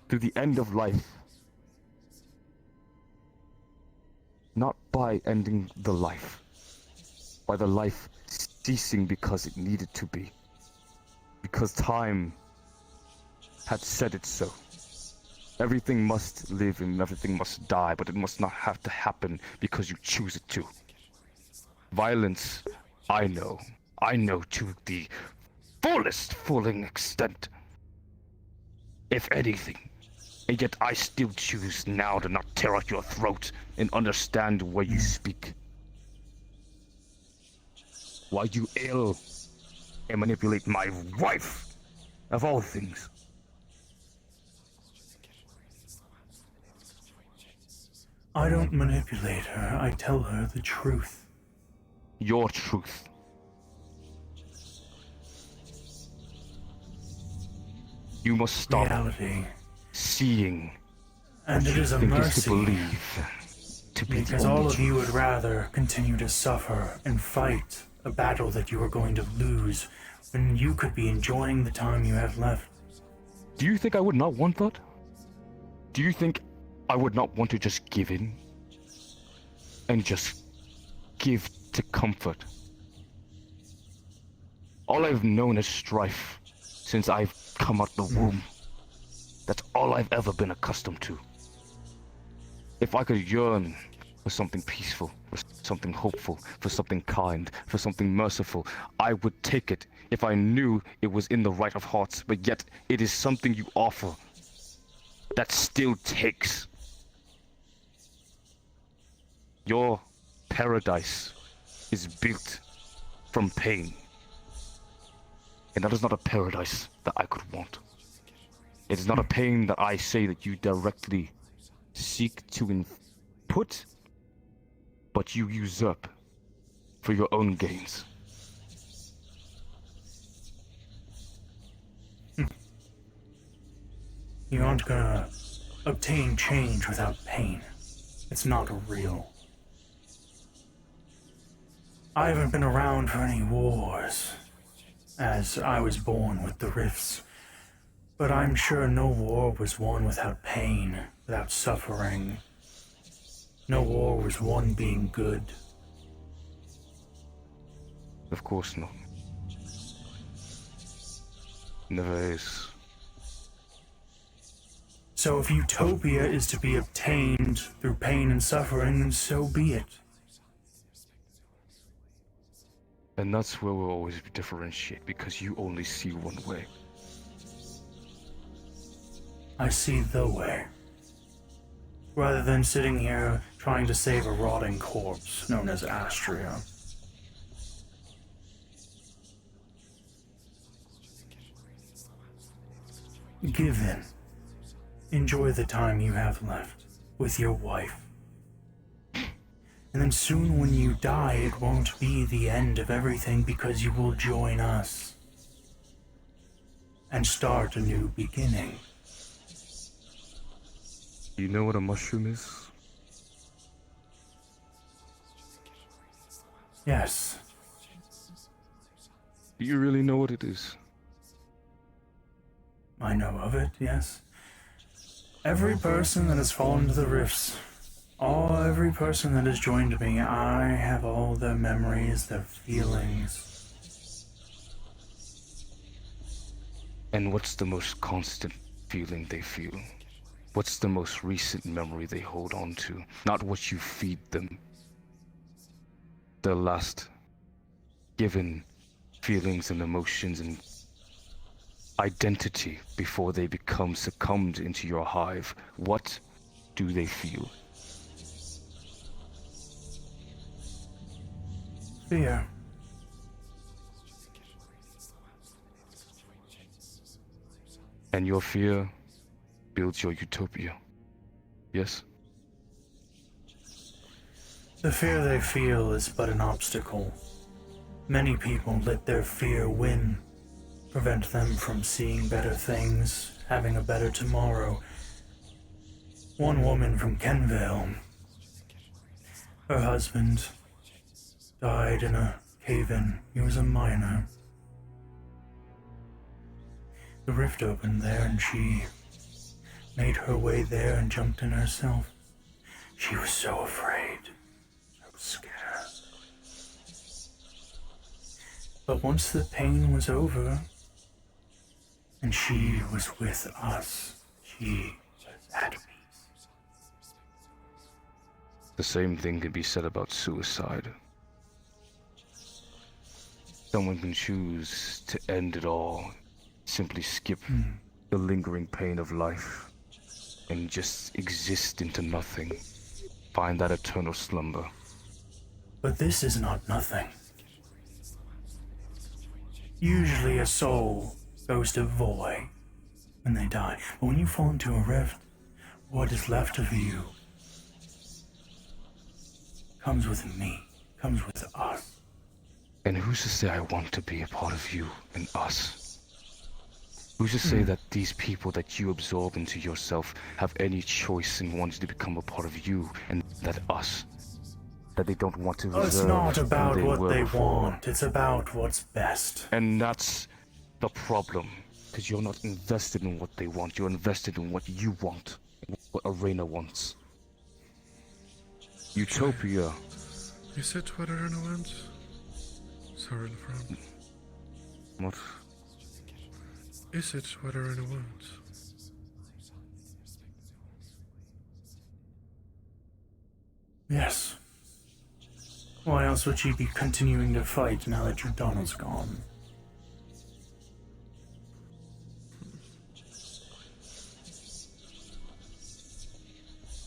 through the end of life. Not by ending the life, by the life ceasing because it needed to be, because time had said it so. Everything must live and everything must die, but it must not have to happen because you choose it to. Violence, I know to the full extent, if anything. And yet I still choose now to not tear out your throat and understand where you speak. Why you ill and manipulate my wife, of all things. I don't manipulate her, I tell her the truth. Your truth. You must stop reality. Seeing. And it is a mercy. To believe. To be because all of you would rather continue to suffer and fight a battle that you are going to lose when you could be enjoying the time you have left. Do you think I would not want that? Do you think I would not want to just give in? And just give to comfort? All I've known is strife since I've come out the womb. That's all I've ever been accustomed to. If I could yearn for something peaceful, for something hopeful, for something kind, for something merciful, I would take it if I knew it was in the right of hearts, but yet it is something you offer that still takes. Your paradise is built from pain. And that is not a paradise that I could want. It is not a pain that I say that you directly seek to input, but you usurp for your own gains. You aren't gonna obtain change without pain. It's not real. I haven't been around for any wars, as I was born with the rifts. But I'm sure no war was won without pain, without suffering. No war was won being good. Of course not. Never is. So if utopia is to be obtained through pain and suffering, then so be it. And that's where we'll always differentiate, because you only see one way. I see the way. Rather than sitting here trying to save a rotting corpse known as Astria. Give in. Enjoy the time you have left with your wife. And then soon when you die, it won't be the end of everything, because you will join us and start a new beginning. You know what a mushroom is? Yes. Do you really know what it is? I know of it, yes. Every person that has fallen to the rifts, every person that has joined me, I have all their memories, their feelings. And what's the most constant feeling they feel? What's the most recent memory they hold on to? Not what you feed them. Their last given feelings and emotions and identity before they become succumbed into your hive. What do they feel? Fear. And your fear builds your utopia. Yes? The fear they feel is but an obstacle. Many people let their fear win, prevent them from seeing better things, having a better tomorrow. One woman from Kenvale, her husband died in a cave-in. He was a miner. The rift opened there and she made her way there and jumped in herself. She was so afraid, so scared. But once the pain was over, and she was with us, she was at peace. The same thing can be said about suicide. Someone can choose to end it all, simply skip the lingering pain of life, and just exist into nothing. Find that eternal slumber. But this is not nothing. Usually a soul goes to void when they die. But when you fall into a rift, what is left of you comes with me, comes with us. And who's to say I want to be a part of you and us? Who's to say that these people that you absorb into yourself have any choice in wanting to become a part of you, and that us, that they don't want to It's reserve not about who what were they before. want, it's about what's best. And that's the problem, because you're not invested in what they want, you're invested in what you want, and what Arena wants. Utopia. Is it what Arena wants? Sorry, LeFron. What? Is it what Arena wants? Yes. Why else would she be continuing to fight now that Jordana's gone?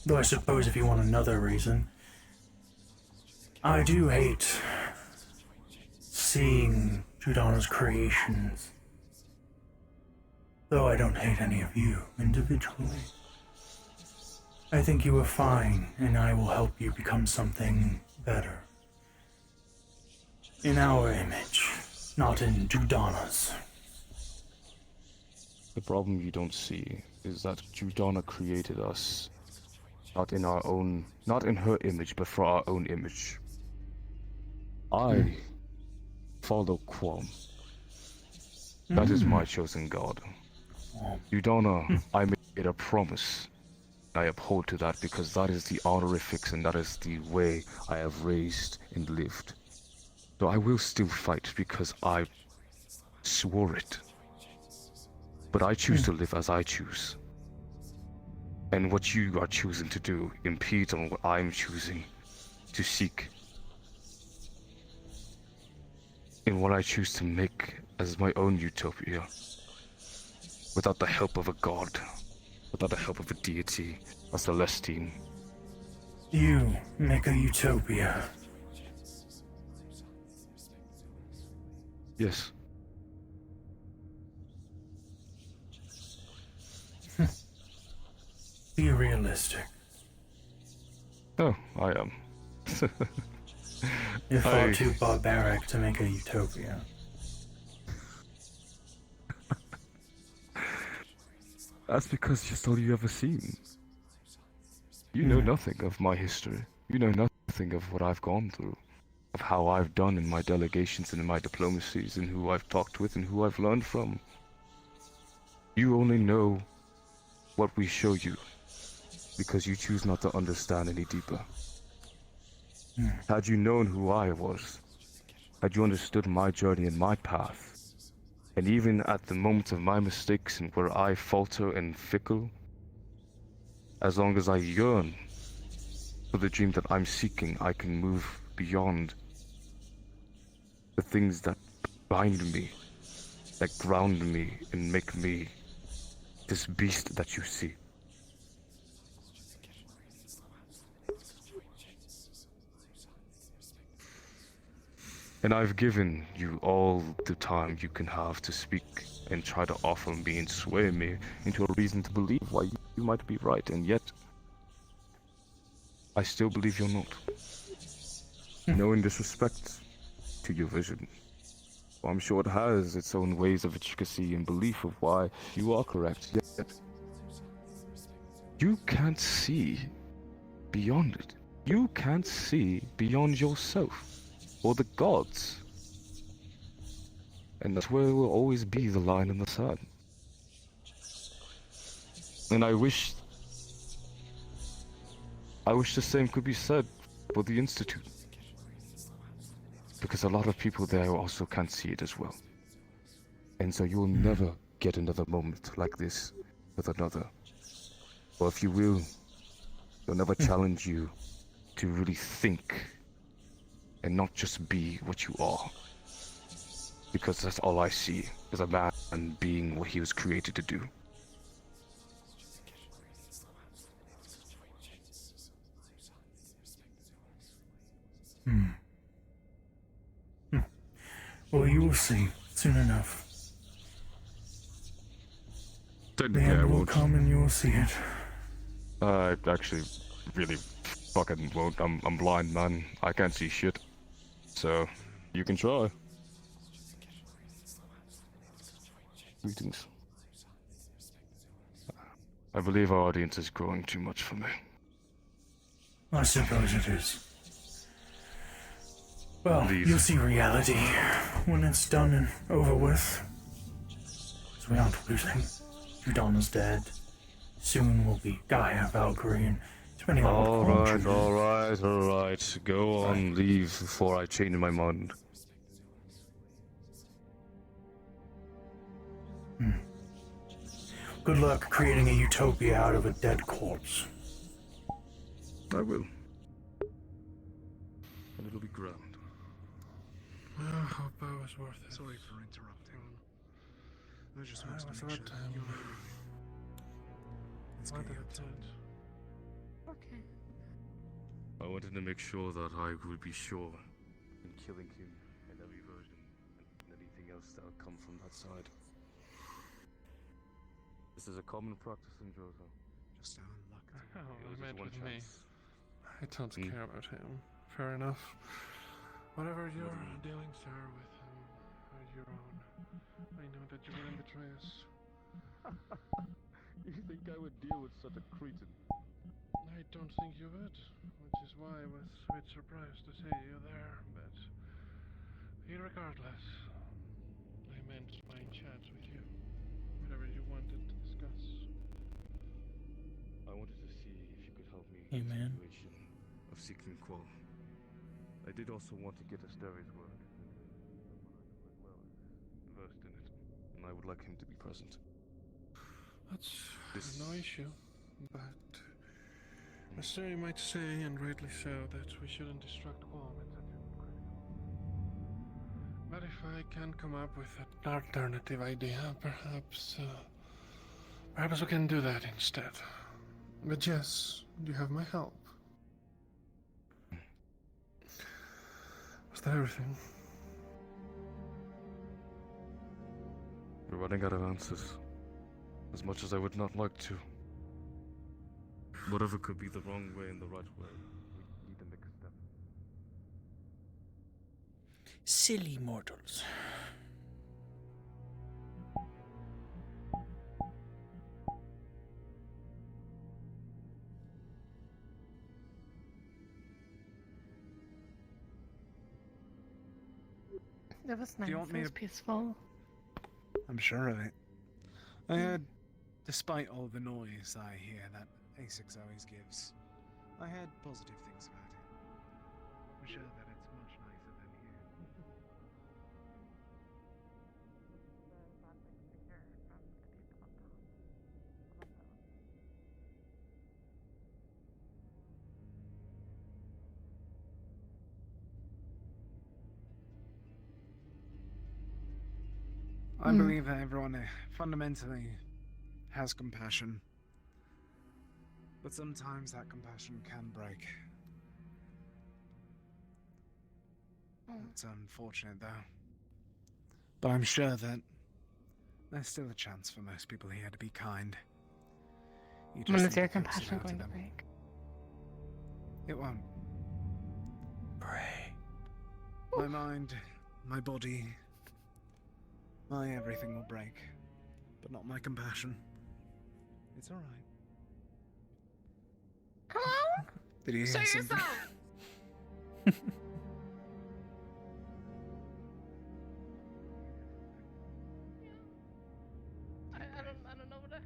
Though I suppose if you want another reason, I do hate seeing Jordana's creations. Though I don't hate any of you individually. I think you are fine, and I will help you become something better. In our image, not in Jordana's. The problem you don't see is that Jordana created us, not in our own, not in her image, but for our own image. I follow Quam. That is my chosen god. Jordana, I made a promise. I uphold to that because that is the honorifics and that is the way I have raised and lived. So I will still fight because I swore it. But I choose to live as I choose. And what you are choosing to do impedes on what I'm choosing to seek. In what I choose to make as my own utopia. Without the help of a god. Without the help of a deity, a Celestine. You make a utopia. Yes. Be realistic. Oh, I am. You're far too barbaric to make a utopia. That's because it's all you ever seen. You know nothing of my history. You know nothing of what I've gone through, of how I've done in my delegations and in my diplomacies, and who I've talked with and who I've learned from. You only know what we show you, because you choose not to understand any deeper. Had you known who I was, had you understood my journey and my path, and even at the moment of my mistakes and where I falter and fickle, as long as I yearn for the dream that I'm seeking, I can move beyond the things that bind me, that ground me and make me this beast that you see. And I've given you all the time you can have to speak and try to offer me and sway me into a reason to believe why you might be right, and yet I still believe you're not. No disrespect to your vision. Well, I'm sure it has its own ways of intricacy and belief of why you are correct, yet you can't see beyond it. You can't see beyond yourself or the gods. And that's where will always be the line in the sand. And I wish the same could be said for the Institute. Because a lot of people there also can't see it as well. And so you'll never get another moment like this with another. Or if you will, they'll never challenge you to really think and not just be what you are. Because that's all I see is a man being what he was created to do. Well, you will see soon enough. The Technically, I end will won't. come and you will see it. I actually really fucking won't. I'm blind, man. I can't see shit. So, you can try. Greetings. I believe our audience is growing too much for me. I suppose it is. Well, Leave. you'll see reality when it's done and over with. So we aren't losing. Udonna's dead. Soon will be Gaia, Valkyrie, and depending on what quantum. Alright. Go on, leave before I change my mind. Good luck creating a utopia out of a dead corpse. I will. And it'll be grand. I hope I was worth it. Sorry for interrupting. I just I wanted was to make about sure to- you're everything. It's What getting did up it to end? Okay. I wanted to make sure that I would be sure in killing him and every version and anything else that would come from that side. This is a common practice in Johto. just our luck. Oh, It I was meant just one with me. chance. I don't care about him. Fair enough. Whatever your dealings are with him are your own. I know that you wouldn't betray us. You think I would deal with such a cretin? I don't think you would, which is why I was a bit surprised to see you there, but regardless, I meant my chat with you. Whatever you wanted to discuss. I wanted to see if you could help me Hey, in the man. situation of seeking Qual. I did also want to get Asteri's work. Someone I quite well versed in it, and I would like him to be present. That's This- no issue, but Asteri might say, and rightly so, that we shouldn't distract Qualm at such a critical. But if I can come up with an alternative idea, perhaps we can do that instead. But yes, you have my help. Was that everything? We're running out of answers. As much as I would not like to. Whatever could be the wrong way and the right way, we need the next step. Silly mortals. It was nice. Do you want It me was to... peaceful. I'm sure of it. I heard, despite all the noise I hear that A6 always gives, I heard positive things about it. I'm sure that it's much nicer than here. I believe that everyone fundamentally has compassion. But sometimes that compassion can break. It's unfortunate, though. But I'm sure that there's still a chance for most people here to be kind. You When just is need your to force it compassion out of going to them. break? It won't. Pray. My mind, my body, my everything will break. But not my compassion. It's alright. Hello? Did you hear Show something? yourself! I don't know what I heard.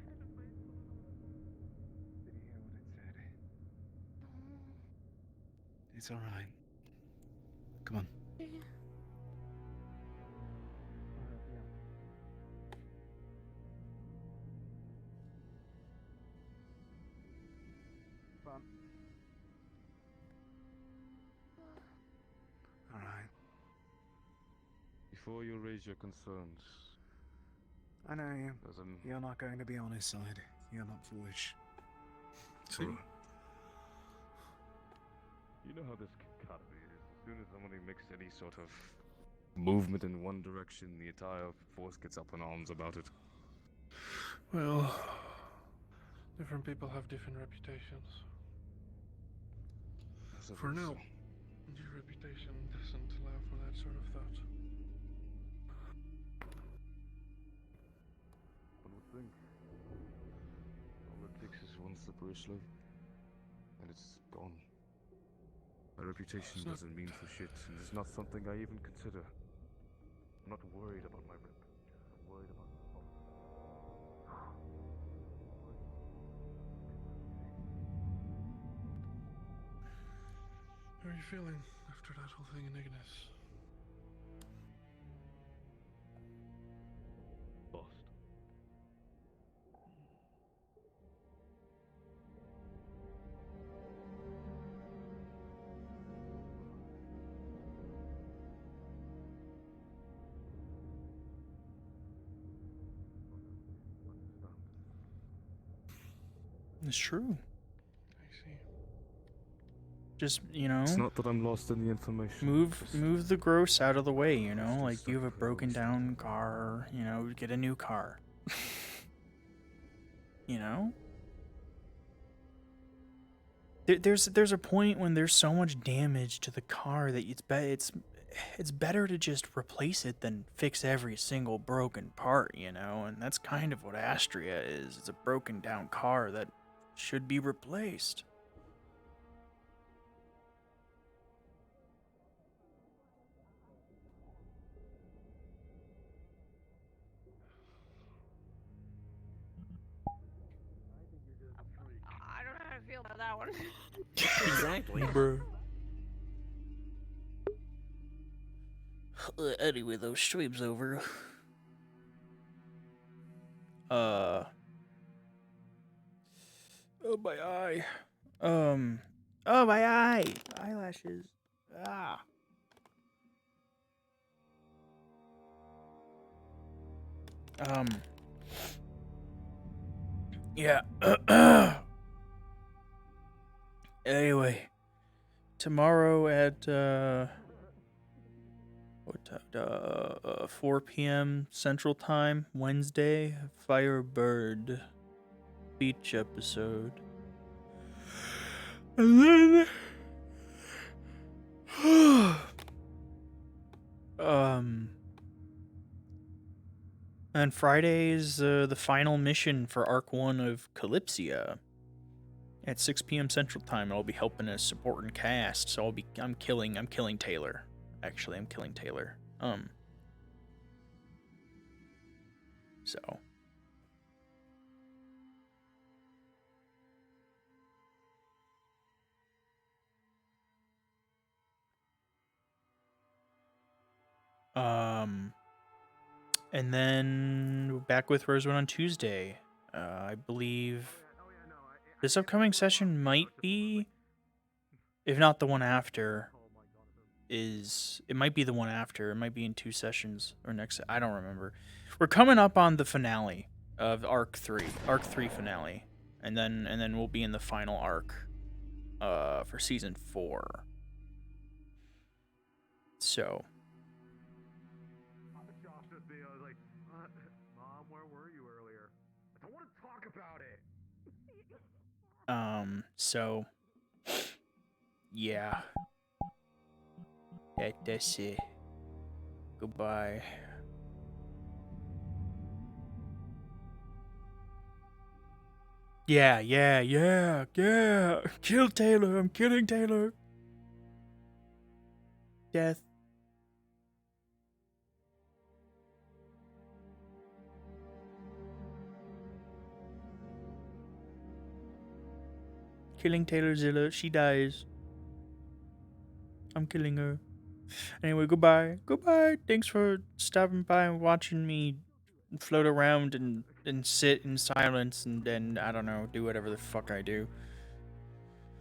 Did you hear what it said? It's alright. Come on. Fun. Alright. Before you raise your concerns, I know you. there's You're not going to be on his side. You're not foolish. See? You know how this economy is. As soon as somebody makes any sort of movement in one direction, the entire force gets up in arms about it. Well, different people have different reputations. For now, your reputation doesn't allow for that sort of thought. One would think. All it takes is one slippery slope, and it's gone. My reputation doesn't mean for shit, and it's not something I even consider. I'm not worried about my rep. I'm worried about myself. How are you feeling after that whole thing in Ignis? Lost. It's true. I see. Just, you know, It's not that I'm lost in the information. move the gross out of the way, you know? Like, you have a broken down car, you know, get a new car. You know? There's a point when there's so much damage to the car that it's better to just replace it than fix every single broken part, you know? And that's kind of what Astria is. It's a broken down car that should be replaced. I don't know how to feel about that one. Exactly. Bro. Anyway, those stream's over. Oh, my eye. Oh, my eye. Eyelashes. Ah. Yeah. Anyway, tomorrow at, 4 p.m. Central Time, Wednesday, Firebird Beach episode. And then, and Friday's the final mission for Arc 1 of Calypsia at 6 p.m. Central Time. I'll be helping a supporting cast, so I'm killing Taylor. Actually, I'm killing Taylor. So. And then we're back with Rosewood on Tuesday. I believe this upcoming session might be, if not the one after, it might be the one after. It might be in 2 sessions or next. I don't remember. We're coming up on the finale of Arc 3 finale, and then we'll be in the final arc, for season 4. So. Mom, where were you earlier? I don't want to talk about it. So. Yeah. That's it. Goodbye. Yeah. Kill Taylor. I'm killing Taylor. Death. Killing Taylor Zilla. She dies. I'm killing her. Anyway, goodbye. Goodbye. Thanks for stopping by and watching me float around and sit in silence and I don't know, do whatever the fuck I do.